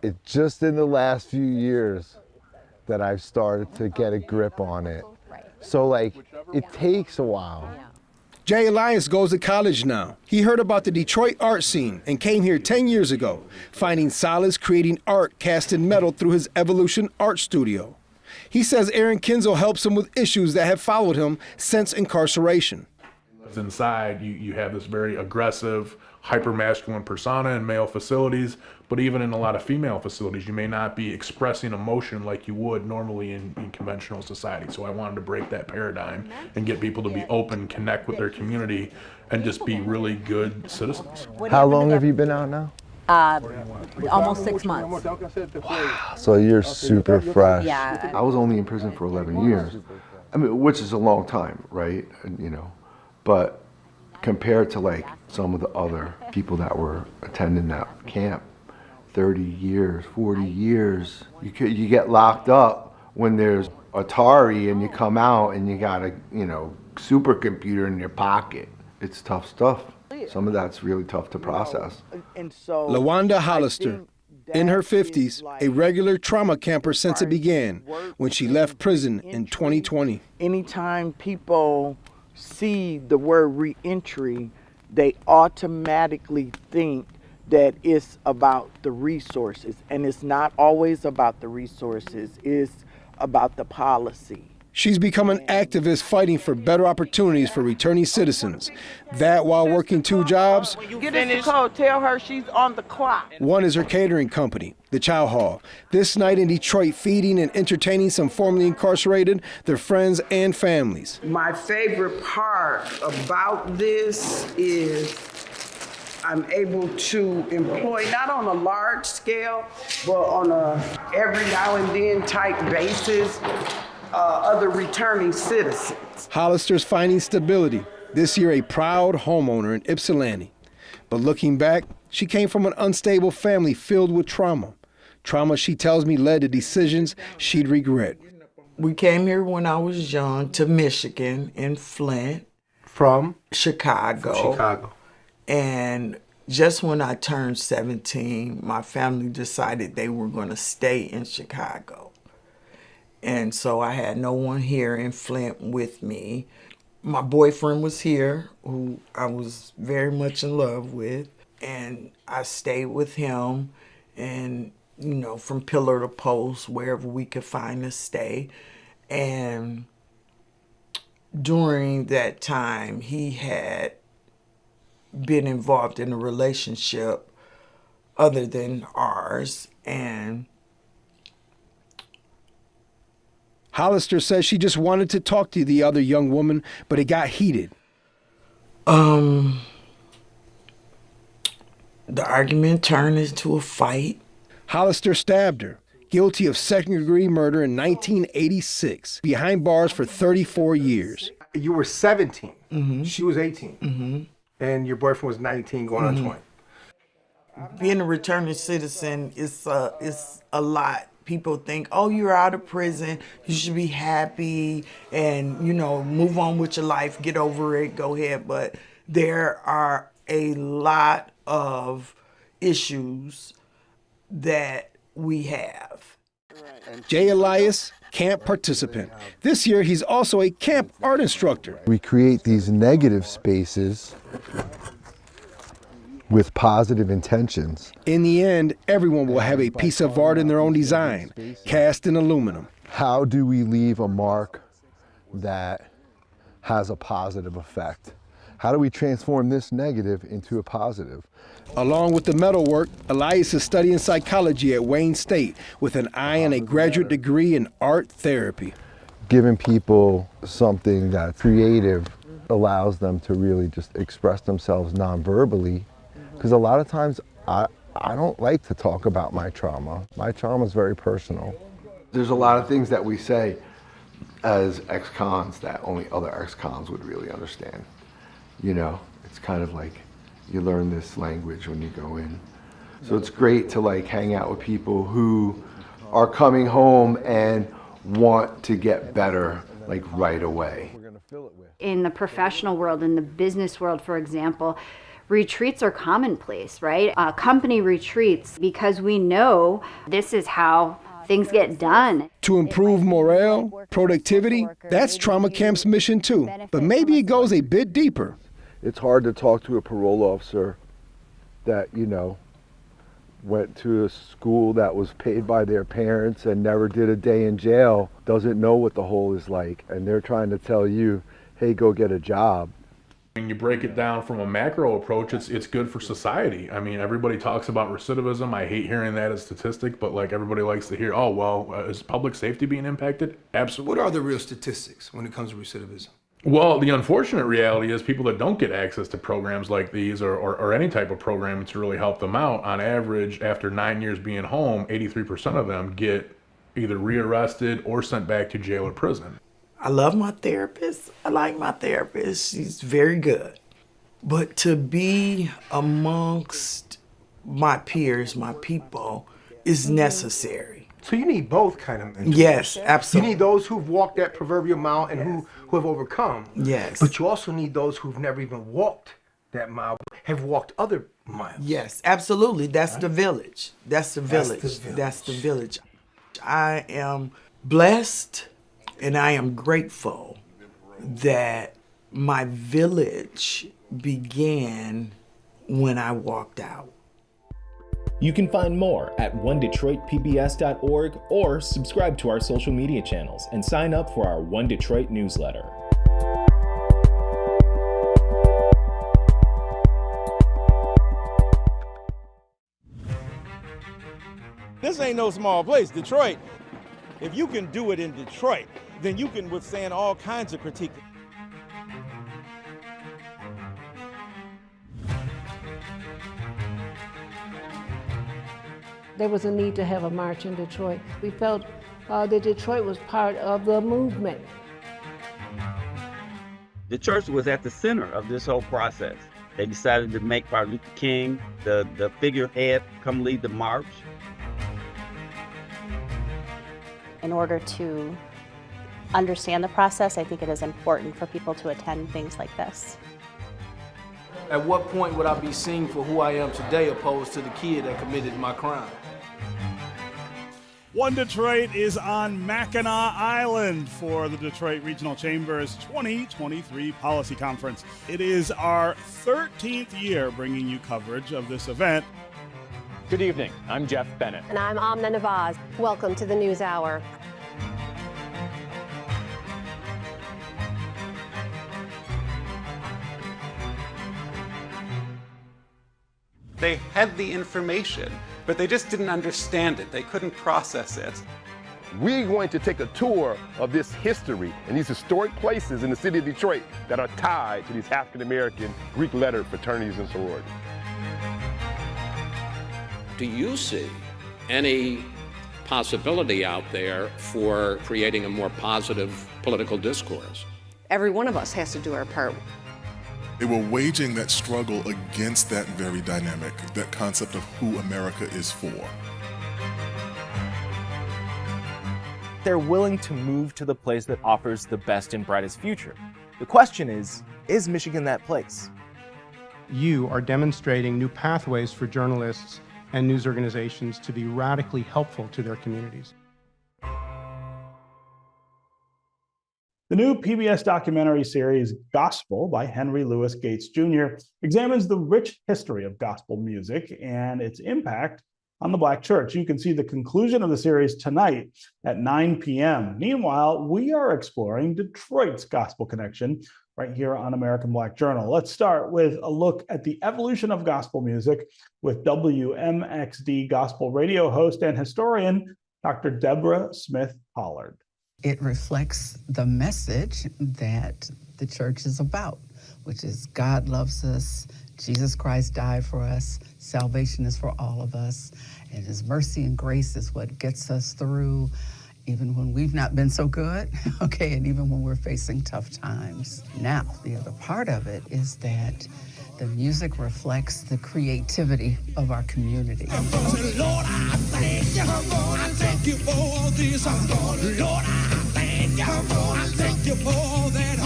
it's just in the last few years that I've started to get a grip on it. So like, it takes a while. Jay Elias goes to college now. He heard about the Detroit art scene and came here 10 years ago, finding solace creating art cast in metal through his Evolution Art Studio. He says Aaron Kinzel helps him with issues that have followed him since incarceration. Inside, you have this very aggressive, hyper-masculine persona in male facilities, but even in a lot of female facilities, you may not be expressing emotion like you would normally in conventional society. So I wanted to break that paradigm and get people to be open, connect with their community, and just be really good citizens. How long have you been out now? Almost 6 months. Wow, so you're super fresh. Yeah. I was only in prison for 11 years, which is a long time, right? But compared to like some of the other people that were attending that camp, 30 years, 40 years, you get locked up when there's Atari and you come out and you got a supercomputer in your pocket. It's tough stuff. Some of that's really tough to process. LaWanda Hollister, in her 50s, a regular trauma camper since it began when she left prison in 2020. Anytime people see the word reentry, they automatically think that it's about the resources, and it's not always about the resources, it's about the policy. She's become an activist fighting for better opportunities for returning citizens. That while working 2 jobs. Get in the code, tell her she's on the clock. One is her catering company, the Chow Hall. This night in Detroit, feeding and entertaining some formerly incarcerated, their friends and families. My favorite part about this is I'm able to employ, not on a large scale, but on a every now and then type basis, other returning citizens. Hollister's finding stability. This year, a proud homeowner in Ypsilanti. But looking back, she came from an unstable family filled with trauma. Trauma, she tells me, led to decisions she'd regret. We came here when I was young to Michigan in Flint. From? Chicago. And just when I turned 17, my family decided they were going to stay in Chicago. And so I had no one here in Flint with me. My boyfriend was here, who I was very much in love with. And I stayed with him and, from pillar to post, wherever we could find a stay. And during that time, he had been involved in a relationship other than ours. And Hollister says she just wanted to talk to the other young woman, but it got heated. The argument turned into a fight. Hollister stabbed her, guilty of second-degree murder in 1986, behind bars for 34 years. You were 17. Mm-hmm. She was 18. Mm-hmm. And your boyfriend was 19 going on 20. Being a returning citizen is a lot. people think, oh, you're out of prison, you should be happy and, you know, move on with your life, get over it, go ahead. But there are a lot of issues that we have. Jay Elias, camp participant. This year, he's also a camp art instructor. We create these negative spaces with positive intentions. In the end, everyone will have a piece of art in their own design, cast in aluminum. How do we leave a mark that has a positive effect? How do we transform this negative into a positive? Along with the metalwork, Elias is studying psychology at Wayne State with an eye on a graduate degree in art therapy. Giving people something that's creative allows them to really just express themselves non-verbally. Because a lot of times I don't like to talk about my trauma. My trauma is very personal. There's a lot of things that we say as ex-cons that only other ex-cons would really understand. You know, it's kind of like you learn this language when you go in. So it's great to like hang out with people who are coming home and want to get better like right away. In the professional world, in the business world, for example, retreats are commonplace, right? Company retreats, because we know this is how things get done. To improve morale, productivity, that's trauma camp's mission too. But maybe it goes a bit deeper. It's hard to talk to a parole officer that, you know, went to a school that was paid by their parents and never did a day in jail, doesn't know what the whole is like, and they're trying to tell you, hey, go get a job. When you break it down from a macro approach, it's good for society. I mean, everybody talks about recidivism. I hate hearing that as a statistic, but like everybody likes to hear, oh, well, is public safety being impacted? Absolutely. What are the real statistics when it comes to recidivism? Well, the unfortunate reality is people that don't get access to programs like these or any type of program to really help them out, on average, after 9 years being home, 83% of them get either rearrested or sent back to jail or prison. I love my therapist. I like my therapist. She's very good. But to be amongst my peers, my people, is necessary. So you need both kind of mentors. Yes, absolutely. You need those who've walked that proverbial mile and who have overcome. Yes. But you also need those who've never even walked that mile, have walked other miles. Yes, absolutely. That's the village. That's the village. That's the village. I am blessed and I am grateful that my village began when I walked out. You can find more at onedetroitpbs.org or subscribe to our social media channels and sign up for our One Detroit newsletter. This ain't no small place, Detroit. If you can do it in Detroit, then you can withstand all kinds of critique. There was a need to have a march in Detroit. We felt that Detroit was part of the movement. The church was at the center of this whole process. They decided to make Martin Luther King the figurehead come lead the march. In order to understand the process, I think it is important for people to attend things like this. At what point would I be seen for who I am today opposed to the kid that committed my crime? One Detroit is on Mackinac Island for the Detroit Regional Chamber's 2023 Policy Conference. It is our 13th year bringing you coverage of this event. Good evening, I'm Jeff Bennett. And I'm Amna Nawaz. Welcome to the News Hour. They had the information, but they just didn't understand it. They couldn't process it. We're going to take a tour of this history and these historic places in the city of Detroit that are tied to these African-American Greek letter fraternities and sororities. Do you see any possibility out there for creating a more positive political discourse? Every one of us has to do our part. They were waging that struggle against that very dynamic, that concept of who America is for. They're willing to move to the place that offers the best and brightest future. The question is Michigan that place? You are demonstrating new pathways for journalists and news organizations to be radically helpful to their communities. The new PBS documentary series Gospel by Henry Louis Gates Jr. examines the rich history of gospel music and its impact on the Black church. You can see the conclusion of the series tonight at 9 p.m. Meanwhile, we are exploring Detroit's gospel connection right here on American Black Journal. Let's start with a look at the evolution of gospel music with WMXD gospel radio host and historian, Dr. Deborah Smith Pollard. It reflects the message that the church is about, which is God loves us, Jesus Christ died for us, salvation is for all of us, and His mercy and grace is what gets us through even when we've not been so good, okay, and even when we're facing tough times. Now, the other part of it is that the music reflects the creativity of our community. Lord, I thank you. I thank you for all this. Lord, I thank you. I thank you for all that.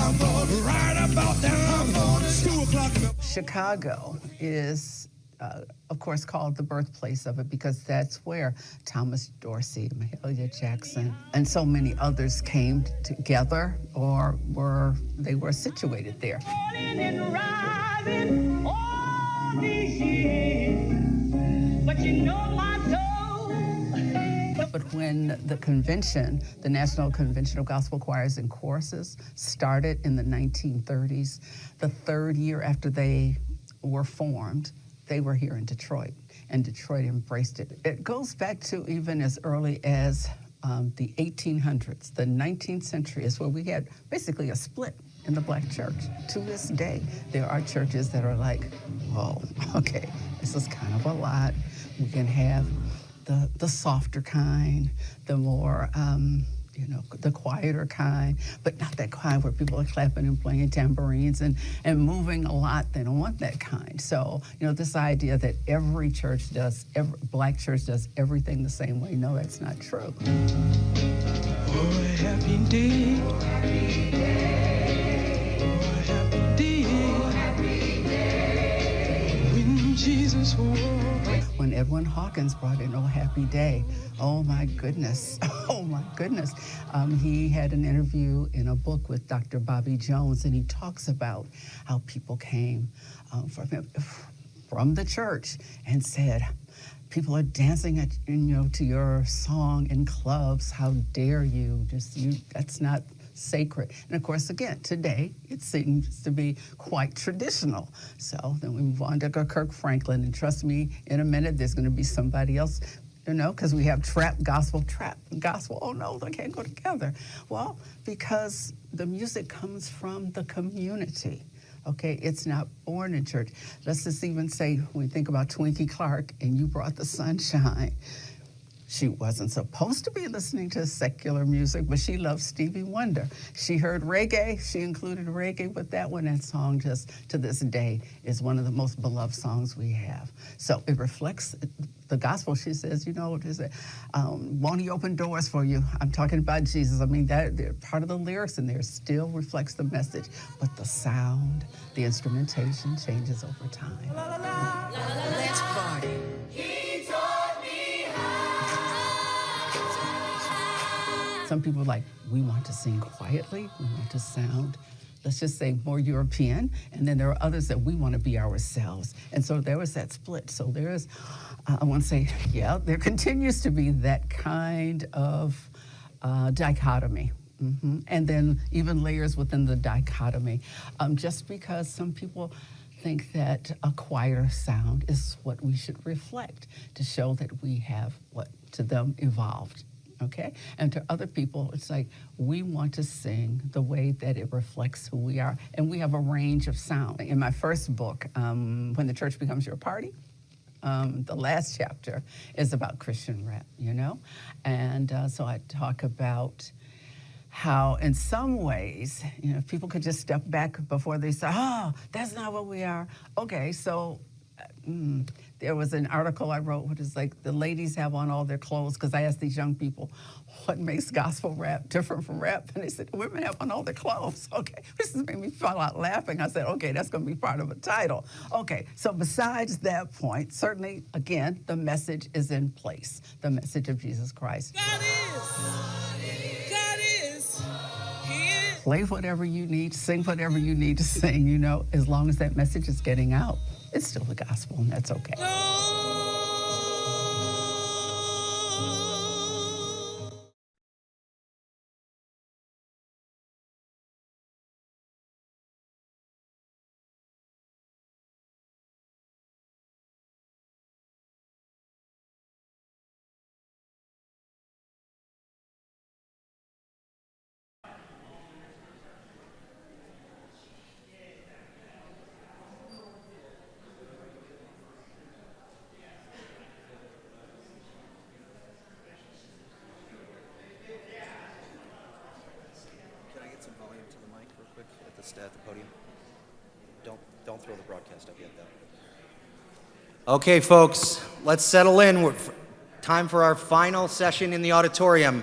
Right about now, 2 o'clock. Chicago is, of course, called the birthplace of it because that's where Thomas Dorsey, Mahalia Jackson, and so many others came together or were situated there. All these years, but you know my soul. But when the convention, the National Convention of Gospel Choirs and Choruses, started in the 1930s, the third year after they were formed, they were here in Detroit, and Detroit embraced it. It goes back to even as early as the 1800s. The 19th century is where we had basically a split in the Black church. To this day, there are churches that are like, whoa, okay, this is kind of a lot. We can have the softer kind, the more, the quieter kind, but not that kind where people are clapping and playing tambourines and moving a lot. They don't want that kind. So, this idea that every Black church does everything the same way, no, that's not true. Oh, happy day. Happy day. Jesus walked. When Edwin Hawkins brought in Oh Happy Day, oh my goodness, he had an interview in a book with Dr. Bobby Jones, and he talks about how people came from the church and said, people are dancing to your song in clubs. How dare you? That's not sacred. And of course, again, today, it seems to be quite traditional. So then we move on to Kirk Franklin, and trust me, in a minute, there's going to be somebody else, because we have trap, gospel, oh no, they can't go together. Well, because the music comes from the community. Okay, it's not born in church. Let's just even say, when we think about Twinkie Clark and You Brought the Sunshine, she wasn't supposed to be listening to secular music, but she loved Stevie Wonder. She heard reggae, she included reggae with that one. That song just to this day is one of the most beloved songs we have. So it reflects the gospel. She says, won't He open doors for you? I'm talking about Jesus. I mean, that part of the lyrics in there still reflects the message, but the sound, the instrumentation changes over time. Let's party. Some people are like, we want to sing quietly, we want to sound, let's just say, more European, and then there are others that we want to be ourselves. And so there was that split. So there is, I want to say, there continues to be that kind of dichotomy. Mm-hmm. And then even layers within the dichotomy, just because some people think that a quieter sound is what we should reflect to show that we have, to them, evolved. Okay? And to other people, it's like, we want to sing the way that it reflects who we are. And we have a range of sound. In my first book, When the Church Becomes Your Party, the last chapter is about Christian rap, And so I talk about how, in some ways, if people could just step back before they say, oh, that's not what we are. Okay, so There was an article I wrote, which is like the ladies have on all their clothes, because I asked these young people, what makes gospel rap different from rap? And they said, women have on all their clothes. Okay, this just made me fall out laughing. I said, okay, that's going to be part of a title. Okay, so besides that point, certainly, again, the message is in place, the message of Jesus Christ. God is. Play whatever you need, sing whatever you need to sing, you know, as long as that message is getting out. It's still the gospel, and that's okay. At the podium. Don't throw the broadcast up yet, though. Okay, folks, let's settle in. Time for our final session in the auditorium.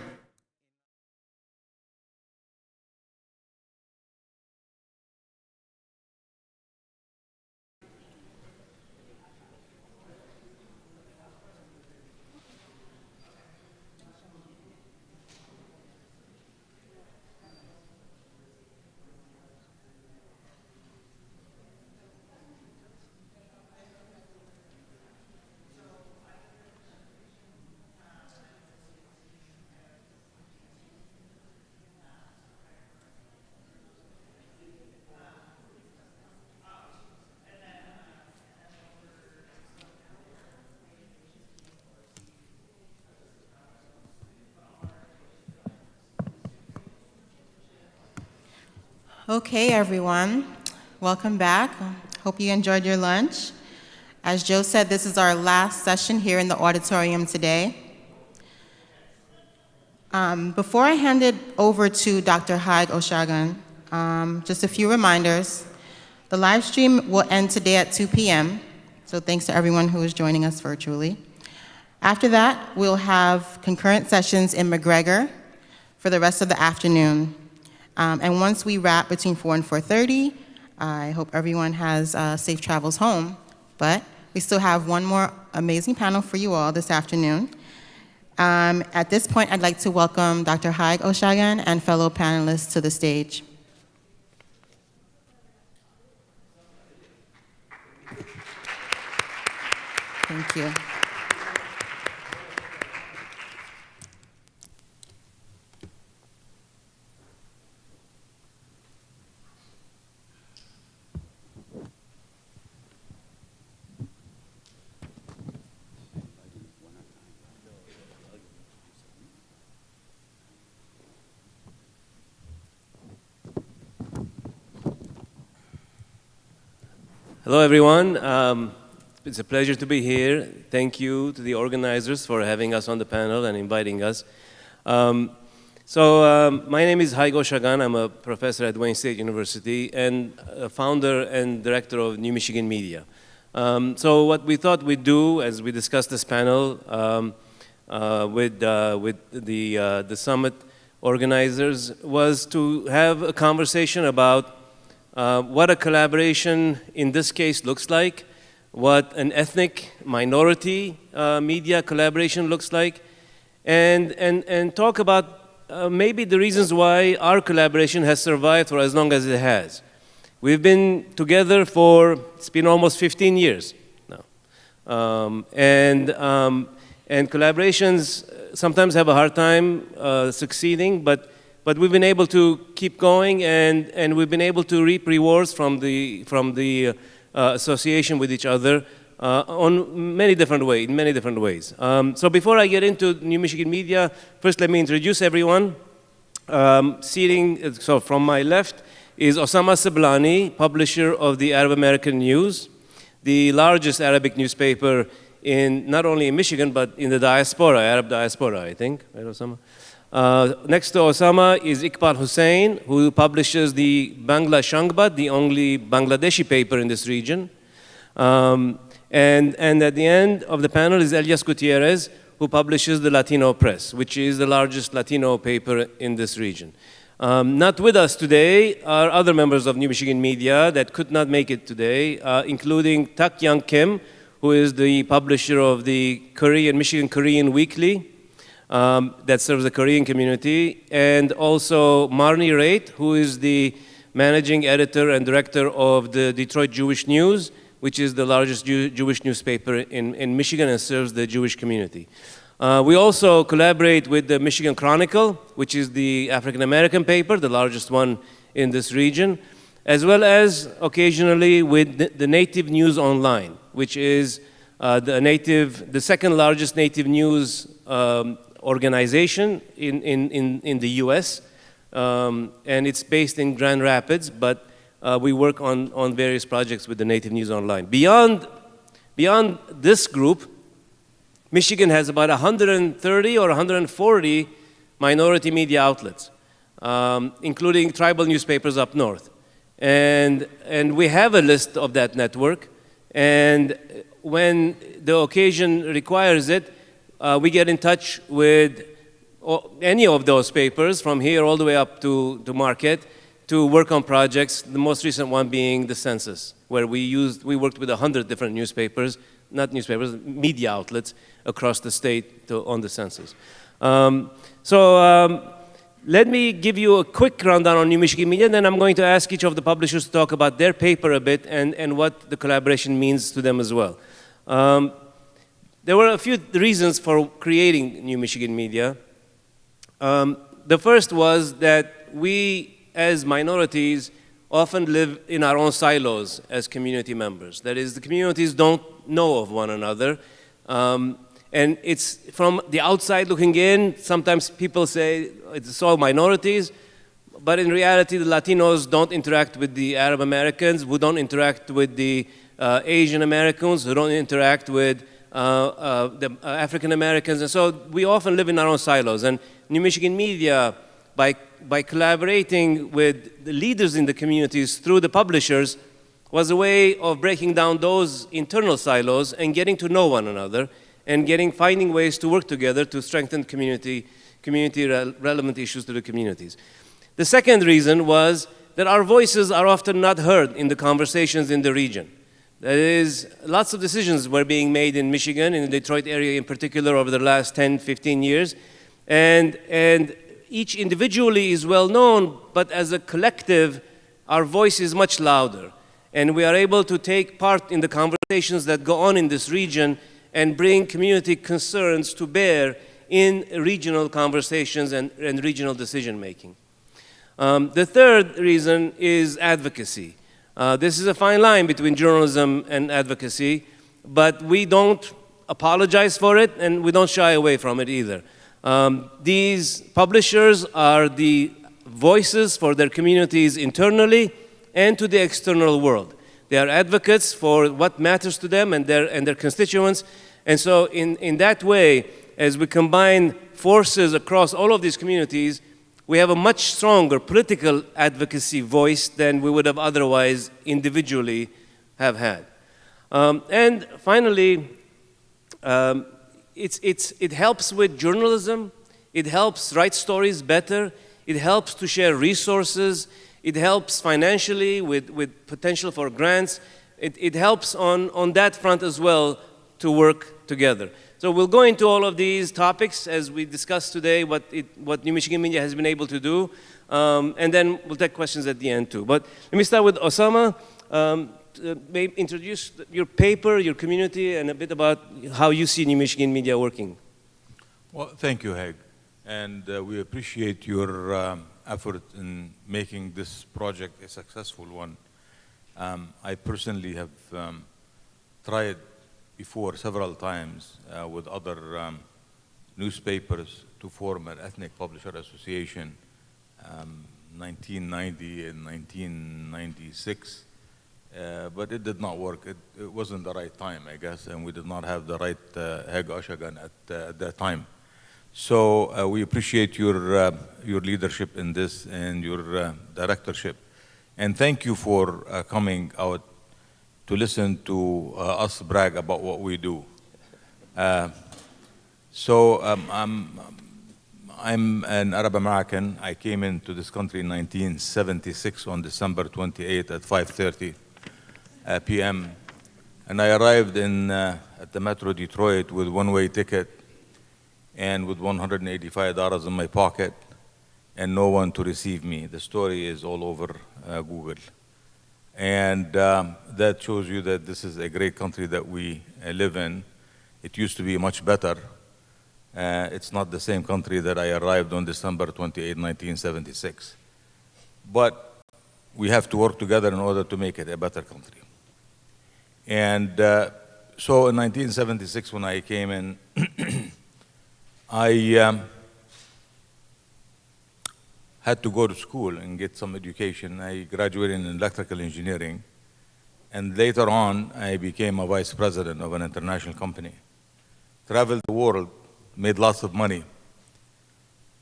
Okay, everyone, welcome back. Hope you enjoyed your lunch. As Joe said, this is our last session here in the auditorium today. Before I hand it over to Dr. Haig Oshagan, just a few reminders. The live stream will end today at 2 p.m., so thanks to everyone who is joining us virtually. After that, we'll have concurrent sessions in McGregor for the rest of the afternoon. And once we wrap between 4 and 4:30, I hope everyone has safe travels home. But we still have one more amazing panel for you all this afternoon. At this point, I'd like to welcome Dr. Haig Oshagan and fellow panelists to the stage. Thank you. Hello, everyone. It's a pleasure to be here. Thank you to the organizers for having us on the panel and inviting us. My name is Haig Oshagan. I'm a professor at Wayne State University and a founder and director of New Michigan Media. So what we thought we'd do as we discussed this panel with the summit organizers was to have a conversation about what a collaboration in this case looks like, what an ethnic minority media collaboration looks like, and talk about maybe the reasons why our collaboration has survived for as long as it has. We've been together it's been almost 15 years now. And collaborations sometimes have a hard time succeeding, but we've been able to keep going, and we've been able to reap rewards from the association with each other in many different ways. So before I get into New Michigan Media, first let me introduce everyone. So from my left is Osama Siblani, publisher of the Arab American News, the largest Arabic newspaper not only in Michigan, but in the diaspora, Arab diaspora, I think, right, Osama? Next to Osama is Iqbal Hussain, who publishes the Bangla Shangbat, the only Bangladeshi paper in this region. And at the end of the panel is Elias Gutierrez, who publishes the Latino Press, which is the largest Latino paper in this region. Not with us today are other members of New Michigan Media that could not make it today, including Tak Young Kim, who is the publisher of the Michigan Korean Weekly that serves the Korean community, and also Marnie Raitt, who is the managing editor and director of the Detroit Jewish News, which is the largest Jewish newspaper in Michigan and serves the Jewish community. We also collaborate with the Michigan Chronicle, which is the African-American paper, the largest one in this region, as well as occasionally with the Native News Online, which is the second largest native news organization in the US. And it's based in Grand Rapids, but we work on various projects with the Native News Online. Beyond this group, Michigan has about 130 or 140 minority media outlets, including tribal newspapers up north. And we have a list of that network, and when the occasion requires it, we get in touch with any of those papers from here all the way up to Marquette to work on projects, the most recent one being the census, where we worked with 100 different media outlets across the state on the census. Let me give you a quick rundown on New Michigan Media, and then I'm going to ask each of the publishers to talk about their paper a bit and what the collaboration means to them as well. There were a few reasons for creating New Michigan Media. The first was that we, as minorities, often live in our own silos as community members. That is, the communities don't know of one another. And it's from the outside looking in, sometimes people say it's all minorities, but in reality, the Latinos don't interact with the Arab Americans, who don't interact with the Asian Americans, who don't interact with the African Americans. And so we often live in our own silos. And New Michigan Media, by collaborating with the leaders in the communities through the publishers, was a way of breaking down those internal silos and getting to know one another and finding ways to work together to strengthen community relevant issues to the communities. The second reason was that our voices are often not heard in the conversations in the region. That is, lots of decisions were being made in Michigan, in the Detroit area in particular, over the last 10, 15 years. And each individually is well known, but as a collective, our voice is much louder. And we are able to take part in the conversations that go on in this region and bring community concerns to bear in regional conversations and regional decision making. The third reason is advocacy. This is a fine line between journalism and advocacy, but we don't apologize for it and we don't shy away from it either. These publishers are the voices for their communities internally and to the external world. They are advocates for what matters to them and their constituents. And so in that way, as we combine forces across all of these communities, we have a much stronger political advocacy voice than we would have otherwise individually have had. And finally, it helps with journalism. It helps write stories better. It helps to share resources. It helps financially with potential for grants. It helps on that front as well to work together. So we'll go into all of these topics as we discuss today what New Michigan Media has been able to do, and then we'll take questions at the end too. But let me start with Osama. Maybe introduce your paper, your community, and a bit about how you see New Michigan Media working. Well, thank you, Heg. And we appreciate your effort in making this project a successful one. I personally have tried before several times with other newspapers to form an ethnic publisher association, 1990 and 1996, but it did not work. It wasn't the right time, I guess, and we did not have the right Heg Oshagan at that time. So we appreciate your leadership in this and your directorship. And thank you for coming out to listen to us brag about what we do. I'm an Arab American. I came into this country in 1976 on December 28 at 5:30 p.m. And I arrived at the Metro Detroit with one-way ticket and with $185 in my pocket and no one to receive me. The story is all over Google. And that shows you that this is a great country that we live in. It used to be much better. It's not the same country that I arrived on December 28, 1976. But we have to work together in order to make it a better country. And so in 1976, when I came in, I had to go to school and get some education. I graduated in electrical engineering. And later on, I became a vice president of an international company. Traveled the world, made lots of money.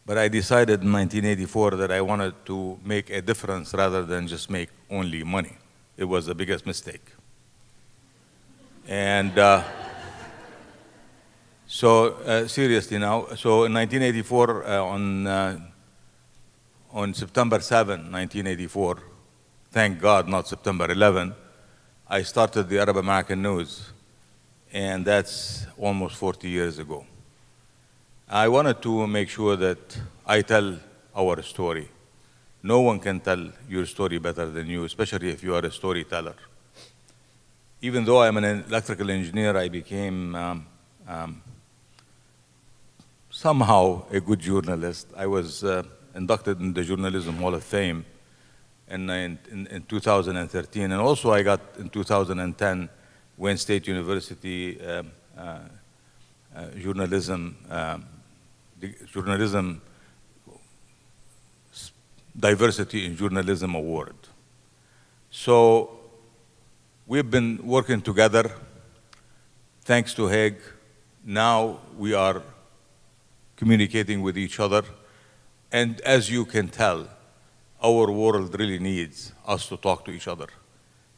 But I decided in 1984 that I wanted to make a difference rather than just make only money. It was the biggest mistake. And seriously now, so in 1984, on September 7, 1984, thank God, not September 11, I started the Arab American News, and that's almost 40 years ago. I wanted to make sure that I tell our story. No one can tell your story better than you, especially if you are a storyteller. Even though I'm an electrical engineer, I became somehow a good journalist. I was inducted in the Journalism Hall of Fame in 2013, and also I got in 2010 Wayne State University Journalism Diversity in Journalism Award. So we've been working together. Thanks to Hague, now we are communicating with each other. And as you can tell, our world really needs us to talk to each other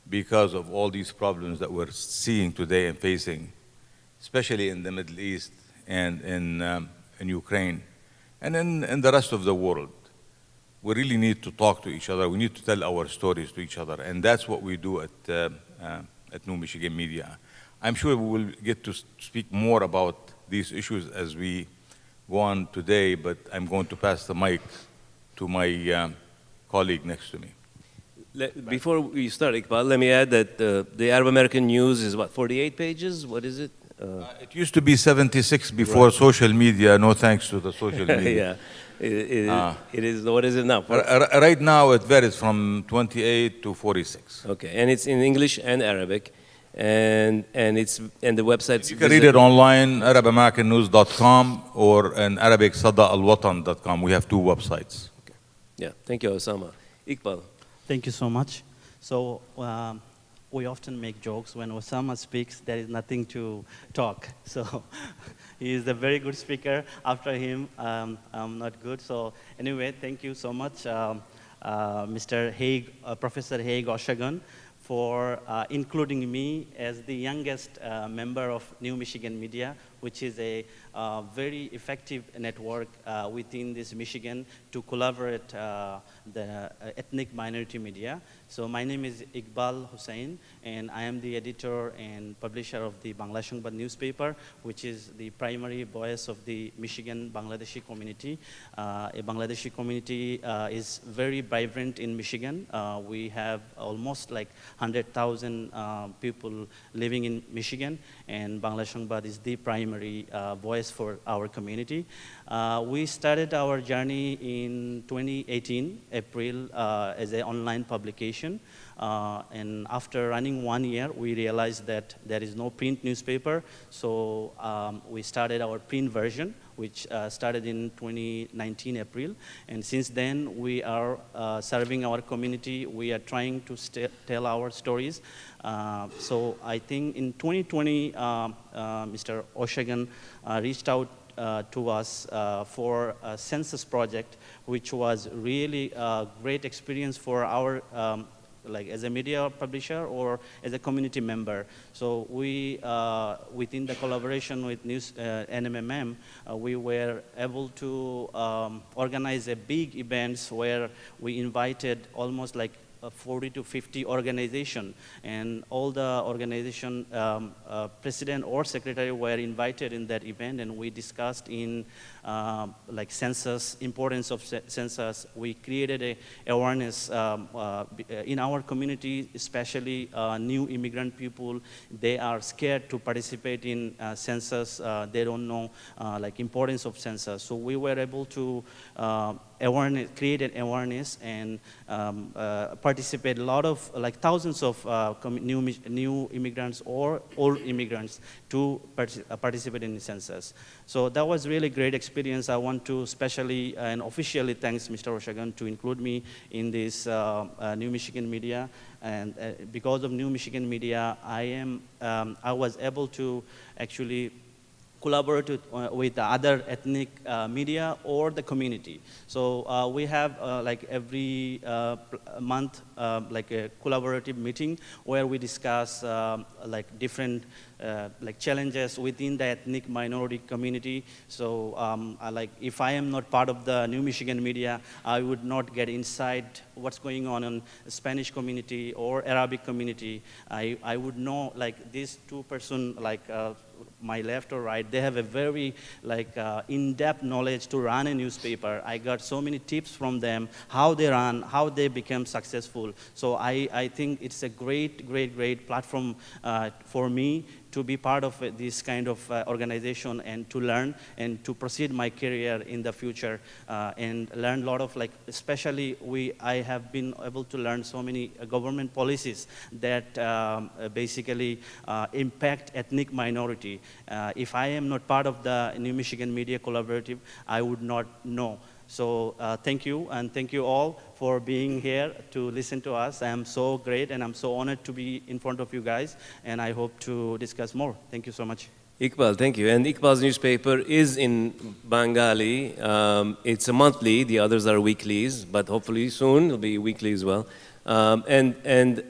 because of all these problems that we're seeing today and facing, especially in the Middle East and in Ukraine and in the rest of the world. We really need to talk to each other. We need to tell our stories to each other. And that's what we do at New Michigan Media. I'm sure we will get to speak more about these issues as we go on today, but I'm going to pass the mic to my colleague next to me. Before we start, Iqbal, let me add that the Arab American News is what, 48 pages? What is it? It used to be 76 before social media, no thanks to the social media. Yeah, it is, what is it now? Right now it varies from 28 to 46. Okay, and it's in English and Arabic, and the website. You can read it online, arabamericannews.com or in Arabic, sadaalwatan.com. We have two websites. Okay. Yeah, thank you, Osama. Iqbal. Thank you so much. So we often make jokes when Osama speaks, there is nothing to talk. So he is a very good speaker. After him, I'm not good. So anyway, thank you so much, Mr. Hague, Professor Hague Oshagan, for including me as the youngest member of New Michigan Media, which is a very effective network within this Michigan to collaborate the ethnic minority media. So my name is Iqbal Hussain, and I am the editor and publisher of the Bangla Sangbad newspaper, which is the primary voice of the Michigan Bangladeshi community. A Bangladeshi community is very vibrant in Michigan. We have almost like 100,000 people living in Michigan, and Bangla Sangbad is the primary voice for our community. We started our journey in 2018, April, as an online publication. And after running 1 year, we realized that there is no print newspaper. So we started our print version, which started in 2019, April. And since then, we are serving our community. We are trying to tell our stories. So I think in 2020, Mr. Oshagan reached out to us for a census project, which was really a great experience for our like as a media publisher or as a community member. So we, within the collaboration with News NMMM, we were able to organize a big events where we invited almost like 40 to 50 organization, and all the organization president or secretary were invited in that event, and we discussed in like census, importance of census. We created a awareness in our community, especially new immigrant people. They are scared to participate in census. They don't know like importance of census. So we were able to awareness, create an awareness, and participate a lot of, like thousands of new immigrants or old immigrants to participate in the census. So that was really great experience. I want to specially and officially thanks Mr. O'Shagan to include me in this New Michigan Media. And because of New Michigan Media, I was able to actually collaborate with the other ethnic media or the community. So we have like every month like a collaborative meeting where we discuss like different like challenges within the ethnic minority community. So like if I am not part of the New Michigan Media, I would not get inside what's going on in Spanish community or Arabic community. I would know like these two person, like my left or right, they have a very like in-depth knowledge to run a newspaper. I got so many tips from them, how they run, how they become successful. So I think it's a great platform for me to be part of this kind of organization and to learn and to proceed my career in the future and learn a lot of, like, especially I have been able to learn so many government policies that basically impact ethnic minority. If I am not part of the New Michigan Media Collaborative, I would not know. So thank you, and thank you all for being here to listen to us. I'm so great, and I'm so honored to be in front of you guys, and I hope to discuss more. Thank you so much. Iqbal, thank you. And Iqbal's newspaper is in Bengali. It's a monthly, the others are weeklies, but hopefully soon it'll be weekly as well. And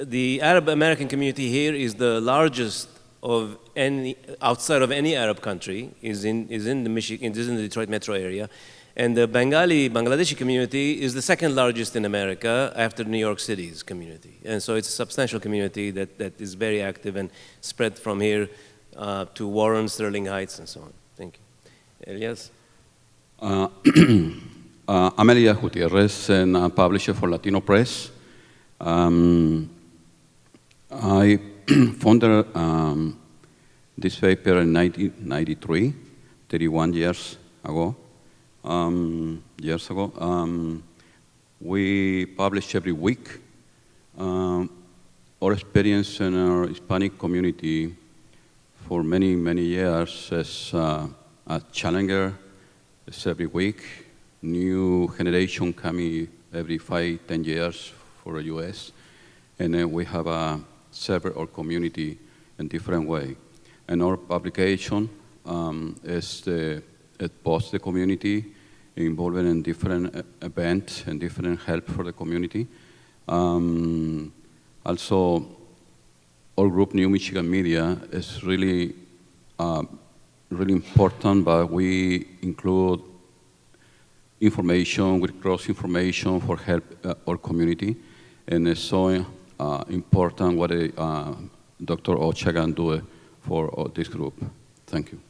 the Arab American community here is the largest of any, outside of any Arab country, is in the Detroit metro area. And the Bangladeshi community is the second largest in America after New York City's community. And so it's a substantial community that is very active and spread from here to Warren, Sterling Heights, and so on. Thank you. Elias? Amelia Gutierrez, and a publisher for Latino Press. I founded this paper in 1993, 31 years ago. We publish every week. Our experience in our Hispanic community for many, many years as a challenger. It's every week. New generation coming every 5-10 years for the US. And then we have a serve our community in different way. And our publication is it posts the community, involved in different events and different help for the community. Also, our group New Michigan Media is really, really important, but we include information, we cross information for help our community, and it's so important what Dr. O'Shagan do for this group. Thank you.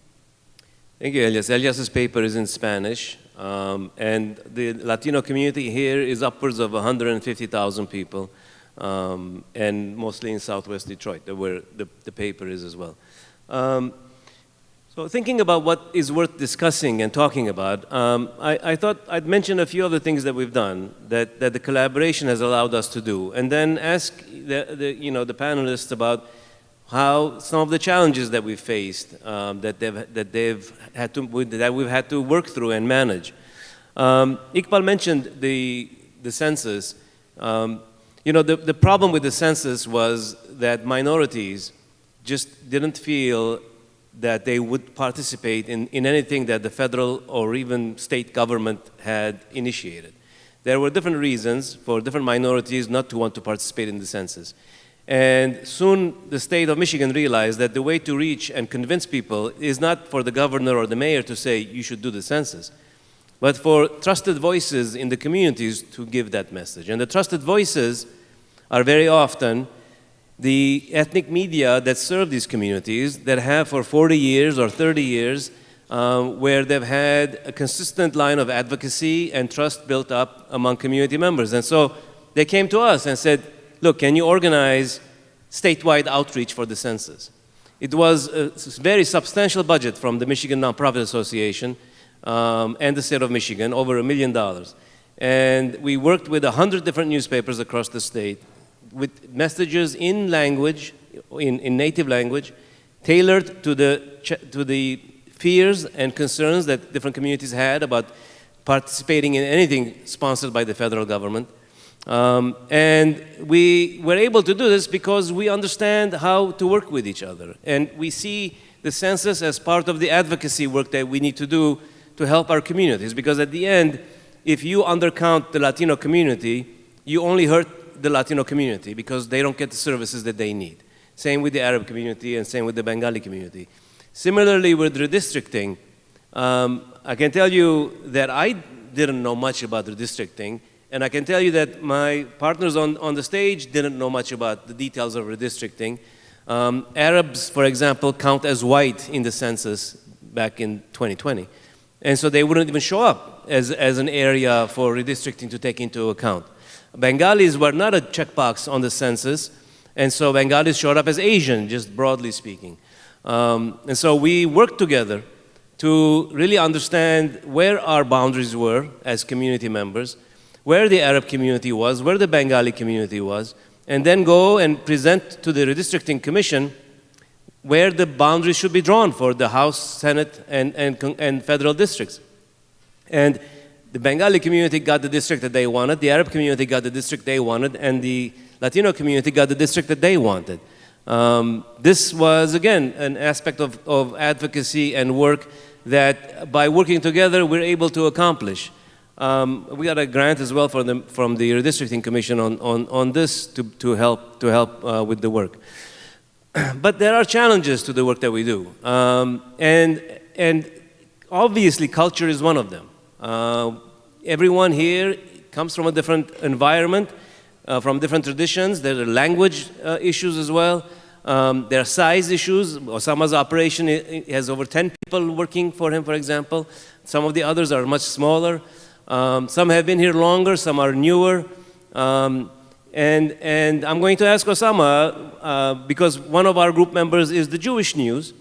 Thank you, Elias. Elias's paper is in Spanish, and the Latino community here is upwards of 150,000 people, and mostly in Southwest Detroit, where the paper is as well. So thinking about what is worth discussing and talking about, I thought I'd mention a few other things that we've done that the collaboration has allowed us to do, and then ask the panelists about how some of the challenges that we've faced, that we've had to work through and manage. Iqbal mentioned the census. The problem with the census was that minorities just didn't feel that they would participate in anything that the federal or even state government had initiated. there were different reasons for different minorities not to want to participate in the census. And soon the state of Michigan realized that the way to reach and convince people is not for the governor or the mayor to say you should do the census, but for trusted voices in the communities to give that message. And the trusted voices are very often the ethnic media that serve these communities that have for 40 years or 30 years where they've had a consistent line of advocacy and trust built up among community members. And so they came to us and said, look, can you organize statewide outreach for the census? It was a very substantial budget from the Michigan Nonprofit Association and the state of Michigan, over $1 million. And we worked with 100 different newspapers across the state with messages in language, in native language, tailored to the fears and concerns that different communities had about participating in anything sponsored by the federal government. And we were able to do this because we understand how to work with each other. And we see the census as part of the advocacy work that we need to do to help our communities. Because at the end, if you undercount the Latino community, you only hurt the Latino community because they don't get the services that they need. Same with the Arab community and same with the Bengali community. Similarly with redistricting, I can tell you that I didn't know much about redistricting, and I can tell you that my partners on the stage didn't know much about the details of redistricting. Arabs, for example, count as white in the census back in 2020. And so they wouldn't even show up as an area for redistricting to take into account. Bengalis were not a checkbox on the census, and so Bengalis showed up as Asian, just broadly speaking. And so we worked together to really understand where our boundaries were as community members, where the Arab community was, where the Bengali community was, and then go and present to the redistricting commission where the boundaries should be drawn for the House, Senate, and federal districts. And the Bengali community got the district that they wanted, the Arab community got the district they wanted, and the Latino community got the district that they wanted. This was, again, an aspect of advocacy and work that by working together we're able to accomplish. We got a grant as well from the Redistricting Commission on this to help with the work. But there are challenges to the work that we do. And obviously culture is one of them. Everyone here comes from a different environment, from different traditions. There are language issues as well. There are size issues. Osama's operation has over 10 people working for him, for example. Some of the others are much smaller. Some have been here longer, some are newer. And I'm going to ask Osama, because one of our group members is the Jewish News,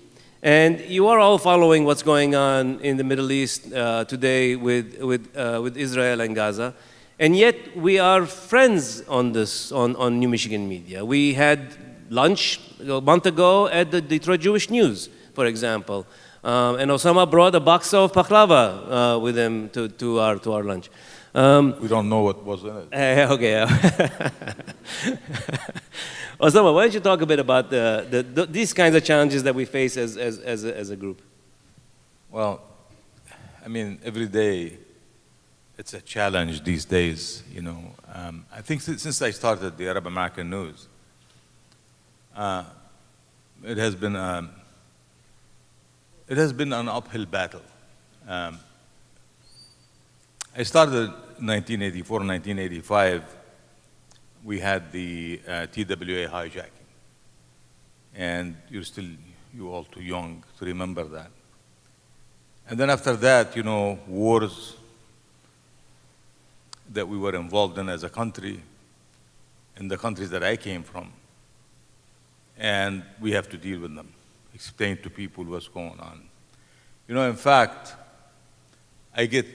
and you are all following what's going on in the Middle East today with Israel and Gaza. And yet we are friends on this, on New Michigan Media. We had lunch a month ago at the Detroit Jewish News, for example. And Osama brought a box of baklava with him to our lunch. We don't know what was in it. Okay. Osama, why don't you talk a bit about these kinds of challenges that we face as a group? Well, I mean, every day it's a challenge these days, you know. I think since I started the Arab American News, it has been an uphill battle. I started in 1984, 1985, we had the TWA hijacking. And you're all too young to remember that. And then after that, you know, wars that we were involved in as a country, in the countries that I came from. And we have to deal with them, explain to people what's going on. You know, in fact, I get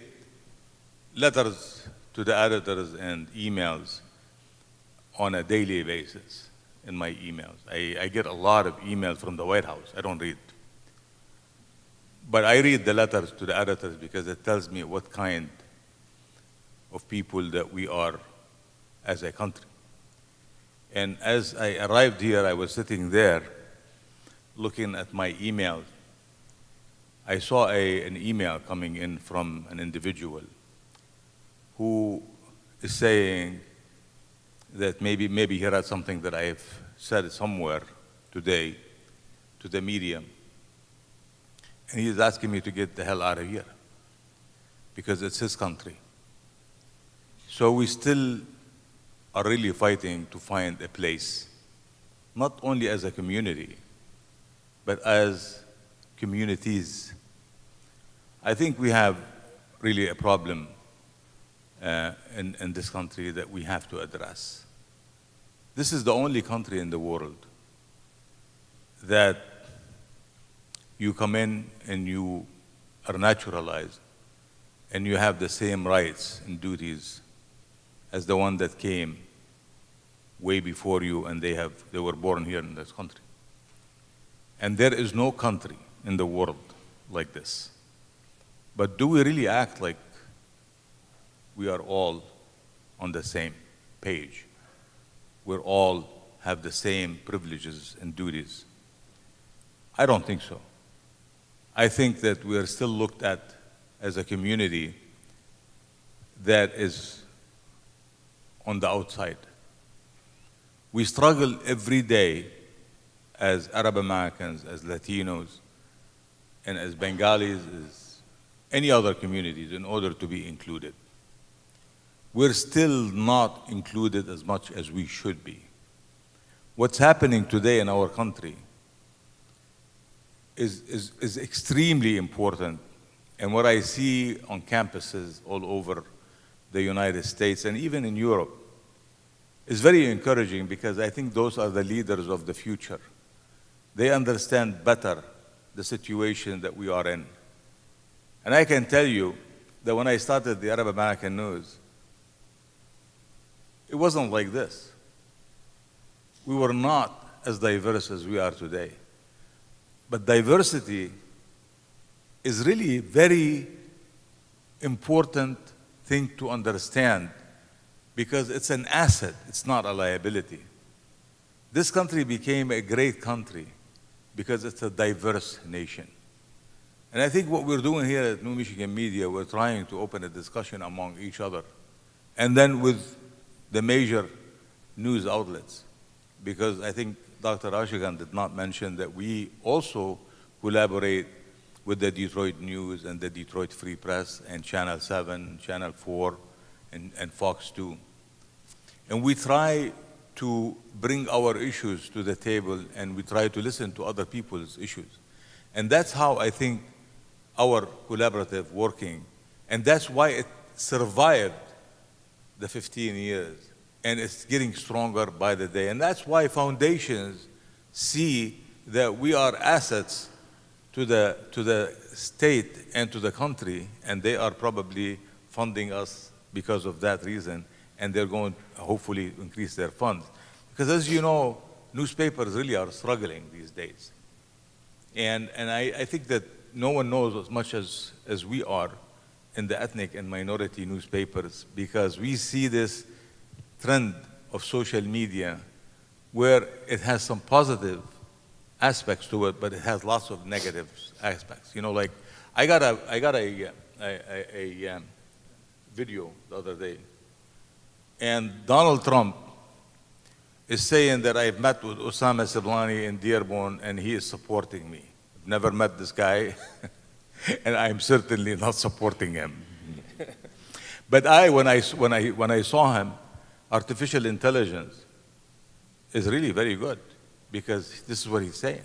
letters to the editors and emails on a daily basis in my emails. I get a lot of emails from the White House. I don't read. But I read the letters to the editors because it tells me what kind of people that we are as a country. And as I arrived here, I was sitting there looking at my emails. I saw an email coming in from an individual who is saying that maybe he read something that I've said somewhere today to the media, and he's asking me to get the hell out of here because it's his country. So we still are really fighting to find a place, not only as a community, but as communities. I think we have really a problem in this country that we have to address. This is the only country in the world that you come in and you are naturalized and you have the same rights and duties as the one that came way before you and they were born here in this country. And there is no country in the world like this. But do we really act like we are all on the same page? We all have the same privileges and duties? I don't think so. I think that we are still looked at as a community that is on the outside. We struggle every day as Arab Americans, as Latinos, and as Bengalis, as any other communities in order to be included. We're still not included as much as we should be. What's happening today in our country is extremely important. And what I see on campuses all over the United States and even in Europe is very encouraging because I think those are the leaders of the future. They understand better the situation that we are in. And I can tell you that when I started the Arab American News, it wasn't like this. We were not as diverse as we are today. But diversity is really a very important thing to understand because it's an asset, it's not a liability. This country became a great country because it's a diverse nation. And I think what we're doing here at New Michigan Media, we're trying to open a discussion among each other. And then with the major news outlets, because I think Dr. Ashigan did not mention that we also collaborate with the Detroit News and the Detroit Free Press and Channel 7, Channel 4, and Fox 2. And we try to bring our issues to the table and we try to listen to other people's issues. And that's how I think our collaborative working, and that's why it survived the 15 years and it's getting stronger by the day. And that's why foundations see that we are assets to the state and to the country, and they are probably funding us because of that reason, and they're going to hopefully increase their funds. Because as you know, newspapers really are struggling these days. And I think that no one knows as much as we are in the ethnic and minority newspapers, because we see this trend of social media where it has some positive aspects to it, but it has lots of negative aspects. You know, like I got a video the other day, and Donald Trump is saying that I've met with Osama Siblani in Dearborn and he is supporting me. I've never met this guy, and I'm certainly not supporting him. But when I saw him, artificial intelligence is really very good, because this is what he's saying.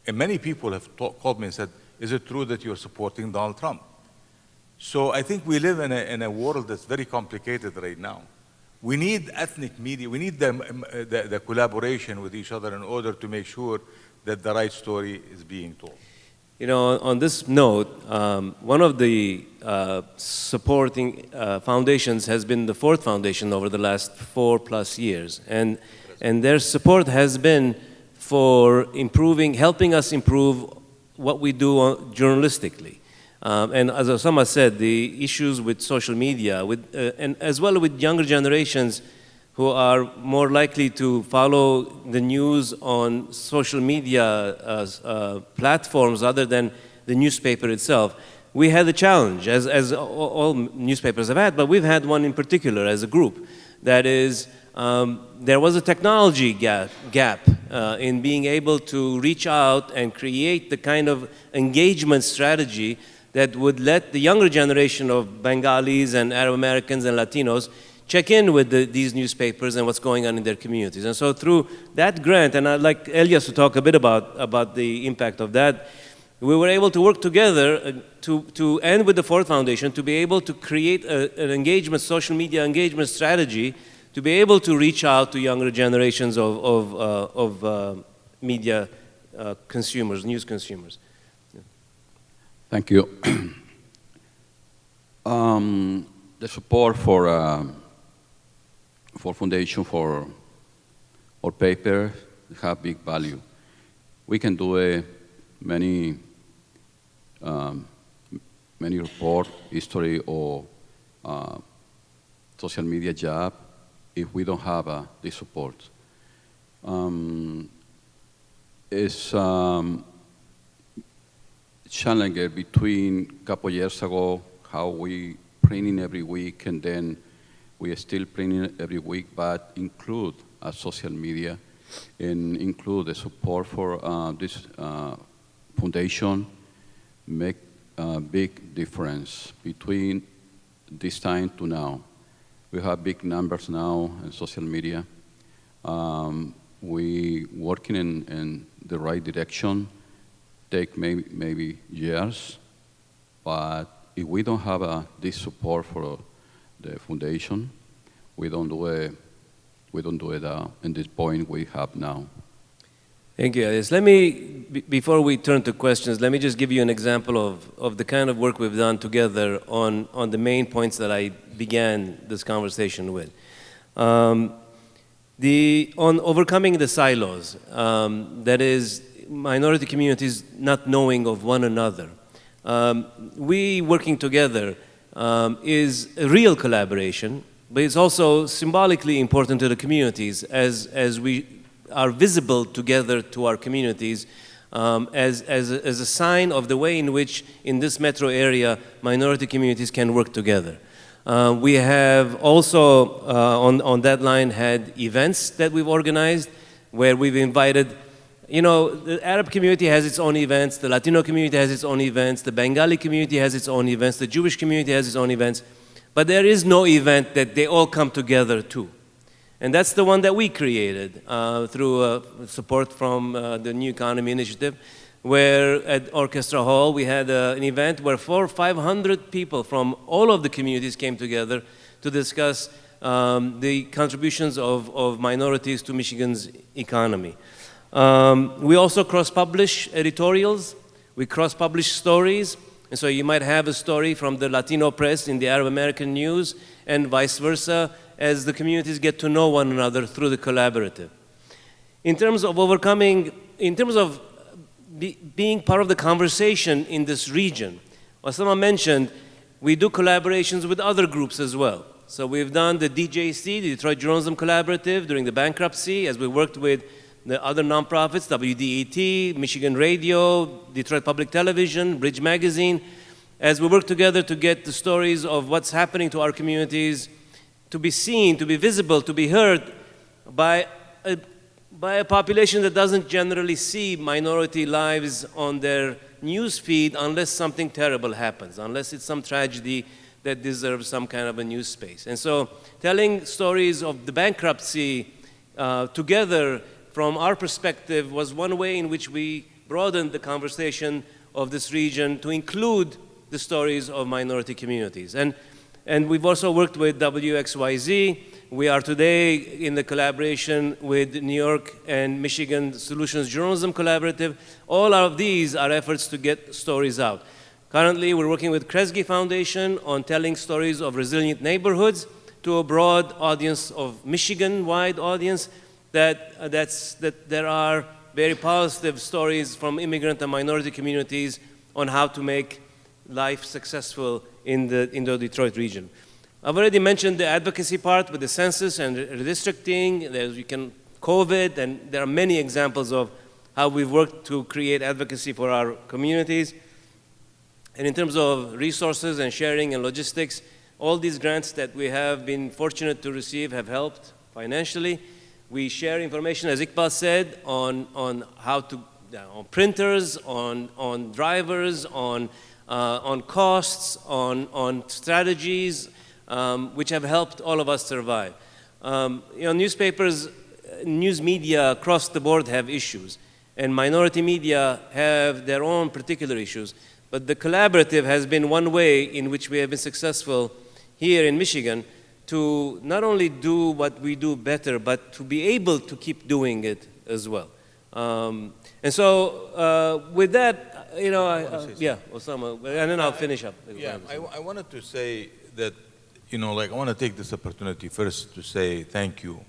And many people have called me and said, is it true that you're supporting Donald Trump? So I think we live in a world that's very complicated right now. We need ethnic media, we need the collaboration with each other in order to make sure that the right story is being told. You know, on this note, one of the supporting foundations has been the Ford Foundation over the last 4+ years. And their support has been for helping us improve what we do journalistically. And as Osama said, the issues with social media, and as well with younger generations who are more likely to follow the news on social media platforms other than the newspaper itself, we had a challenge, as all newspapers have had, but we've had one in particular as a group. That is, there was a technology gap in being able to reach out and create the kind of engagement strategy that would let the younger generation of Bengalis and Arab Americans and Latinos check in with these newspapers and what's going on in their communities. And so through that grant, and I'd like Elias to talk a bit about the impact of that, we were able to work together to end with the Ford Foundation to be able to create an engagement, social media engagement strategy to be able to reach out to younger generations of media consumers, news consumers. Thank you. The support for foundation for our paper have big value. We can do many report, history, or social media job if we don't have this support. It's challenging between a couple years ago how we printing every week, and then we are still printing every week, but include social media and include the support for this foundation make a big difference between this time to now. We have big numbers now in social media. We working in the right direction. Take maybe years, but if we don't have this support for the foundation, we don't do it in this point we have now. Thank you, Elias. Let me, before we turn to questions, let me just give you an example of the kind of work we've done together on the main points that I began this conversation with. On overcoming the silos, that is, minority communities not knowing of one another. We working together is a real collaboration, but it's also symbolically important to the communities as we are visible together to our communities as a sign of the way in which in this metro area minority communities can work together. We have also on that line had events that we've organized where we've invited, you know, the Arab community has its own events, the Latino community has its own events, the Bengali community has its own events, the Jewish community has its own events, but there is no event that they all come together to. And that's the one that we created through support from the New Economy Initiative, where at Orchestra Hall we had an event where 400 or 500 people from all of the communities came together to discuss the contributions of minorities to Michigan's economy. We also cross-publish editorials, we cross-publish stories, and so you might have a story from the Latino press in the Arab American news, and vice versa, as the communities get to know one another through the collaborative. In terms of overcoming, in terms of being part of the conversation in this region, as someone mentioned, we do collaborations with other groups as well. So we've done the DJC, the Detroit Journalism Collaborative, during the bankruptcy, as we worked with the other nonprofits, WDET, Michigan Radio, Detroit Public Television, Bridge Magazine, as we work together to get the stories of what's happening to our communities to be seen, to be visible, to be heard by a population that doesn't generally see minority lives on their news feed unless something terrible happens, unless it's some tragedy that deserves some kind of a news space. And so telling stories of the bankruptcy together from our perspective was one way in which we broadened the conversation of this region to include the stories of minority communities. And we've also worked with WXYZ. We are today in the collaboration with New York and Michigan Solutions Journalism Collaborative. All of these are efforts to get stories out. Currently, we're working with Kresge Foundation on telling stories of resilient neighborhoods to a broad audience of Michigan-wide audience, that there are very positive stories from immigrant and minority communities on how to make life successful in the Detroit region. I've already mentioned the advocacy part with the census and redistricting. There's COVID, and there are many examples of how we've worked to create advocacy for our communities. And in terms of resources and sharing and logistics, all these grants that we have been fortunate to receive have helped financially. We share information, as Iqbal said, on how to, on printers, on drivers, on costs, on strategies, which have helped all of us survive. Newspapers, news media across the board have issues, and minority media have their own particular issues. But the Cooperative has been one way in which we have been successful here in Michigan to not only do what we do better, but to be able to keep doing it as well. And so with that, yeah, Osama, and then I'll finish up. Yeah, I wanted to say that, I want to take this opportunity first to say thank you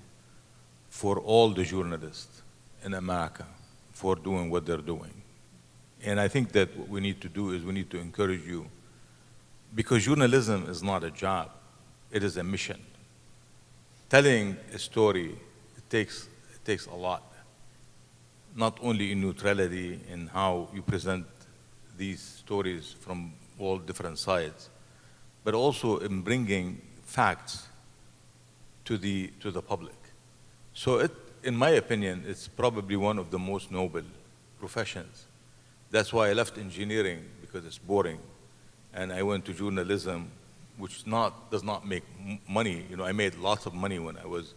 for all the journalists in America for doing what they're doing. And I think that what we need to do is we need to encourage you, because journalism is not a job, it is a mission. Telling a story, it takes a lot, not only in neutrality in how you present these stories from all different sides, but also in bringing facts to the public. So in my opinion, it's probably one of the most noble professions. That's why I left engineering, because it's boring, and I went to journalism, which does not make money. I made lots of money when I was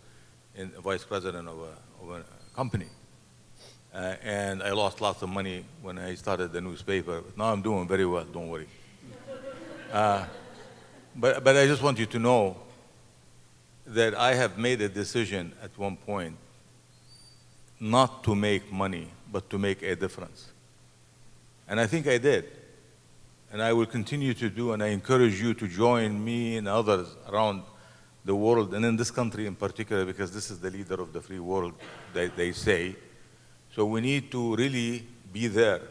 vice president of a company. And I lost lots of money when I started the newspaper. But now I'm doing very well, don't worry. But I just want you to know that I have made a decision at one point not to make money, but to make a difference. And I think I did. And I will continue to do, and I encourage you to join me and others around the world, and in this country in particular, because this is the leader of the free world, they say. So we need to really be there,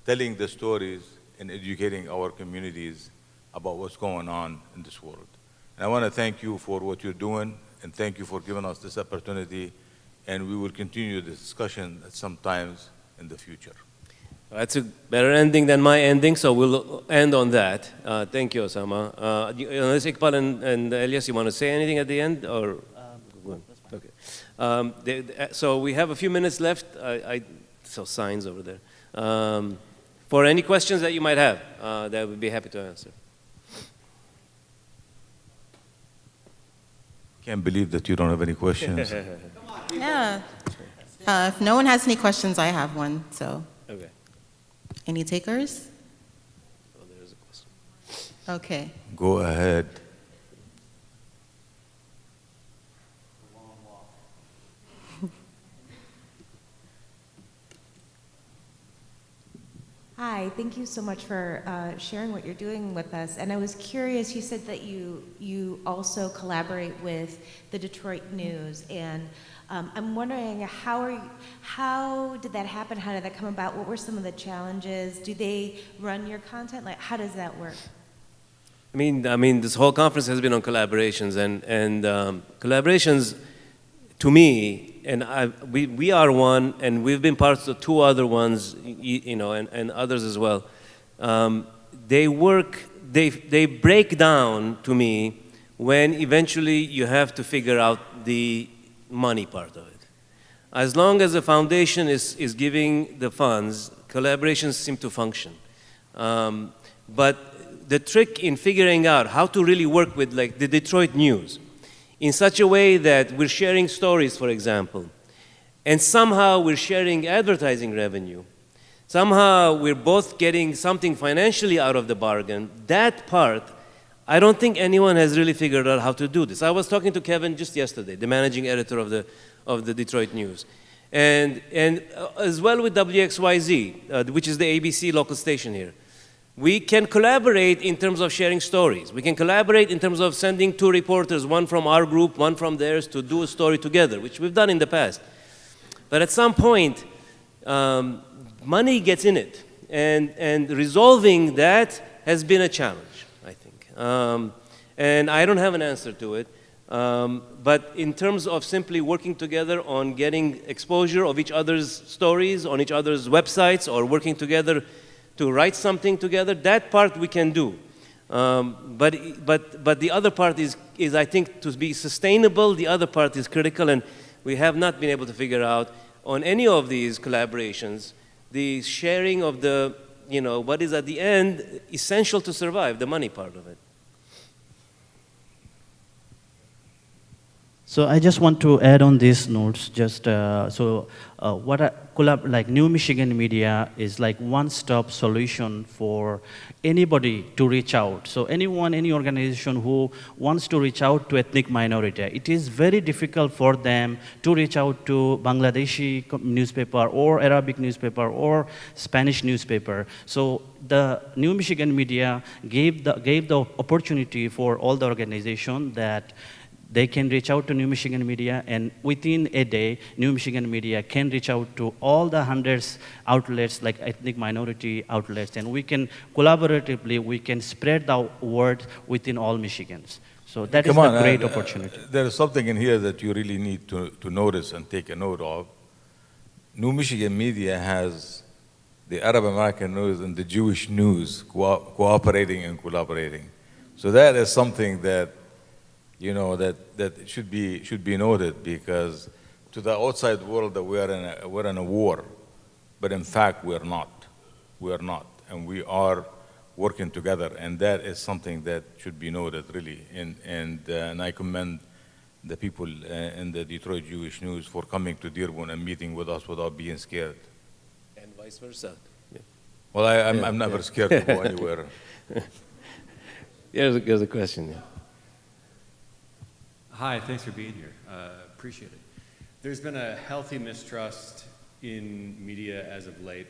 telling the stories and educating our communities about what's going on in this world. And I want to thank you for what you're doing, and thank you for giving us this opportunity, and we will continue this discussion at some times in the future. That's a better ending than my ending, so we'll end on that. Thank you, Osama. Unless Iqbal and Elias, you want to say anything at the end? Or? Okay. So we have a few minutes left. I saw signs over there. For any questions that you might have, that we'd be happy to answer. Can't believe that you don't have any questions. Yeah. If no one has any questions, I have one, so. Okay. Any takers? Oh, there's a question. Okay. Go ahead. Hi, thank you so much for sharing what you're doing with us. And I was curious, you said that you also collaborate with the Detroit News, and I'm wondering how did that happen? How did that come about? What were some of the challenges? Do they run your content? Like, how does that work? I mean, this whole conference has been on collaborations, and collaborations, to me, and we are one, and we've been part of two other ones, and others as well. They break down to me when eventually you have to figure out the money part of it. As long as the foundation is giving the funds, collaborations seem to function. But the trick in figuring out how to really work with, like, the Detroit News in such a way that we're sharing stories, for example, and somehow we're sharing advertising revenue, somehow we're both getting something financially out of the bargain, that part, I don't think anyone has really figured out how to do this. I was talking to Kevin just yesterday, the managing editor of the Detroit News, and as well with WXYZ, which is the ABC local station here. We can collaborate in terms of sharing stories. We can collaborate in terms of sending two reporters, one from our group, one from theirs, to do a story together, which we've done in the past. But at some point, money gets in it, and resolving that has been a challenge, I think. And I don't have an answer to it. But in terms of simply working together on getting exposure of each other's stories on each other's websites, or working together to write something together, that part we can do. But the other part is I think, to be sustainable, the other part is critical, and we have not been able to figure out on any of these collaborations the sharing of the, what is at the end essential to survive, the money part of it. So I just want to add on these notes, just like New Michigan Media is like one-stop solution for anybody to reach out. So anyone, any organization who wants to reach out to ethnic minority, it is very difficult for them to reach out to Bangladeshi newspaper or Arabic newspaper or Spanish newspaper. So the New Michigan Media gave the opportunity for all the organization that they can reach out to New Michigan Media, and within a day, New Michigan Media can reach out to all the hundreds outlets, like ethnic minority outlets, and we can collaboratively, spread the word within all Michigans. So that is a great opportunity. There is something in here that you really need to notice and take a note of. New Michigan Media has the Arab American news and the Jewish news cooperating and collaborating. So that is something that that should be noted, because to the outside world that we're in a war, but in fact we're not. We are not, and we are working together, and that is something that should be noted really. And I commend the people in the Detroit Jewish News for coming to Dearborn and meeting with us without being scared. And vice versa. Yeah. Well, I'm never scared to go anywhere. Here's a question. Yeah. Hi, thanks for being here. Appreciate it. There's been a healthy mistrust in media as of late,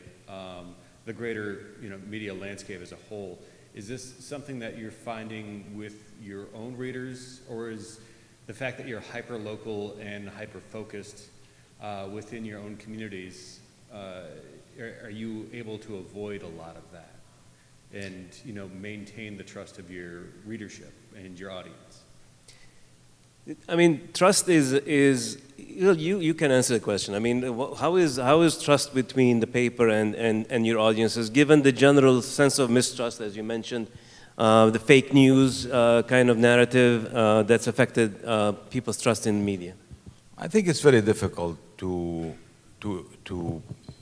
the greater media landscape as a whole. Is this something that you're finding with your own readers, or is the fact that you're hyper-local and hyper-focused within your own communities, are you able to avoid a lot of that and maintain the trust of your readership and your audience? I mean, trust is you can answer the question. I mean, how is trust between the paper and your audiences, given the general sense of mistrust, as you mentioned, the fake news kind of narrative that's affected people's trust in media? I think it's very difficult to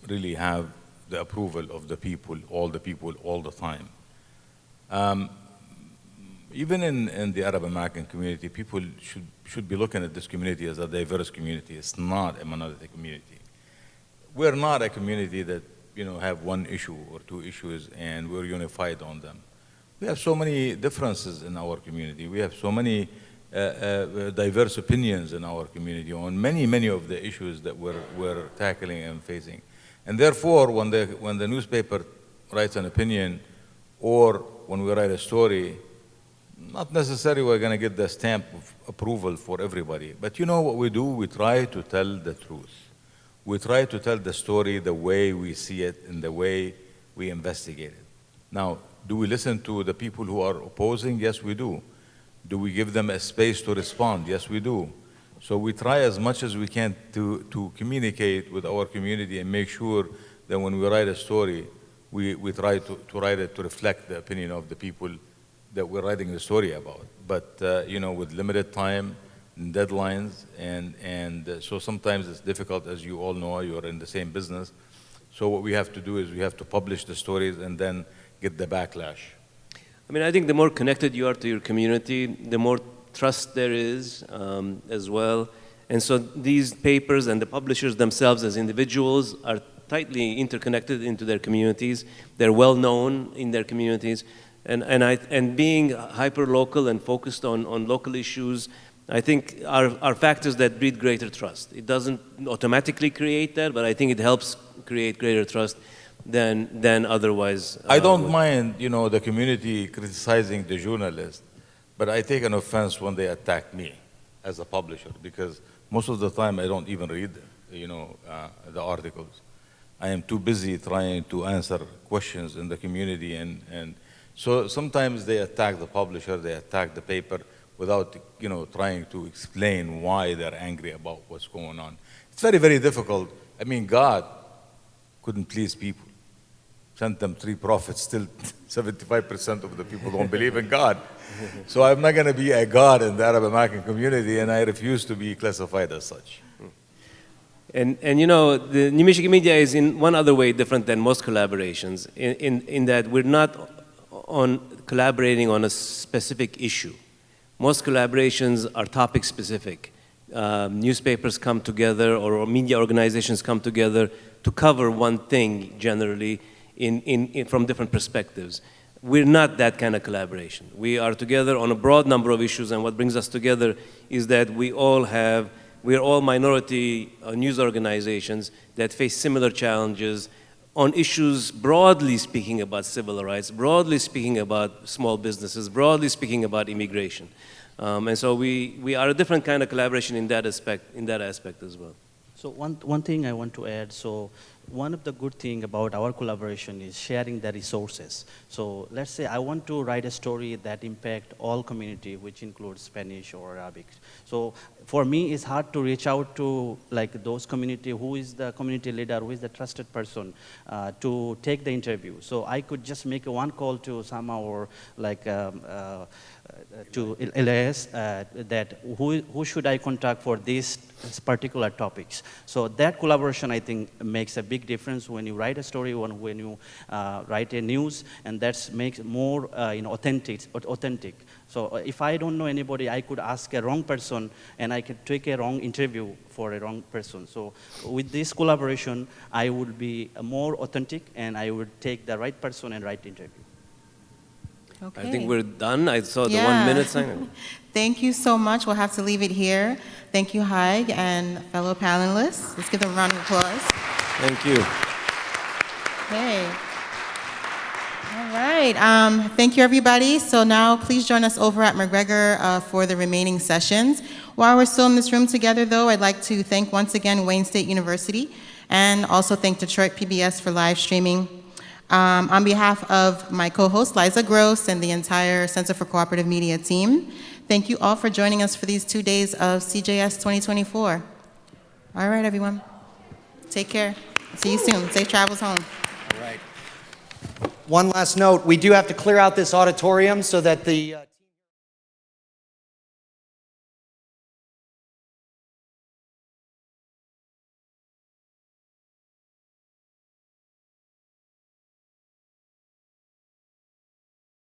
really have the approval of the people all the time. Even in the Arab American community, people should be looking at this community as a diverse community. It's not a monolithic community. We're not a community that have one issue or two issues and we're unified on them. We have so many differences in our community. We have so many diverse opinions in our community on many of the issues that we're tackling and facing. And therefore, when the newspaper writes an opinion, or when we write a story, not necessarily we're going to get the stamp of approval for everybody. But what we do? We try to tell the truth. We try to tell the story the way we see it and the way we investigate it. Now, do we listen to the people who are opposing? Yes, we do. Do we give them a space to respond? Yes, we do. So we try as much as we can to communicate with our community and make sure that when we write a story, we try to write it to reflect the opinion of the people that we're writing the story about. But with limited time and deadlines, and so sometimes it's difficult, as you all know, you're in the same business. So what we have to do is we have to publish the stories and then get the backlash. I mean, I think the more connected you are to your community, the more trust there is as well. And so these papers and the publishers themselves as individuals are tightly interconnected into their communities. They're well known in their communities. And being hyper-local and focused on local issues, I think are factors that breed greater trust. It doesn't automatically create that, but I think it helps create greater trust than otherwise. I don't mind, the community criticizing the journalist, but I take an offense when they attack me as a publisher, because most of the time I don't even read, the articles. I am too busy trying to answer questions in the community, and so sometimes they attack the publisher, they attack the paper without, trying to explain why they're angry about what's going on. It's very, very difficult. I mean, God couldn't please people. sent them 3 prophets, still 75% of the people don't believe in God. So I'm not going to be a God in the Arab American community, and I refuse to be classified as such. And you know, the New Michigan Media is in one other way different than most collaborations, in that we're not collaborating on a specific issue. Most collaborations are topic specific. Newspapers come together or media organizations come together to cover one thing generally from different perspectives. We're not that kind of collaboration. We are together on a broad number of issues, and what brings us together is that we're all minority news organizations that face similar challenges on issues broadly speaking about civil rights, broadly speaking about small businesses, broadly speaking about immigration. And so we are a different kind of collaboration in that aspect as well. So one thing I want to add, so one of the good things about our collaboration is sharing the resources. So let's say I want to write a story that impact all community, which includes Spanish or Arabic. So for me, it's hard to reach out to like those community, who is the community leader, who is the trusted person to take the interview. So I could just make one call to Sama or like to Elias that who should I contact for these particular topics. So that collaboration, I think, makes a big difference when you write a story, when you write a news, and that makes more authentic. So if I don't know anybody, I could ask a wrong person, and I could take a wrong interview for a wrong person. So with this collaboration, I would be more authentic, and I would take the right person and right interview. Okay. I think we're done. I saw the 1 minute sign. Thank you so much. We'll have to leave it here. Thank you, Haig, and fellow panelists. Let's give them a round of applause. Thank you. Okay. All right. Thank you, everybody. So now please join us over at McGregor for the remaining sessions. While we're still in this room together, though, I'd like to thank once again Wayne State University and also thank Detroit PBS for live streaming. On behalf of my co-host, Liza Gross, and the entire Center for Cooperative Media team, thank you all for joining us for these 2 days of CJS 2024. All right, everyone. Take care. See you soon. Safe travels home. All right. One last note, we do have to clear out this auditorium so that the